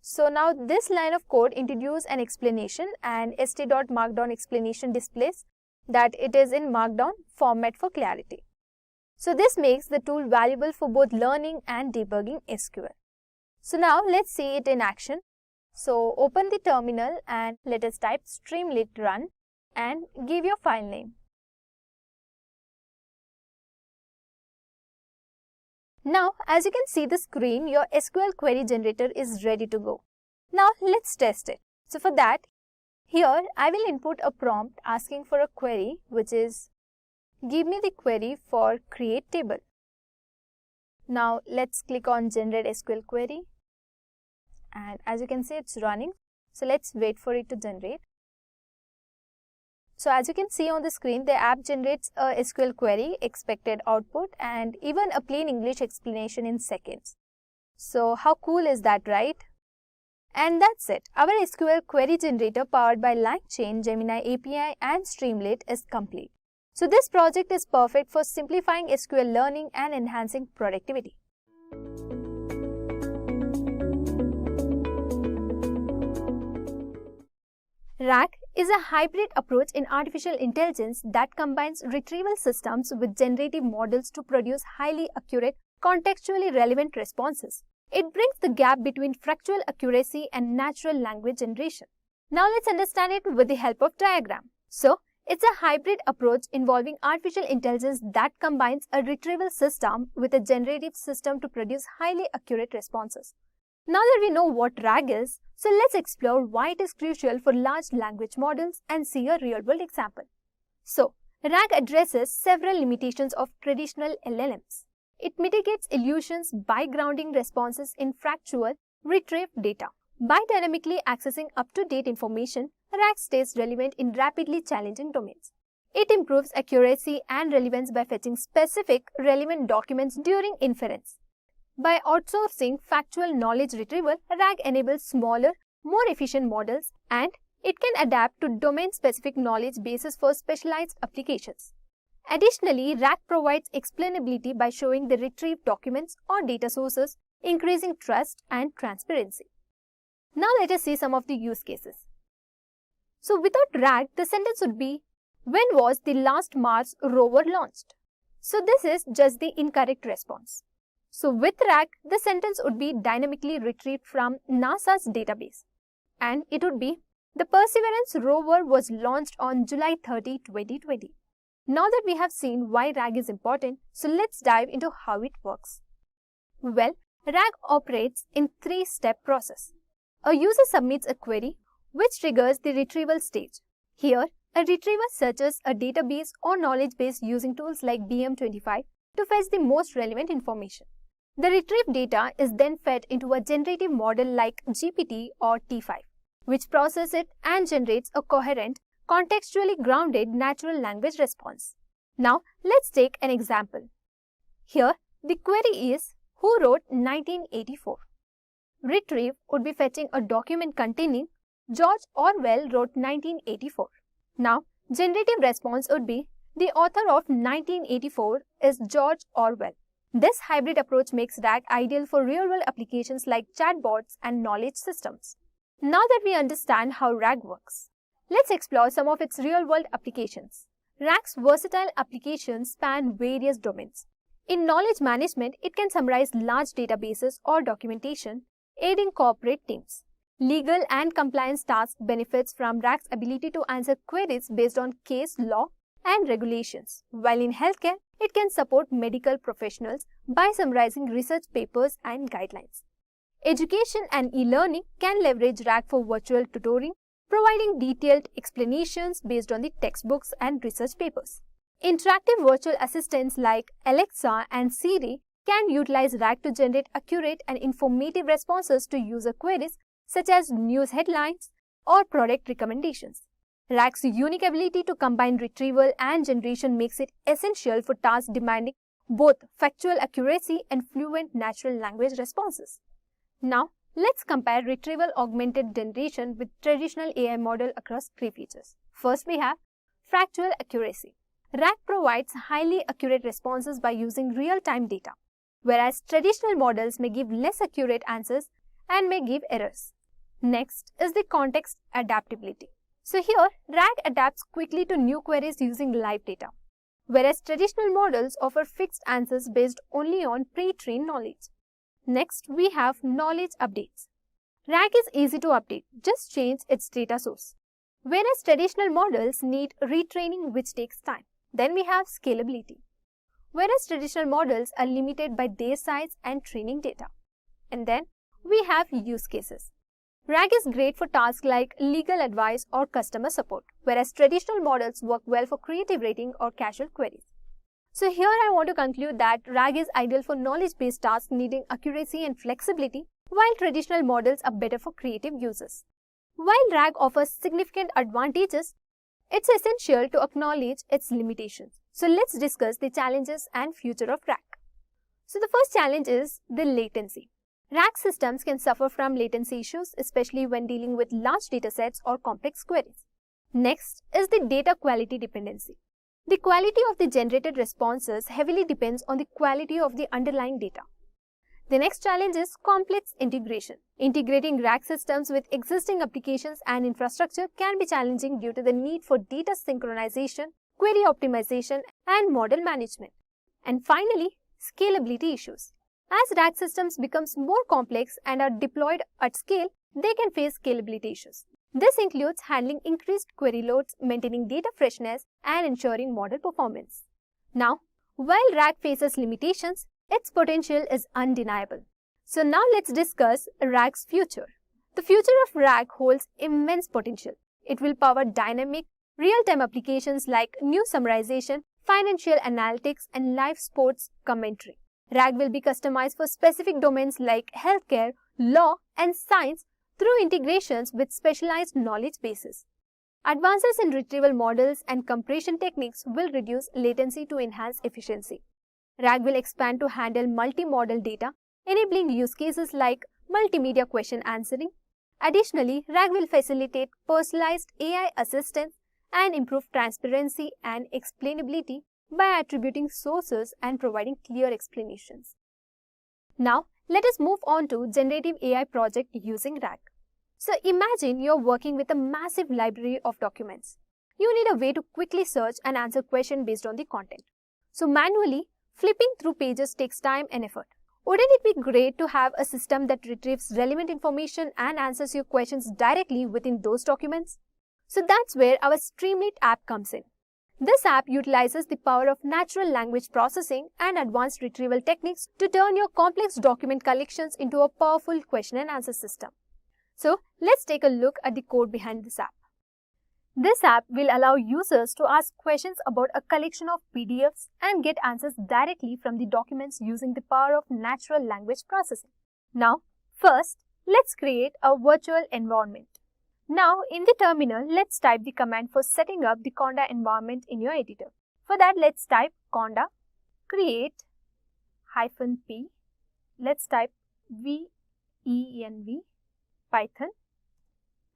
So now this line of code introduces an explanation, and st.markdown explanation displays that it is in Markdown format for clarity. So this makes the tool valuable for both learning and debugging SQL. So now let's see it in action. So open the terminal and let us type streamlit run and give your file name. Now, as you can see the screen, your SQL query generator is ready to go. Now let's test it. So for that, here I will input a prompt asking for a query, which is give me the query for create table. Now let's click on generate SQL query, and as you can see it's running. So let's wait for it to generate. So as you can see on the screen, the app generates a SQL query, expected output, and even a plain English explanation in seconds. So how cool is that, right? And that's it. Our SQL query generator powered by LangChain, Gemini API and Streamlit is complete. So this project is perfect for simplifying SQL learning and enhancing productivity. RAG is a hybrid approach in artificial intelligence that combines retrieval systems with generative models to produce highly accurate, contextually relevant responses. It brings the gap between factual accuracy and natural language generation. Now let's understand it with the help of diagram. So it's a hybrid approach involving artificial intelligence that combines a retrieval system with a generative system to produce highly accurate responses. Now that we know what RAG is, so let's explore why it is crucial for large language models and see a real-world example. So, RAG addresses several limitations of traditional LLMs. It mitigates illusions by grounding responses in factual, retrieved data. By dynamically accessing up-to-date information, RAG stays relevant in rapidly challenging domains. It improves accuracy and relevance by fetching specific, relevant documents during inference. By outsourcing factual knowledge retrieval, RAG enables smaller, more efficient models, and it can adapt to domain-specific knowledge bases for specialized applications. Additionally, RAG provides explainability by showing the retrieved documents or data sources, increasing trust and transparency. Now let us see some of the use cases. So without RAG, the sentence would be, when was the last Mars rover launched? So this is just the incorrect response. So with RAG, the sentence would be dynamically retrieved from NASA's database. And it would be, the Perseverance rover was launched on July 30, 2020. Now that we have seen why RAG is important, so let's dive into how it works. Well, RAG operates in three-step process. A user submits a query, which triggers the retrieval stage. Here, a retriever searches a database or knowledge base using tools like BM25 to fetch the most relevant information. The retrieved data is then fed into a generative model like GPT or T5, which processes it and generates a coherent, contextually grounded natural language response. Now, let's take an example. Here, the query is, who wrote 1984? Retrieve would be fetching a document containing George Orwell wrote 1984. Now, generative response would be, the author of 1984 is George Orwell. This hybrid approach makes RAG ideal for real-world applications like chatbots and knowledge systems. Now that we understand how RAG works, let's explore some of its real-world applications. RAG's versatile applications span various domains. In knowledge management, it can summarize large databases or documentation, aiding corporate teams. Legal and compliance tasks benefits from RAG's ability to answer queries based on case law and regulations, while in healthcare, it can support medical professionals by summarizing research papers and guidelines. Education and e-learning can leverage RAG for virtual tutoring, providing detailed explanations based on the textbooks and research papers. Interactive virtual assistants like Alexa and Siri can utilize RAG to generate accurate and informative responses to user queries such as news headlines or product recommendations. RAG's unique ability to combine retrieval and generation makes it essential for tasks demanding both factual accuracy and fluent natural language responses. Now, let's compare retrieval augmented generation with traditional AI model across 3 features. First, we have factual accuracy. RAG provides highly accurate responses by using real-time data, whereas traditional models may give less accurate answers and may give errors. Next is the context adaptability. So here, RAG adapts quickly to new queries using live data, whereas traditional models offer fixed answers based only on pre-trained knowledge. Next, we have knowledge updates. RAG is easy to update, just change its data source, whereas traditional models need retraining, which takes time. Then we have scalability, whereas traditional models are limited by their size and training data. And then we have use cases. RAG is great for tasks like legal advice or customer support, whereas traditional models work well for creative writing or casual queries. So here I want to conclude that RAG is ideal for knowledge-based tasks needing accuracy and flexibility, while traditional models are better for creative users. While RAG offers significant advantages, it's essential to acknowledge its limitations. So let's discuss the challenges and future of RAG. So the first challenge is the latency. RAG systems can suffer from latency issues, especially when dealing with large datasets or complex queries. Next is the data quality dependency. The quality of the generated responses heavily depends on the quality of the underlying data. The next challenge is complex integration. Integrating RAG systems with existing applications and infrastructure can be challenging due to the need for data synchronization, query optimization, and model management. And finally, scalability issues. As RAG systems become more complex and are deployed at scale, they can face scalability issues. This includes handling increased query loads, maintaining data freshness, and ensuring model performance. Now, while RAG faces limitations, its potential is undeniable. So now let's discuss RAG's future. The future of RAG holds immense potential. It will power dynamic, real-time applications like news summarization, financial analytics, and live sports commentary. RAG will be customized for specific domains like healthcare, law, and science through integrations with specialized knowledge bases. Advances in retrieval models and compression techniques will reduce latency to enhance efficiency. RAG will expand to handle multi-model data, enabling use cases like multimedia question answering. Additionally, RAG will facilitate personalized AI assistance and improve transparency and explainability by attributing sources and providing clear explanations. Now, let us move on to generative AI project using RAG. So imagine you're working with a massive library of documents. You need a way to quickly search and answer questions based on the content. So manually, flipping through pages takes time and effort. Wouldn't it be great to have a system that retrieves relevant information and answers your questions directly within those documents? So that's where our Streamlit app comes in. This app utilizes the power of natural language processing and advanced retrieval techniques to turn your complex document collections into a powerful question and answer system. So let's take a look at the code behind this app. This app will allow users to ask questions about a collection of PDFs and get answers directly from the documents using the power of natural language processing. Now, first, let's create a virtual environment. Now, in the terminal, let's type the command for setting up the Conda environment in your editor. For that, let's type Conda create -p. Let's type venv Python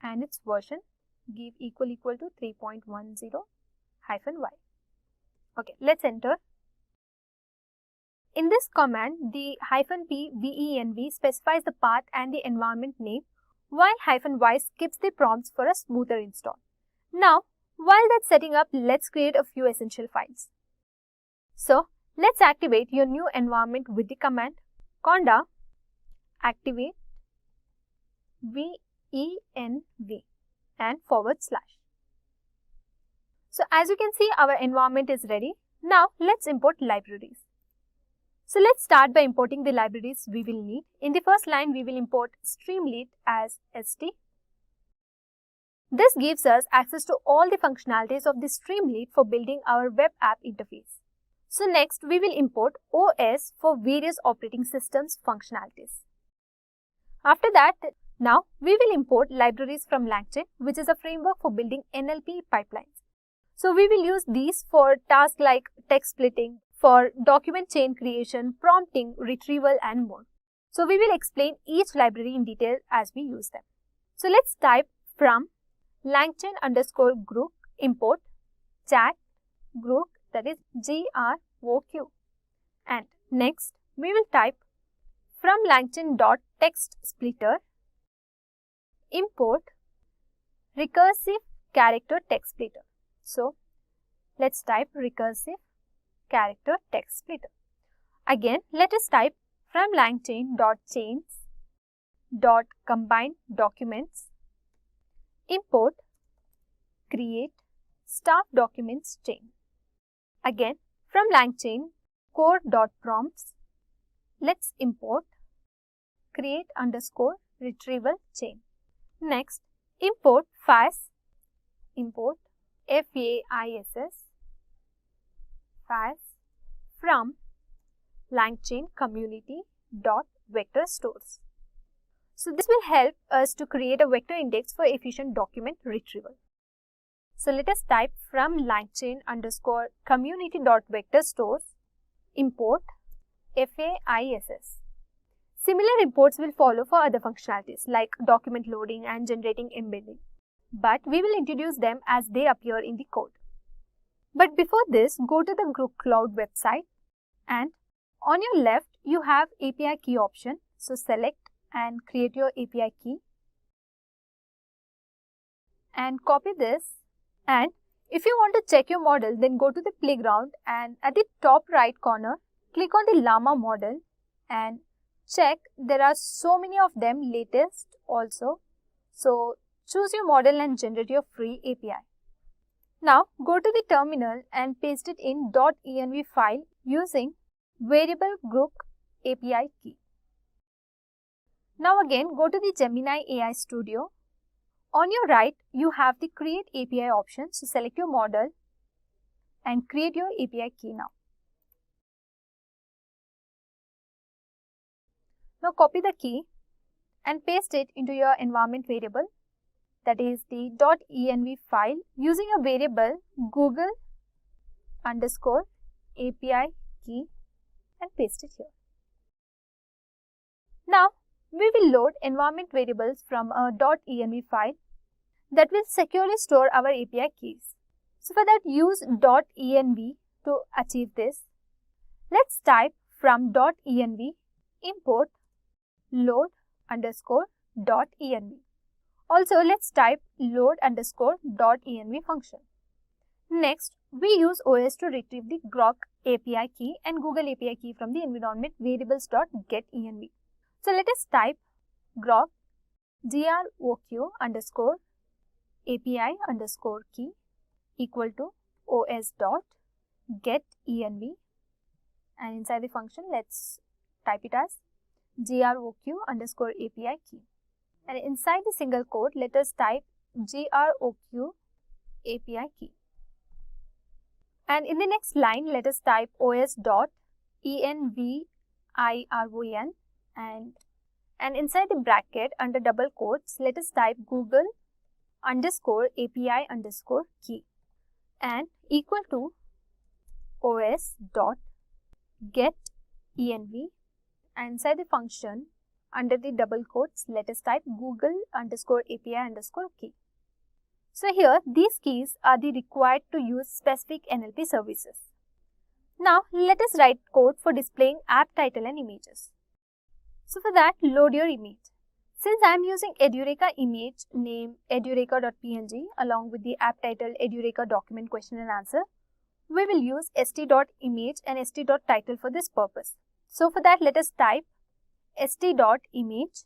and its version give equal to 3.10 -y. Okay, let's enter. In this command, the -p venv specifies the path and the environment name, while -y skips the prompts for a smoother install. Now, while that's setting up, let's create a few essential files. So, let's activate your new environment with the command conda activate venv and /. So as you can see, our environment is ready. Now let's import libraries. So let's start by importing the libraries we will need. In the first line, we will import Streamlit as st. This gives us access to all the functionalities of the Streamlit for building our web app interface. So next we will import OS for various operating systems functionalities. After that, now we will import libraries from LangChain, which is a framework for building NLP pipelines. So we will use these for tasks like text splitting, for document chain creation, prompting, retrieval and more. So we will explain each library in detail as we use them. So let's type from LangChain_group import chat group, that is GROQ. And next we will type from LangChain.textSplitter import recursive character text splitter. So let's type recursive character text splitter. Again, let us type from LangChain.chains.combined_documents import create staff documents chain. Again, from LangChain core.prompts, let's import create_retrieval chain. Next, import FAIS, import FAIS from LangChain community.vector stores. So this will help us to create a vector index for efficient document retrieval. So let us type from LangChain_community.vector stores import FAIS. Similar imports will follow for other functionalities like document loading and generating embedding, but we will introduce them as they appear in the code. But before this, go to the Group Cloud website and on your left you have API key option. So select and create your API key and copy this, and if you want to check your model, then go to the playground and at the top right corner click on the Llama model and check. There are so many of them, latest also. So choose your model and generate your free API. Now go to the terminal and paste it in .env file using variable group API key. Now again go to the Gemini AI Studio. On your right you have the create API option. So select your model and create your API key now. Now copy the key and paste it into your environment variable, that is the .env file, using a variable Google_API key and paste it here. Now we will load environment variables from a .env file that will securely store our API keys. So for that, use .env to achieve this. Let's type from .env import load_.env. Also, let's type load_.env function. Next, we use OS to retrieve the Grok API key and Google API key from the environment variables.getEnv. So let us type Grok GROQ_API_key equal to os.getEnv, and inside the function let's type it as GROQ_API key, and inside the single quote let us type GROQ API key, and in the next line let us type os.environ, and inside the bracket under double quotes let us type Google_API_key and equal to os.getEnv, and inside the function under the double quotes let us type Google_API_key. So here these keys are the required to use specific NLP services. Now let us write code for displaying app title and images. So for that, load your image. Since I am using Edureka image name edureka.png along with the app title Edureka document question and answer, we will use st.image and st.title for this purpose. So for that, let us type st.image.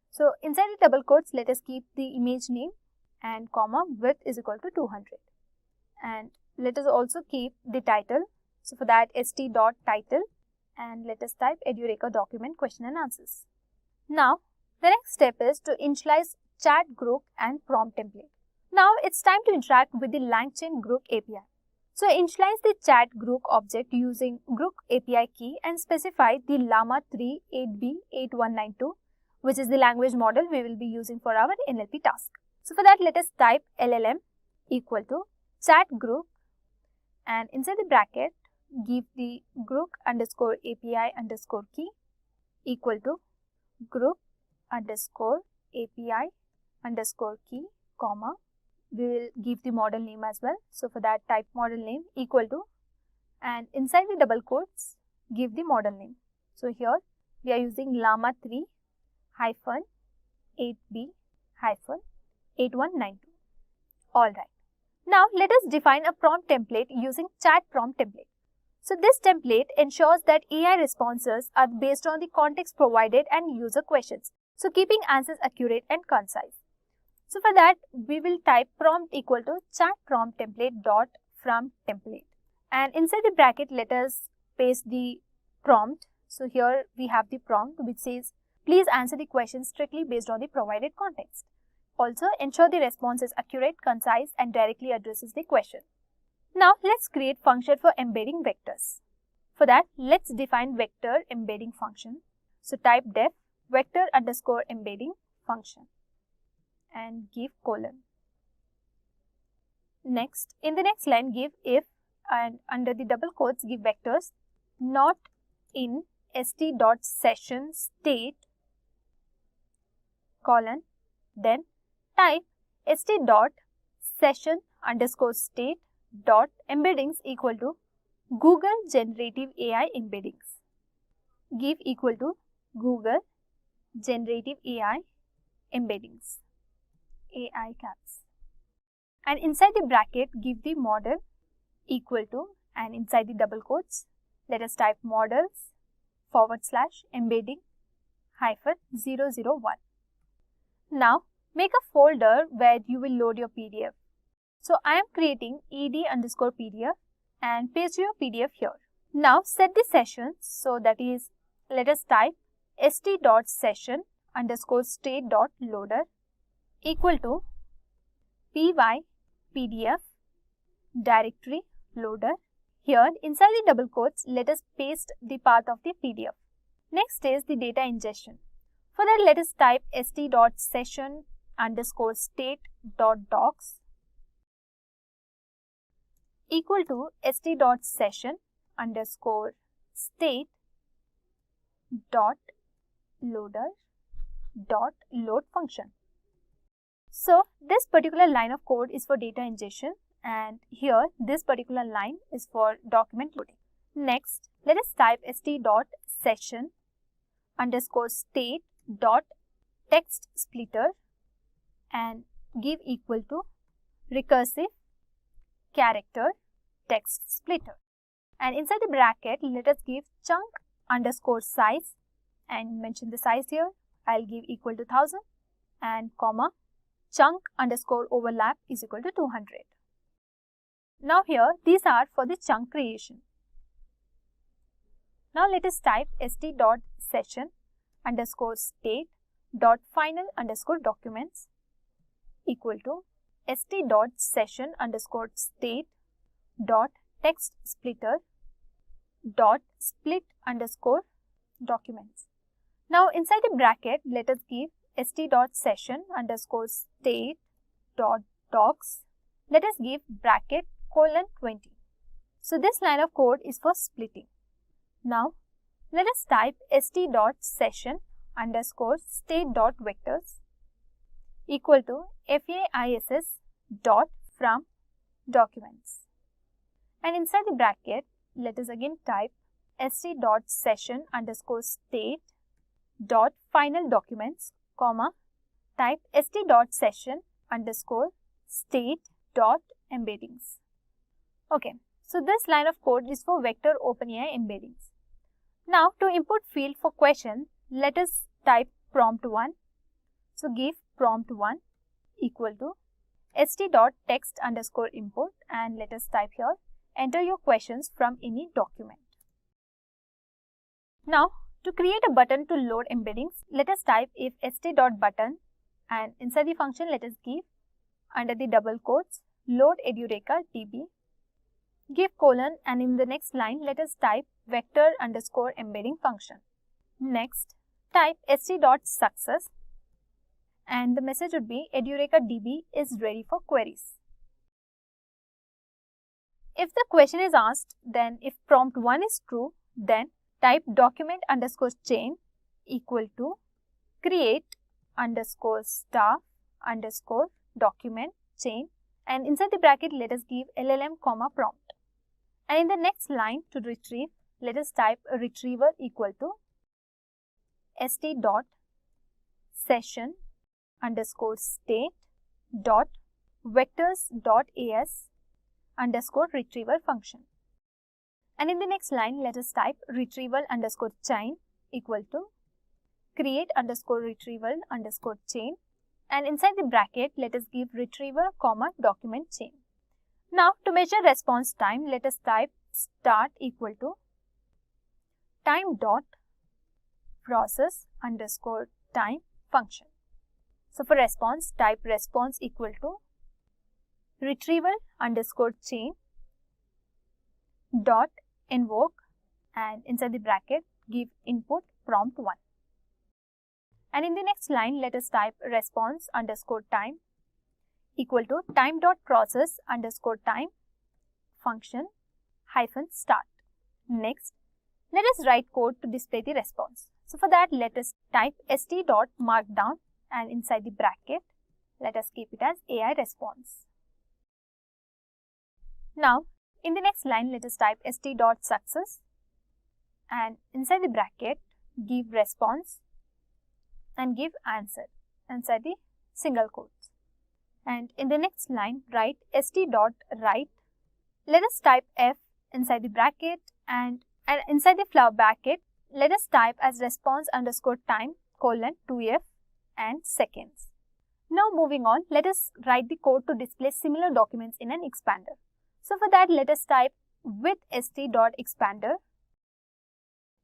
So inside the double quotes, let us keep the image name and comma width is equal to 200. And let us also keep the title. So for that, st.title, and let us type Edureka document question and answers. Now the next step is to initialize chat group and prompt template. Now it's time to interact with the LangChain group API. So initialize the chat group object using group API key and specify the Llama 3 8B8192, which is the language model we will be using for our NLP task. So for that, let us type LLM equal to chat group, and inside the bracket give the group underscore API underscore key equal to group underscore API underscore key, comma. We will give the model name as well. So for that, type model name equal to, and inside the double quotes give the model name. So here we are using Llama 3 hyphen 8B hyphen 8192. Alright. Now let us define a prompt template using chat prompt template. So this template ensures that AI responses are based on the context provided and user questions, so keeping answers accurate and concise. So for that, we will type prompt equal to chat prompt template dot from template, and inside the bracket let us paste the prompt. So here we have the prompt which says please answer the question strictly based on the provided context. Also ensure the response is accurate, concise and directly addresses the question. Now let's create function for embedding vectors. For that, let's define vector embedding function. So type def vector underscore embedding function and give colon. Next, in the next line give if, and under the double quotes give vectors not in st.session state colon, then type st.session underscore state dot embeddings equal to Google Generative AI embeddings. Give equal to Google Generative AI embeddings, AI caps, and inside the bracket give the model equal to, and inside the double quotes let us type models / embedding hyphen 001. Now make a folder where you will load your PDF. So I am creating ed underscore PDF and paste your PDF here. Now set the sessions, so that is, let us type st.session underscore state dot loader equal to py PDF directory loader. Here inside the double quotes let us paste the path of the PDF. Next is the data ingestion. For that, let us type st.session underscore state dot docs equal to st.session underscore state dot loader dot load function. So this particular line of code is for data ingestion, and here this particular line is for document loading. Next, let us type st.session underscore state dot text splitter and give equal to recursive character text splitter, and inside the bracket let us give chunk underscore size and mention the size here. I'll give equal to 1000 and comma chunk underscore overlap is equal to 200. Now here these are for the chunk creation. Now let us type st.session underscore state dot final underscore documents equal to st.session underscore state dot text splitter dot split underscore documents. Now inside the bracket let us give st.session underscore state dot docs. Let us give bracket colon 20. So this line of code is for splitting. Now let us type st.session underscore state dot vectors equal to FAISS dot from documents, and inside the bracket let us again type st.session underscore state dot final documents, comma type st.session underscore state dot embeddings. Okay, so this line of code is for vector OpenAI embeddings. Now to input field for question, let us type prompt 1. So give prompt 1 equal to st.text underscore input, and let us type here enter your questions from any document. Now to create a button to load embeddings, let us type if st.button, and inside the function let us give under the double quotes load Edureka DB give colon, and in the next line let us type vector underscore embedding function. Next, type st.success, and the message would be Edureka DB is ready for queries. If the question is asked, then if prompt 1 is true, then type document underscore chain equal to create underscore staff underscore document chain, and inside the bracket let us give LLM comma prompt. And in the next line to retrieve, let us type a retriever equal to st dot session underscore state dot vectors dot as underscore retriever function. And in the next line let us type retrieval underscore chain equal to create underscore retrieval underscore chain, and inside the bracket let us give retriever comma document chain. Now to measure response time, let us type start equal to time dot process underscore time function. So for response, type response equal to retrieval underscore chain dot invoke, and inside the bracket give input prompt 1. And in the next line let us type response underscore time equal to time dot process underscore time function hyphen start. Next, let us write code to display the response. So for that let us type st dot markdown, and inside the bracket let us keep it as AI response. Now in the next line let us type st dot success, and inside the bracket give response and give answer inside the single quotes. And in the next line write st dot write, let us type f inside the bracket, and inside the flower bracket let us type as response underscore time colon 2f and seconds. Now moving on, let us write the code to display similar documents in an expander. So for that let us type with st.expander,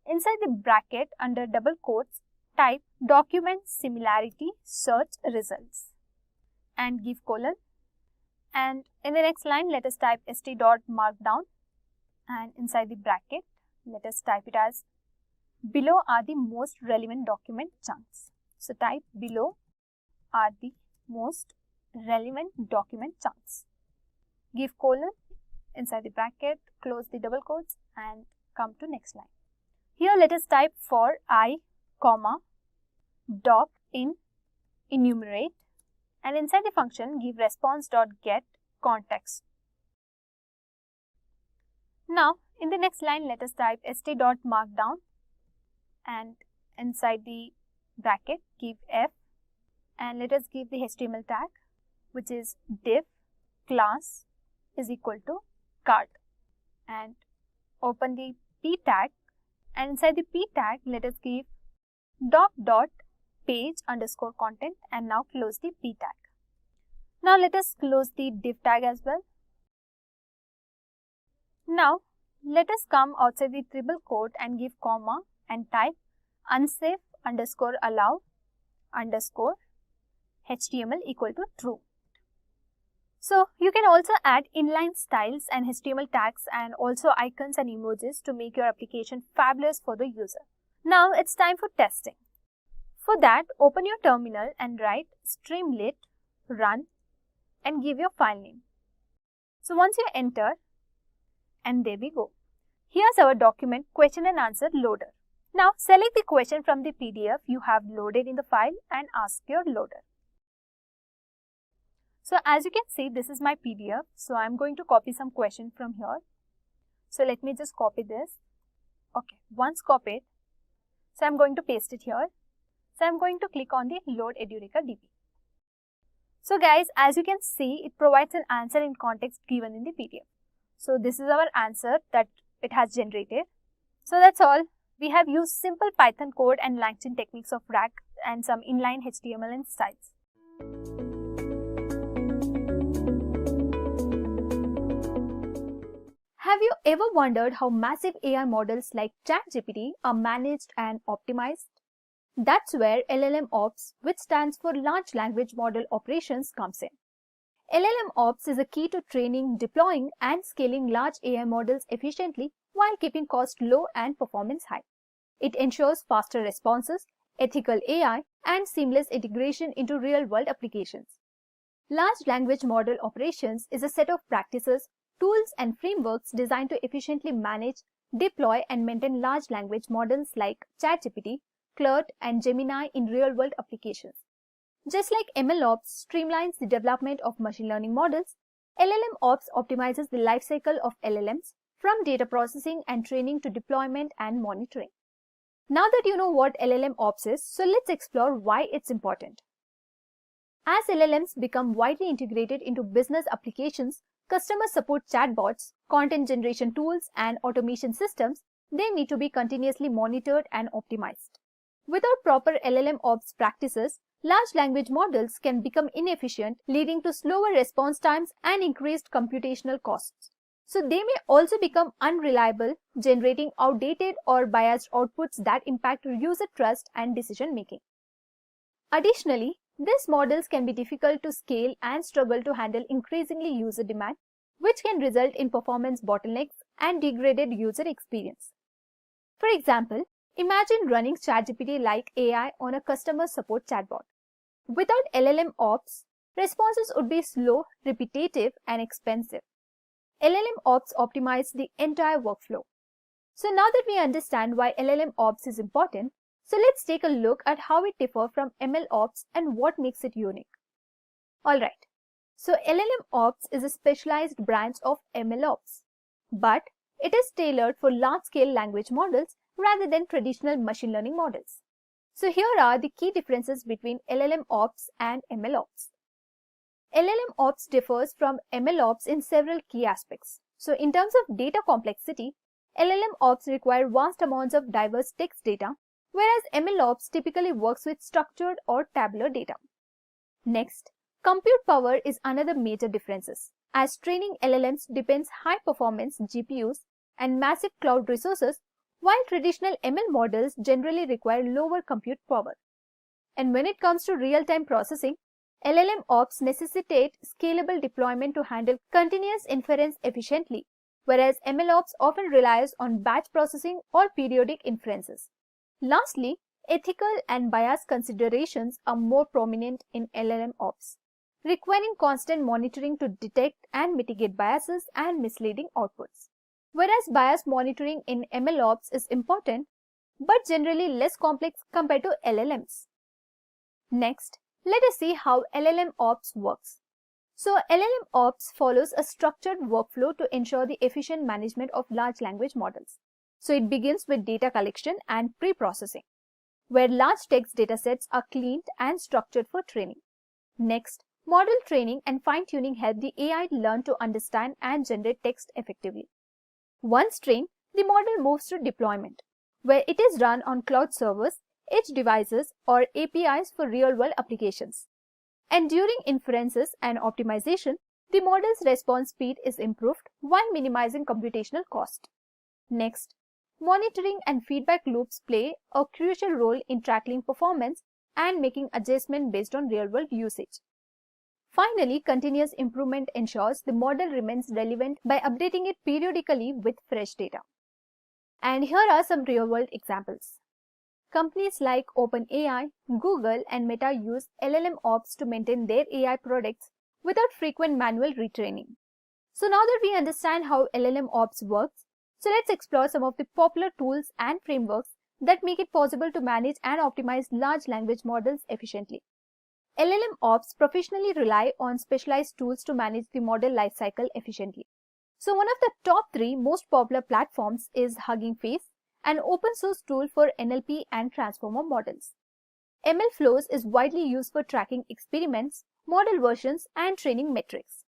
inside the bracket under double quotes type document similarity search results and give colon, and in the next line let us type st.markdown, and inside the bracket let us type it as below are the most relevant document chunks. So type below are the most relevant document chunks, give colon, inside the bracket close the double quotes and come to next line. Here let us type for I comma doc in enumerate, and inside the function give response dot get context. Now in the next line let us type st.markdown, and inside the bracket give f, and let us give the HTML tag which is div class is equal to card, and open the p tag, and inside the p tag let us give doc dot page underscore content, and now close the p tag. Now let us close the div tag as well. Now let us come outside the triple quote and give comma and type unsafe underscore allow underscore HTML equal to true. So you can also add inline styles and HTML tags and also icons and emojis to make your application fabulous for the user. Now it's time for testing. For that, open your terminal and write streamlit run and give your file name. So once you enter, and there we go. Here's our document question and answer loader. Now select the question from the PDF you have loaded in the file and ask your loader. So as you can see, this is my PDF. So I'm going to copy some question from here. So let me just copy this. Okay, once copied, so I'm going to paste it here. So I'm going to click on the load Edureka DB. So guys, as you can see, it provides an answer in context given in the PDF. So this is our answer that it has generated. So that's all. We have used simple Python code and LangChain techniques of RAG and some inline HTML and styles. Have you ever wondered how massive AI models like ChatGPT are managed and optimized? That's where LLMOps, which stands for Large Language Model Operations, comes in. LLMOps is a key to training, deploying, and scaling large AI models efficiently while keeping cost low and performance high. It ensures faster responses, ethical AI, and seamless integration into real-world applications. Large language model operations is a set of practices, tools, and frameworks designed to efficiently manage, deploy, and maintain large language models like ChatGPT, Claude, and Gemini in real-world applications. Just like MLOps streamlines the development of machine learning models, LLMOps optimizes the lifecycle of LLMs from data processing and training to deployment and monitoring. Now that you know what LLMOps is, so let's explore why it's important. As LLMs become widely integrated into business applications, customer support chatbots, content generation tools, and automation systems, they need to be continuously monitored and optimized. Without proper LLMOps practices, large language models can become inefficient, leading to slower response times and increased computational costs. So they may also become unreliable, generating outdated or biased outputs that impact user trust and decision making. Additionally, these models can be difficult to scale and struggle to handle increasingly user demand, which can result in performance bottlenecks and degraded user experience. For example, imagine running ChatGPT-like AI on a customer support chatbot. Without LLMOps, responses would be slow, repetitive, and expensive. LLMOps optimize the entire workflow. So now that we understand why LLMOps is important, so let's take a look at how it differs from MLOps and what makes it unique. Alright, so LLMOps is a specialized branch of MLOps, but it is tailored for large-scale language models rather than traditional machine learning models. So here are the key differences between LLMOps and MLOps. LLMOps differs from MLOps in several key aspects. So in terms of data complexity, LLMOps require vast amounts of diverse text data, whereas MLOps typically works with structured or tabular data. Next, compute power is another major difference, as training LLMs depends high-performance GPUs and massive cloud resources, while traditional ML models generally require lower compute power. And when it comes to real-time processing, LLMOps necessitate scalable deployment to handle continuous inference efficiently, whereas MLOps often relies on batch processing or periodic inferences. Lastly, ethical and bias considerations are more prominent in LLMOps, requiring constant monitoring to detect and mitigate biases and misleading outputs. Whereas bias monitoring in MLOps is important, but generally less complex compared to LLMs. Next, let us see how LLMOps works. So LLMOps follows a structured workflow to ensure the efficient management of large language models. So it begins with data collection and pre-processing, where large text datasets are cleaned and structured for training. Next, model training and fine-tuning help the AI learn to understand and generate text effectively. Once trained, the model moves to deployment, where it is run on cloud servers, edge devices, or APIs for real-world applications. And during inferences and optimization, the model's response speed is improved while minimizing computational cost. Next, monitoring and feedback loops play a crucial role in tracking performance and making adjustments based on real-world usage. Finally, continuous improvement ensures the model remains relevant by updating it periodically with fresh data. And here are some real-world examples. Companies like OpenAI, Google, and Meta use LLMOps to maintain their AI products without frequent manual retraining. So now that we understand how LLMOps works, so let's explore some of the popular tools and frameworks that make it possible to manage and optimize large language models efficiently. LLMOps professionally rely on specialized tools to manage the model lifecycle efficiently. So one of the top 3 most popular platforms is Hugging Face, an open source tool for NLP and transformer models. MLflows is widely used for tracking experiments, model versions, and training metrics.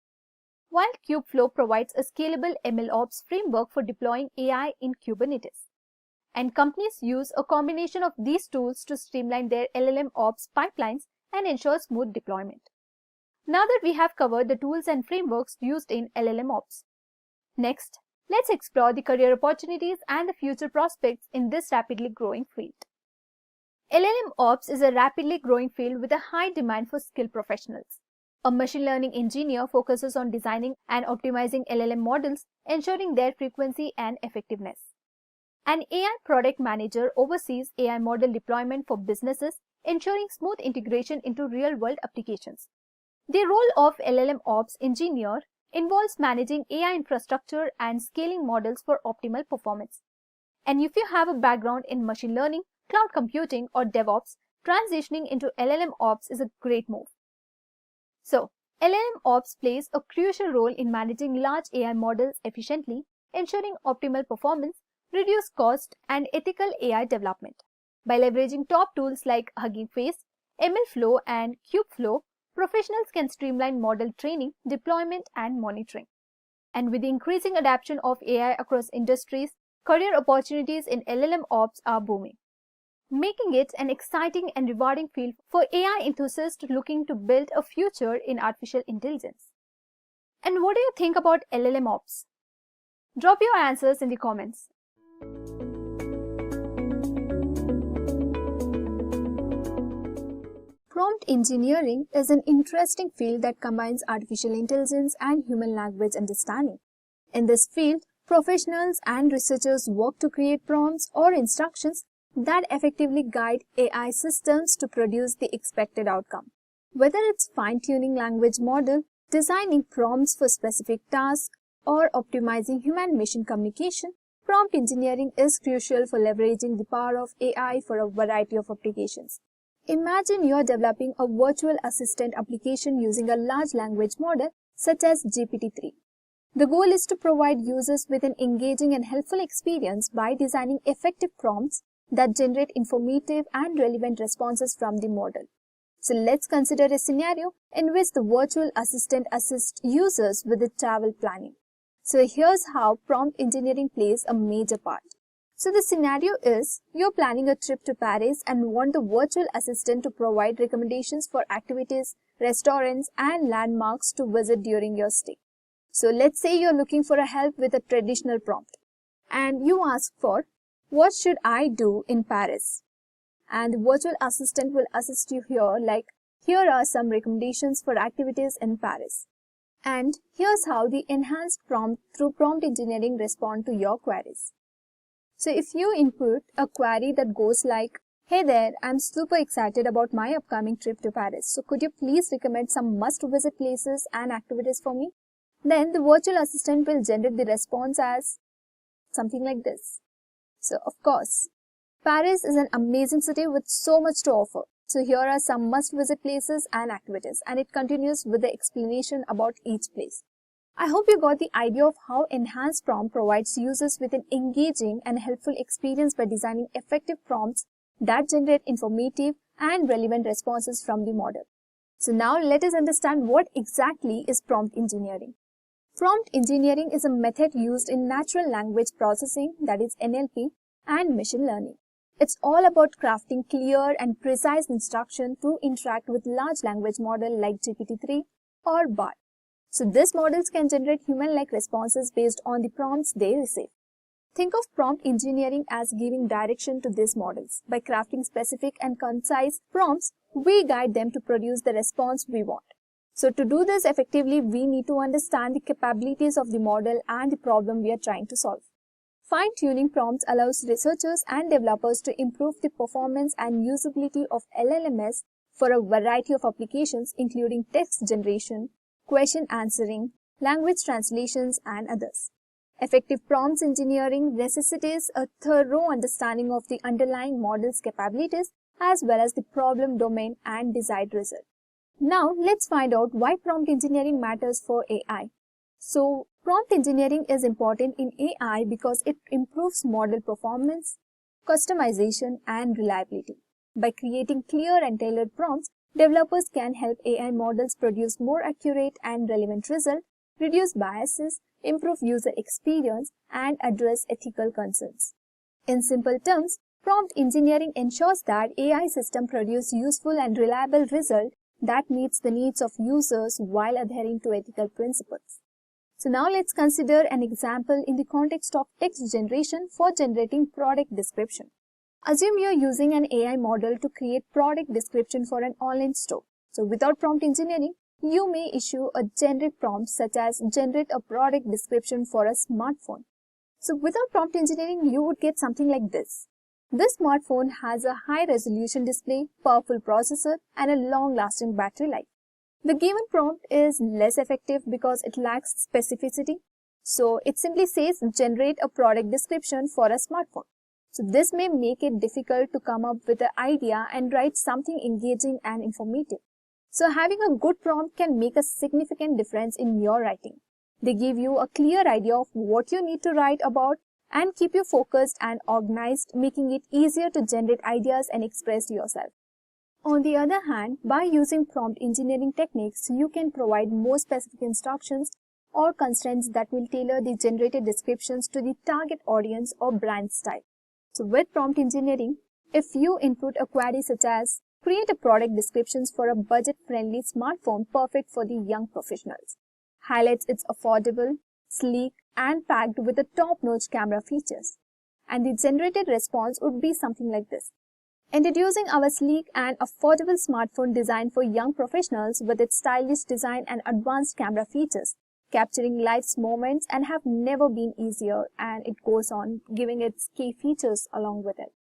While Kubeflow provides a scalable MLOps framework for deploying AI in Kubernetes. And companies use a combination of these tools to streamline their LLMOps pipelines and ensure smooth deployment. Now that we have covered the tools and frameworks used in LLMOps, next, let's explore the career opportunities and the future prospects in this rapidly growing field. LLMOps is a rapidly growing field with a high demand for skilled professionals. A machine learning engineer focuses on designing and optimizing LLM models, ensuring their frequency and effectiveness. An AI product manager oversees AI model deployment for businesses, ensuring smooth integration into real-world applications. The role of LLMOps engineer involves managing AI infrastructure and scaling models for optimal performance. And if you have a background in machine learning, cloud computing, or DevOps, transitioning into LLMOps is a great move. So, LLMOps plays a crucial role in managing large AI models efficiently, ensuring optimal performance, reduced cost, and ethical AI development. By leveraging top tools like Hugging Face, MLflow, and Kubeflow, professionals can streamline model training, deployment, and monitoring. And with the increasing adoption of AI across industries, career opportunities in LLMOps are booming, making it an exciting and rewarding field for AI enthusiasts looking to build a future in artificial intelligence. And what do you think about LLMOps? Drop your answers in the comments. Prompt engineering is an interesting field that combines artificial intelligence and human language understanding. In this field, professionals and researchers work to create prompts or instructions that effectively guide AI systems to produce the expected outcome. Whether it's fine-tuning language model, designing prompts for specific tasks, or optimizing human-machine communication, prompt engineering is crucial for leveraging the power of AI for a variety of applications. Imagine you're developing a virtual assistant application using a large language model such as GPT-3. The goal is to provide users with an engaging and helpful experience by designing effective prompts that generate informative and relevant responses from the model. So let's consider a scenario in which the virtual assistant assists users with the travel planning. So here's how prompt engineering plays a major part. So the scenario is you're planning a trip to Paris and want the virtual assistant to provide recommendations for activities, restaurants, and landmarks to visit during your stay. So let's say you're looking for a help with a traditional prompt and you ask for, what should I do in Paris? And the virtual assistant will assist you here, like, here are some recommendations for activities in Paris. And here's how the enhanced prompt through prompt engineering respond to your queries. So if you input a query that goes like, hey there, I'm super excited about my upcoming trip to Paris. So could you please recommend some must-visit places and activities for me? Then the virtual assistant will generate the response as something like this. So of course, Paris is an amazing city with so much to offer. So here are some must-visit places and activities, and it continues with the explanation about each place. I hope you got the idea of how enhanced prompt provides users with an engaging and helpful experience by designing effective prompts that generate informative and relevant responses from the model. So now let us understand what exactly is prompt engineering. Prompt engineering is a method used in natural language processing, that is NLP, and machine learning. It's all about crafting clear and precise instruction to interact with large language model like GPT-3 or BART. So these models can generate human-like responses based on the prompts they receive. Think of prompt engineering as giving direction to these models. By crafting specific and concise prompts, we guide them to produce the response we want. So to do this effectively, we need to understand the capabilities of the model and the problem we are trying to solve. Fine-tuning prompts allows researchers and developers to improve the performance and usability of LLMs for a variety of applications, including text generation, question answering, language translations, and others. Effective prompts engineering necessitates a thorough understanding of the underlying model's capabilities as well as the problem domain and desired result. Now, let's find out why prompt engineering matters for AI. So, prompt engineering is important in AI because it improves model performance, customization, and reliability. By creating clear and tailored prompts, developers can help AI models produce more accurate and relevant results, reduce biases, improve user experience, and address ethical concerns. In simple terms, prompt engineering ensures that AI systems produce useful and reliable results that meets the needs of users while adhering to ethical principles. So now let's consider an example in the context of text generation for generating product description. Assume you're using an AI model to create product description for an online store. So without prompt engineering, You may issue a generic prompt such as generate a product description for a smartphone. So without prompt engineering, you would get something like this. This smartphone has a high resolution display, powerful processor, and a long-lasting battery life. The given prompt is less effective because it lacks specificity. So it simply says generate a product description for a smartphone. So this may make it difficult to come up with an idea and write something engaging and informative. So having a good prompt can make a significant difference in your writing. They give you a clear idea of what you need to write about and keep you focused and organized, making it easier to generate ideas and express yourself. On the other hand, by using prompt engineering techniques, you can provide more specific instructions or constraints that will tailor the generated descriptions to the target audience or brand style. So with prompt engineering, if you input a query such as create a product descriptions for a budget-friendly smartphone perfect for the young professionals, highlights its affordable, sleek, and packed with the top-notch camera features, and the generated response would be something like this. Introducing our sleek and affordable smartphone designed for young professionals with its stylish design and advanced camera features, capturing life's moments and have never been easier, and it goes on giving its key features along with it.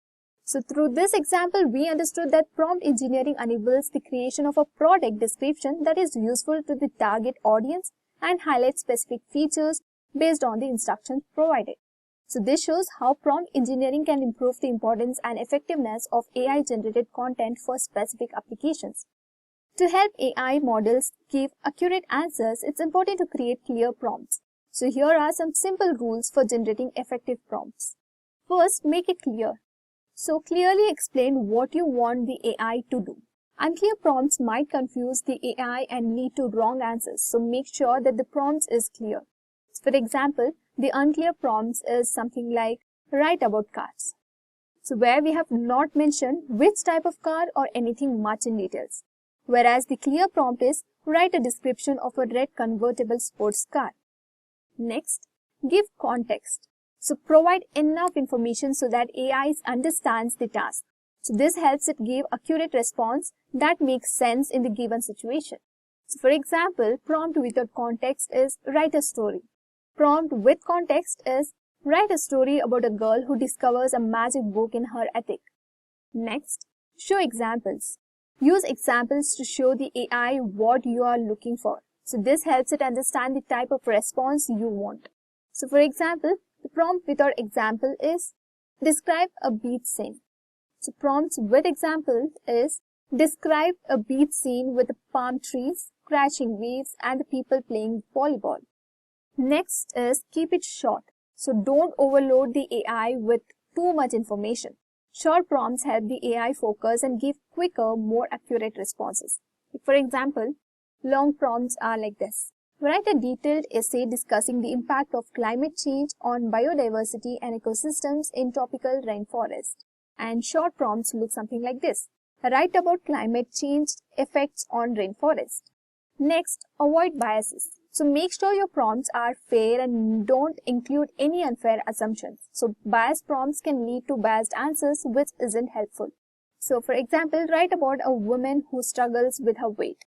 So through this example, we understood that prompt engineering enables the creation of a product description that is useful to the target audience and highlights specific features based on the instructions provided. So this shows how prompt engineering can improve the importance and effectiveness of AI-generated content for specific applications. To help AI models give accurate answers, it's important to create clear prompts. So here are some simple rules for generating effective prompts. First, make it clear. So clearly explain what you want the AI to do. Unclear prompts might confuse the AI and lead to wrong answers, so make sure that the prompt is clear. For example, the unclear prompts is something like write about cars. So where we have not mentioned which type of car or anything much in details. Whereas the clear prompt is write a description of a red convertible sports car. Next, give context. So provide enough information so that AI understands the task. So this helps it give accurate response that makes sense in the given situation. So for example, prompt without context is write a story. Prompt with context is write a story about a girl who discovers a magic book in her attic. Next, show examples. Use examples to show the AI what you are looking for. So this helps it understand the type of response you want. So for example, the prompt without example is describe a beach scene. So prompts with examples is describe a beach scene with the palm trees, crashing waves, and the people playing volleyball. Next is keep it short. So don't overload the AI with too much information. Short prompts help the AI focus and give quicker, more accurate responses. For example, long prompts are like this. Write a detailed essay discussing the impact of climate change on biodiversity and ecosystems in tropical rainforest. And short prompts look something like this. Write about climate change effects on rainforest. Next, avoid biases. So make sure your prompts are fair and don't include any unfair assumptions. So biased prompts can lead to biased answers, which isn't helpful. So for example, write about a woman who struggles with her weight.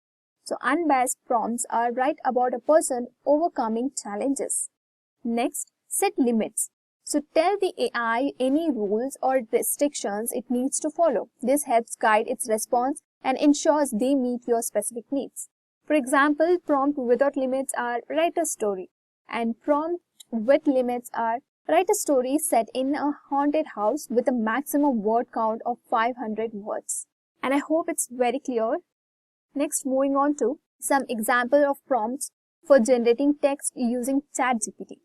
So unbiased prompts are write about a person overcoming challenges. Next, set limits. So tell the AI any rules or restrictions it needs to follow. This helps guide its response and ensures they meet your specific needs. For example, prompt without limits are write a story, and prompt with limits are write a story set in a haunted house with a maximum word count of 500 words. And I hope it's very clear. Next, moving on to some example of prompts for generating text using ChatGPT.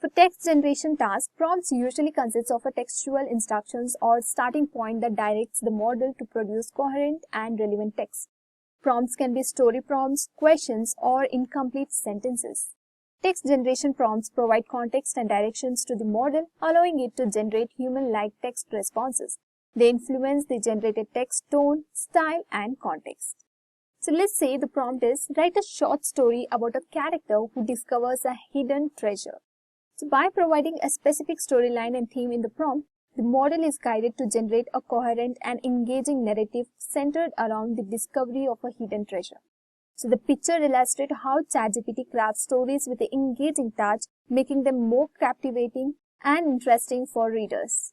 For text generation tasks, prompts usually consist of a textual instructions or starting point that directs the model to produce coherent and relevant text. Prompts can be story prompts, questions, or incomplete sentences. Text generation prompts provide context and directions to the model, allowing it to generate human-like text responses. They influence the generated text tone, style, and context. So let's say the prompt is write a short story about a character who discovers a hidden treasure. So by providing a specific storyline and theme in the prompt, the model is guided to generate a coherent and engaging narrative centered around the discovery of a hidden treasure. So the picture illustrates how ChatGPT crafts stories with an engaging touch, making them more captivating and interesting for readers.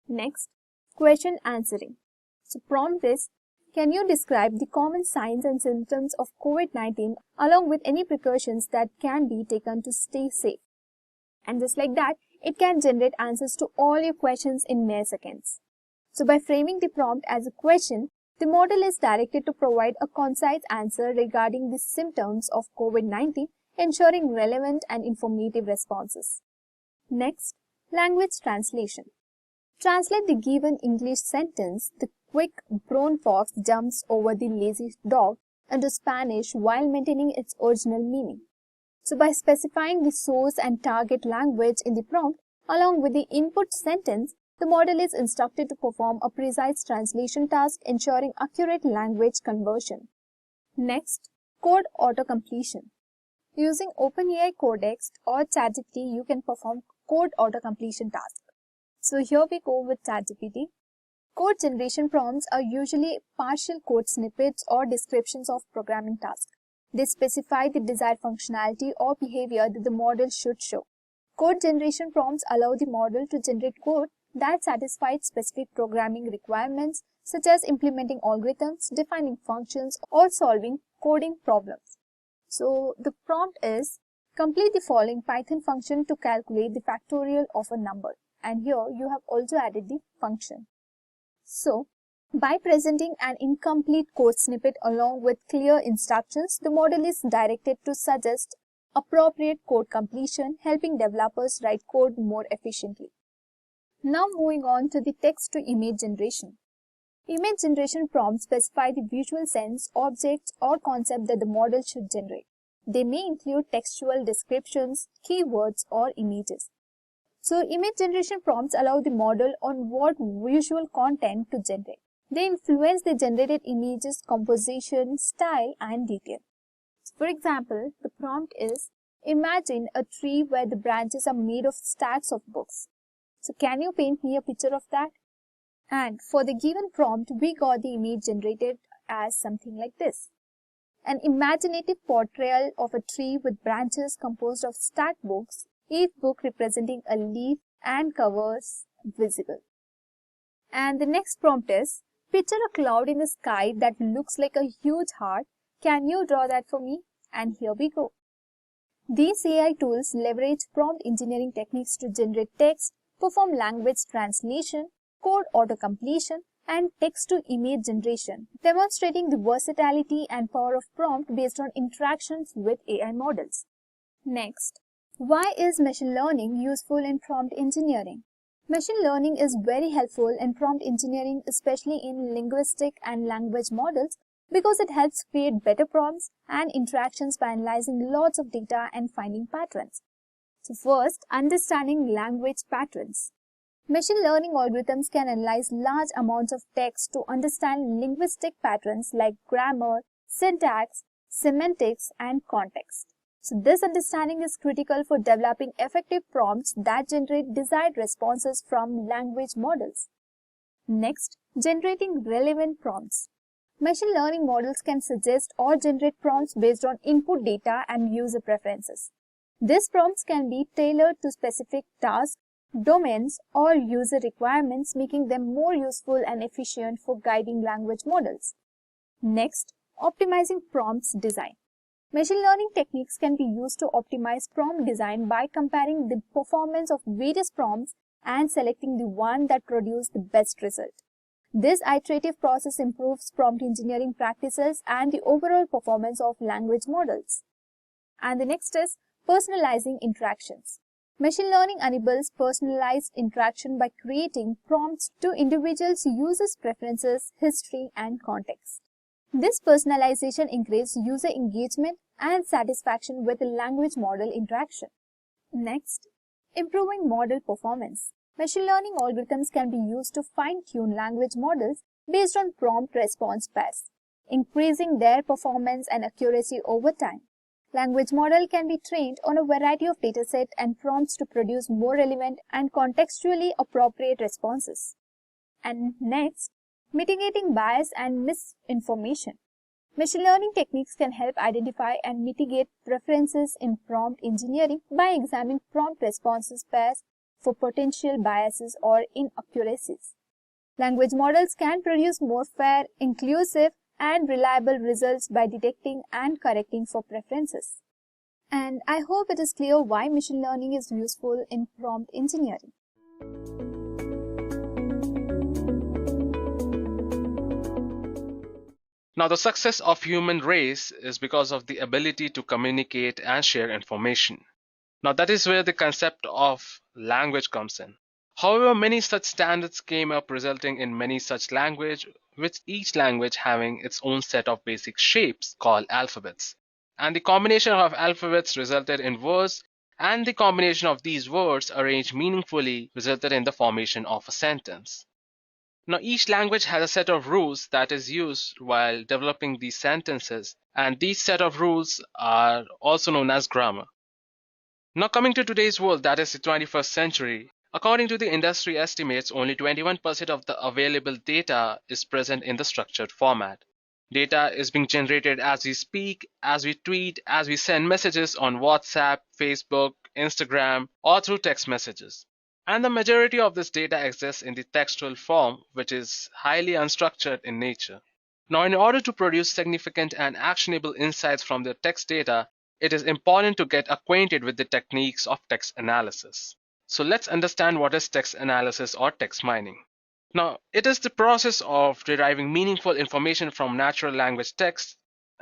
Next, question answering. So prompt is, can you describe the common signs and symptoms of COVID-19 along with any precautions that can be taken to stay safe? And just like that, it can generate answers to all your questions in mere seconds. So by framing the prompt as a question, the model is directed to provide a concise answer regarding the symptoms of COVID-19, ensuring relevant and informative responses. Next, language translation. Translate the given English sentence, the quick brown fox jumps over the lazy dog, into Spanish while maintaining its original meaning. So by specifying the source and target language in the prompt, along with the input sentence, the model is instructed to perform a precise translation task, ensuring accurate language conversion. Next, code auto-completion. Using OpenAI Codex or ChatGPT, you can perform code auto-completion task. So here we go with ChatGPT. Code generation prompts are usually partial code snippets or descriptions of programming tasks. They specify the desired functionality or behavior that the model should show. Code generation prompts allow the model to generate code that satisfies specific programming requirements, such as implementing algorithms, defining functions, or solving coding problems. So the prompt is, complete the following Python function to calculate the factorial of a number. And here you have also added the function. So by presenting an incomplete code snippet along with clear instructions, the model is directed to suggest appropriate code completion, helping developers write code more efficiently. Now moving on to the text to image generation. Image generation prompts specify the visual sense, objects, or concept that the model should generate. They may include textual descriptions, keywords, or images. So image generation prompts allow the model on what visual content to generate. They influence the generated image's composition, style, and detail. For example, the prompt is, imagine a tree where the branches are made of stacks of books. So can you paint me a picture of that? And for the given prompt, we got the image generated as something like this. An imaginative portrayal of a tree with branches composed of stacked books, each book representing a leaf and covers visible. And the next prompt is, picture a cloud in the sky that looks like a huge heart. Can you draw that for me? And here we go. These AI tools leverage prompt engineering techniques to generate text, perform language translation, code auto-completion, and text-to-image generation, demonstrating the versatility and power of prompt based on interactions with AI models. Next, why is machine learning useful in prompt engineering? Machine learning is very helpful in prompt engineering, especially in linguistic and language models, because it helps create better prompts and interactions by analyzing lots of data and finding patterns. So first, understanding language patterns. Machine learning algorithms can analyze large amounts of text to understand linguistic patterns like grammar, syntax, semantics, and context. So this understanding is critical for developing effective prompts that generate desired responses from language models. Next, generating relevant prompts. Machine learning models can suggest or generate prompts based on input data and user preferences. These prompts can be tailored to specific tasks, domains, or user requirements, making them more useful and efficient for guiding language models. Next, optimizing prompts design. Machine learning techniques can be used to optimize prompt design by comparing the performance of various prompts and selecting the one that produces the best result. This iterative process improves prompt engineering practices and the overall performance of language models. And the next is personalizing interactions. Machine learning enables personalized interaction by creating prompts to individuals' users' preferences, history, and context. This personalization increases user engagement and satisfaction with the language model interaction. Next, improving model performance. Machine learning algorithms can be used to fine-tune language models based on prompt response pairs, increasing their performance and accuracy over time. Language model can be trained on a variety of datasets and prompts to produce more relevant and contextually appropriate responses. And next, mitigating bias and misinformation. Machine learning techniques can help identify and mitigate preferences in prompt engineering by examining prompt responses pairs for potential biases or inaccuracies. Language models can produce more fair, inclusive, and reliable results by detecting and correcting for preferences. And I hope it is clear why machine learning is useful in prompt engineering. Now, the success of human race is because of the ability to communicate and share information. Now, that is where the concept of language comes in. However, many such standards came up, resulting in many such language, with each language having its own set of basic shapes called alphabets. And the combination of alphabets resulted in words, and the combination of these words arranged meaningfully resulted in the formation of a sentence. Now, each language has a set of rules that is used while developing these sentences, and these set of rules are also known as grammar. Now, coming to today's world, that is the 21st century, according to the industry estimates, only 21% of the available data is present in the structured format. Data is being generated as we speak, as we tweet, as we send messages on WhatsApp, Facebook, Instagram, or through text messages. And the majority of this data exists in the textual form, which is highly unstructured in nature. Now, in order to produce significant and actionable insights from the text data, it is important to get acquainted with the techniques of text analysis. So let's understand what is text analysis or text mining. Now, it is the process of deriving meaningful information from natural language text,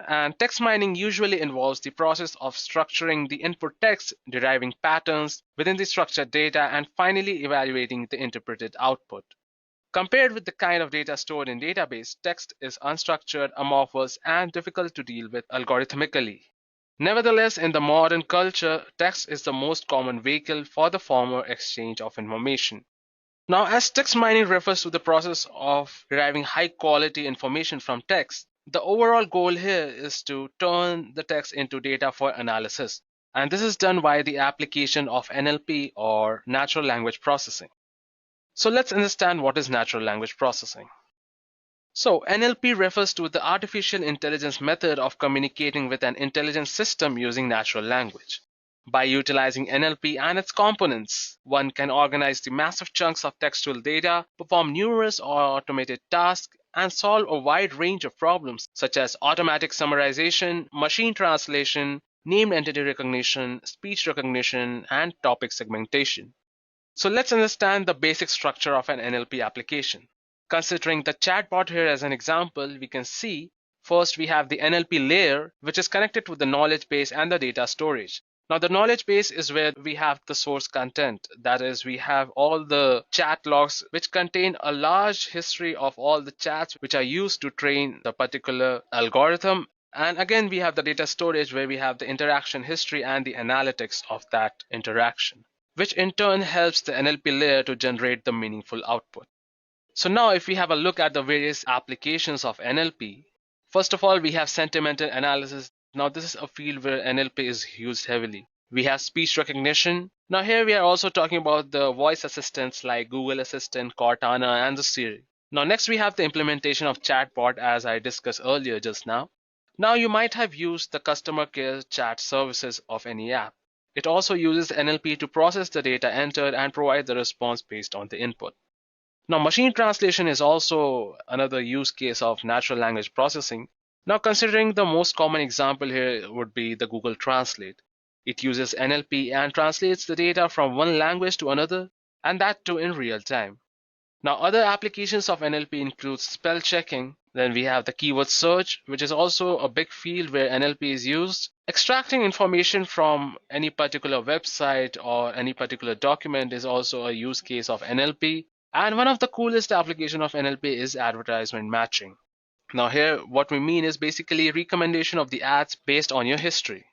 and text mining usually involves the process of structuring the input text, deriving patterns within the structured data, and finally evaluating the interpreted output. Compared with the kind of data stored in database, text is unstructured, amorphous, and difficult to deal with algorithmically. Nevertheless, in the modern culture, text is the most common vehicle for the former exchange of information. Now, as text mining refers to the process of deriving high quality information from text, the overall goal here is to turn the text into data for analysis. And this is done by the application of NLP or natural language processing. So let's understand what is natural language processing. So NLP refers to the artificial intelligence method of communicating with an intelligent system using natural language. By utilizing NLP and its components, one can organize the massive chunks of textual data, perform numerous automated tasks, and solve a wide range of problems such as automatic summarization, machine translation, named entity recognition, speech recognition, and topic segmentation. So let's understand the basic structure of an NLP application. Considering the chatbot here as an example, we can see first we have the NLP layer, which is connected to the knowledge base and the data storage. Now, the knowledge base is where we have the source content. That is, we have all the chat logs which contain a large history of all the chats which are used to train the particular algorithm. And again, we have the data storage where we have the interaction history and the analytics of that interaction, which in turn helps the NLP layer to generate the meaningful output. So now if we have a look at the various applications of NLP, first of all, we have sentimental analysis. Now this is a field where NLP is used heavily. We have speech recognition. Now here we are also talking about the voice assistants like Google Assistant, Cortana, and the Siri. Now next we have the implementation of chatbot as I discussed earlier just now. Now you might have used the customer care chat services of any app. It also uses NLP to process the data entered and provide the response based on the input. Now, machine translation is also another use case of natural language processing. Now, considering the most common example here would be the Google Translate. It uses NLP and translates the data from one language to another, and that too in real time. Now, other applications of NLP include spell checking. Then we have the keyword search, which is also a big field where NLP is used. Extracting information from any particular website or any particular document is also a use case of NLP. And one of the coolest application of NLP is advertisement matching. Now here what we mean is basically recommendation of the ads based on your history.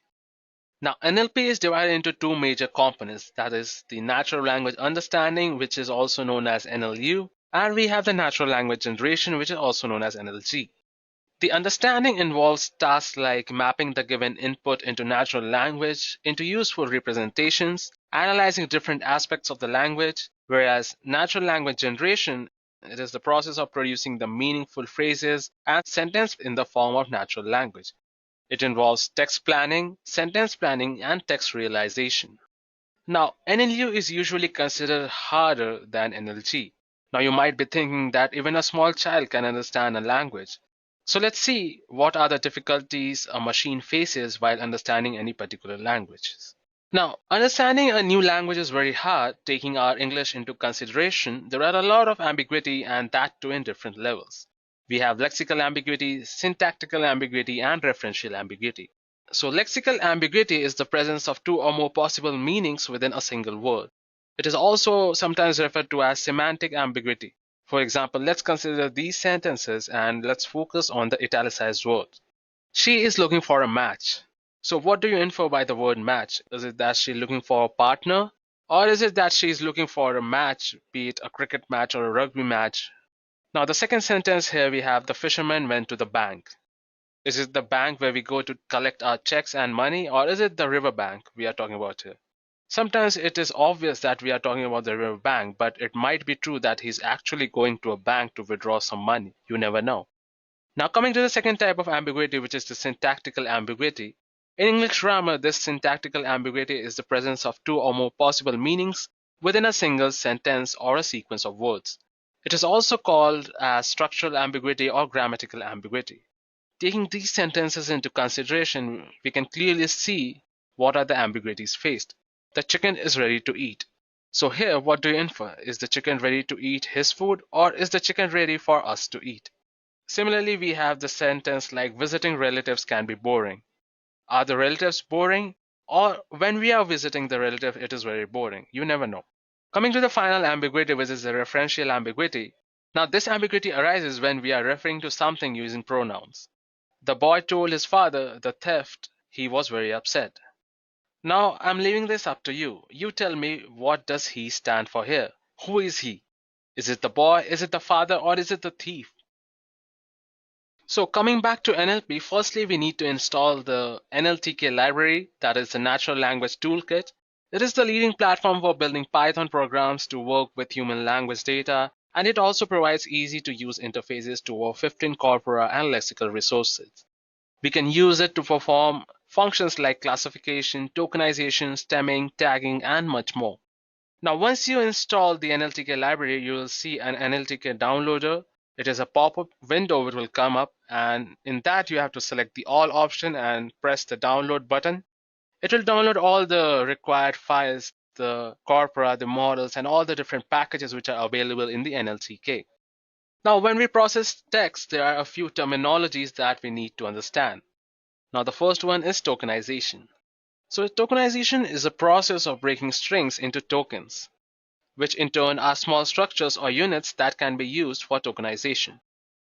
Now NLP is divided into two major components, that is the natural language understanding, which is also known as NLU, and we have the natural language generation, which is also known as NLG. The understanding involves tasks like mapping the given input into natural language into useful representations, analyzing different aspects of the language, whereas natural language generation It is the process of producing the meaningful phrases and sentences in the form of natural language. It involves text planning, sentence planning, and text realization. Now, NLU is usually considered harder than NLG. Now, you might be thinking that even a small child can understand a language. So let's see what are the difficulties a machine faces while understanding any particular languages. Now, understanding a new language is very hard. Taking our English into consideration, there are a lot of ambiguity, and that too in different levels. We have lexical ambiguity, syntactical ambiguity, and referential ambiguity. So lexical ambiguity is the presence of two or more possible meanings within a single word. It is also sometimes referred to as semantic ambiguity. For example, let's consider these sentences and let's focus on the italicized words. She is looking for a match. So what do you infer by the word match? Is it that she's looking for a partner? Or is it that she's looking for a match, be it a cricket match or a rugby match? Now the second sentence here we have the fisherman went to the bank. Is it the bank where we go to collect our checks and money, or is it the river bank we are talking about here? Sometimes it is obvious that we are talking about the river bank, but it might be true that he's actually going to a bank to withdraw some money. You never know. Now coming to the second type of ambiguity, which is the syntactical ambiguity. In English grammar, this syntactical ambiguity is the presence of two or more possible meanings within a single sentence or a sequence of words. It is also called as structural ambiguity or grammatical ambiguity. Taking these sentences into consideration, we can clearly see what are the ambiguities faced. The chicken is ready to eat. So here, what do you infer? Is the chicken ready to eat his food, or is the chicken ready for us to eat? Similarly, we have the sentence like visiting relatives can be boring. Are the relatives boring? Or when we are visiting the relative, it is very boring. You never know. Coming to the final ambiguity, which is the referential ambiguity. Now, this ambiguity arises when we are referring to something using pronouns. The boy told his father the theft. He was very upset. Now, I'm leaving this up to you. You tell me, what does he stand for here? Who is he? Is it the boy? Is it the father? Or is it the thief? So coming back to NLP, firstly we need to install the NLTK library, that is the Natural Language Toolkit. It is the leading platform for building Python programs to work with human language data, and it also provides easy to use interfaces to over 15 corpora and lexical resources. We can use it to perform functions like classification, tokenization, stemming, tagging, and much more. Now, once you install the NLTK library, you will see an NLTK downloader. It is a pop-up window which will come up, and in that you have to select the all option and press the download button. It will download all the required files, the corpora, the models, and all the different packages which are available in the NLTK. Now, when we process text, there are a few terminologies that we need to understand. Now, the first one is tokenization. So tokenization is a process of breaking strings into tokens, which in turn are small structures or units that can be used for tokenization.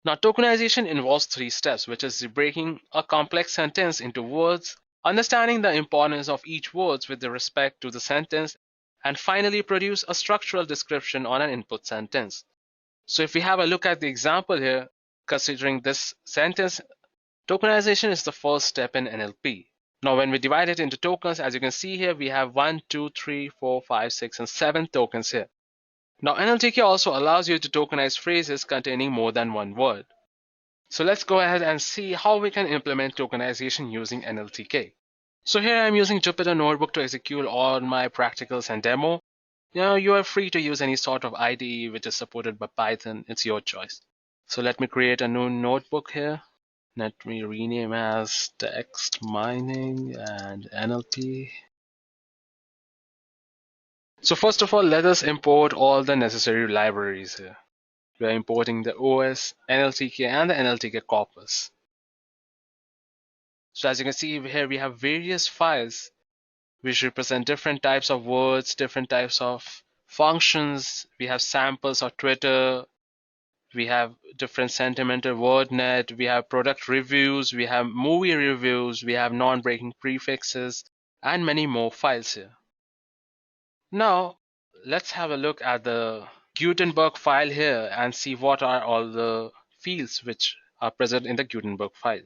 Now, tokenization involves three steps, which is breaking a complex sentence into words, understanding the importance of each word with respect to the sentence, and finally produce a structural description on an input sentence. So if we have a look at the example here, considering this sentence, tokenization is the first step in NLP. Now, when we divide it into tokens, as you can see here, we have 1, 2, 3, 4, 5, 6, and 7 tokens here. Now, NLTK also allows you to tokenize phrases containing more than one word. So let's go ahead and see how we can implement tokenization using NLTK. So here I'm using Jupyter Notebook to execute all my practicals and demo. Now, you are free to use any sort of IDE which is supported by Python. It's your choice. So let me create a new notebook here. Let me rename as text mining and NLP. So first of all, let us import all the necessary libraries here. We are importing the OS, NLTK, and the NLTK corpus. So as you can see here, we have various files which represent different types of words, different types of functions. We have samples of Twitter. We have different sentimental wordnet, we have product reviews, we have movie reviews, we have non-breaking prefixes, and many more files here. Now, let's have a look at the Gutenberg file here and see what are all the fields which are present in the Gutenberg file.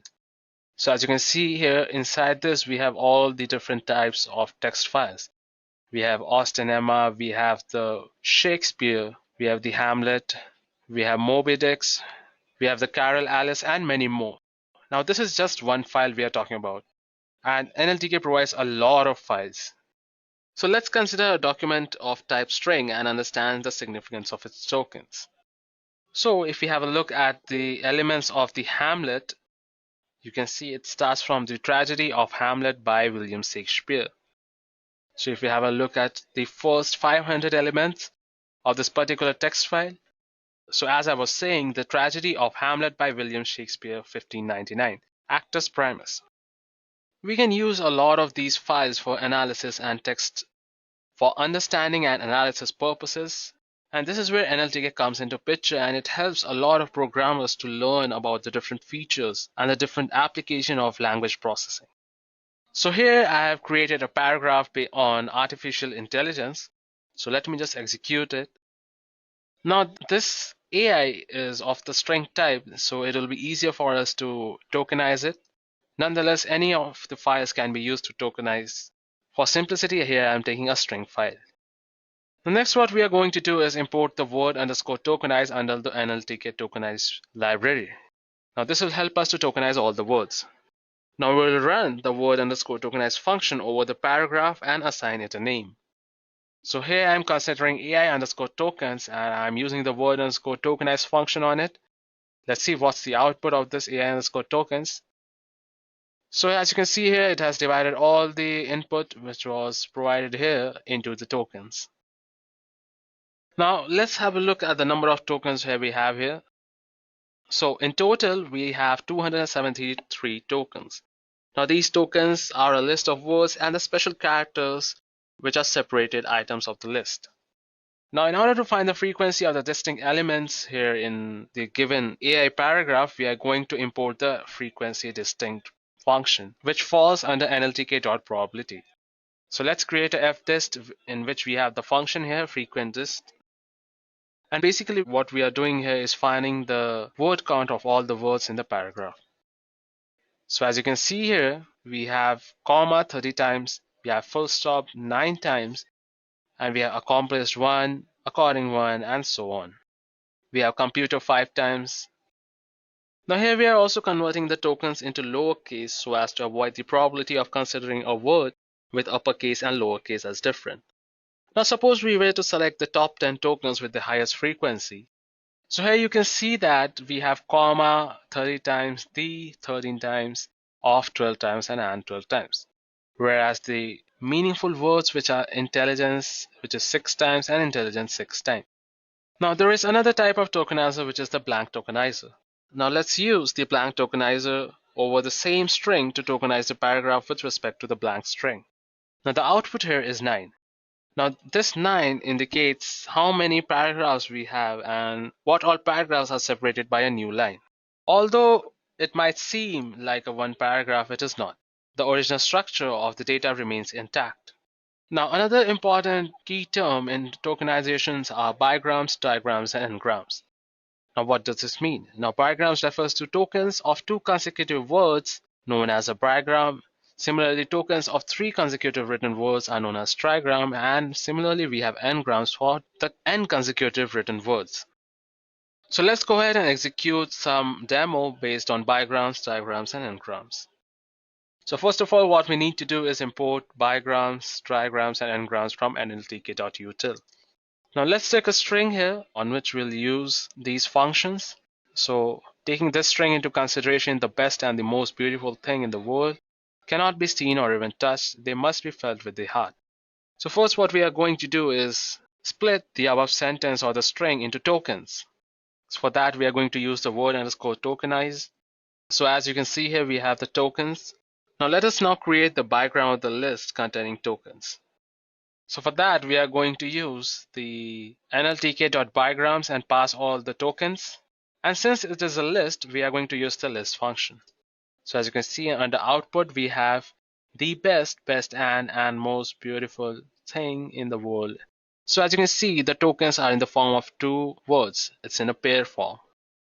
So as you can see here, inside this, we have all the different types of text files. We have Austin Emma, we have the Shakespeare, we have the Hamlet, we have Moby Dicks, we have the Carol Alice, and many more. Now, this is just one file we are talking about, and NLTK provides a lot of files. So let's consider a document of type string and understand the significance of its tokens. So if we have a look at the elements of the Hamlet, you can see it starts from the Tragedy of Hamlet by William Shakespeare. So if we have a look at the first 500 elements of this particular text file, so as I was saying, the Tragedy of Hamlet by William Shakespeare, 1599, Actus Primus. We can use a lot of these files for analysis and text for understanding and analysis purposes. And this is where NLTK comes into picture, and it helps a lot of programmers to learn about the different features and the different application of language processing. So here I have created a paragraph on artificial intelligence. So let me just execute it. Now this AI is of the string type, so it will be easier for us to tokenize it. Nonetheless, any of the files can be used to tokenize. For simplicity here, I'm taking a string file. The next what we are going to do is import the word underscore tokenize under the NLTK tokenize library. Now this will help us to tokenize all the words. Now we'll run the word underscore tokenize function over the paragraph and assign it a name. So here I'm considering AI underscore tokens, and I'm using the word underscore tokenize function on it. Let's see what's the output of this AI underscore tokens. So as you can see here, it has divided all the input which was provided here into the tokens. Now let's have a look at the number of tokens here we have here. So in total, we have 273 tokens. Now these tokens are a list of words and the special characters which are separated items of the list. Now in order to find the frequency of the distinct elements here in the given AI paragraph, we are going to import the frequency distinct function, which falls under NLTK.probability. So let's create a fdist in which we have the function here, frequentDist. And basically what we are doing here is finding the word count of all the words in the paragraph. So as you can see here, we have comma 30 times, we have full stop 9 times, and we have accomplished 1, according 1, and so on. We have computer 5 times. Now here we are also converting the tokens into lowercase so as to avoid the probability of considering a word with uppercase and lowercase as different. Now suppose we were to select the top 10 tokens with the highest frequency. So here you can see that we have comma 30 times, the 13 times, off 12 times, and 12 times. Whereas the meaningful words which are intelligence, which is 6 times, and intelligence 6 times. Now there is another type of tokenizer which is the blank tokenizer. Now let's use the blank tokenizer over the same string to tokenize the paragraph with respect to the blank string. Now the output here is 9. Now this 9 indicates how many paragraphs we have and what all paragraphs are separated by a new line. Although it might seem like a one paragraph, it is not. The original structure of the data remains intact. Now another important key term in tokenizations are bigrams, digrams, and n-grams. Now what does this mean? Now bigrams refers to tokens of 2 consecutive words known as a bigram. Similarly, tokens of 3 consecutive written words are known as trigram, and similarly we have n-grams for the n consecutive written words. So let's go ahead and execute some demo based on bigrams, digrams, and n-grams. So first of all, what we need to do is import bigrams, trigrams, and n-grams from nltk.util. Now let's take a string here on which we'll use these functions. So taking this string into consideration, the best and the most beautiful thing in the world cannot be seen or even touched. They must be felt with the heart. So first what we are going to do is split the above sentence or the string into tokens. So for that we are going to use the word underscore tokenize. So as you can see here, we have the tokens. Now let us now create the bigram of the list containing tokens. So for that we are going to use the nltk.bigrams and pass all the tokens. And since it is a list, we are going to use the list function. So as you can see under output, we have the best, and most beautiful thing in the world. So as you can see, the tokens are in the form of 2 words. It's in a pair form.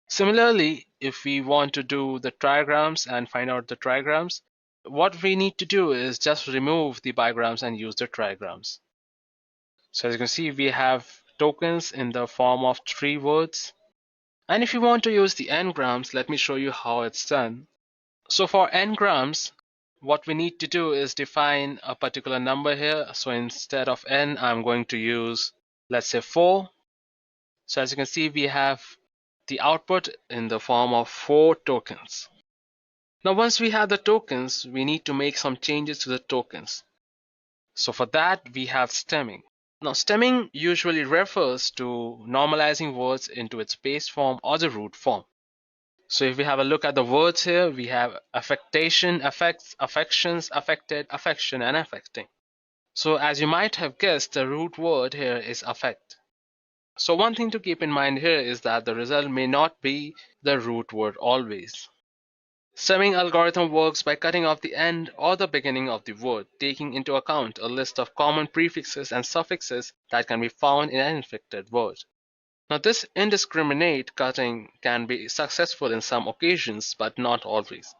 Similarly, if we want to do the trigrams and find out the trigrams, what we need to do is just remove the bigrams and use the trigrams. So as you can see, we have tokens in the form of 3 words. And if you want to use the n-grams, let me show you how it's done. So for n-grams, what we need to do is define a particular number here. So instead of n, I'm going to use, let's say 4. So as you can see, we have the output in the form of 4 tokens. Now once we have the tokens, we need to make some changes to the tokens. So for that, we have stemming. Now stemming usually refers to normalizing words into its base form or the root form. So if we have a look at the words here, we have affectation, affects, affections, affected, affection, and affecting. So as you might have guessed, the root word here is affect. So one thing to keep in mind here is that the result may not be the root word always. Stemming algorithm works by cutting off the end or the beginning of the word, taking into account a list of common prefixes and suffixes that can be found in an inflected word. Now this indiscriminate cutting can be successful in some occasions, but not always.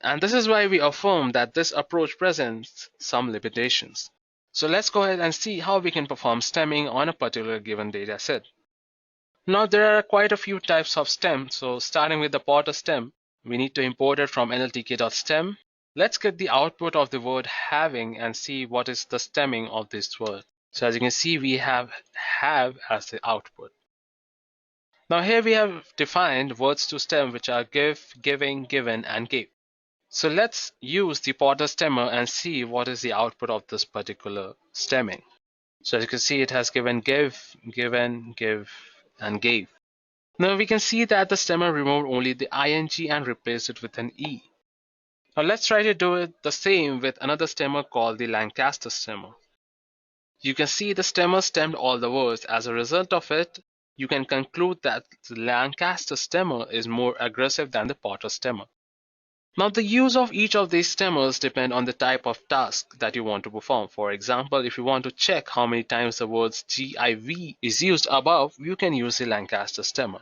And this is why we affirm that this approach presents some limitations. So let's go ahead and see how we can perform stemming on a particular given data set. Now there are quite a few types of stem, so starting with the Potter stem, we need to import it from NLTK.stem. Let's get the output of the word having and see what is the stemming of this word. So as you can see, we have as the output. Now here we have defined words to stem which are give, giving, given, and gave. So let's use the Potter stemmer and see what is the output of this particular stemming. So as you can see, it has given give, given, give, and gave. Now we can see that the stemmer removed only the ing and replaced it with an e. Now let's try to do it the same with another stemmer called the Lancaster stemmer. You can see the stemmer stemmed all the words. As a result of it, you can conclude that the Lancaster stemmer is more aggressive than the Potter stemmer. Now the use of each of these stemmers depend on the type of task that you want to perform. For example, if you want to check how many times the words GIV is used above, you can use the Lancaster stemmer.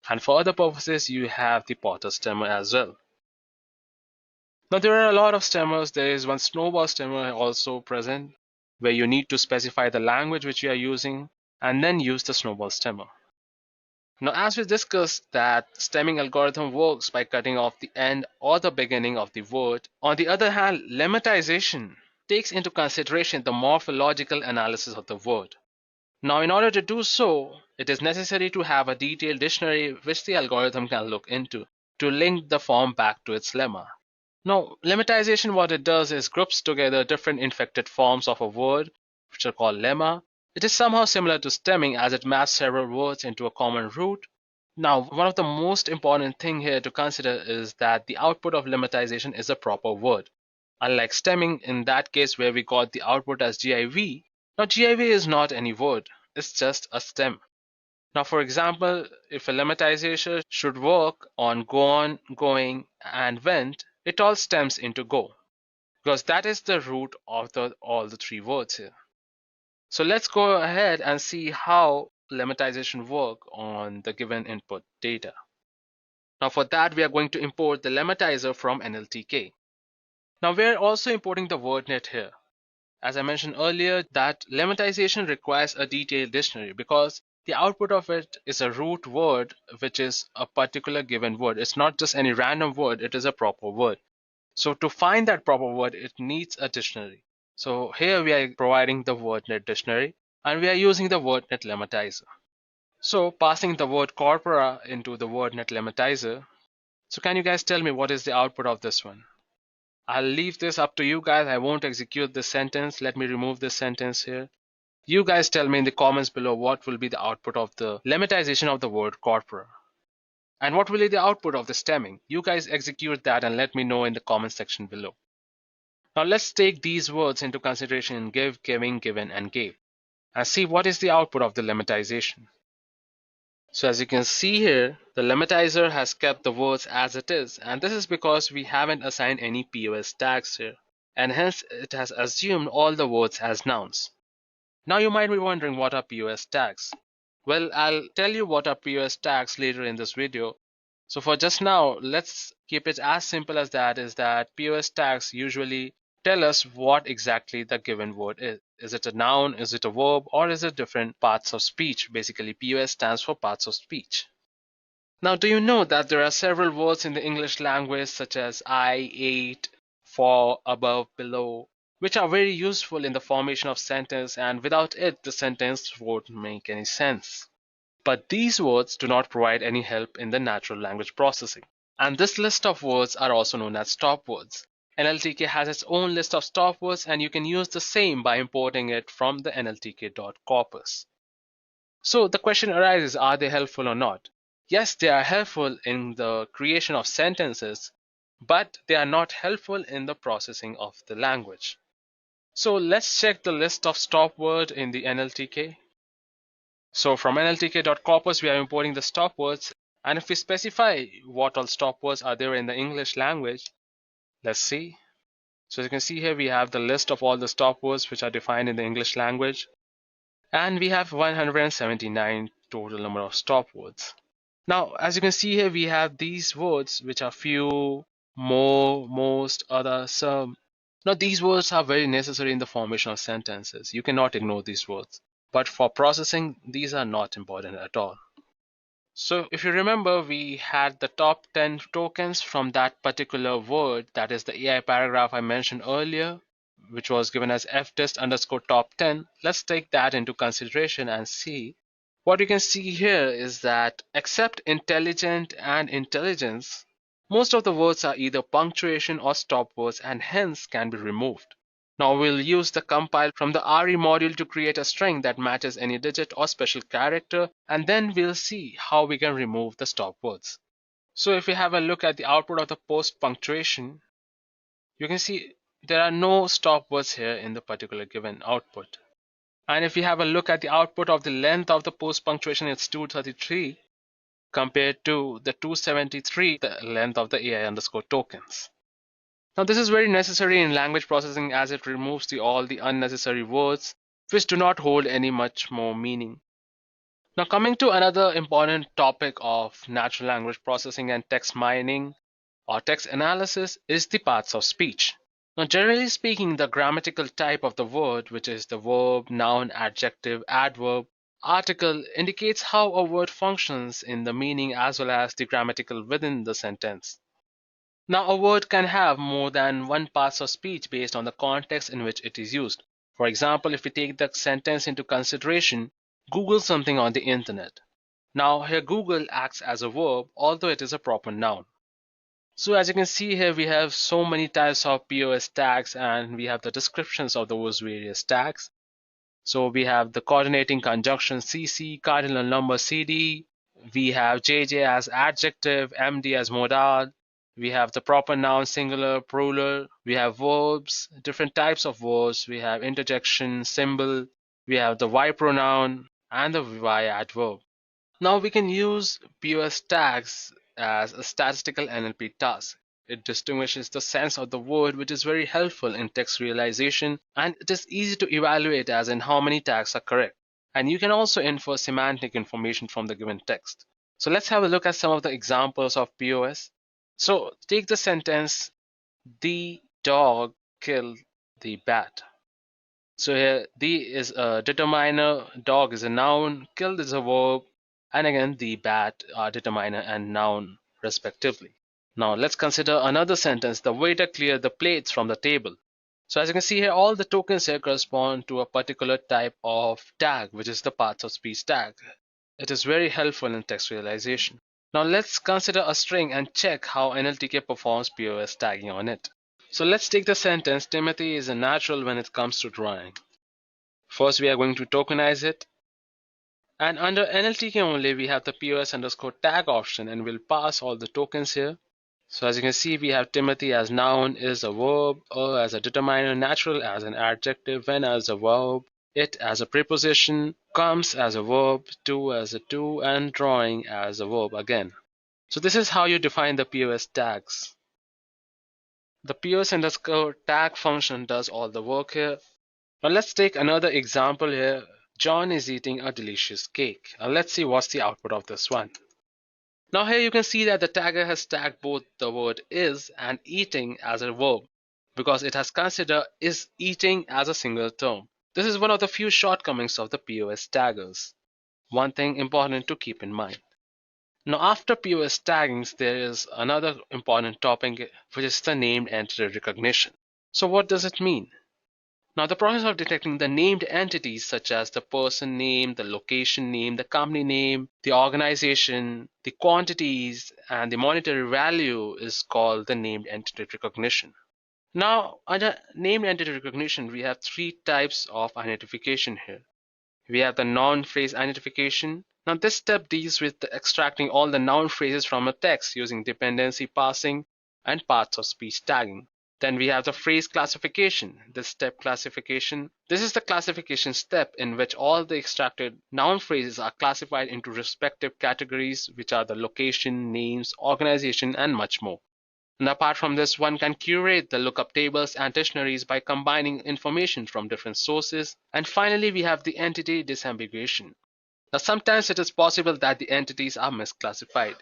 And for other purposes, you have the Potter stemmer as well. Now there are a lot of stemmers. There is one snowball stemmer also present, where you need to specify the language which you are using and then use the snowball stemmer. Now as we discussed that stemming algorithm works by cutting off the end or the beginning of the word. On the other hand, lemmatization takes into consideration the morphological analysis of the word. Now in order to do so, it is necessary to have a detailed dictionary which the algorithm can look into to link the form back to its lemma. Now, lemmatization, what it does is groups together different inflected forms of a word, which are called lemma. It is somehow similar to stemming as it maps several words into a common root. Now, one of the most important thing here to consider is that the output of lemmatization is a proper word. Unlike stemming, in that case where we got the output as GIV, now GIV is not any word, it's just a stem. Now, for example, if a lemmatization should work on gone, going, and went, it all stems into go, because that is the root of all the three words here. So let's go ahead and see how lemmatization work on the given input data. Now for that, we are going to import the lemmatizer from NLTK. Now we're also importing the wordnet here. As I mentioned earlier, that lemmatization requires a detailed dictionary because the output of it is a root word, which is a particular given word. It's not just any random word, it is a proper word. So to find that proper word, it needs a dictionary. So here we are providing the wordnet dictionary and we are using the wordnet lemmatizer. So passing the word corpora into the wordnet lemmatizer. So can you guys tell me what is the output of this one? I'll leave this up to you guys. I won't execute this sentence. Let me remove this sentence here. You guys tell me in the comments below what will be the output of the lemmatization of the word corpora. And what will be the output of the stemming? You guys execute that and let me know in the comment section below. Now let's take these words into consideration in give, giving, given, and gave, and see what is the output of the lemmatization. So as you can see here, the lemmatizer has kept the words as it is, and this is because we haven't assigned any POS tags here, and hence it has assumed all the words as nouns. Now you might be wondering what are POS tags. Well, I'll tell you what are POS tags later in this video. So for just now, let's keep it as simple as that, is that POS tags usually tell us what exactly the given word is. Is it a noun, is it a verb, or is it different parts of speech? Basically, POS stands for parts of speech. Now, do you know that there are several words in the English language such as I, ate, for, above, below, which are very useful in the formation of sentence, and without it, the sentence won't make any sense. But these words do not provide any help in the natural language processing. And this list of words are also known as stop words. NLTK has its own list of stop words, and you can use the same by importing it from the nltk.corpus. So the question arises, are they helpful or not? Yes, they are helpful in the creation of sentences, but they are not helpful in the processing of the language. So let's check the list of stop word in the NLTK. So from nltk.corpus, we are importing the stop words. And if we specify what all stop words are there in the English language, let's see. So as you can see here, we have the list of all the stop words which are defined in the English language. And we have 179 total number of stop words. Now, as you can see here, we have these words which are few, more, most, other, some. Now, these words are very necessary in the formation of sentences. You cannot ignore these words. But for processing, these are not important at all. So if you remember, we had the top 10 tokens from that particular word, that is the AI paragraph I mentioned earlier, which was given as ftest_top 10. Let's take that into consideration and see. What you can see here is that except intelligent and intelligence, most of the words are either punctuation or stop words and hence can be removed. Now we'll use the compile from the RE module to create a string that matches any digit or special character, and then we'll see how we can remove the stop words. So if we have a look at the output of the post punctuation, you can see there are no stop words here in the particular given output. And if we have a look at the output of the length of the post punctuation, it's 233 compared to the 273, the length of the AI tokens. Now this is very necessary in language processing as it removes all the unnecessary words which do not hold any much more meaning. Now coming to another important topic of natural language processing and text mining or text analysis is the parts of speech. Now generally speaking, the grammatical type of the word, which is the verb, noun, adjective, adverb, article, indicates how a word functions in the meaning as well as the grammatical within the sentence. Now, a word can have more than one part of speech based on the context in which it is used. For example, if we take the sentence into consideration, Google something on the internet. Now, here Google acts as a verb, although it is a proper noun. So as you can see here, we have so many types of POS tags and we have the descriptions of those various tags. So we have the coordinating conjunction CC, cardinal number CD. We have JJ as adjective, MD as modal. We have the proper noun, singular, plural. We have verbs, different types of verbs. We have interjection, symbol. We have the Y pronoun and the Y adverb. Now we can use POS tags as a statistical NLP task. It distinguishes the sense of the word, which is very helpful in text realization, and it is easy to evaluate as in how many tags are correct. And you can also infer semantic information from the given text. So let's have a look at some of the examples of POS. So take the sentence, the dog killed the bat. So here, the is a determiner, dog is a noun, killed is a verb, and again, the bat are determiner and noun respectively. Now let's consider another sentence, the waiter cleared the plates from the table. So as you can see here, all the tokens here correspond to a particular type of tag, which is the parts of speech tag. It is very helpful in text realization. Now let's consider a string and check how NLTK performs POS tagging on it. So let's take the sentence, Timothy is a natural when it comes to drawing. First, we are going to tokenize it. And under NLTK only, we have the POS_tag option and we'll pass all the tokens here. So as you can see, we have Timothy as noun, is a verb, as a determiner, natural as an adjective, when as a verb, it as a preposition, comes as a verb, to as a to, and drawing as a verb again. So this is how you define the POS tags. The POS_tag function does all the work here. Now let's take another example here. John is eating a delicious cake. Now let's see what's the output of this one. Now here you can see that the tagger has tagged both the word is and eating as a verb because it has considered is eating as a single term. This is one of the few shortcomings of the POS taggers. One thing important to keep in mind. Now, after POS taggings, there is another important topic, which is the named entity recognition. So what does it mean? Now, the process of detecting the named entities such as the person name, the location name, the company name, the organization, the quantities, and the monetary value is called the named entity recognition. Now, under named entity recognition, we have three types of identification here. We have the noun phrase identification. Now, this step deals with extracting all the noun phrases from a text using dependency parsing and parts of speech tagging. Then we have the phrase classification, this step classification. This is the classification step in which all the extracted noun phrases are classified into respective categories, which are the location, names, organization, and much more. And apart from this, one can curate the lookup tables and dictionaries by combining information from different sources. And finally, we have the entity disambiguation. Now, sometimes it is possible that the entities are misclassified.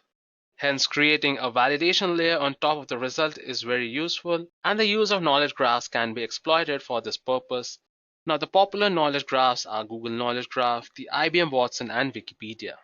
Hence, creating a validation layer on top of the result is very useful, and the use of knowledge graphs can be exploited for this purpose. Now, the popular knowledge graphs are Google Knowledge Graph, the IBM Watson, and Wikipedia.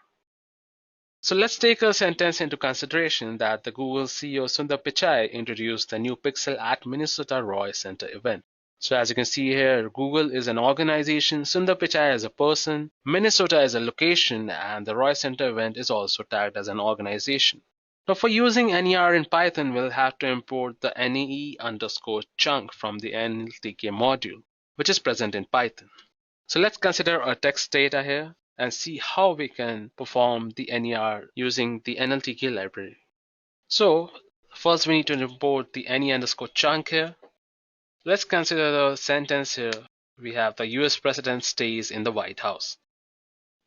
So let's take a sentence into consideration that the Google CEO Sundar Pichai introduced the new pixel at Minnesota Roy Center event. So as you can see here, Google is an organization, Sundar Pichai is a person, Minnesota is a location, and the Roy Center event is also tagged as an organization. Now for using NER in Python, we'll have to import the NE_chunk from the NLTK module, which is present in Python. So let's consider a text data here and see how we can perform the NER using the NLTK library. So first we need to import the NE_chunk here. Let's consider the sentence here. We have the US president stays in the White House.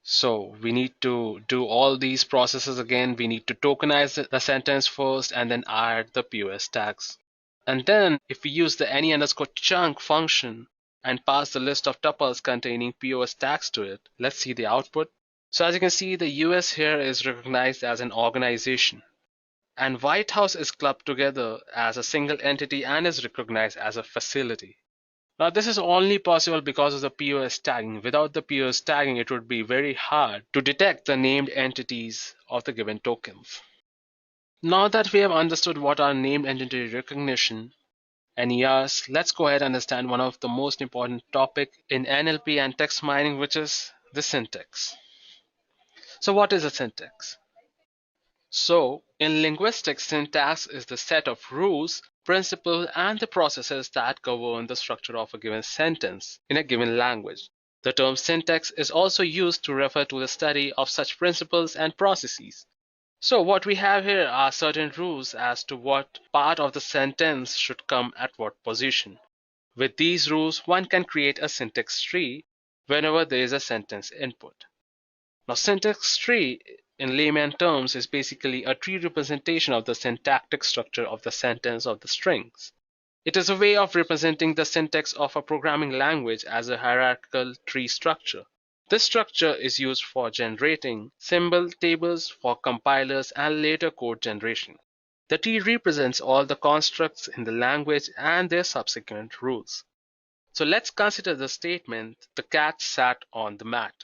So we need to do all these processes again. We need to tokenize the sentence first and then add the POS tags. And then if we use the NE_chunk function and pass the list of tuples containing POS tags to it, let's see the output. So as you can see, the US here is recognized as an organization. And White House is clubbed together as a single entity and is recognized as a facility. Now this is only possible because of the POS tagging. Without the POS tagging, it would be very hard to detect the named entities of the given tokens. Now that we have understood what are named entity recognition, NERs, let's go ahead and understand one of the most important topic in NLP and text mining, which is the syntax. So what is a syntax? So, in linguistics, syntax is the set of rules, principles, and the processes that govern the structure of a given sentence in a given language. The term syntax is also used to refer to the study of such principles and processes. So what we have here are certain rules as to what part of the sentence should come at what position. With these rules, one can create a syntax tree whenever there is a sentence input. Now, syntax tree in layman terms is basically a tree representation of the syntactic structure of the sentence of the strings. It is a way of representing the syntax of a programming language as a hierarchical tree structure. This structure is used for generating symbol tables for compilers and later code generation. The tree represents all the constructs in the language and their subsequent rules. So let's consider the statement, the cat sat on the mat.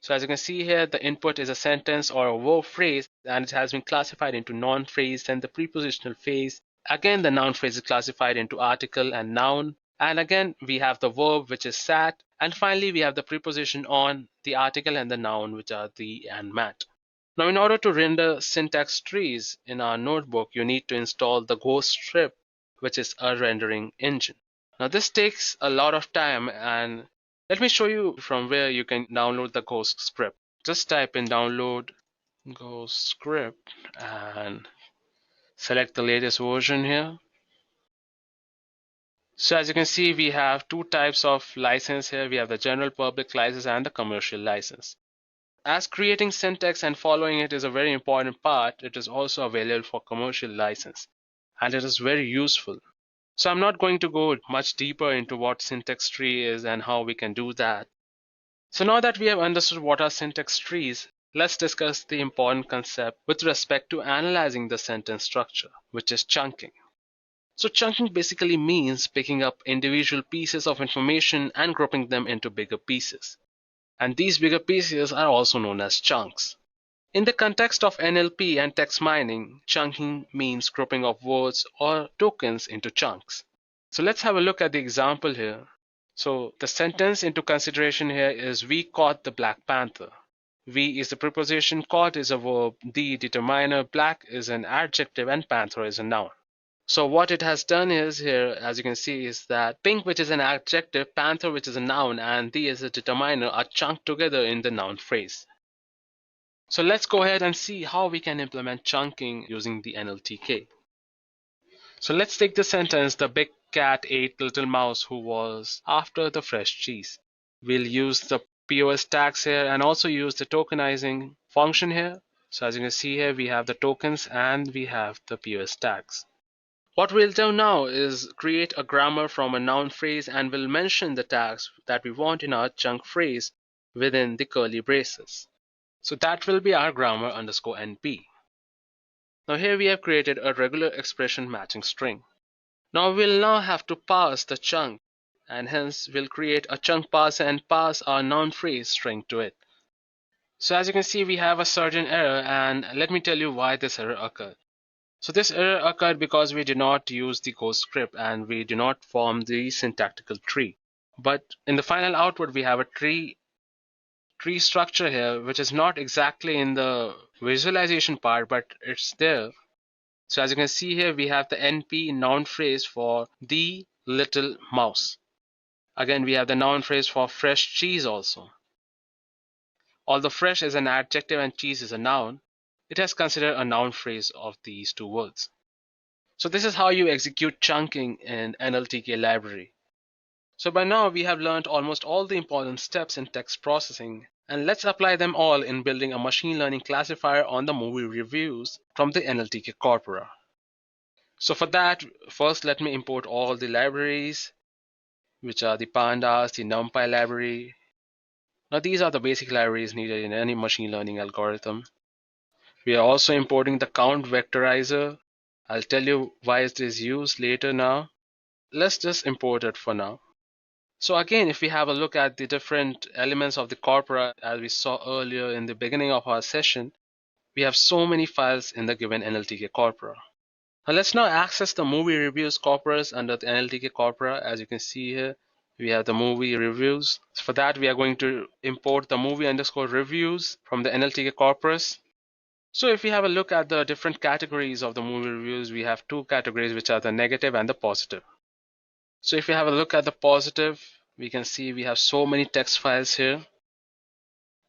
So as you can see here, the input is a sentence or a verb phrase, and it has been classified into noun phrase, then the prepositional phrase. Again, the noun phrase is classified into article and noun. And again, we have the verb, which is sat. And finally, we have the preposition on, the article and the noun, which are the and mat. Now, in order to render syntax trees in our notebook, you need to install the Ghost script, which is a rendering engine. Now, this takes a lot of time, and let me show you from where you can download the Ghost script. Just type in download Ghost script and select the latest version here. So as you can see, we have two types of license here. We have the general public license and the commercial license. As creating syntax and following it is a very important part, it is also available for commercial license, and it is very useful. So I'm not going to go much deeper into what syntax tree is and how we can do that. So now that we have understood what are syntax trees, let's discuss the important concept with respect to analyzing the sentence structure, which is chunking. So chunking basically means picking up individual pieces of information and grouping them into bigger pieces. And these bigger pieces are also known as chunks. In the context of NLP and text mining, chunking means grouping of words or tokens into chunks. So let's have a look at the example here. So the sentence into consideration here is we caught the Black Panther. We is the preposition, caught is a verb, the determiner, black is an adjective, and panther is a noun. So what it has done is here, as you can see, is that pink, which is an adjective, panther, which is a noun, and the is a determiner, are chunked together in the noun phrase. So let's go ahead and see how we can implement chunking using the NLTK. So let's take the sentence, the big cat ate little mouse who was after the fresh cheese. We'll use the POS tags here and also use the tokenizing function here. So as you can see here, we have the tokens and we have the POS tags. What we'll do now is create a grammar from a noun phrase and we'll mention the tags that we want in our chunk phrase within the curly braces. So that will be our grammar underscore NP. Now here we have created a regular expression matching string. Now we'll now have to parse the chunk and hence we'll create a chunk parser and pass our noun phrase string to it. So as you can see, we have a certain error, and let me tell you why this error occurred. So this error occurred because we did not use the Go script and we did not form the syntactical tree. But in the final output, we have a tree structure here, which is not exactly in the visualization part, but it's there. So as you can see here, we have the NP noun phrase for the little mouse. Again, we have the noun phrase for fresh cheese also. Although fresh is an adjective and cheese is a noun, it has considered a noun phrase of these two words. So this is how you execute chunking in NLTK library. So by now we have learned almost all the important steps in text processing, and let's apply them all in building a machine learning classifier on the movie reviews from the NLTK corpora. So for that, first let me import all the libraries, which are the pandas, the NumPy library. Now these are the basic libraries needed in any machine learning algorithm. We are also importing the count vectorizer. I'll tell you why it is used later now. Let's just import it for now. So again, if we have a look at the different elements of the corpora, as we saw earlier in the beginning of our session, we have so many files in the given NLTK corpora. Now let's now access the movie reviews corpus under the NLTK corpora. As you can see here, we have the movie reviews. So for that, we are going to import the movie underscore reviews from the NLTK corpus. So if we have a look at the different categories of the movie reviews, we have two categories, which are the negative and the positive. So if we have a look at the positive, we can see we have so many text files here.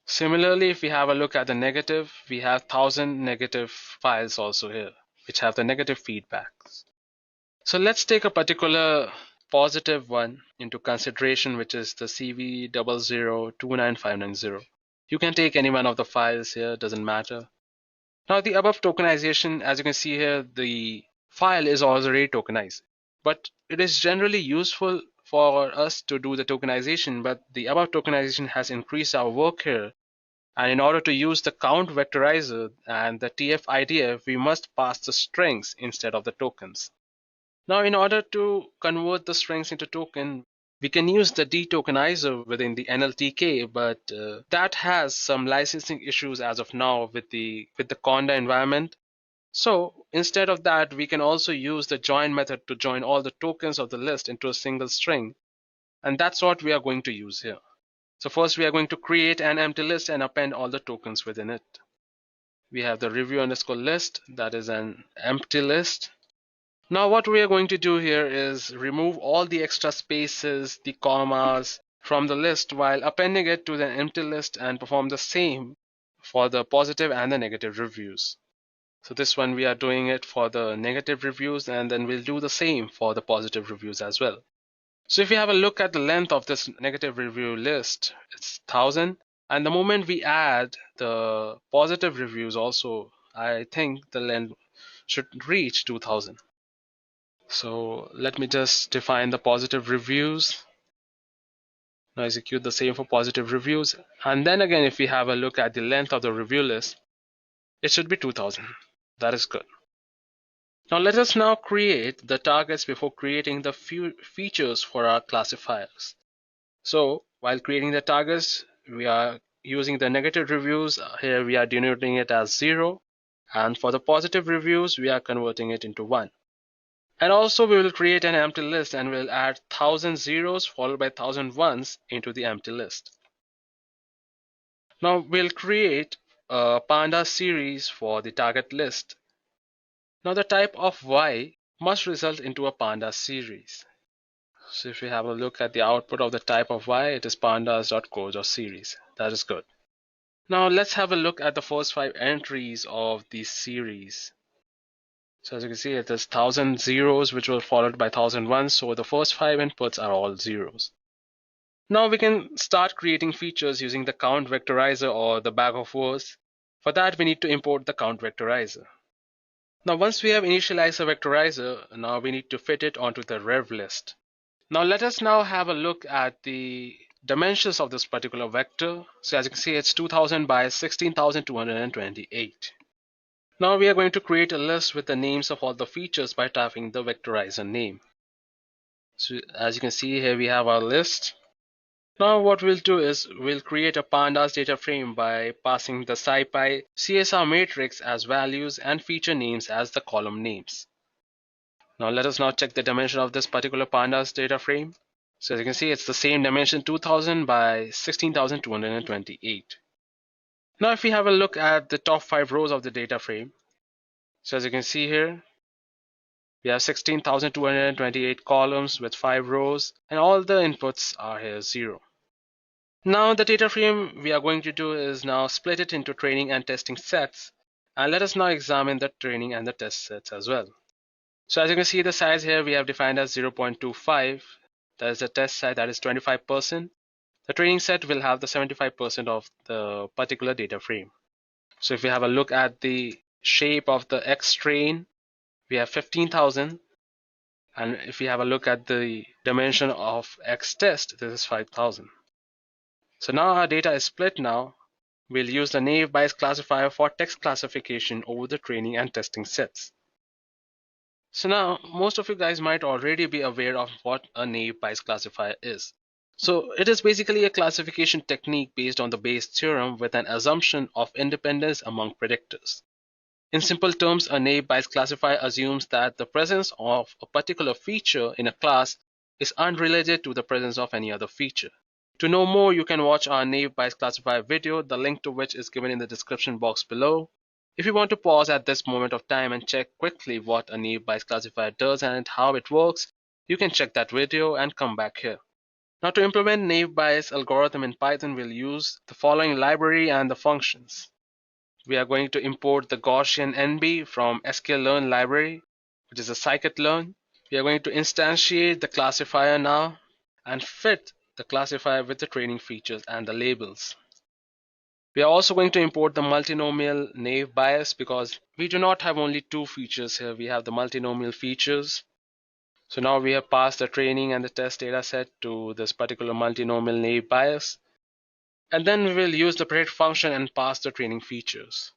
Similarly, if we have a look at the negative, we have 1,000 negative files also here, which have the negative feedbacks. So let's take a particular positive one into consideration, which is the CV00295990. You can take any one of the files here, doesn't matter. Now the above tokenization, as you can see here, the file is already tokenized, but it is generally useful for us to do the tokenization, but the above tokenization has increased our work here. And in order to use the count vectorizer and the TF-IDF, we must pass the strings instead of the tokens. Now, in order to convert the strings into token, we can use the detokenizer within the NLTK, but that has some licensing issues as of now with the Conda environment. So instead of that, we can also use the join method to join all the tokens of the list into a single string. And that's what we are going to use here. So first we are going to create an empty list and append all the tokens within it. We have the review underscore list, that is an empty list. Now what we are going to do here is remove all the extra spaces, the commas from the list while appending it to the empty list and perform the same for the positive and the negative reviews. So this one we are doing it for the negative reviews, and then we'll do the same for the positive reviews as well. So if you have a look at the length of this negative review list, it's 1,000. And the moment we add the positive reviews also, I think the length should reach 2,000. So let me just define the positive reviews. Now execute the same for positive reviews. And then again, if we have a look at the length of the review list, it should be 2,000. That is good. Now let us now create the targets before creating the features for our classifiers. So while creating the targets, we are using the negative reviews, here we are denoting it as 0. And for the positive reviews, we are converting it into 1. And also we will create an empty list and we'll add 1000 zeros followed by 1000 ones into the empty list. Now we'll create a panda series for the target list. Now the type of Y must result into a panda series. So if we have a look at the output of the type of Y, it is pandas.core.series. That is good. Now let's have a look at the first 5 entries of the series. So as you can see, it is 1000 zeros which were followed by 1000 ones. So the first 5 inputs are all zeros. Now we can start creating features using the count vectorizer or the bag of words. For that, we need to import the count vectorizer. Now once we have initialized the vectorizer, now we need to fit it onto the rev list. Now let us now have a look at the dimensions of this particular vector. So as you can see, it's 2000 by 16,228. Now we are going to create a list with the names of all the features by typing the vectorizer name. So as you can see here, we have our list. Now what we'll do is we'll create a pandas data frame by passing the SciPy CSR matrix as values and feature names as the column names. Now let us now check the dimension of this particular pandas data frame. So as you can see, it's the same dimension, 2000 by 16,228. Now if we have a look at the top 5 rows of the data frame, so as you can see here, we have 16,228 columns with 5 rows, and all the inputs are here 0. Now the data frame we are going to do is now split it into training and testing sets, and let us now examine the training and the test sets as well. So as you can see, the size here we have defined as 0.25. That is the test size, that is 25%. The training set will have the 75% of the particular data frame. So if we have a look at the shape of the X train, we have 15,000. And if we have a look at the dimension of X test, this is 5,000. So now our data is split now. We'll use the naive Bayes classifier for text classification over the training and testing sets. So now most of you guys might already be aware of what a naive Bayes classifier is. So it is basically a classification technique based on the Bayes theorem with an assumption of independence among predictors. In simple terms, a naive Bayes classifier assumes that the presence of a particular feature in a class is unrelated to the presence of any other feature. To know more, you can watch our naive Bayes classifier video, the link to which is given in the description box below. If you want to pause at this moment of time and check quickly what a naive Bayes classifier does and how it works, you can check that video and come back here. Now to implement naive Bayes algorithm in Python, we'll use the following library and the functions. We are going to import the Gaussian NB from sklearn library, which is a scikit-learn. We are going to instantiate the classifier now and fit the classifier with the training features and the labels. We are also going to import the multinomial naive Bayes because we do not have only 2 features here. We have the multinomial features. So now we have passed the training and the test data set to this particular multinomial naive Bayes. And then we will use the predict function and pass the training features.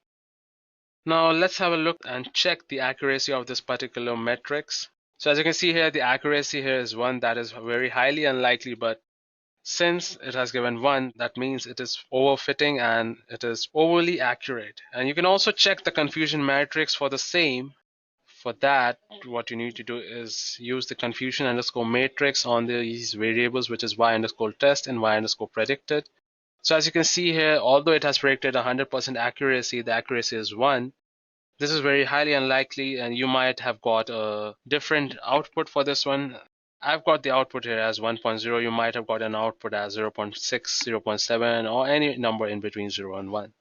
Now let's have a look and check the accuracy of this particular matrix. So as you can see here, the accuracy here is 1. That is very highly unlikely, but since it has given 1, that means it is overfitting and it is overly accurate. And you can also check the confusion matrix for the same. For that, what you need to do is use the confusion underscore matrix on these variables, which is y underscore test and y underscore predicted. So as you can see here, although it has predicted 100% accuracy, the accuracy is 1. This is very highly unlikely, and you might have got a different output for this one. I've got the output here as 1.0. You might have got an output as 0.6, 0.7, or any number in between 0 and 1.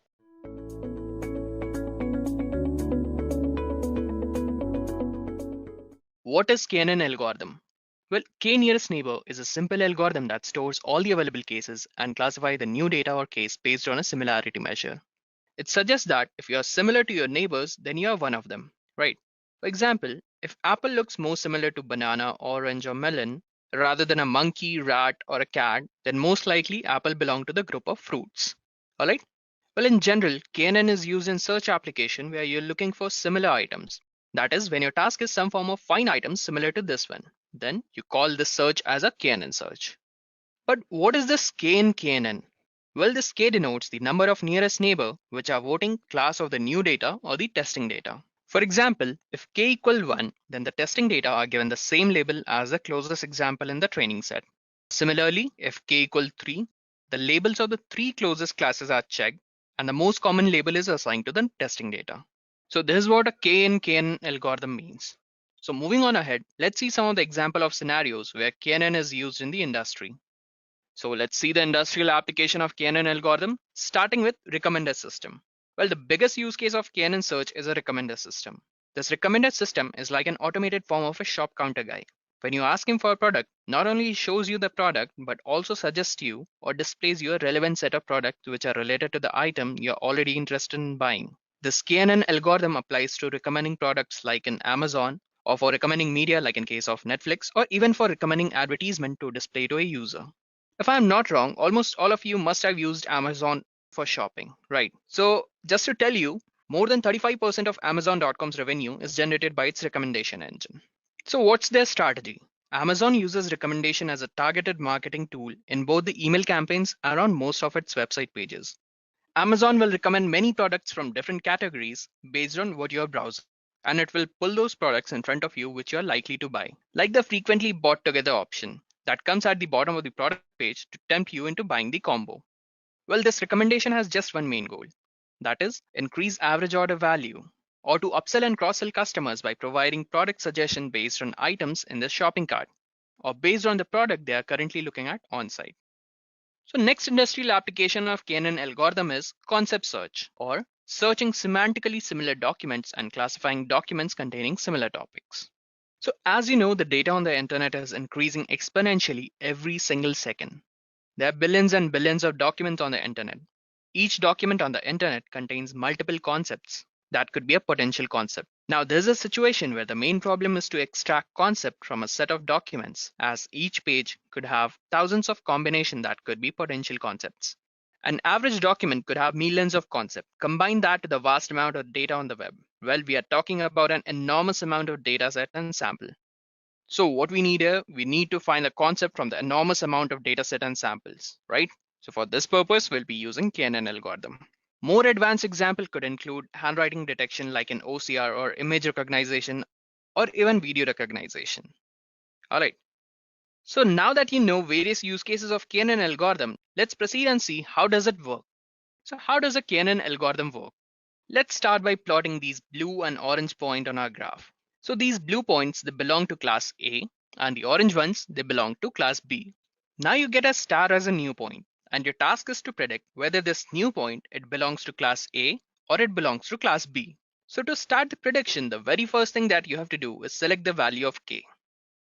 What is KNN algorithm? Well, K nearest neighbor is a simple algorithm that stores all the available cases and classify the new data or case based on a similarity measure. It suggests that if you are similar to your neighbors, then you are one of them, right? For example, if apple looks more similar to banana, orange, or melon, rather than a monkey, rat, or a cat, then most likely apple belongs to the group of fruits. Alright? Well, in general, KNN is used in search application where you're looking for similar items. That is, when your task is some form of find items similar to this one, then you call this search as a KNN search. But what is this K in KNN? Well, this k denotes the number of nearest neighbor which are voting class of the new data or the testing data. For example, if k equal 1, then the testing data are given the same label as the closest example in the training set. Similarly, if k equal 3, the labels of the 3 closest classes are checked and the most common label is assigned to the testing data. So this is what a KNN algorithm means. So moving on ahead, let's see some of the example of scenarios where KNN is used in the industry. So let's see the industrial application of KNN algorithm, starting with recommender system. Well, the biggest use case of KNN search is a recommender system. This recommender system is like an automated form of a shop counter guy. When you ask him for a product, not only shows you the product, but also suggests you or displays you a relevant set of products which are related to the item you're already interested in buying. This KNN algorithm applies to recommending products like in Amazon, or for recommending media like in case of Netflix, or even for recommending advertisement to display to a user. If I'm not wrong, almost all of you must have used Amazon for shopping, right? So just to tell you, more than 35% of Amazon.com's revenue is generated by its recommendation engine. So what's their strategy? Amazon uses recommendation as a targeted marketing tool in both the email campaigns and on most of its website pages. Amazon will recommend many products from different categories based on what you're browsing, and it will pull those products in front of you which you're likely to buy, like the frequently bought together option that comes at the bottom of the product page to tempt you into buying the combo. Well, this recommendation has just one main goal, that is, increase average order value, or to upsell and cross-sell customers by providing product suggestion based on items in the shopping cart, or based on the product they are currently looking at on-site. So next industrial application of KNN algorithm is concept search, or searching semantically similar documents and classifying documents containing similar topics. So as you know, the data on the internet is increasing exponentially every single second. There are billions and billions of documents on the internet. Each document on the internet contains multiple concepts. That could be a potential concept. Now, there's a situation where the main problem is to extract concept from a set of documents, as each page could have thousands of combinations that could be potential concepts. An average document could have millions of concepts. Combine that to the vast amount of data on the web. Well, we are talking about an enormous amount of data set and sample. So what we need here, we need to find a concept from the enormous amount of data set and samples, right? So for this purpose, we'll be using KNN algorithm. More advanced example could include handwriting detection like in OCR or image recognition or even video recognition. All right. So now that you know various use cases of KNN algorithm, let's proceed and see how does it work. So how does a KNN algorithm work? Let's start by plotting these blue and orange point on our graph. So these blue points, they belong to class A, and the orange ones, they belong to class B. Now you get a star as a new point, and your task is to predict whether this new point, it belongs to class A or it belongs to class B. So to start the prediction, the very first thing that you have to do is select the value of K.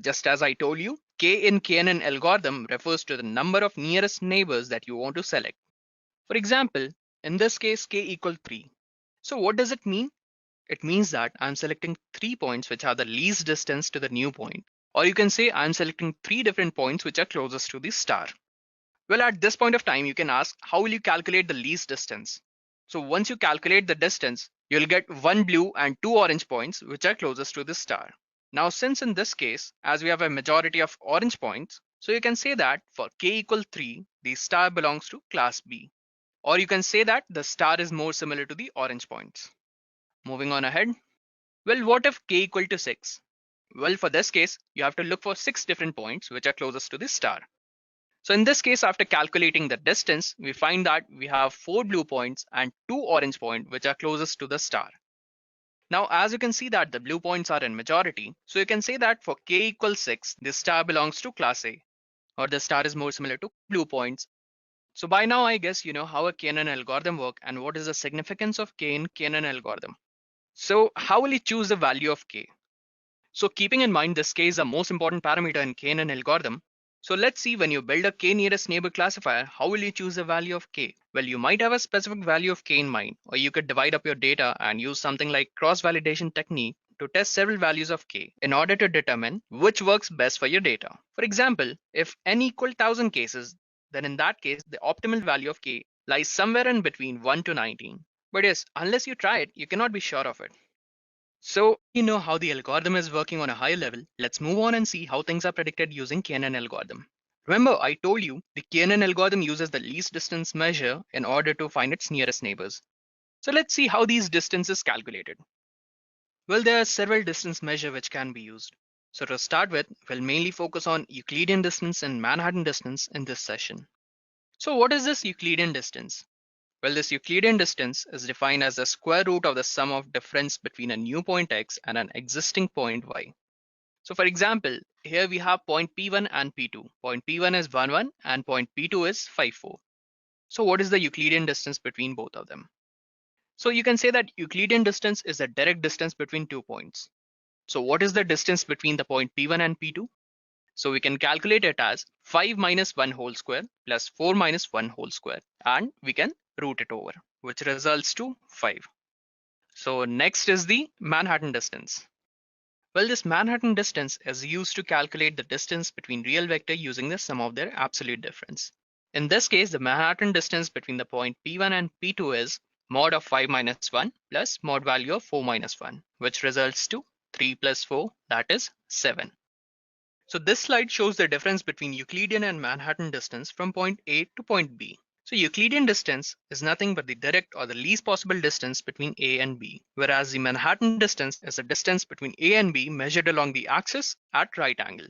Just as I told you, K in KNN algorithm refers to the number of nearest neighbors that you want to select. For example, in this case, K equal 3. So what does it mean? It means that I'm selecting 3 points which are the least distance to the new point. Or you can say I'm selecting 3 different points which are closest to the star. Well, at this point of time, you can ask, how will you calculate the least distance? So once you calculate the distance, you'll get 1 blue and 2 orange points which are closest to the star. Now, since in this case, as we have a majority of orange points, so you can say that for K equal 3, the star belongs to class B. Or you can say that the star is more similar to the orange points. Moving on ahead. Well, what if K equal to 6? Well, for this case, you have to look for 6 different points which are closest to the star. So in this case, after calculating the distance, we find that we have 4 blue points and 2 orange points which are closest to the star. Now, as you can see that the blue points are in majority, so you can say that for K equals 6, this star belongs to class A, or the star is more similar to blue points. So by now, I guess you know how a KNN algorithm works and what is the significance of K in KNN algorithm. So how will you choose the value of K? So keeping in mind this K is the most important parameter in KNN algorithm. So let's see, when you build a K nearest neighbor classifier, how will you choose the value of K? Well, you might have a specific value of K in mind, or you could divide up your data and use something like cross-validation technique to test several values of K in order to determine which works best for your data. For example, if n equal 1000 cases, then in that case, the optimal value of K lies somewhere in between 1 to 19. But yes, unless you try it, you cannot be sure of it. So you know how the algorithm is working on a higher level. Let's move on and see how things are predicted using KNN algorithm. Remember, I told you the KNN algorithm uses the least distance measure in order to find its nearest neighbors. So let's see how these distances calculated. Well, there are several distance measures which can be used. So to start with, we'll mainly focus on Euclidean distance and Manhattan distance in this session. So what is this Euclidean distance? Well, this Euclidean distance is defined as the square root of the sum of difference between a new point x and an existing point y. So for example, here we have point P1 and P2. Point P1 is 1, 1 and point P2 is 5, 4. So what is the Euclidean distance between both of them? So you can say that Euclidean distance is the direct distance between 2 points. So what is the distance between the point P1 and P2? So we can calculate it as 5 minus 1 whole square plus 4 minus 1 whole square, and we can root it over, which results to 5. So next is the Manhattan distance. Well, this Manhattan distance is used to calculate the distance between real vector using the sum of their absolute difference. In this case, the Manhattan distance between the point P1 and P2 is mod of 5 minus 1 plus mod value of 4 minus 1, which results to 3 plus 4, that is 7. So this slide shows the difference between Euclidean and Manhattan distance from point A to point B. So Euclidean distance is nothing but the direct or the least possible distance between A and B, whereas the Manhattan distance is the distance between A and B measured along the axis at right angle.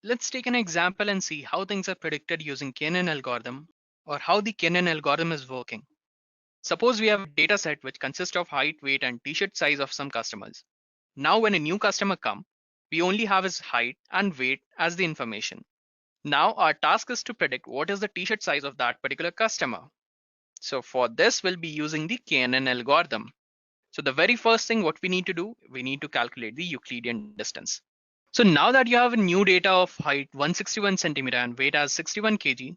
Let's take an example and see how things are predicted using KNN algorithm, or how the KNN algorithm is working. Suppose we have a data set which consists of height, weight, and t-shirt size of some customers. Now when a new customer comes, we only have his height and weight as the information. Now our task is to predict what is the t-shirt size of that particular customer. So for this, we'll be using the KNN algorithm. So the very first thing what we need to do, we need to calculate the Euclidean distance. So now that you have a new data of height 161 centimeter and weight as 61 kg,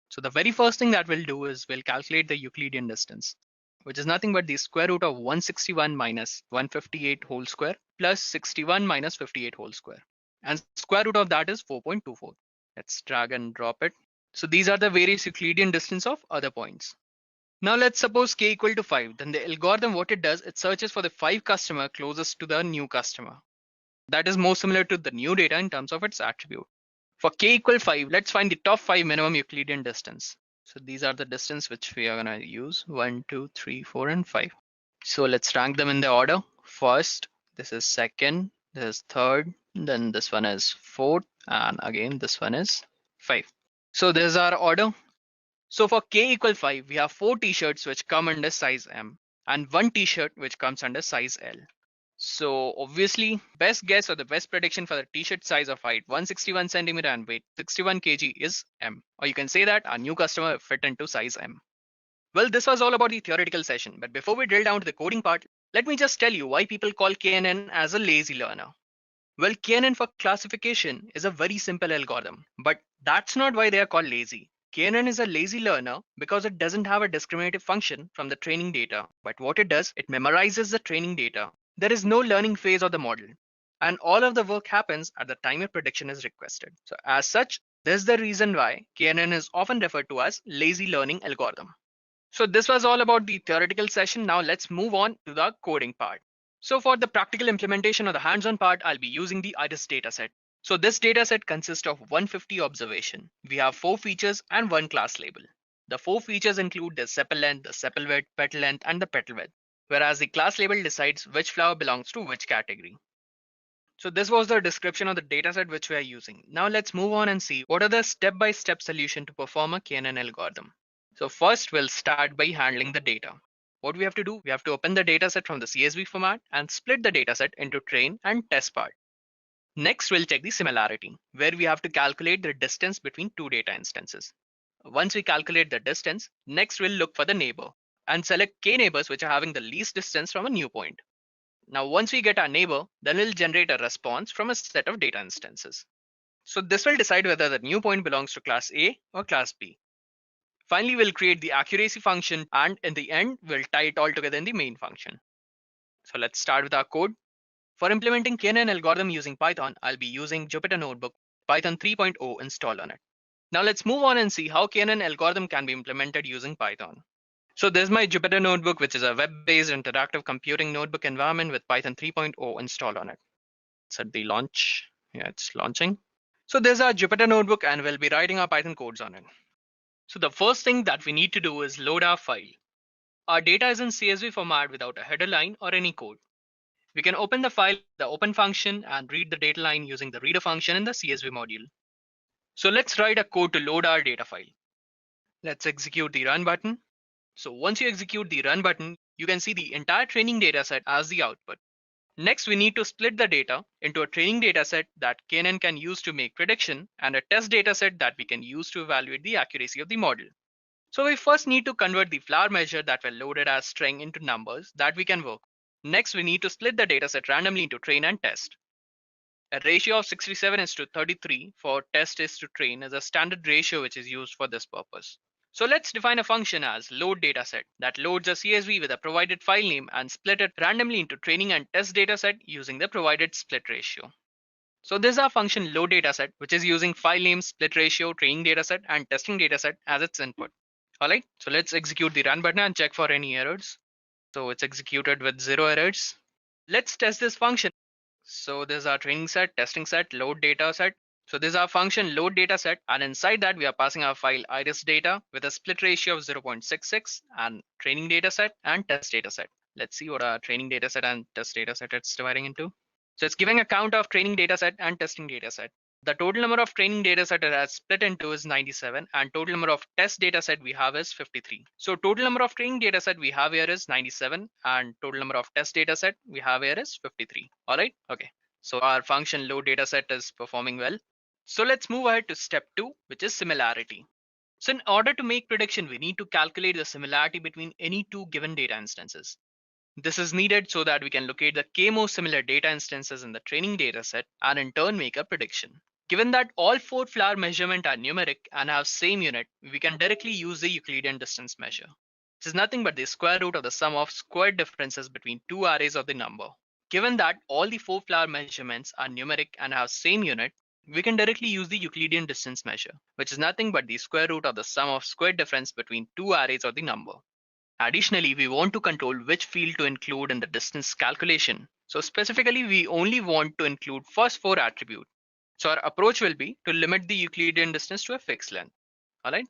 so the very first thing that we'll do is we'll calculate the Euclidean distance, which is nothing but the square root of 161 minus 158 whole square plus 61 minus 58 whole square. And square root of that is 4.24. Let's drag and drop it. So these are the various Euclidean distance of other points. Now let's suppose k equal to 5. Then the algorithm, what it does, it searches for the 5 customer closest to the new customer. That is more similar to the new data in terms of its attribute. For k equal 5, let's find the top 5 minimum Euclidean distance. So these are the distance which we are going to use: 1, 2, 3, 4, and 5. So let's rank them in the order. First, this is second, this is third, then this one is fourth, and again this one is 5. So this is our order. So for k equal 5, we have 4 t-shirts which come under size M and 1 t-shirt which comes under size L. So obviously, best guess or the best prediction for the t-shirt size of height 161 centimeter and weight 61 kg is M. Or you can say that our new customer fit into size M. Well, this was all about the theoretical session, but before we drill down to the coding part, let me just tell you why people call KNN as a lazy learner. Well, KNN for classification is a very simple algorithm, but that's not why they are called lazy. KNN is a lazy learner because it doesn't have a discriminative function from the training data, but what it does, it memorizes the training data. There is no learning phase of the model, and all of the work happens at the time a prediction is requested. So as such, this is the reason why KNN is often referred to as lazy learning algorithm. So this was all about the theoretical session. Now let's move on to the coding part. So for the practical implementation of the hands-on part, I'll be using the IRIS dataset. So this dataset consists of 150 observation. We have 4 features and 1 class label. The 4 features include the sepal length, the sepal width, petal length, and the petal width, whereas the class label decides which flower belongs to which category. So this was the description of the dataset which we are using. Now let's move on and see what are the step-by-step solution to perform a KNN algorithm. So first we'll start by handling the data. What we have to do, we have to open the dataset from the CSV format and split the dataset into train and test part. Next, we'll check the similarity, where we have to calculate the distance between 2 data instances. Once we calculate the distance, next we'll look for the neighbor and select k neighbors which are having the least distance from a new point. Now once we get our neighbor, then we'll generate a response from a set of data instances. So this will decide whether the new point belongs to class A or class B. Finally, we'll create the accuracy function, and in the end, we'll tie it all together in the main function. So let's start with our code. For implementing KNN algorithm using Python, I'll be using Jupyter Notebook, Python 3.0 installed on it. Now let's move on and see how KNN algorithm can be implemented using Python. So there's my Jupyter Notebook, which is a web-based interactive computing notebook environment with Python 3.0 installed on it. It's at the launch. Yeah, it's launching. So there's our Jupyter notebook and we'll be writing our Python codes on it. So the first thing that we need to do is load our file. Our data is in CSV format without a header line or any code. We can open the file, the open function, and read the data line using the reader function in the CSV module. So let's write a code to load our data file. Let's execute the run button. So once you execute the run button, you can see the entire training dataset as the output. Next, we need to split the data into a training dataset that KNN can use to make prediction and a test dataset that we can use to evaluate the accuracy of the model. So we first need to convert the flower measure that were loaded as string into numbers that we can work. Next, we need to split the dataset randomly into train and test. A ratio of 67:33 for test is to train is a standard ratio which is used for this purpose. So let's define a function as load dataset that loads a CSV with a provided file name and split it randomly into training and test dataset using the provided split ratio. So this is our function load dataset, which is using file name, split ratio, training dataset, and testing dataset as its input. All right, so let's execute the run button and check for any errors. So it's executed with 0 errors. Let's test this function. So this is our training set, testing set, load data set. So this is our function load data set, and inside that we are passing our file iris data with a split ratio of 0.66 and training data set and test data set. Let's see what our training data set and test data set it's dividing into. So it's giving a count of training data set and testing data set. The total number of training data set it has split into is 97 and total number of test data set we have is 53. So total number of training data set we have here is 97 and total number of test data set we have here is 53. All right. Okay. So our function load data set is performing well. So let's move ahead to step 2, which is similarity. So in order to make prediction, we need to calculate the similarity between any two given data instances. This is needed so that we can locate the k most similar data instances in the training data set and in turn make a prediction. Given that all 4 flower measurements are numeric and have same unit, we can directly use the Euclidean distance measure, which is nothing but the square root of the sum of squared differences between two arrays of the number. Given that all the 4 flower measurements are numeric and have same unit, we can directly use the Euclidean distance measure, which is nothing but the square root of the sum of squared difference between two arrays of the number. Additionally, we want to control which field to include in the distance calculation. So specifically, we only want to include first 4 attributes. So our approach will be to limit the Euclidean distance to a fixed length. All right.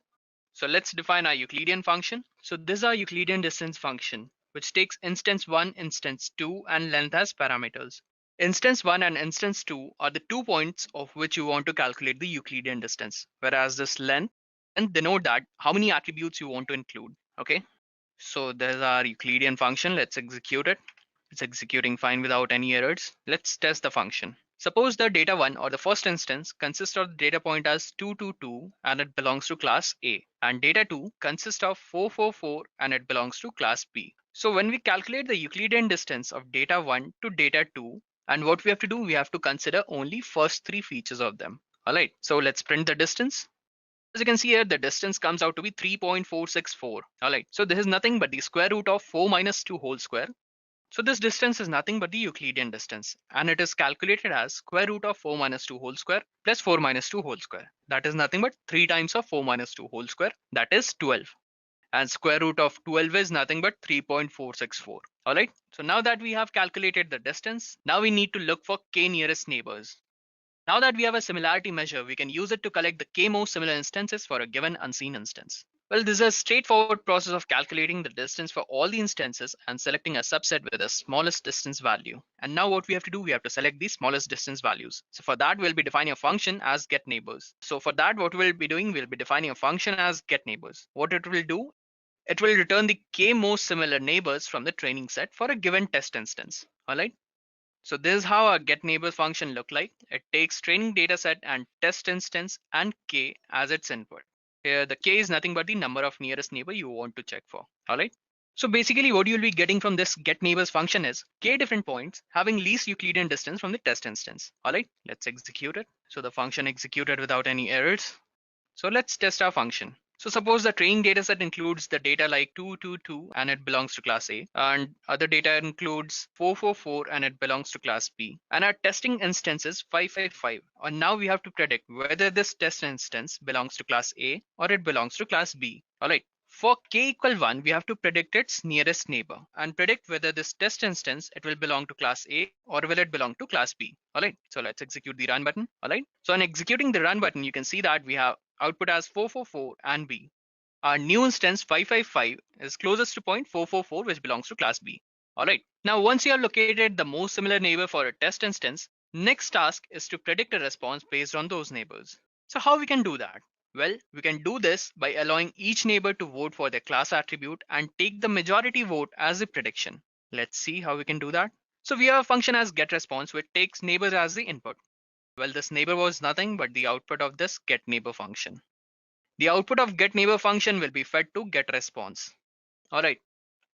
So let's define our Euclidean function. So this is our Euclidean distance function, which takes instance 1, instance 2, and length as parameters. Instance 1 and instance 2 are the 2 points of which you want to calculate the Euclidean distance, whereas this length and denote that how many attributes you want to include. Okay. So there's our Euclidean function. Let's execute it. It's executing fine without any errors. Let's test the function. Suppose the data 1 or the first instance consists of the data point as 222 and it belongs to class A, and data 2 consists of 444 and it belongs to class B. So when we calculate the Euclidean distance of data 1 to data 2, and what we have to do, we have to consider only first 3 features of them. All right, so let's print the distance. As you can see here, the distance comes out to be 3.464. All right, so this is nothing but the square root of 4 minus 2 whole square. So this distance is nothing but the Euclidean distance, and it is calculated as square root of 4 minus 2 whole square plus 4 minus 2 whole square. That is nothing but 3 times of 4 minus 2 whole square, that is 12. And square root of 12 is nothing but 3.464. All right, so now that we have calculated the distance, now we need to look for k nearest neighbors. Now that we have a similarity measure, we can use it to collect the k most similar instances for a given unseen instance. Well, this is a straightforward process of calculating the distance for all the instances and selecting a subset with the smallest distance value. And now what we have to do, we have to select the smallest distance values. So for that, we'll be defining a function as getNeighbors. So for that, what we'll be doing, we'll be defining a function as getNeighbors. What it will do, it will return the k most similar neighbors from the training set for a given test instance. All right. So this is how our getNeighbors function look like. It takes training dataset and test instance and k as its input. Here the k is nothing but the number of nearest neighbor you want to check for. All right. So basically what you'll be getting from this getNeighbors function is k different points having least Euclidean distance from the test instance. All right, let's execute it. So the function executed without any errors. So let's test our function. So suppose the training data set includes the data like 222 and it belongs to class A, and other data includes 444 and it belongs to class B, and our testing instance is 555. And now we have to predict whether this test instance belongs to class A or it belongs to class B. All right. For k equal 1, we have to predict its nearest neighbor and predict whether this test instance, it will belong to class A or will it belong to class B. All right, so let's execute the run button. All right, so on executing the run button, you can see that we have output as 444 and B. Our new instance 555 is closest to point 444, which belongs to class B. All right, now once you have located the most similar neighbor for a test instance, next task is to predict a response based on those neighbors. So how we can do that? Well, we can do this by allowing each neighbor to vote for their class attribute and take the majority vote as the prediction. Let's see how we can do that. So we have a function as getResponse, which takes neighbor as the input. Well, this neighbor was nothing but the output of this getNeighbor function. The output of getNeighbor function will be fed to getResponse. All right,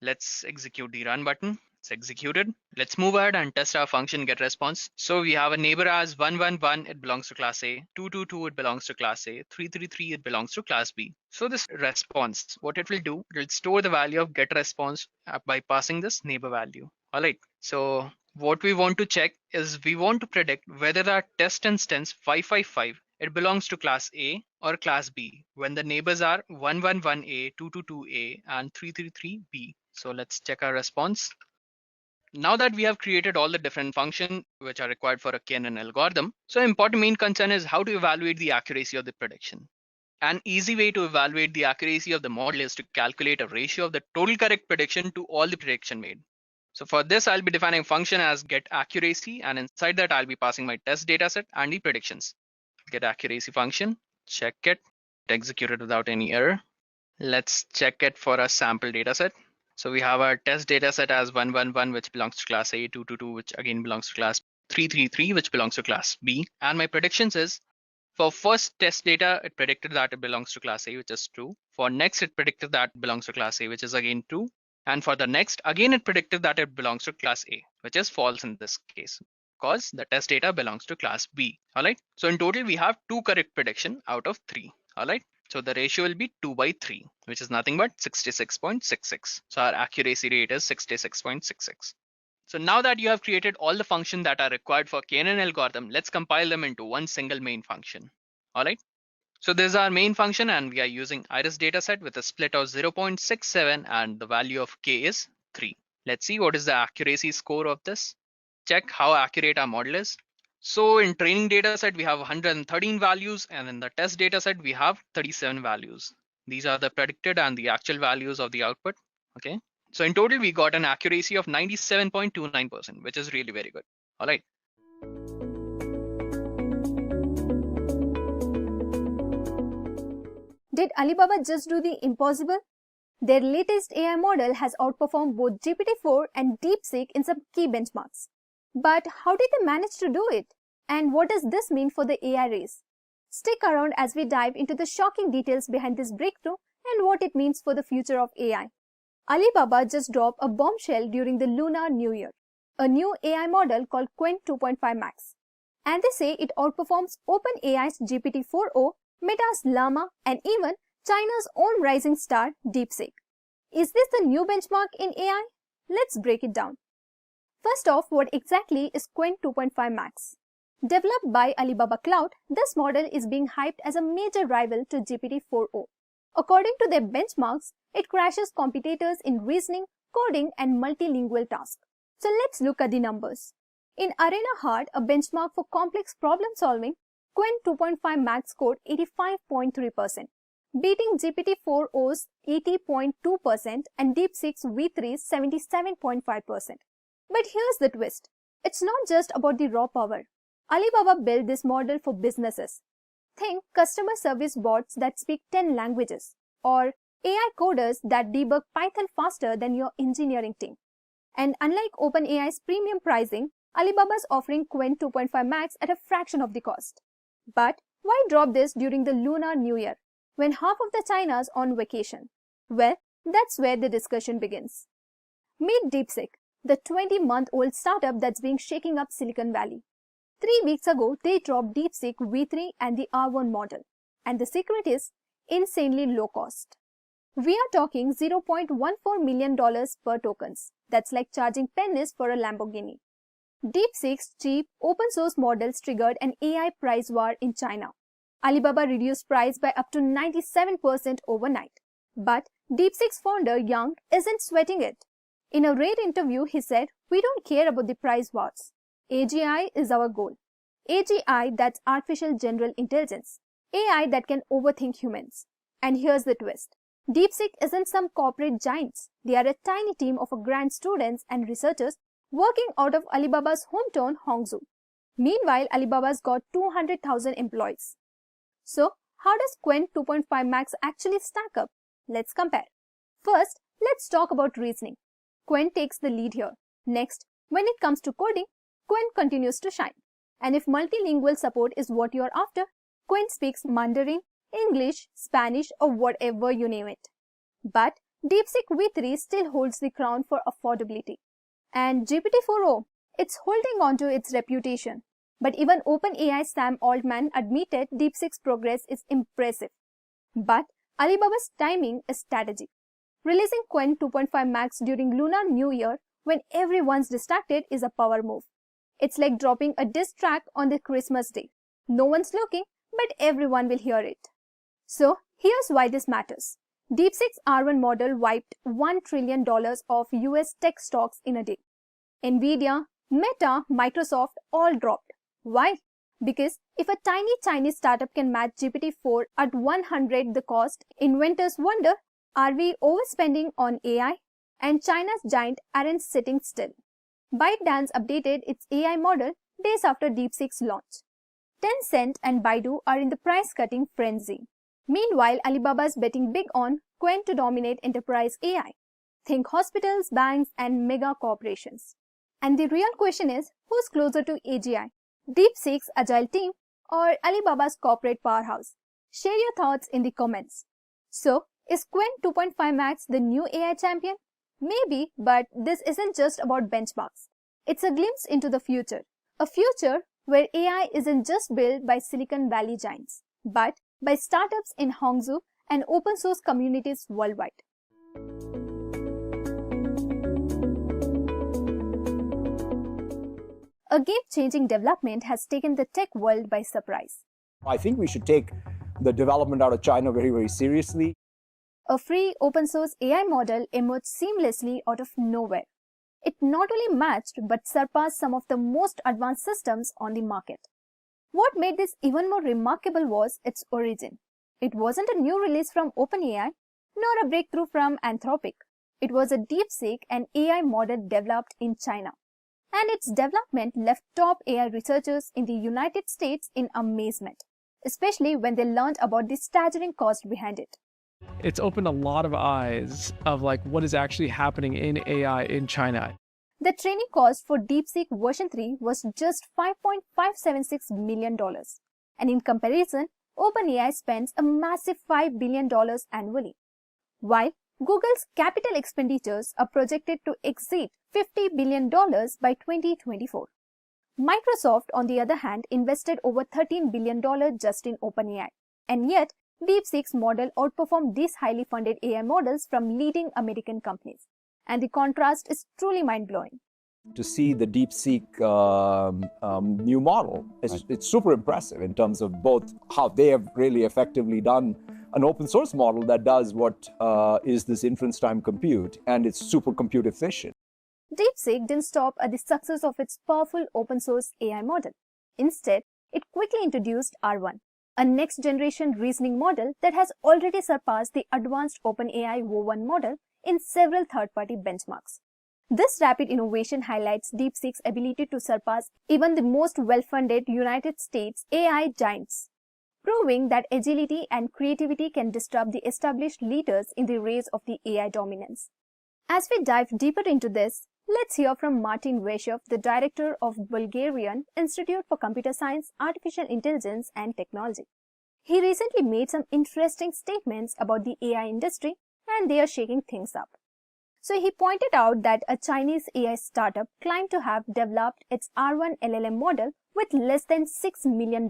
let's execute the run button. It's executed. Let's move ahead and test our function getResponse. So we have a neighbor as 111, it belongs to class A, 222, it belongs to class A, 333, it belongs to class B. So this response, what it will do, it will store the value of getResponse by passing this neighbor value. All right, so what we want to check is we want to predict whether our test instance 555, it belongs to class A or class B when the neighbors are 111A, 222A and 333B. So let's check our response. Now that we have created all the different functions which are required for a KNN algorithm, so important main concern is how to evaluate the accuracy of the prediction. An easy way to evaluate the accuracy of the model is to calculate a ratio of the total correct prediction to all the prediction made. So for this, I'll be defining a function as getAccuracy, and inside that I'll be passing my test dataset and the predictions. GetAccuracy function, check it, executed without any error. Let's check it for a sample dataset. So we have our test data set as 111, which belongs to class A, 222, which again belongs to class 333, which belongs to class B. And my predictions is for first test data, it predicted that it belongs to class A, which is true. For next, it predicted that it belongs to class A, which is again true. And for the next, again, it predicted that it belongs to class A, which is false in this case, because the test data belongs to class B. All right. So in total, we have 2 correct prediction out of 3. All right. So the ratio will be 2 by 3, which is nothing but 66.66. So our accuracy rate is 66.66. So now that you have created all the functions that are required for KNN algorithm, let's compile them into one single main function. All right. So this is our main function, and we are using iris dataset with a split of 0.67 and the value of k is 3. Let's see what is the accuracy score of this. Check how accurate our model is. So in training data set, we have 113 values, and in the test data set, we have 37 values. These are the predicted and the actual values of the output. Okay. So in total, we got an accuracy of 97.29%, which is really very good. All right. Did Alibaba just do the impossible? Their latest AI model has outperformed both GPT-4 and DeepSeek in some key benchmarks. But how did they manage to do it? And what does this mean for the AI race? Stick around as we dive into the shocking details behind this breakthrough and what it means for the future of AI. Alibaba just dropped a bombshell during the Lunar New Year, a new AI model called Qwen 2.5 Max. And they say it outperforms OpenAI's GPT-4o, Meta's Llama, and even China's own rising star, DeepSeek. Is this the new benchmark in AI? Let's break it down. First off, what exactly is Qwen 2.5 Max? Developed by Alibaba Cloud, this model is being hyped as a major rival to GPT-4o. According to their benchmarks, it crashes competitors in reasoning, coding, and multilingual tasks. So let's look at the numbers. In Arena Hard, a benchmark for complex problem solving, Qwen 2.5 Max scored 85.3%, beating GPT-4o's 80.2% and DeepSeek's V3's 77.5%. But here's the twist. It's not just about the raw power. Alibaba built this model for businesses. Think customer service bots that speak 10 languages, or AI coders that debug Python faster than your engineering team. And unlike OpenAI's premium pricing, Alibaba's offering Qwen 2.5 Max at a fraction of the cost. But why drop this during the Lunar New Year, when half of the China's on vacation? Well, that's where the discussion begins. Meet DeepSeek, the 20-month-old startup that's been shaking up Silicon Valley. 3 weeks ago, they dropped DeepSeek V3 and the R1 model. And the secret is insanely low cost. We are talking $0.14 million per tokens. That's like charging pennies for a Lamborghini. DeepSeek's cheap open source models triggered an AI price war in China. Alibaba reduced price by up to 97% overnight. But DeepSeek's founder, Yang, isn't sweating it. In a rare interview, he said, "We don't care about the price wars. AGI is our goal. AGI, that's artificial general intelligence. AI that can overthink humans." And here's the twist. DeepSeek isn't some corporate giants. They are a tiny team of grad students and researchers working out of Alibaba's hometown, Hangzhou. Meanwhile, Alibaba's got 200,000 employees. So, how does Qwen 2.5 Max actually stack up? Let's compare. First, let's talk about reasoning. Qwen takes the lead here. Next, when it comes to coding, Qwen continues to shine. And if multilingual support is what you're after, Qwen speaks Mandarin, English, Spanish, or whatever you name it. But DeepSeek V3 still holds the crown for affordability. And GPT-4o, it's holding on to its reputation. But even OpenAI Sam Altman admitted DeepSeek's progress is impressive. But Alibaba's timing is strategic. Releasing Qwen 2.5 Max during Lunar New Year when everyone's distracted is a power move. It's like dropping a diss track on the Christmas day. No one's looking, but everyone will hear it. So, here's why this matters. DeepSeek's R1 model wiped $1 trillion of US tech stocks in a day. Nvidia, Meta, Microsoft all dropped. Why? Because if a tiny Chinese startup can match GPT-4 at 100 the cost, inventors wonder, are we overspending on AI? And China's giant aren't sitting still. ByteDance updated its AI model days after DeepSeek's launch. Tencent and Baidu are in the price-cutting frenzy. Meanwhile, Alibaba's betting big on Qwen to dominate enterprise AI. Think hospitals, banks, and mega corporations. And the real question is, who's closer to AGI? DeepSeek's agile team or Alibaba's corporate powerhouse? Share your thoughts in the comments. So, is Qwen 2.5 Max the new AI champion? Maybe, but this isn't just about benchmarks. It's a glimpse into the future. A future where AI isn't just built by Silicon Valley giants, but by startups in Hangzhou and open source communities worldwide. A game-changing development has taken the tech world by surprise. I think we should take the development out of China very, very seriously. A free open-source AI model emerged seamlessly out of nowhere. It not only matched but surpassed some of the most advanced systems on the market. What made this even more remarkable was its origin. It wasn't a new release from OpenAI, nor a breakthrough from Anthropic. It was a DeepSeek, an AI model developed in China. And its development left top AI researchers in the United States in amazement, especially when they learned about the staggering cost behind it. It's opened a lot of eyes of what is actually happening in AI in China. The training cost for DeepSeek version 3 was just $5.576 million. And in comparison, OpenAI spends a massive $5 billion annually. While Google's capital expenditures are projected to exceed $50 billion by 2024. Microsoft, on the other hand, invested over $13 billion just in OpenAI. And yet, DeepSeek's model outperformed these highly funded AI models from leading American companies. And the contrast is truly mind-blowing. To see the DeepSeek new model, it's super impressive in terms of both how they have really effectively done an open source model that does what is this inference time compute, and it's super compute efficient. DeepSeek didn't stop at the success of its powerful open source AI model. Instead, it quickly introduced R1, a next-generation reasoning model that has already surpassed the advanced OpenAI V1 model in several third-party benchmarks. This rapid innovation highlights DeepSeek's ability to surpass even the most well-funded United States AI giants, proving that agility and creativity can disrupt the established leaders in the race of the AI dominance. As we dive deeper into this, let's hear from Martin Veshev, the director of Bulgarian Institute for Computer Science, Artificial Intelligence and Technology. He recently made some interesting statements about the AI industry, and they are shaking things up. So he pointed out that a Chinese AI startup claimed to have developed its R1 LLM model with less than $6 million,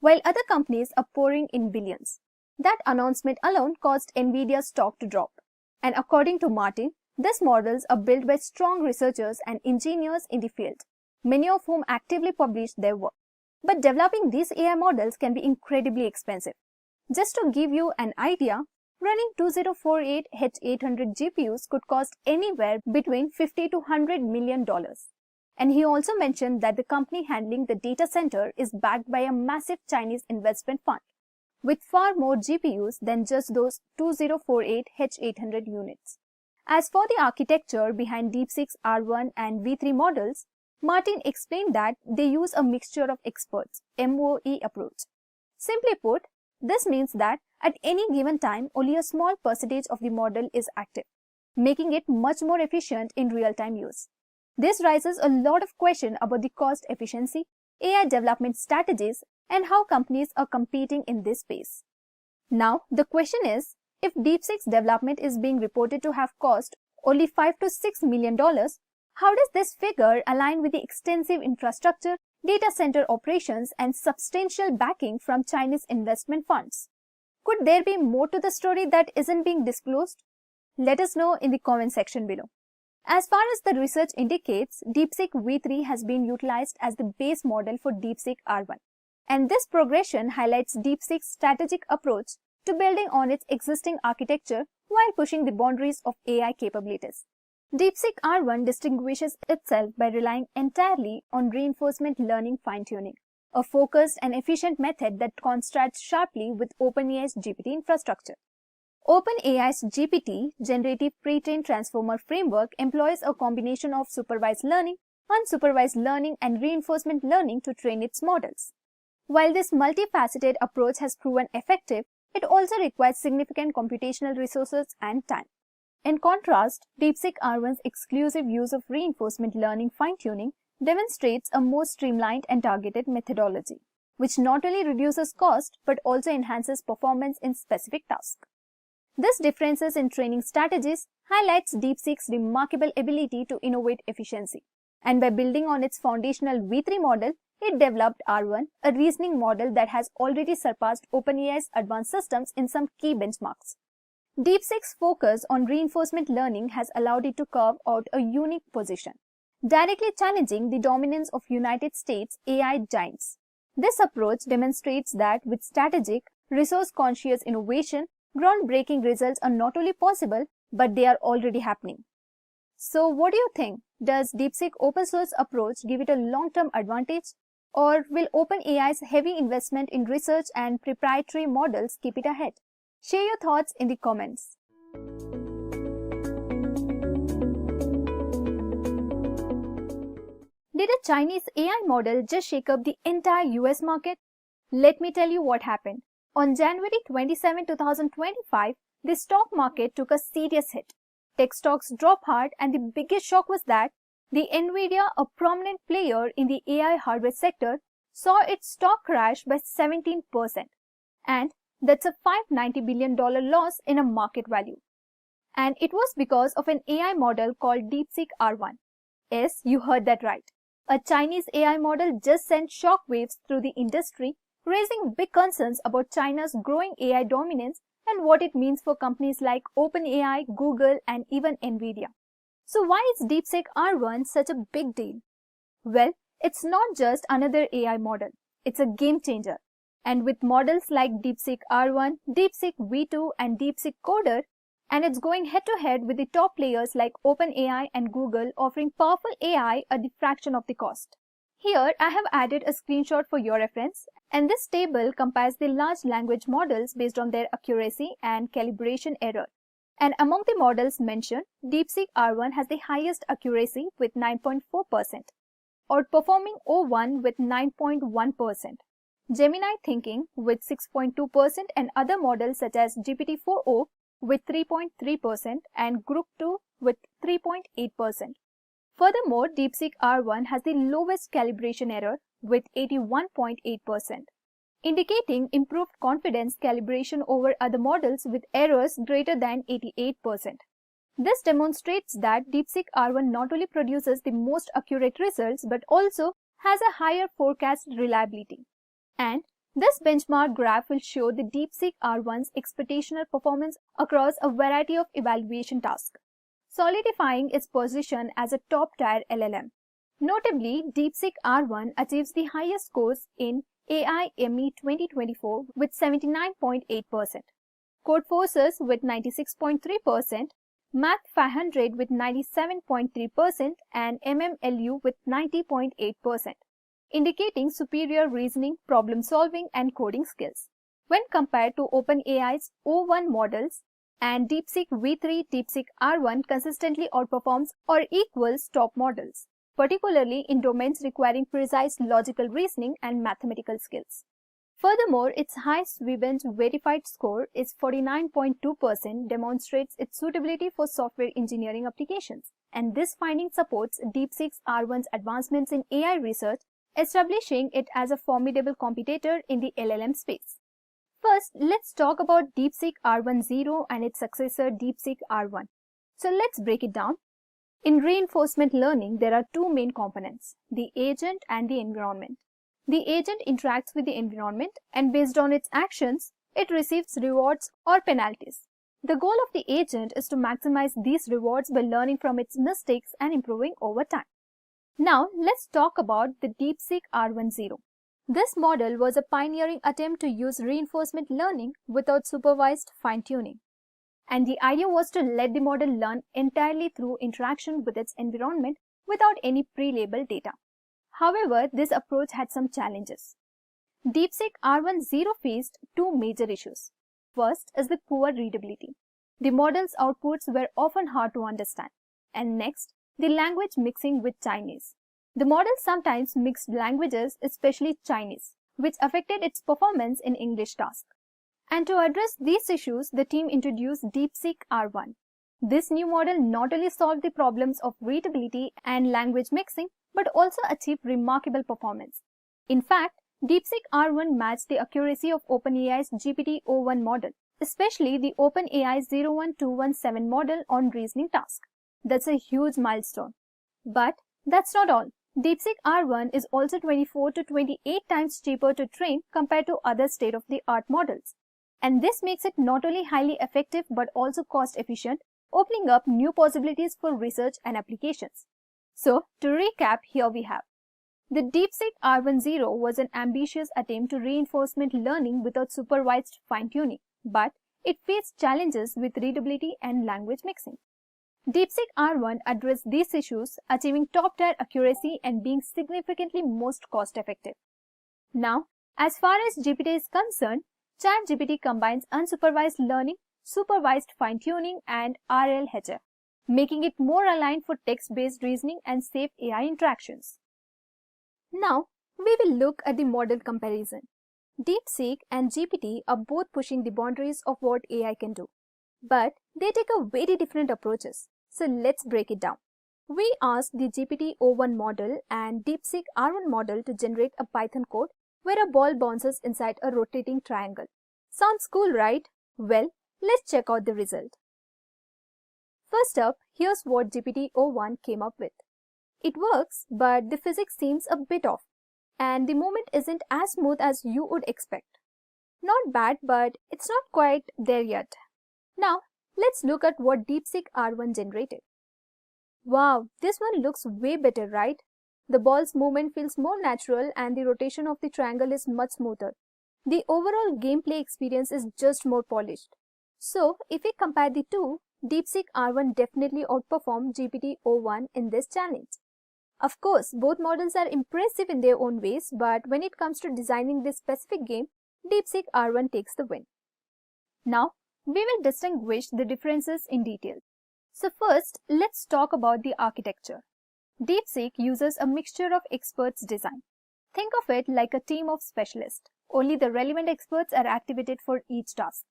while other companies are pouring in billions. That announcement alone caused Nvidia's stock to drop. And according to Martin, these models are built by strong researchers and engineers in the field, many of whom actively publish their work. But developing these AI models can be incredibly expensive. Just to give you an idea, running 2048H800 GPUs could cost anywhere between $50 to $100 million. And he also mentioned that the company handling the data center is backed by a massive Chinese investment fund, with far more GPUs than just those 2048H800 units. As for the architecture behind DeepSeek's R1 and V3 models, Martin explained that they use a mixture of experts, MOE approach. Simply put, this means that at any given time, only a small percentage of the model is active, making it much more efficient in real-time use. This raises a lot of questions about the cost efficiency, AI development strategies, and how companies are competing in this space. Now, the question is, if DeepSeek's development is being reported to have cost only $5 to $6 million, how does this figure align with the extensive infrastructure, data center operations, and substantial backing from Chinese investment funds? Could there be more to the story that isn't being disclosed? Let us know in the comment section below. As far as the research indicates, DeepSeek V3 has been utilized as the base model for DeepSeek R1. And this progression highlights DeepSeek's strategic approach to building on its existing architecture while pushing the boundaries of AI capabilities. DeepSeek R1 distinguishes itself by relying entirely on reinforcement learning fine-tuning, a focused and efficient method that contrasts sharply with OpenAI's GPT infrastructure. OpenAI's GPT, Generative Pre-trained Transformer Framework, employs a combination of supervised learning, unsupervised learning, and reinforcement learning to train its models. While this multifaceted approach has proven effective, it also requires significant computational resources and time. In contrast, DeepSeek R1's exclusive use of reinforcement learning fine-tuning demonstrates a more streamlined and targeted methodology, which not only reduces cost but also enhances performance in specific tasks. This differences in training strategies highlights DeepSeek's remarkable ability to innovate efficiency. And by building on its foundational V3 model, it developed R1, a reasoning model that has already surpassed OpenAI's advanced systems in some key benchmarks. DeepSeek's focus on reinforcement learning has allowed it to carve out a unique position, directly challenging the dominance of United States AI giants. This approach demonstrates that with strategic, resource-conscious innovation, groundbreaking results are not only possible, but they are already happening. So what do you think? Does DeepSeek open source approach give it a long-term advantage? Or will OpenAI's heavy investment in research and proprietary models keep it ahead? Share your thoughts in the comments. Did a Chinese AI model just shake up the entire US market? Let me tell you what happened. On January 27, 2025, the stock market took a serious hit. Tech stocks dropped hard, and the biggest shock was that the Nvidia, a prominent player in the AI hardware sector, saw its stock crash by 17%. And that's a $590 billion loss in a market value. And it was because of an AI model called DeepSeek R1. Yes, you heard that right. A Chinese AI model just sent shockwaves through the industry, raising big concerns about China's growing AI dominance and what it means for companies like OpenAI, Google, and even Nvidia. So why is DeepSeek R1 such a big deal? Well, it's not just another AI model. It's a game changer. And with models like DeepSeek R1, DeepSeek V2, and DeepSeek Coder, and it's going head-to-head with the top players like OpenAI and Google, offering powerful AI at the fraction of the cost. Here, I have added a screenshot for your reference, and this table compares the large language models based on their accuracy and calibration error. And among the models mentioned, DeepSeek R1 has the highest accuracy with 9.4%, outperforming O1 with 9.1%, Gemini Thinking with 6.2%, and other models such as GPT-4o with 3.3% and Group 2 with 3.8%. Furthermore, DeepSeek R1 has the lowest calibration error with 81.8%, indicating improved confidence calibration over other models with errors greater than 88%. This demonstrates that DeepSeek R1 not only produces the most accurate results but also has a higher forecast reliability. And this benchmark graph will show the DeepSeek R1's expectational performance across a variety of evaluation tasks, solidifying its position as a top-tier LLM. Notably, DeepSeek R1 achieves the highest scores in AI ME 2024 with 79.8%. Codeforces with 96.3%, Math 500 with 97.3% and MMLU with 90.8%, indicating superior reasoning, problem solving and coding skills. When compared to OpenAI's O1 models and DeepSeek V3, DeepSeek R1 consistently outperforms or equals top models, particularly in domains requiring precise logical reasoning and mathematical skills. Furthermore, its high Swevens verified score is 49.2% demonstrates its suitability for software engineering applications, and this finding supports DeepSeek's R1's advancements in AI research, establishing it as a formidable competitor in the LLM space. First, let's talk about DeepSeek R10 and its successor DeepSeek R1. So let's break it down. In reinforcement learning, there are two main components, the agent and the environment. The agent interacts with the environment and based on its actions, it receives rewards or penalties. The goal of the agent is to maximize these rewards by learning from its mistakes and improving over time. Now, let's talk about the DeepSeek R10. This model was a pioneering attempt to use reinforcement learning without supervised fine-tuning. And the idea was to let the model learn entirely through interaction with its environment without any pre-labeled data. However, this approach had some challenges. DeepSeek R10 faced two major issues. First is the poor readability. The model's outputs were often hard to understand. And next, the language mixing with Chinese. The model sometimes mixed languages, especially Chinese, which affected its performance in English tasks. And to address these issues, the team introduced DeepSeek R1. This new model not only solved the problems of readability and language mixing, but also achieved remarkable performance. In fact, DeepSeek R1 matched the accuracy of OpenAI's GPT-O1 model, especially the OpenAI 01217 model on reasoning tasks. That's a huge milestone. But that's not all. DeepSeek R1 is also 24 to 28 times cheaper to train compared to other state-of-the-art models. And this makes it not only highly effective but also cost-efficient, opening up new possibilities for research and applications. So, to recap, here we have. The DeepSeek R10 was an ambitious attempt to reinforcement learning without supervised fine-tuning, but it faced challenges with readability and language mixing. DeepSeek R1 addressed these issues, achieving top-tier accuracy and being significantly most cost-effective. Now, as far as GPT is concerned, ChatGPT combines unsupervised learning, supervised fine-tuning, and RLHF, making it more aligned for text-based reasoning and safe AI interactions. Now, we will look at the model comparison. DeepSeek and GPT are both pushing the boundaries of what AI can do, but they take a very different approaches. So let's break it down. We asked the GPT-O1 model and DeepSeek R1 model to generate a Python code where a ball bounces inside a rotating triangle. Sounds cool, right? Well, let's check out the result. First up, here's what GPT-O1 came up with. It works, but the physics seems a bit off, and the movement isn't as smooth as you would expect. Not bad, but it's not quite there yet. Now, let's look at what DeepSeek R1 generated. Wow, this one looks way better, right? The ball's movement feels more natural and the rotation of the triangle is much smoother. The overall gameplay experience is just more polished. So, if we compare the two, DeepSeek R1 definitely outperformed GPT-O1 in this challenge. Of course, both models are impressive in their own ways, but when it comes to designing this specific game, DeepSeek R1 takes the win. Now, we will distinguish the differences in detail. So first, let's talk about the architecture. DeepSeek uses a mixture of experts design. Think of it like a team of specialists. Only the relevant experts are activated for each task.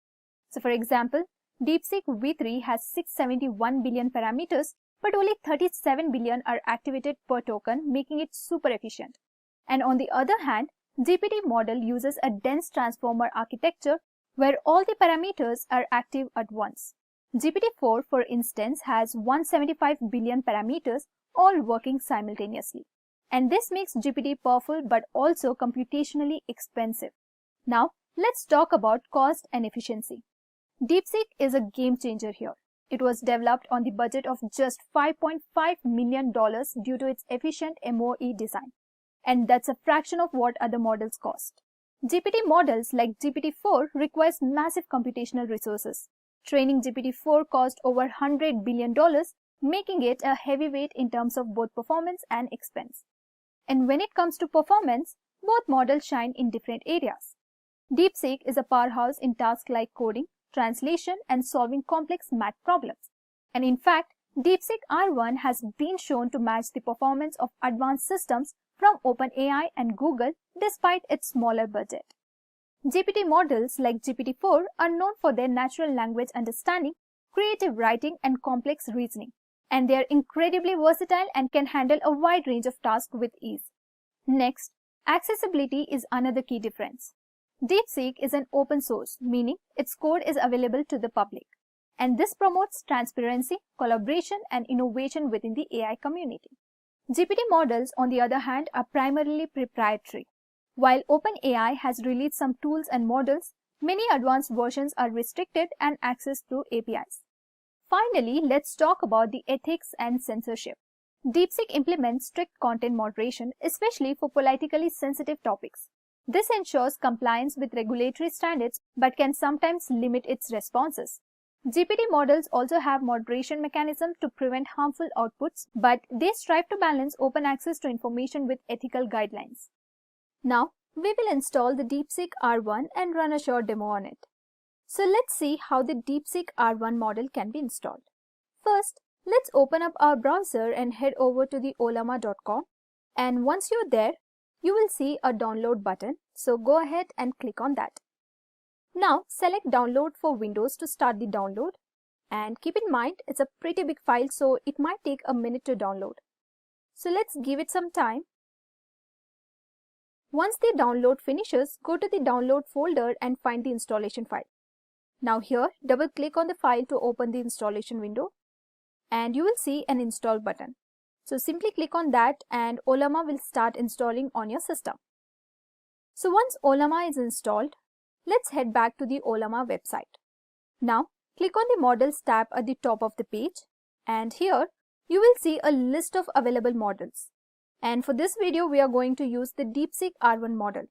So for example, DeepSeek V3 has 671 billion parameters, but only 37 billion are activated per token, making it super efficient. And on the other hand, GPT model uses a dense transformer architecture where all the parameters are active at once. GPT-4, for instance, has 175 billion parameters, all working simultaneously. And this makes GPT powerful but also computationally expensive. Now, let's talk about cost and efficiency. DeepSeek is a game changer here. It was developed on the budget of just $5.5 million due to its efficient MOE design. And that's a fraction of what other models cost. GPT models like GPT-4 requires massive computational resources. Training GPT-4 cost over $100 billion, making it a heavyweight in terms of both performance and expense. And when it comes to performance, both models shine in different areas. DeepSeek is a powerhouse in tasks like coding, translation, and solving complex math problems. And in fact, DeepSeek R1 has been shown to match the performance of advanced systems from OpenAI and Google despite its smaller budget. GPT models like GPT-4 are known for their natural language understanding, creative writing, and complex reasoning, and they are incredibly versatile and can handle a wide range of tasks with ease. Next, accessibility is another key difference. DeepSeek is an open source, meaning its code is available to the public, and this promotes transparency, collaboration, and innovation within the AI community. GPT models, on the other hand, are primarily proprietary. While OpenAI has released some tools and models, many advanced versions are restricted and accessed through APIs. Finally, let's talk about the ethics and censorship. DeepSeek implements strict content moderation, especially for politically sensitive topics. This ensures compliance with regulatory standards but can sometimes limit its responses. GPT models also have moderation mechanisms to prevent harmful outputs, but they strive to balance open access to information with ethical guidelines. Now, we will install the DeepSeek R1 and run a short demo on it. So let's see how the DeepSeek R1 model can be installed. First, let's open up our browser and head over to the ollama.com, and once you're there, you will see a download button, so go ahead and click on that. Now, select download for Windows to start the download, and keep in mind it's a pretty big file, so it might take a minute to download. So let's give it some time. Once the download finishes, go to the download folder and find the installation file. Now here, double click on the file to open the installation window, and you will see an install button. So simply click on that and Ollama will start installing on your system. So once Ollama is installed, let's head back to the Ollama website. Now, click on the Models tab at the top of the page, and here you will see a list of available models. And for this video, we are going to use the DeepSeek R1 model.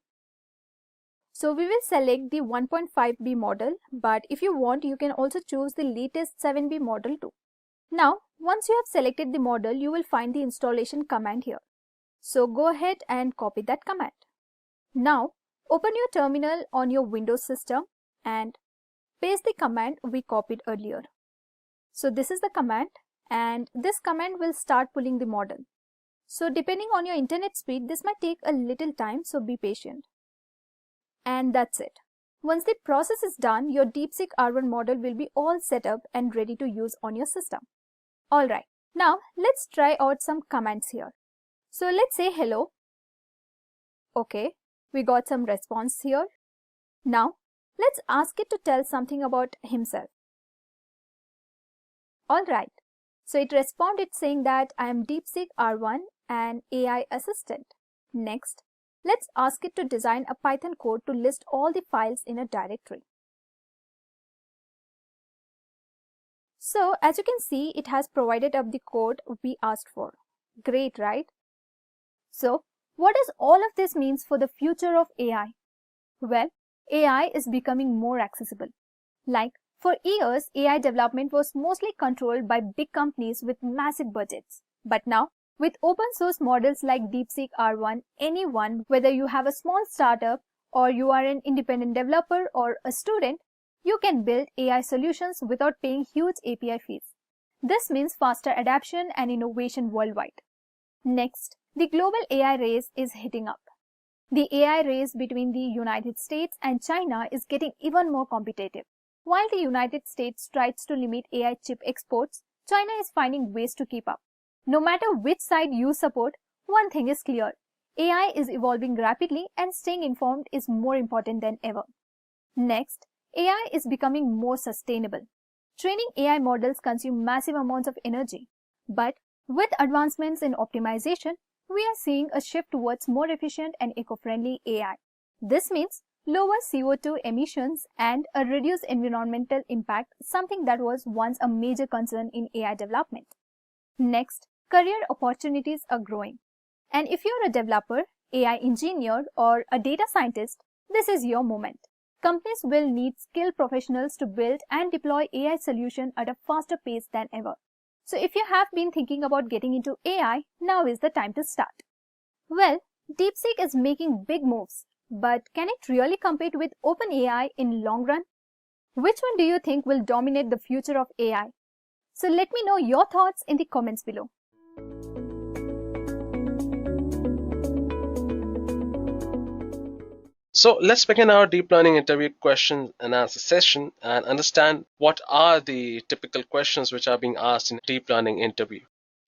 So we will select the 1.5B model, but if you want, you can also choose the latest 7B model too. Now, once you have selected the model, you will find the installation command here. So go ahead and copy that command. Now, open your terminal on your Windows system and paste the command we copied earlier. So this is the command, and this command will start pulling the model. So depending on your internet speed, this might take a little time, so be patient. And that's it. Once the process is done, your DeepSeek R1 model will be all set up and ready to use on your system. Alright, now let's try out some commands here. So let's say hello. Okay, we got some response here. Now, let's ask it to tell something about himself. Alright, so it responded saying that I am DeepSeek R1 and AI assistant. Next, let's ask it to design a Python code to list all the files in a directory. So as you can see, it has provided up the code we asked for. Great, right? So what does all of this means for the future of AI? Well, AI is becoming more accessible. Like, for years, AI development was mostly controlled by big companies with massive budgets. But now, with open source models like DeepSeek R1, anyone, whether you have a small startup or you are an independent developer or a student, you can build AI solutions without paying huge API fees. This means faster adoption and innovation worldwide. Next, the global AI race is heating up. The AI race between the United States and China is getting even more competitive. While the United States tries to limit AI chip exports, China is finding ways to keep up. No matter which side you support, one thing is clear. AI is evolving rapidly and staying informed is more important than ever. Next, AI is becoming more sustainable. Training AI models consume massive amounts of energy. But with advancements in optimization, we are seeing a shift towards more efficient and eco-friendly AI. This means lower CO2 emissions and a reduced environmental impact, something that was once a major concern in AI development. Next, career opportunities are growing. And if you're a developer, AI engineer, or a data scientist, This is your moment. Companies will need skilled professionals to build and deploy AI solutions at a faster pace than ever. So if you have been thinking about getting into AI, now is the time to start. Well, DeepSeek is making big moves, but can it really compete with OpenAI in long run? Which one do you think will dominate the future of AI? So let me know your thoughts in the comments below. So let's begin our deep learning interview question and answer session and understand what are the typical questions which are being asked in a deep learning interview.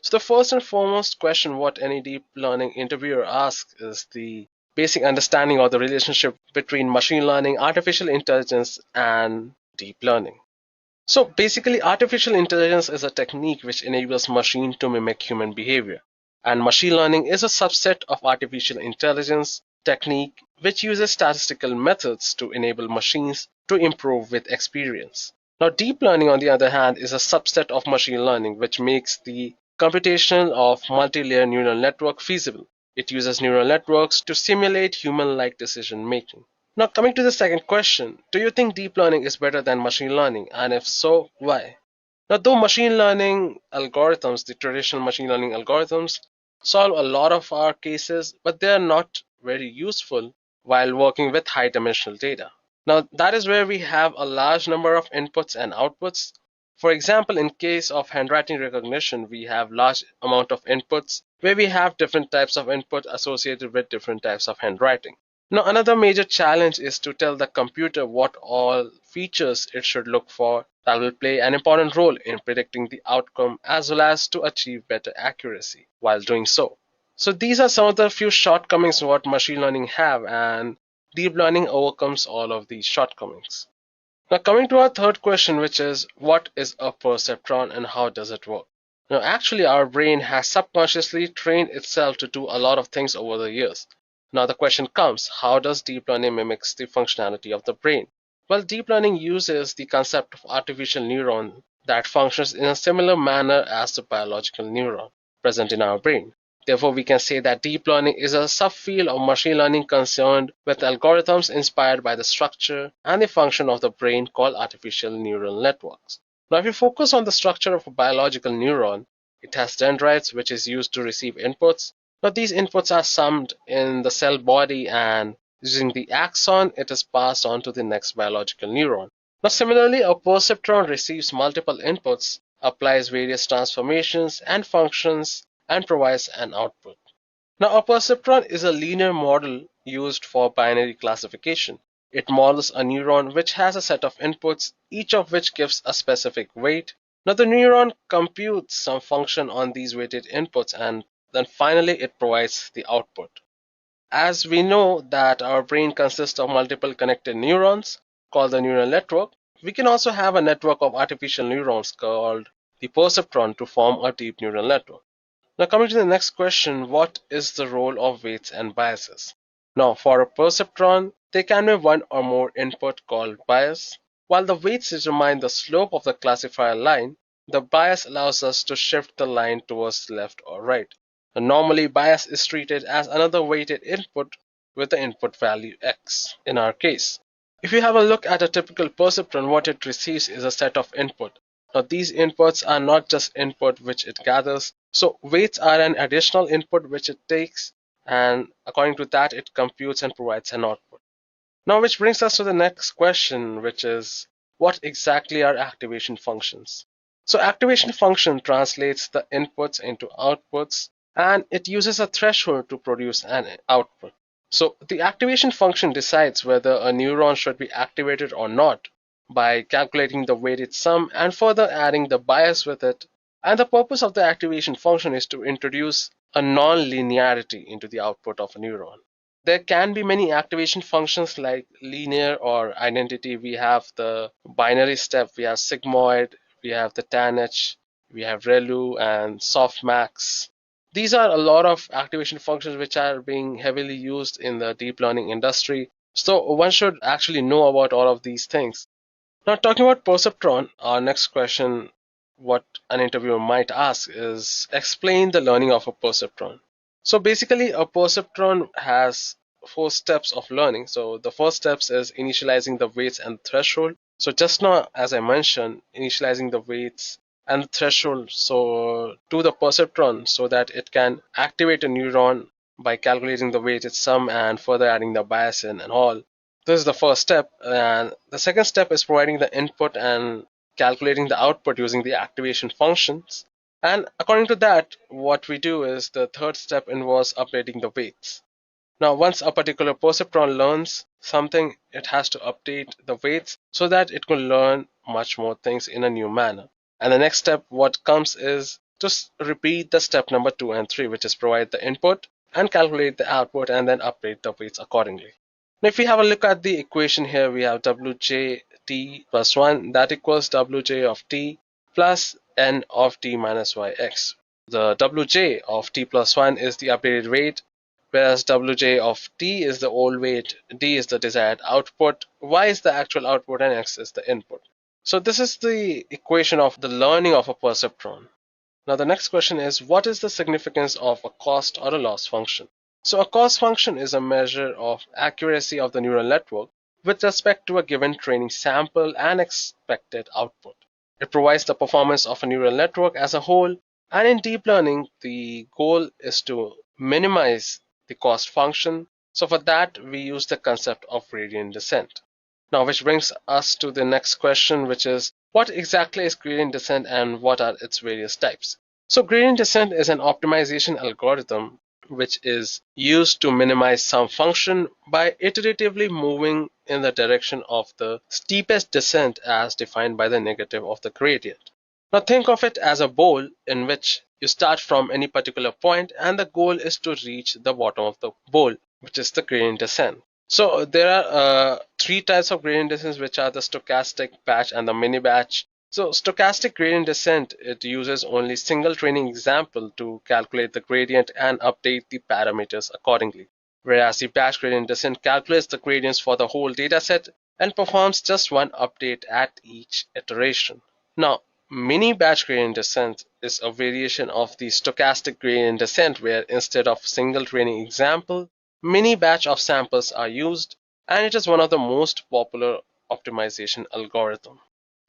So the first and foremost question what any deep learning interviewer asks is the basic understanding of the relationship between machine learning, artificial intelligence, and deep learning. So basically, artificial intelligence is a technique which enables machine to mimic human behavior. And machine learning is a subset of artificial intelligence technique which uses statistical methods to enable machines to improve with experience. Now, deep learning, on the other hand, is a subset of machine learning which makes the computation of multi-layer neural network feasible. It uses neural networks to simulate human-like decision making. Now, coming to the second question, do you think deep learning is better than machine learning? And if so, why? Now, though machine learning algorithms, the traditional machine learning algorithms, solve a lot of our cases, but they are not very useful while working with high dimensional data. Now, that is where we have a large number of inputs and outputs. For example, in case of handwriting recognition, we have large amount of inputs where we have different types of input associated with different types of handwriting. Now, another major challenge is to tell the computer what all features it should look for that will play an important role in predicting the outcome as well as to achieve better accuracy while doing so. So these are some of the few shortcomings what machine learning have, and deep learning overcomes all of these shortcomings. Now coming to our third question, which is what is a perceptron and how does it work? Now actually our brain has subconsciously trained itself to do a lot of things over the years. Now the question comes, how does deep learning mimics the functionality of the brain? Well, deep learning uses the concept of artificial neuron that functions in a similar manner as the biological neuron present in our brain. Therefore, we can say that deep learning is a subfield of machine learning concerned with algorithms inspired by the structure and the function of the brain called artificial neural networks. Now, if you focus on the structure of a biological neuron, it has dendrites which is used to receive inputs. Now, these inputs are summed in the cell body, and using the axon, it is passed on to the next biological neuron. Now, similarly, a perceptron receives multiple inputs, applies various transformations and functions, and provides an output. Now, a perceptron is a linear model used for binary classification. It models a neuron which has a set of inputs, each of which gives a specific weight. Now, the neuron computes some function on these weighted inputs, and then finally it provides the output. As we know that our brain consists of multiple connected neurons called the neural network, we can also have a network of artificial neurons called the perceptron to form a deep neural network. Now coming to the next question, what is the role of weights and biases? Now for a perceptron, there can be one or more input called bias. While the weights determine the slope of the classifier line, the bias allows us to shift the line towards left or right. And normally bias is treated as another weighted input with the input value x in our case. If you have a look at a typical perceptron, what it receives is a set of input. Now these inputs are not just input which it gathers, so weights are an additional input which it takes, and according to that it computes and provides an output. Now which brings us to the next question, which is what exactly are activation functions? So activation function translates the inputs into outputs, and it uses a threshold to produce an output. So the activation function decides whether a neuron should be activated or not by calculating the weighted sum and further adding the bias with it. And the purpose of the activation function is to introduce a non-linearity into the output of a neuron. There can be many activation functions like linear or identity. We have the binary step, we have sigmoid, we have the tanh, we have relu and softmax. These are a lot of activation functions which are being heavily used in the deep learning industry. So one should actually know about all of these things. Now, talking about perceptron, our next question, what an interviewer might ask is explain the learning of a perceptron. So basically, a perceptron has four steps of learning. So the first steps is initializing the weights and threshold. So just now, as I mentioned, initializing the weights and the threshold so to the perceptron so that it can activate a neuron by calculating the weight, its sum, and further adding the bias in and all. This is the first step. And the second step is providing the input and calculating the output using the activation functions. And according to that, what we do is the third step involves updating the weights. Now, once a particular perceptron learns something, it has to update the weights so that it can learn much more things in a new manner. And the next step, what comes is to repeat the step number 2 and 3, which is provide the input and calculate the output and then update the weights accordingly. Now, if we have a look at the equation here, we have wj plus 1 that equals wj of t plus n of t minus yx. The wj of t plus 1 is the updated weight, whereas wj of t is the old weight, d is the desired output, y is the actual output, and x is the input. So this is the equation of the learning of a perceptron. Now the next question is, what is the significance of a cost or a loss function? So a cost function is a measure of accuracy of the neural network with respect to a given training sample and expected output. It provides the performance of a neural network as a whole, and in deep learning, the goal is to minimize the cost function. So for that, we use the concept of gradient descent. Now, which brings us to the next question, which is, what exactly is gradient descent and what are its various types? So gradient descent is an optimization algorithm which is used to minimize some function by iteratively moving in the direction of the steepest descent as defined by the negative of the gradient. Now think of it as a bowl in which you start from any particular point and the goal is to reach the bottom of the bowl, which is the gradient descent. So there are three types of gradient descent, which are the stochastic, batch, and the mini batch. So stochastic gradient descent, it uses only single training example to calculate the gradient and update the parameters accordingly. Whereas the batch gradient descent calculates the gradients for the whole dataset and performs just one update at each iteration. Now, mini batch gradient descent is a variation of the stochastic gradient descent where instead of single training example, mini batch of samples are used, and it is one of the most popular optimization algorithm.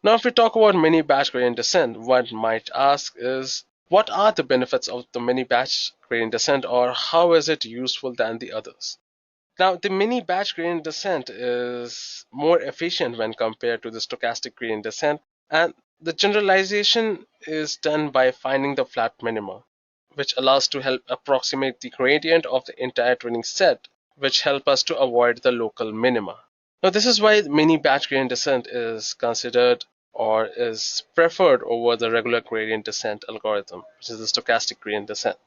Now, if we talk about mini batch gradient descent, one might ask is, what are the benefits of the mini batch gradient descent, or how is it useful than the others? Now, the mini batch gradient descent is more efficient when compared to the stochastic gradient descent, and the generalization is done by finding the flat minima, which allows to help approximate the gradient of the entire training set, which help us to avoid the local minima. Now, this is why mini batch gradient descent is considered or is preferred over the regular gradient descent algorithm, which is the stochastic gradient descent.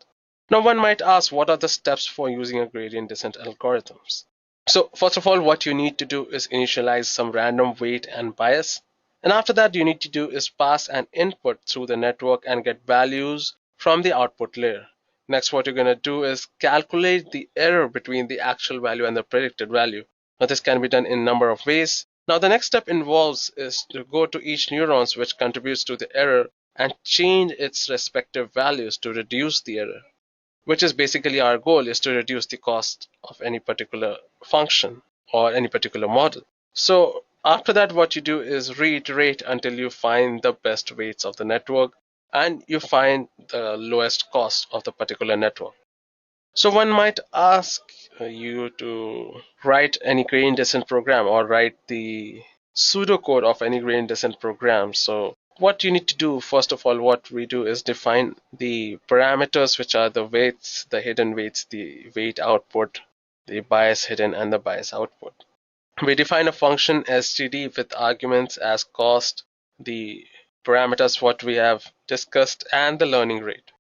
Now, one might ask, what are the steps for using a gradient descent algorithms? So, first of all, what you need to do is initialize some random weight and bias. And after that, you need to do is pass an input through the network and get values from the output layer. Next, what you're going to do is calculate the error between the actual value and the predicted value. Now, this can be done in a number of ways. Now, the next step involves is to go to each neurons which contributes to the error and change its respective values to reduce the error, which is basically our goal is to reduce the cost of any particular function or any particular model. So after that, what you do is reiterate until you find the best weights of the network and you find the lowest cost of the particular network. So one might ask you to write any gradient descent program or write the pseudocode of any gradient descent program. So what you need to do, first of all, what we do is define the parameters, which are the weights, the hidden weights, the weight output, the bias hidden, and the bias output. We define a function std with arguments as cost, the parameters what we have discussed, and the learning rate.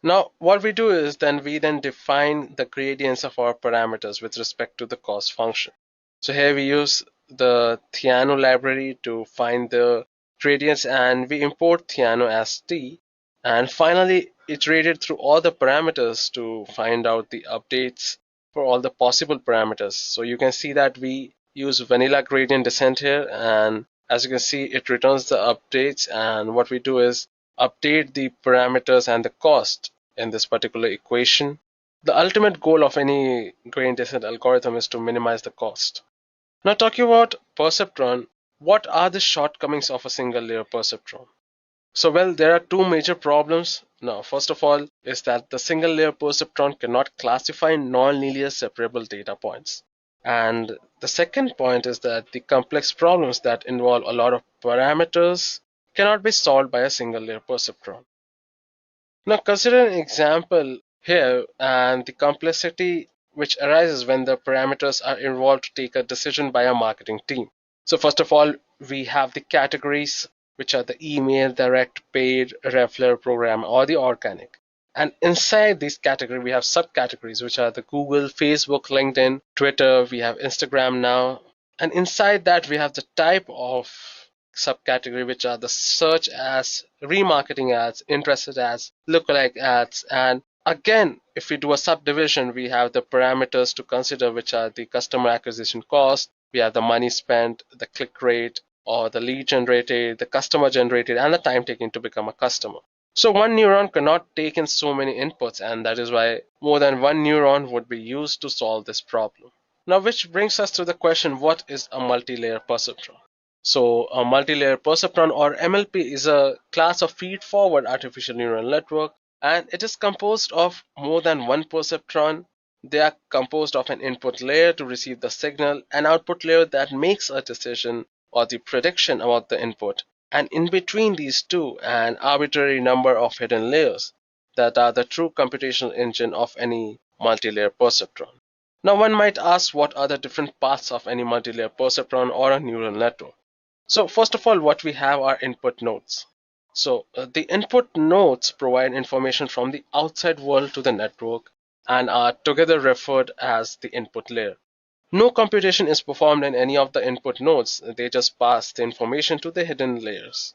Now, what we do is we then define the gradients of our parameters with respect to the cost function. So here we use the Theano library to find the gradients and we import Theano as t, and finally iterated through all the parameters to find out the updates for all the possible parameters. So you can see that we use vanilla gradient descent here, and as you can see it returns the updates, and what we do is update the parameters and the cost in this particular equation. The ultimate goal of any gradient descent algorithm is to minimize the cost. Now, talking about perceptron, what are the shortcomings of a single layer perceptron? So, well, there are two major problems. Now, first of all, is that the single layer perceptron cannot classify non-linear separable data points. And the second point is that the complex problems that involve a lot of parameters cannot be solved by a single layer perceptron. Now, consider an example here and the complexity which arises when the parameters are involved to take a decision by a marketing team. So first of all, we have the categories, which are the email, direct, paid, referral program, or the organic. And inside these categories, we have subcategories, which are the Google, Facebook, LinkedIn, Twitter, we have Instagram now. And inside that, we have the type of subcategory, which are the search ads, remarketing ads, interested ads, lookalike ads. And again, if we do a subdivision, we have the parameters to consider, which are the customer acquisition cost, we have the money spent, the click rate, or the lead generated, the customer generated, and the time taken to become a customer. So one neuron cannot take in so many inputs, and that is why more than one neuron would be used to solve this problem. Now, which brings us to the question, what is a multi-layer perceptron? So a multi-layer perceptron, or MLP, is a class of feed-forward artificial neural network, and it is composed of more than one perceptron. They are composed of an input layer to receive the signal, an output layer that makes a decision or the prediction about the input, and in between these two, an arbitrary number of hidden layers that are the true computational engine of any multi-layer perceptron. Now one might ask, what are the different parts of any multi-layer perceptron or a neural network? So first of all, what we have are input nodes. So the input nodes provide information from the outside world to the network and are together referred as the input layer. No computation is performed in any of the input nodes. They just pass the information to the hidden layers.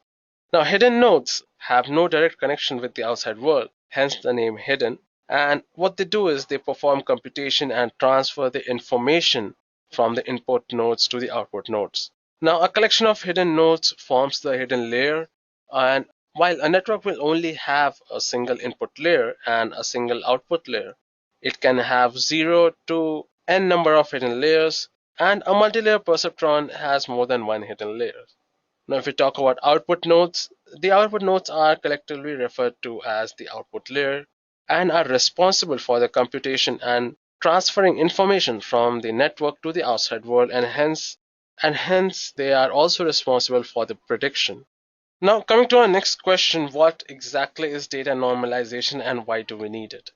Now, hidden nodes have no direct connection with the outside world, hence the name hidden. And what they do is they perform computation and transfer the information from the input nodes to the output nodes. Now, a collection of hidden nodes forms the hidden layer, and while a network will only have a single input layer and a single output layer, it can have 0 to n number of hidden layers, and a multi-layer perceptron has more than one hidden layer. Now, if we talk about output nodes, the output nodes are collectively referred to as the output layer and are responsible for the computation and transferring information from the network to the outside world, and hence they are also responsible for the prediction. Now, coming to our next question, what exactly is data normalization and why do we need it?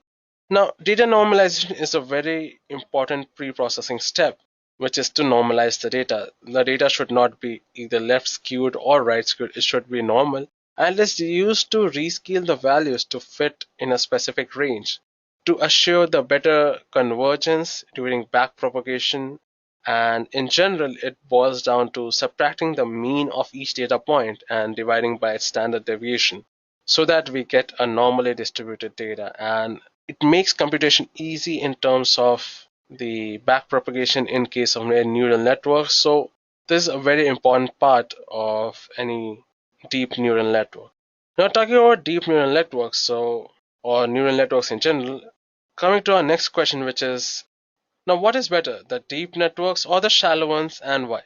Now, data normalization is a very important pre-processing step, which is to normalize the data. The data should not be either left skewed or right skewed. It should be normal, and is used to rescale the values to fit in a specific range to assure the better convergence during backpropagation. And in general, it boils down to subtracting the mean of each data point and dividing by its standard deviation so that we get a normally distributed data. And it makes computation easy in terms of the backpropagation in case of neural networks. So this is a very important part of any deep neural network. Now, talking about deep neural networks, or neural networks in general, coming to our next question, which is, now what is better, the deep networks or the shallow ones, and why?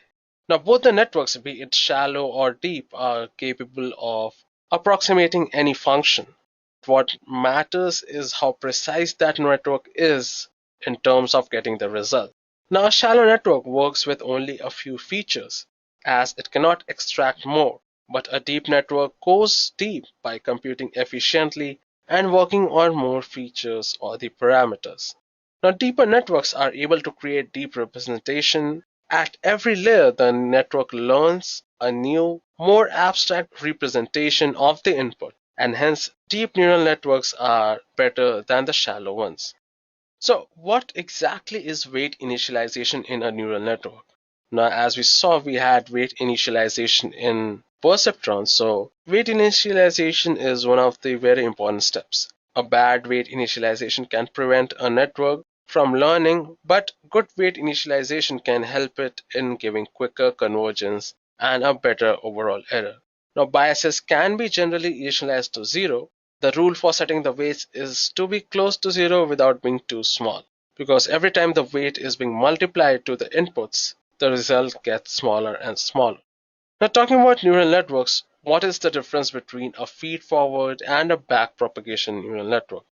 Now, both the networks, be it shallow or deep, are capable of approximating any function. What matters is how precise that network is in terms of getting the result. Now, a shallow network works with only a few features, as it cannot extract more, but a deep network goes deep by computing efficiently and working on more features or the parameters. Now, deeper networks are able to create deep representation. At every layer, the network learns a new, more abstract representation of the input, and hence deep neural networks are better than the shallow ones. So what exactly is weight initialization in a neural network? Now, as we saw, we had weight initialization in perceptrons. So weight initialization is one of the very important steps. A bad weight initialization can prevent a network from learning, but good weight initialization can help it in giving quicker convergence and a better overall error. Now, biases can be generally initialized to 0, The rule for setting the weights is to be close to zero without being too small, because every time the weight is being multiplied to the inputs, the result gets smaller and smaller. Now, talking about neural networks, what is the difference between a feed-forward and a backpropagation neural network?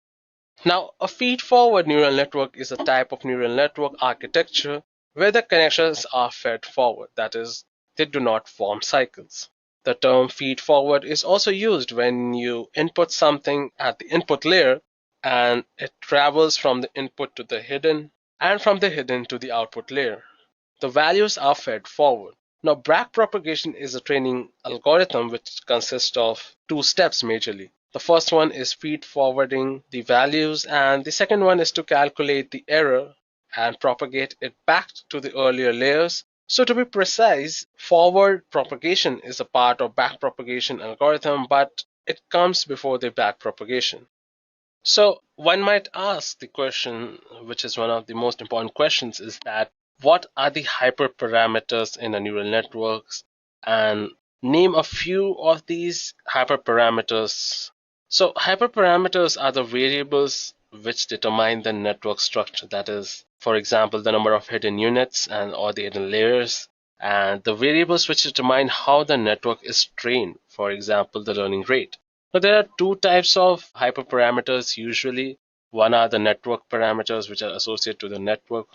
Now, a feed-forward neural network is a type of neural network architecture where the connections are fed forward, that is, they do not form cycles. The term feed-forward is also used when you input something at the input layer and it travels from the input to the hidden and from the hidden to the output layer. The values are fed forward. Now, backpropagation is a training algorithm which consists of two steps majorly. The first one is feed forwarding the values, and the second one is to calculate the error and propagate it back to the earlier layers. So to be precise, forward propagation is a part of backpropagation algorithm, but it comes before the backpropagation. So one might ask the question, which is one of the most important questions, is that what are the hyperparameters in a neural networks, and name a few of these hyperparameters. So hyperparameters are the variables which determine the network structure. That is, for example, the number of hidden units and or the hidden layers, and the variables which determine how the network is trained. For example, the learning rate. Now, there are two types of hyperparameters usually. One are the network parameters, which are associated to the network.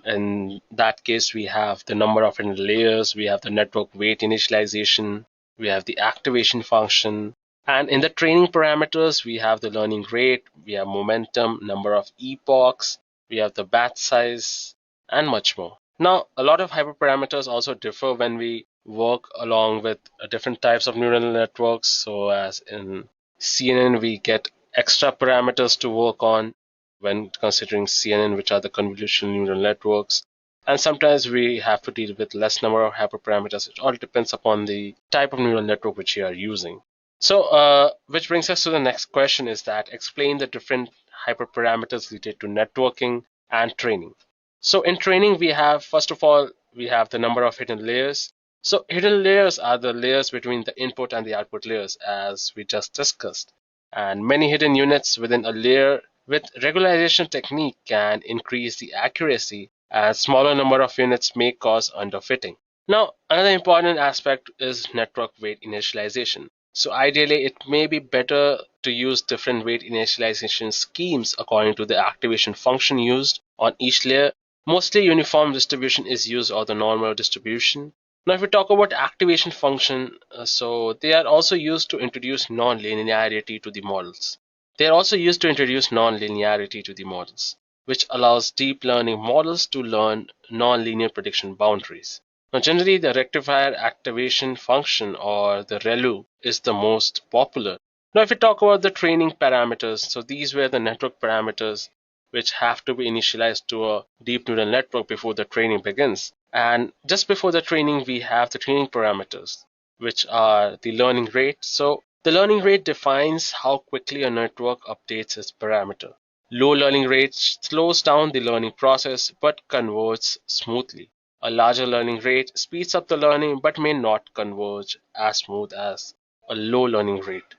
In that case, we have the number of hidden layers, we have the network weight initialization, we have the activation function. And in the training parameters, we have the learning rate, we have momentum, number of epochs, we have the batch size, and much more. Now, a lot of hyperparameters also differ when we work along with different types of neural networks. So as in CNN, we get extra parameters to work on when considering CNN, which are the convolutional neural networks. And sometimes we have to deal with less number of hyperparameters. It all depends upon the type of neural network which you are using. So, which brings us to the next question, is that explain the different hyperparameters related to networking and training. So in training, we have, first of all, we have the number of hidden layers. So hidden layers are the layers between the input and the output layers, as we just discussed. And many hidden units within a layer with regularization technique can increase the accuracy, and smaller number of units may cause underfitting. Now, another important aspect is network weight initialization. So ideally, it may be better to use different weight initialization schemes according to the activation function used on each layer. Mostly uniform distribution is used, or the normal distribution. Now, if we talk about activation function, so they are also used to introduce non-linearity to the models. They are also used to introduce non-linearity to the models, which allows deep learning models to learn non-linear prediction boundaries. Now, generally, the rectifier activation function, or the ReLU, is the most popular. Now, if we talk about the training parameters, so these were the network parameters which have to be initialized to a deep neural network before the training begins. And just before the training, we have the training parameters, which are the learning rate. So the learning rate defines how quickly a network updates its parameter. Low learning rate slows down the learning process but converges smoothly. A larger learning rate speeds up the learning but may not converge as smooth as a low learning rate.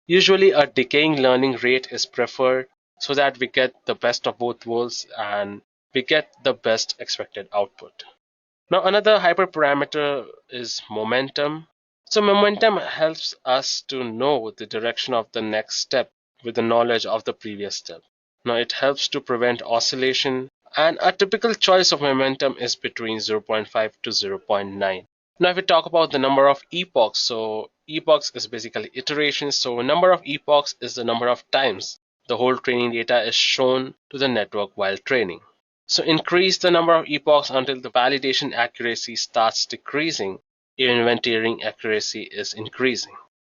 Usually, a decaying learning rate is preferred so that we get the best of both worlds and we get the best expected output. Now, another hyperparameter is momentum. So momentum helps us to know the direction of the next step with the knowledge of the previous step. Now, it helps to prevent oscillation, and a typical choice of momentum is between 0.5 to 0.9. Now, if we talk about the number of epochs, so epochs is basically iterations. So number of epochs is the number of times the whole training data is shown to the network while training. So increase the number of epochs until the validation accuracy starts decreasing, even when tiering accuracy is increasing.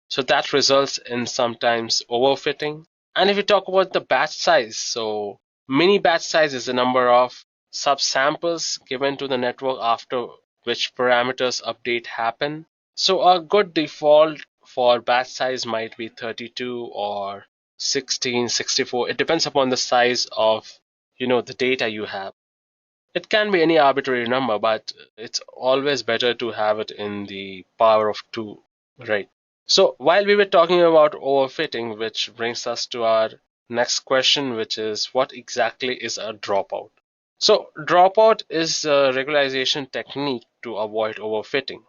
So that results in sometimes overfitting. And if we talk about the batch size, so mini batch size is the number of subsamples given to the network after which parameters update happen. So a good default for batch size might be 32 or 16, 64. It depends upon the size of the data you have. It can be any arbitrary number, but it's always better to have it in the power of 2, right? So while we were talking about overfitting, which brings us to our next question, which is what exactly is a dropout? So dropout is a regularization technique to avoid overfitting,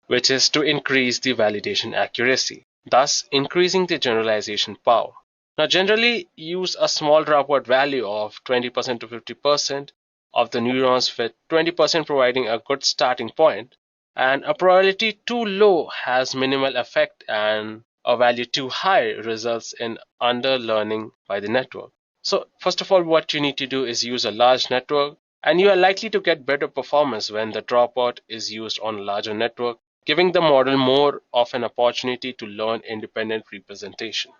which is to increase the validation accuracy, thus increasing the generalization power. Now, generally use a small dropout value of 20% to 50% of the neurons, with 20% providing a good starting point, and a probability too low has minimal effect, and a value too high results in underlearning by the network. So first of all, what you need to do is use a large network, and you are likely to get better performance when the dropout is used on a larger network, giving the model more of an opportunity to learn independent representation.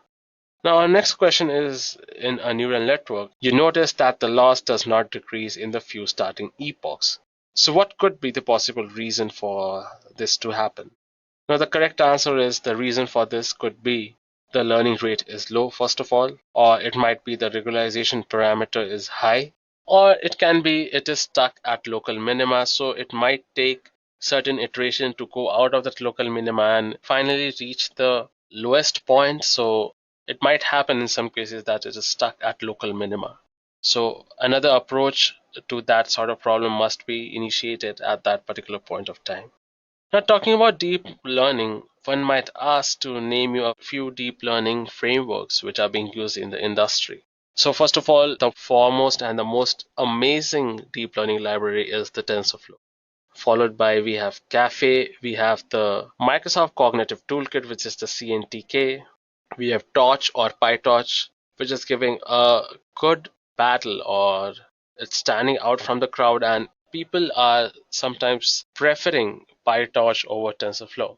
Now, our next question is, in a neural network, you notice that the loss does not decrease in the few starting epochs. So what could be the possible reason for this to happen? Now, the correct answer is the reason for this could be the learning rate is low, first of all, or it might be the regularization parameter is high, or it can be it is stuck at local minima, so it might take certain iteration to go out of that local minima and finally reach the lowest point. So it might happen in some cases that it is stuck at local minima. So another approach to that sort of problem must be initiated at that particular point of time. Now, talking about deep learning, one might ask to name you a few deep learning frameworks which are being used in the industry. So first of all, the foremost and the most amazing deep learning library is the TensorFlow. Followed by we have Caffe, we have the Microsoft Cognitive Toolkit, which is the CNTK. We have Torch or PyTorch, which is giving a good battle, or it's standing out from the crowd, and people are sometimes preferring PyTorch over TensorFlow.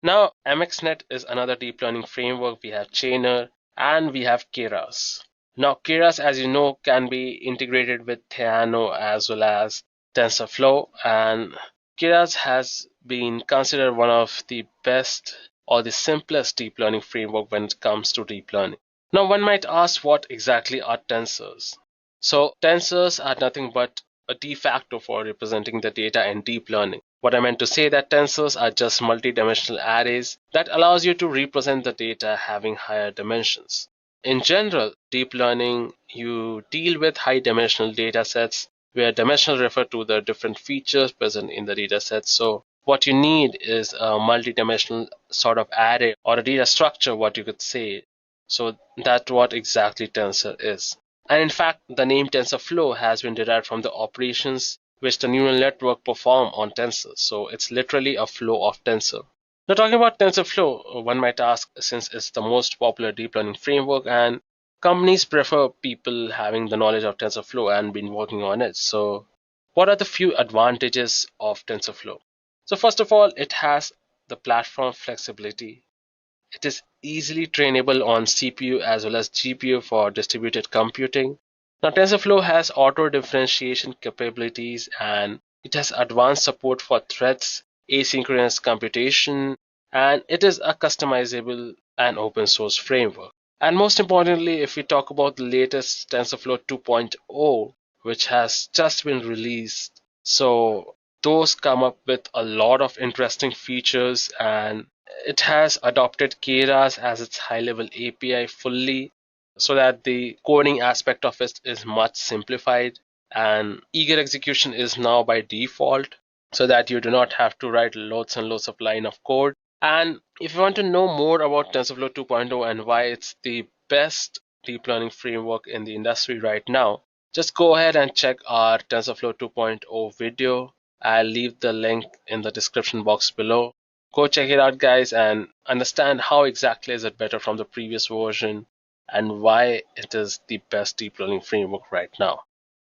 Now, MXNet is another deep learning framework. We have Chainer and we have Keras. Now, Keras, as you know, can be integrated with Theano as well as TensorFlow, and Keras has been considered one of the best or the simplest deep learning framework when it comes to deep learning. Now, one might ask, what exactly are tensors? So, tensors are nothing but a de facto for representing the data in deep learning. What I meant to say that tensors are just multi-dimensional arrays that allows you to represent the data having higher dimensions. In general, deep learning, you deal with high-dimensional data sets where dimensional refer to the different features present in the data set. So what you need is a multi-dimensional sort of array or a data structure, what you could say. So that's what exactly tensor is. And in fact, the name TensorFlow has been derived from the operations which the neural network perform on tensors. So it's literally a flow of tensor. Now, talking about TensorFlow, one might ask, since it's the most popular deep learning framework and companies prefer people having the knowledge of TensorFlow and been working on it. So what are the few advantages of TensorFlow? So first of all, it has the platform flexibility. It is easily trainable on CPU as well as GPU for distributed computing. Now, TensorFlow has auto differentiation capabilities, and it has advanced support for threads, asynchronous computation, and it is a customizable and open source framework. And most importantly, if we talk about the latest TensorFlow 2.0, which has just been released, so those come up with a lot of interesting features, and it has adopted Keras as its high-level API fully, so that the coding aspect of it is much simplified, and eager execution is now by default, so that you do not have to write loads and loads of line of code. And if you want to know more about TensorFlow 2.0 and why it's the best deep learning framework in the industry right now, just go ahead and check our TensorFlow 2.0 video. I'll leave the link in the description box below. Go check it out, guys, and understand how exactly is it better from the previous version and why it is the best deep learning framework right now.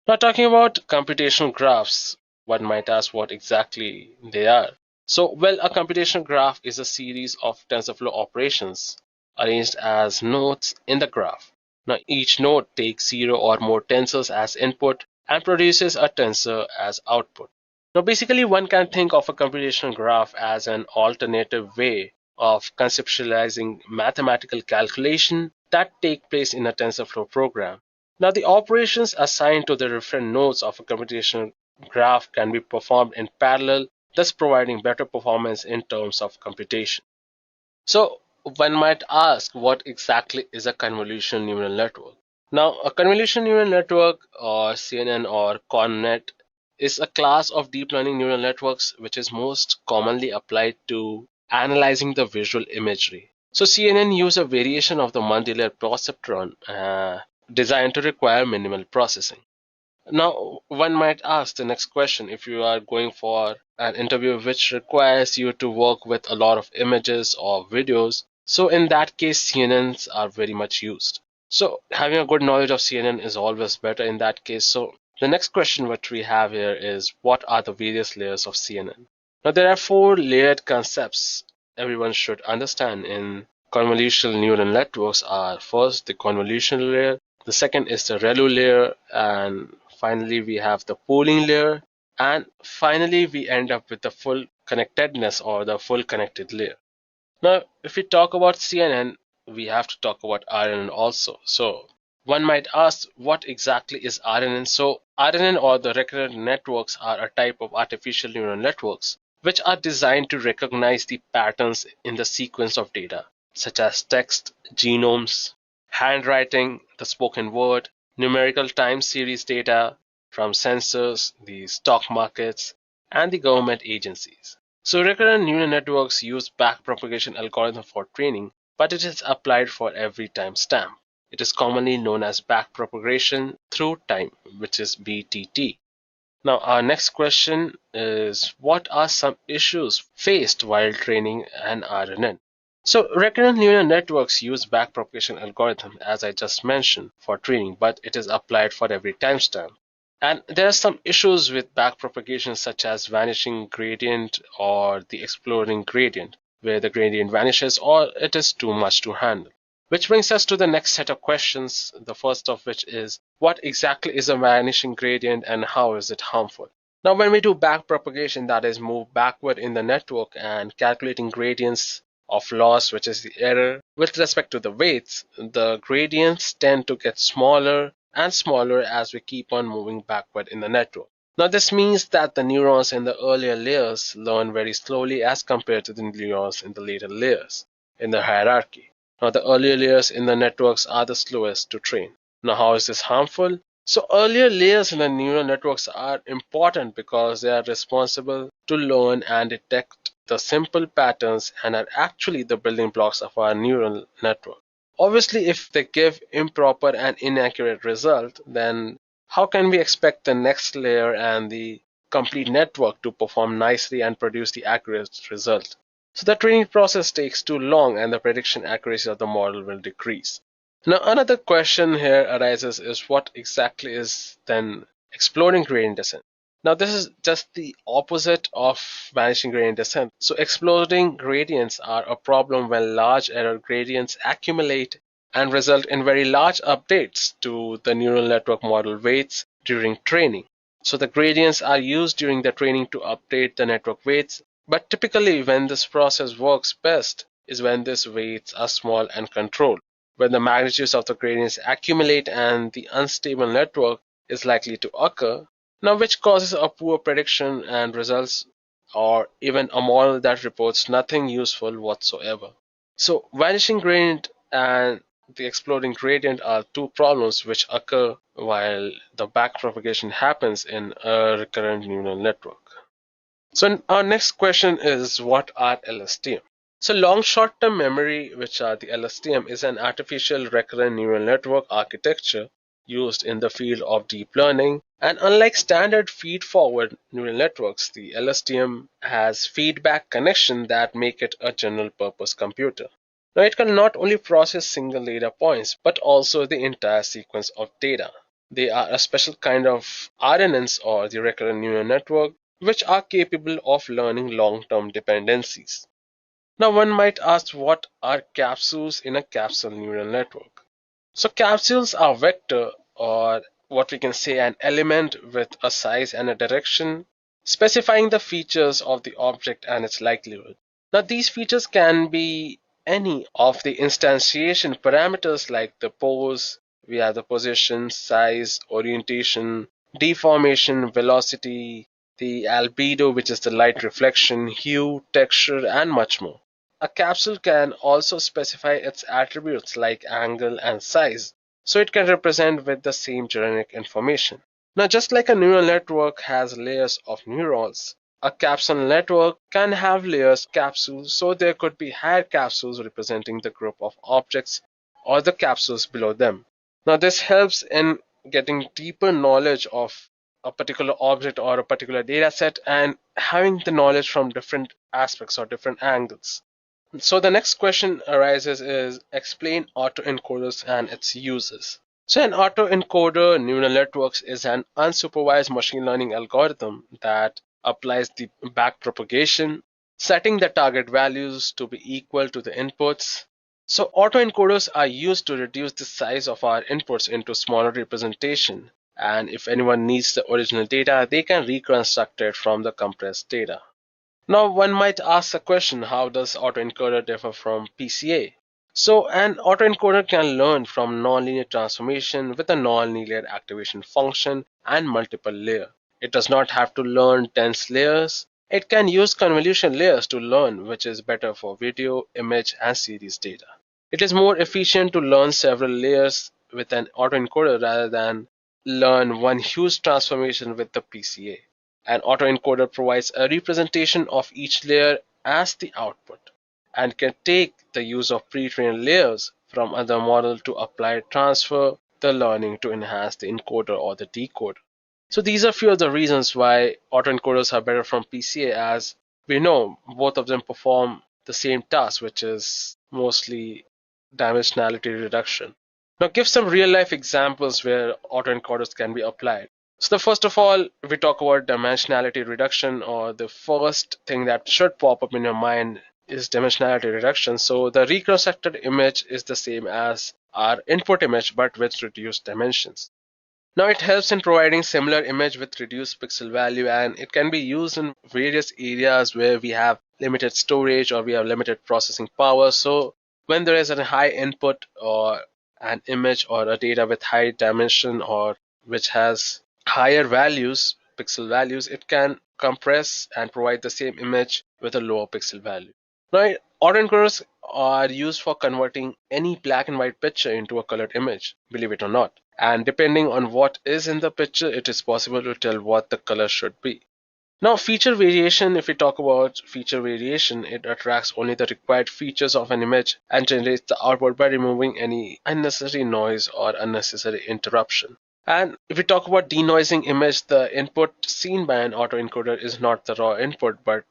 Now, talking about computational graphs, one might ask what exactly they are. So, well, a computational graph is a series of TensorFlow operations arranged as nodes in the graph. Now, each node takes 0 or more tensors as input and produces a tensor as output. Now, basically, one can think of a computational graph as an alternative way of conceptualizing mathematical calculation that take place in a TensorFlow program. Now, the operations assigned to the different nodes of a computational graph can be performed in parallel, thus providing better performance in terms of computation. So one might ask, what exactly is a convolutional neural network? Now, a convolutional neural network, or CNN or ConNet, is a class of deep learning neural networks which is most commonly applied to analyzing the visual imagery. So CNN use a variation of the multi-layer perceptron designed to require minimal processing. Now, one might ask the next question: if you are going for an interview which requires you to work with a lot of images or videos, so in that case, CNNs are very much used. So having a good knowledge of CNN is always better in that case. So the next question which we have here is, what are the various layers of CNN? Now, there are four layered concepts everyone should understand in convolutional neural networks. Are first the convolutional layer, the second is the ReLU layer, and finally we have the pooling layer, and finally we end up with the full connectedness or the full connected layer. Now, if we talk about CNN, we have to talk about RNN also. So one might ask, what exactly is RNN? So RNN, or the recurrent networks, are a type of artificial neural networks which are designed to recognize the patterns in the sequence of data, such as text, genomes, handwriting, the spoken word, numerical time series data from sensors, the stock markets, and the government agencies. So recurrent neural networks use backpropagation algorithm for training, but it is applied for every timestamp. It is commonly known as backpropagation through time, which is BTT. Now, our next question is, what are some issues faced while training an RNN? So recurrent neural networks use backpropagation algorithm, as I just mentioned, for training, but it is applied for every timestamp. And there are some issues with backpropagation, such as vanishing gradient or the exploding gradient, where the gradient vanishes or it is too much to handle. Which brings us to the next set of questions, the first of which is, what exactly is a vanishing gradient and how is it harmful? Now, when we do backpropagation, that is move backward in the network and calculating gradients of loss, which is the error, with respect to the weights, the gradients tend to get smaller and smaller as we keep on moving backward in the network. Now, this means that the neurons in the earlier layers learn very slowly as compared to the neurons in the later layers in the hierarchy. Now, the earlier layers in the networks are the slowest to train. Now, how is this harmful? So earlier layers in the neural networks are important because they are responsible to learn and detect the simple patterns and are actually the building blocks of our neural network. Obviously, if they give improper and inaccurate result, then how can we expect the next layer and the complete network to perform nicely and produce the accurate result? So the training process takes too long and the prediction accuracy of the model will decrease. Now, another question here arises is, what exactly is then exploding gradient descent? Now, this is just the opposite of vanishing gradient descent. So exploding gradients are a problem when large error gradients accumulate and result in very large updates to the neural network model weights during training. So the gradients are used during the training to update the network weights, but typically when this process works best is when these weights are small and controlled, when the magnitudes of the gradients accumulate and the unstable network is likely to occur, now which causes a poor prediction and results, or even a model that reports nothing useful whatsoever. So vanishing gradient and the exploding gradient are two problems which occur while the backpropagation happens in a recurrent neural network. So our next question is, what are LSTM? So long short-term memory, which are the LSTM, is an artificial recurrent neural network architecture used in the field of deep learning. And unlike standard feed-forward neural networks, the LSTM has feedback connection that make it a general-purpose computer. Now it can not only process single data points, but also the entire sequence of data. They are a special kind of RNNs, or the recurrent neural network, which are capable of learning long-term dependencies. Now one might ask, what are capsules in a capsule neural network? So capsules are vector, or what we can say an element with a size and a direction, specifying the features of the object and its likelihood. Now these features can be any of the instantiation parameters like the pose, we have the position, size, orientation, deformation, velocity, the albedo, which is the light reflection, hue, texture, and much more. a capsule can also specify its attributes like angle and size, so it can represent with the same generic information. Now, just like a neural network has layers of neurons, a capsule network can have layers of capsules, so there could be higher capsules representing the group of objects or the capsules below them. Now, this helps in getting deeper knowledge of a particular object or a particular data set and having the knowledge from different aspects or different angles. So the next question arises is explain autoencoders and its uses. So an autoencoder neural networks is an unsupervised machine learning algorithm that applies the backpropagation, setting the target values to be equal to the inputs. So autoencoders are used to reduce the size of our inputs into smaller representation. And if anyone needs the original data, they can reconstruct it from the compressed data. Now, one might ask the question, how does autoencoder differ from PCA? So, an autoencoder can learn from nonlinear transformation with a nonlinear activation function and multiple layers. It does not have to learn dense layers. It can use convolution layers to learn, which is better for video, image, and series data. It is more efficient to learn several layers with an autoencoder rather than learn one huge transformation with the PCA. An autoencoder provides a representation of each layer as the output and can take the use of pre-trained layers from other models to apply transfer the learning to enhance the encoder or the decoder. So these are few of the reasons why autoencoders are better from PCA, as we know both of them perform the same task, which is mostly dimensionality reduction. Now give some real life examples where autoencoders can be applied. So first of all, we talk about dimensionality reduction, or the first thing that should pop up in your mind is dimensionality reduction. So the reconstructed image is the same as our input image but with reduced dimensions. Now it helps in providing similar image with reduced pixel value, and it can be used in various areas where we have limited storage or we have limited processing power. So when there is a high input or an image or a data with high dimension or which has higher values, pixel values, it can compress and provide the same image with a lower pixel value. Now, autoencoders are used for converting any black and white picture into a colored image, believe it or not. And depending on what is in the picture, it is possible to tell what the color should be. Now, feature variation, if we talk about feature variation, it attracts only the required features of an image and generates the output by removing any unnecessary noise or unnecessary interruption. And if we talk about denoising image, the input seen by an autoencoder is not the raw input, but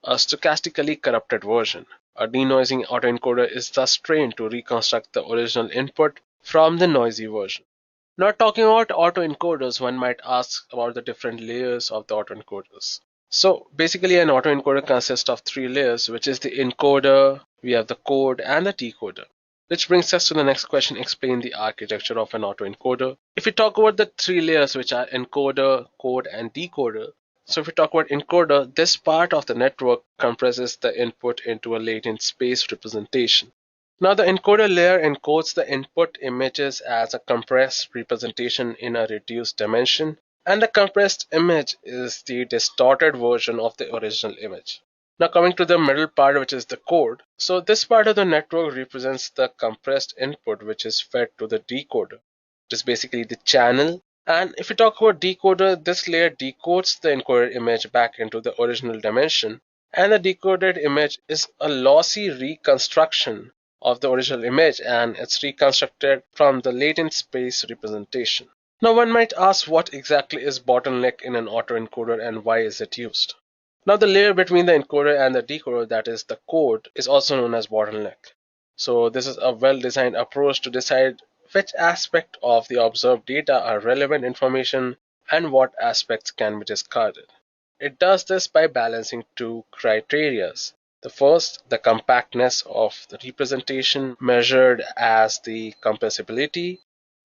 a stochastically corrupted version. A denoising autoencoder is thus trained to reconstruct the original input from the noisy version. Now, talking about autoencoders, one might ask about the different layers of the autoencoders. So basically an autoencoder consists of three layers, which is the encoder, we have the code, and the decoder. Which brings us to the next question, explain the architecture of an autoencoder. If we talk about the three layers, which are encoder, code, and decoder. So if we talk about encoder, this part of the network compresses the input into a latent space representation. Now the encoder layer encodes the input images as a compressed representation in a reduced dimension, and the compressed image is the distorted version of the original image. Now coming to the middle part, which is the code. So this part of the network represents the compressed input which is fed to the decoder. It is basically the channel. And if we talk about decoder, this layer decodes the encoded image back into the original dimension, and the decoded image is a lossy reconstruction of the original image, and it's reconstructed from the latent space representation. Now one might ask, what exactly is bottleneck in an autoencoder and why is it used? Now the layer between the encoder and the decoder, that is the code, is also known as bottleneck. So this is a well-designed approach to decide which aspect of the observed data are relevant information and what aspects can be discarded. It does this by balancing two criteria. The first, the compactness of the representation measured as the compressibility,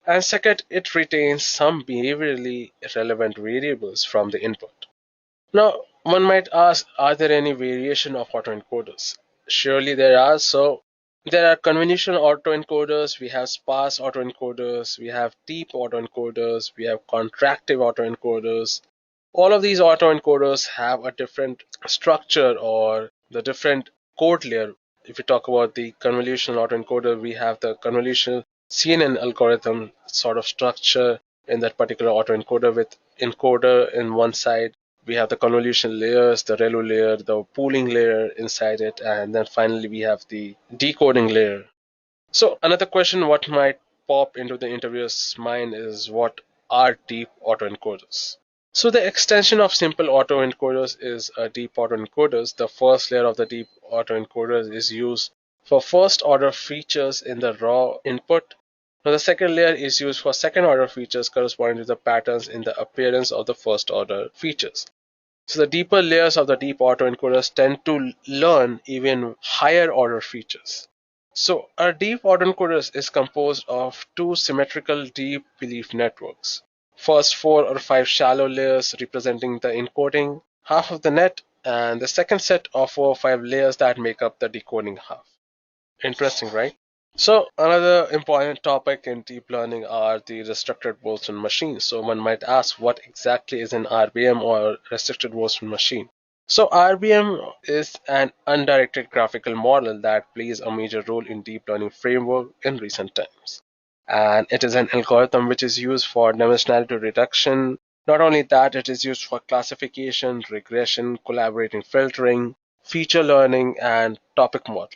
and second, it retains some behaviorally relevant variables from the input. Now, one might ask, are there any variation of autoencoders? Surely there are. So there are convolutional autoencoders, we have sparse autoencoders, we have deep autoencoders, we have contractive autoencoders. All of these autoencoders have a different structure or the different code layer If we talk about the convolutional autoencoder, we have the convolutional CNN algorithm sort of structure in that particular autoencoder with encoder in one side. We have the convolution layers, the ReLU layer, the pooling layer inside it, and then finally we have the decoding layer. So another question what might pop into the interviewer's mind is, what are deep autoencoders? So the extension of simple autoencoders is a deep autoencoders. The first layer of the deep autoencoders is used for first order features in the raw input. Now the second layer is used for second order features corresponding to the patterns in the appearance of the first order features. So the deeper layers of the deep autoencoders tend to learn even higher order features. So a deep autoencoders is composed of two symmetrical deep belief networks. First 4 or 5 shallow layers representing the encoding half of the net, and the second set of 4 or 5 layers that make up the decoding half. Interesting, right? So another important topic in deep learning are the restricted Boltzmann machines. So one might ask, what exactly is an RBM or restricted Boltzmann machine? So RBM is an undirected graphical model that plays a major role in deep learning framework in recent times. And it is an algorithm which is used for dimensionality reduction. Not only that, it is used for classification, regression, collaborating filtering, feature learning, and topic model.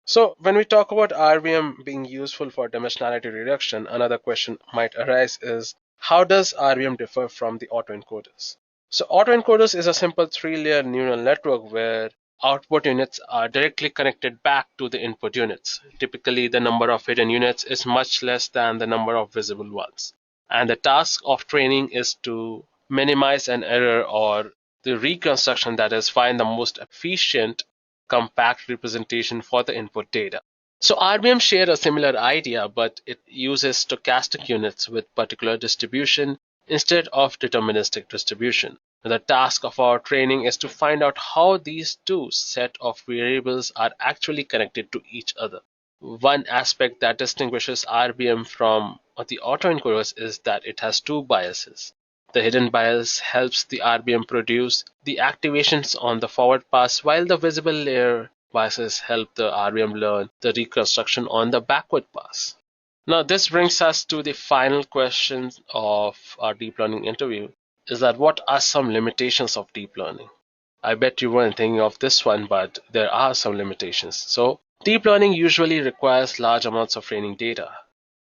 So when we talk about RBM being useful for dimensionality reduction, another question might arise is, how does RBM differ from the autoencoders? So autoencoders is a simple 3-layer neural network where output units are directly connected back to the input units. Typically, the number of hidden units is much less than the number of visible ones. And the task of training is to minimize an error, or the reconstruction, that is, find the most efficient compact representation for the input data. So RBM share a similar idea, but it uses stochastic units with particular distribution instead of deterministic distribution. The task of our training is to find out how these two set of variables are actually connected to each other. One aspect that distinguishes RBM from the autoencoders is that it has two biases. The hidden bias helps the RBM produce the activations on the forward pass, while the visible layer biases help the RBM learn the reconstruction on the backward pass. Now, this brings us to the final question of our deep learning interview, is that what are some limitations of deep learning? I bet you weren't thinking of this one, but there are some limitations. So, deep learning usually requires large amounts of training data,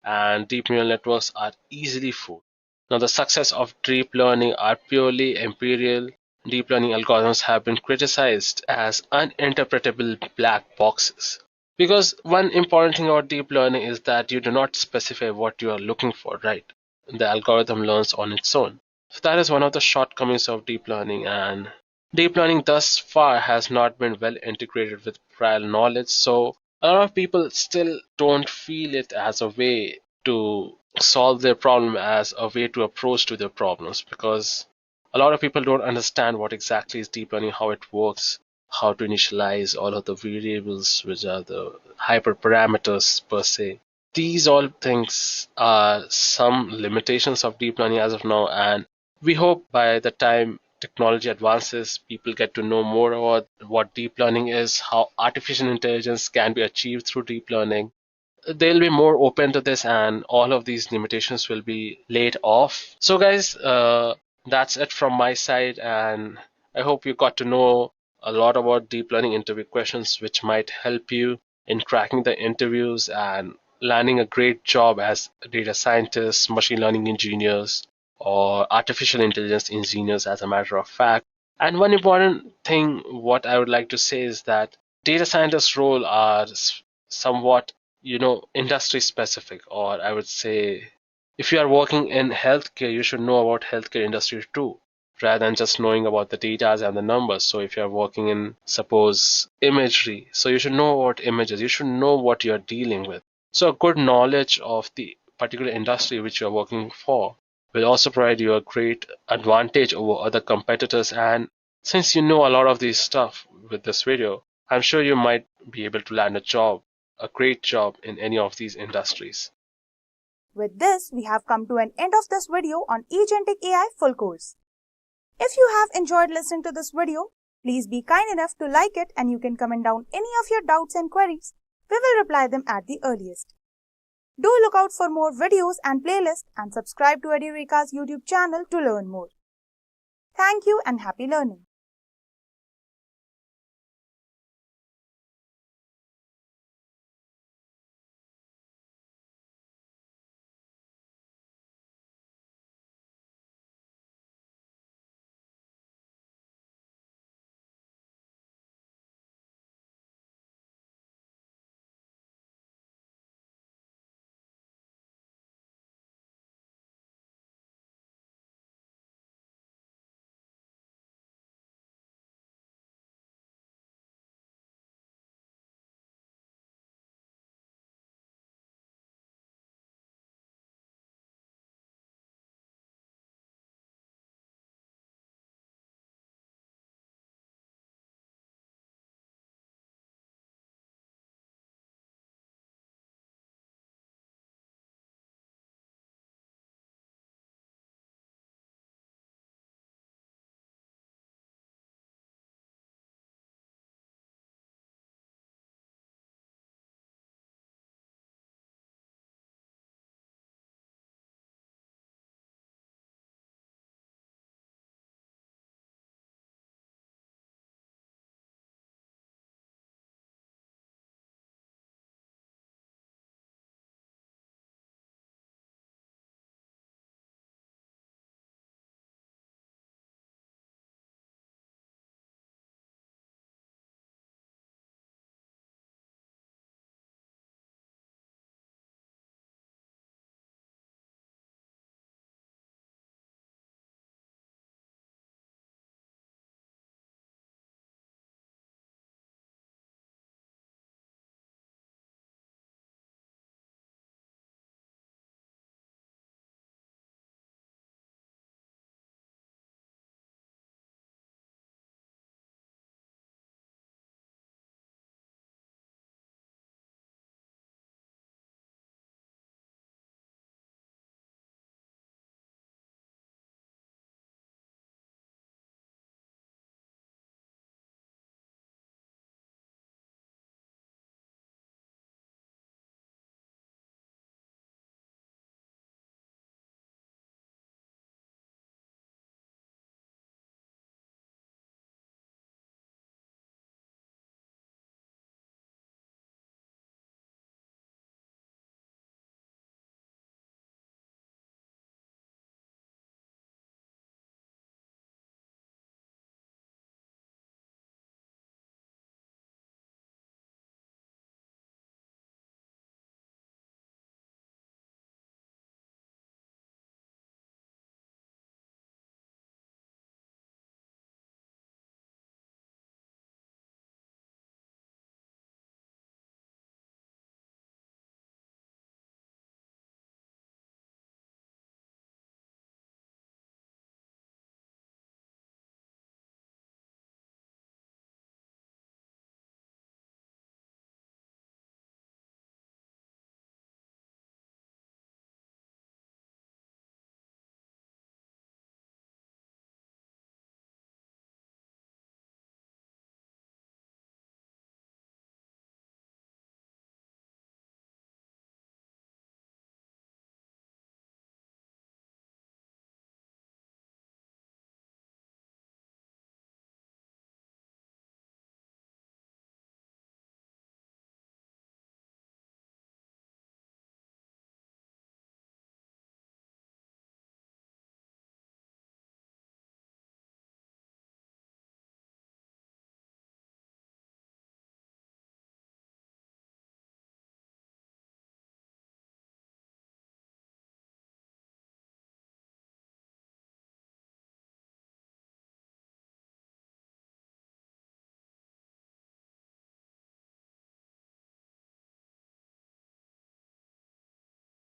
and deep neural networks are easily fooled. Now, the success of deep learning are purely imperial. Deep learning algorithms have been criticized as uninterpretable black boxes. Because one important thing about deep learning is that you do not specify what you are looking for, right? The algorithm learns on its own. So that is one of the shortcomings of deep learning, and deep learning thus far has not been well integrated with prior knowledge. So a lot of people still don't feel it as a way to solve their problem, as a way to approach to their problems, because a lot of people don't understand what exactly is deep learning, how it works, how to initialize all of the variables, which are the hyperparameters per se. These all things are some limitations of deep learning as of now, and we hope by the time technology advances, people get to know more about what deep learning is, how artificial intelligence can be achieved through deep learning. They'll be more open to this, and all of these limitations will be laid off. So guys, that's it from my side, and I hope you got to know a lot about deep learning interview questions, which might help you in cracking the interviews and landing a great job as data scientists, machine learning engineers, or artificial intelligence engineers, as a matter of fact. And one important thing what I would like to say is that data scientists' role are somewhat, industry specific, or I would say, if you are working in healthcare, you should know about healthcare industry too, rather than just knowing about the data and the numbers. So if you are working in, suppose, imagery, so you should know about images, you should know what you're dealing with. So a good knowledge of the particular industry which you're working for will also provide you a great advantage over other competitors. And since you know a lot of these stuff with this video, I'm sure you might be able to land a great job in any of these industries. With this, we have come to an end of this video on Agentic AI full course. If you have enjoyed listening to this video, Please be kind enough to like it, and you can comment down any of your doubts and queries. We will reply them at the earliest. Do look out for more videos and playlists and subscribe to Edureka's YouTube channel to learn more. Thank you and happy learning.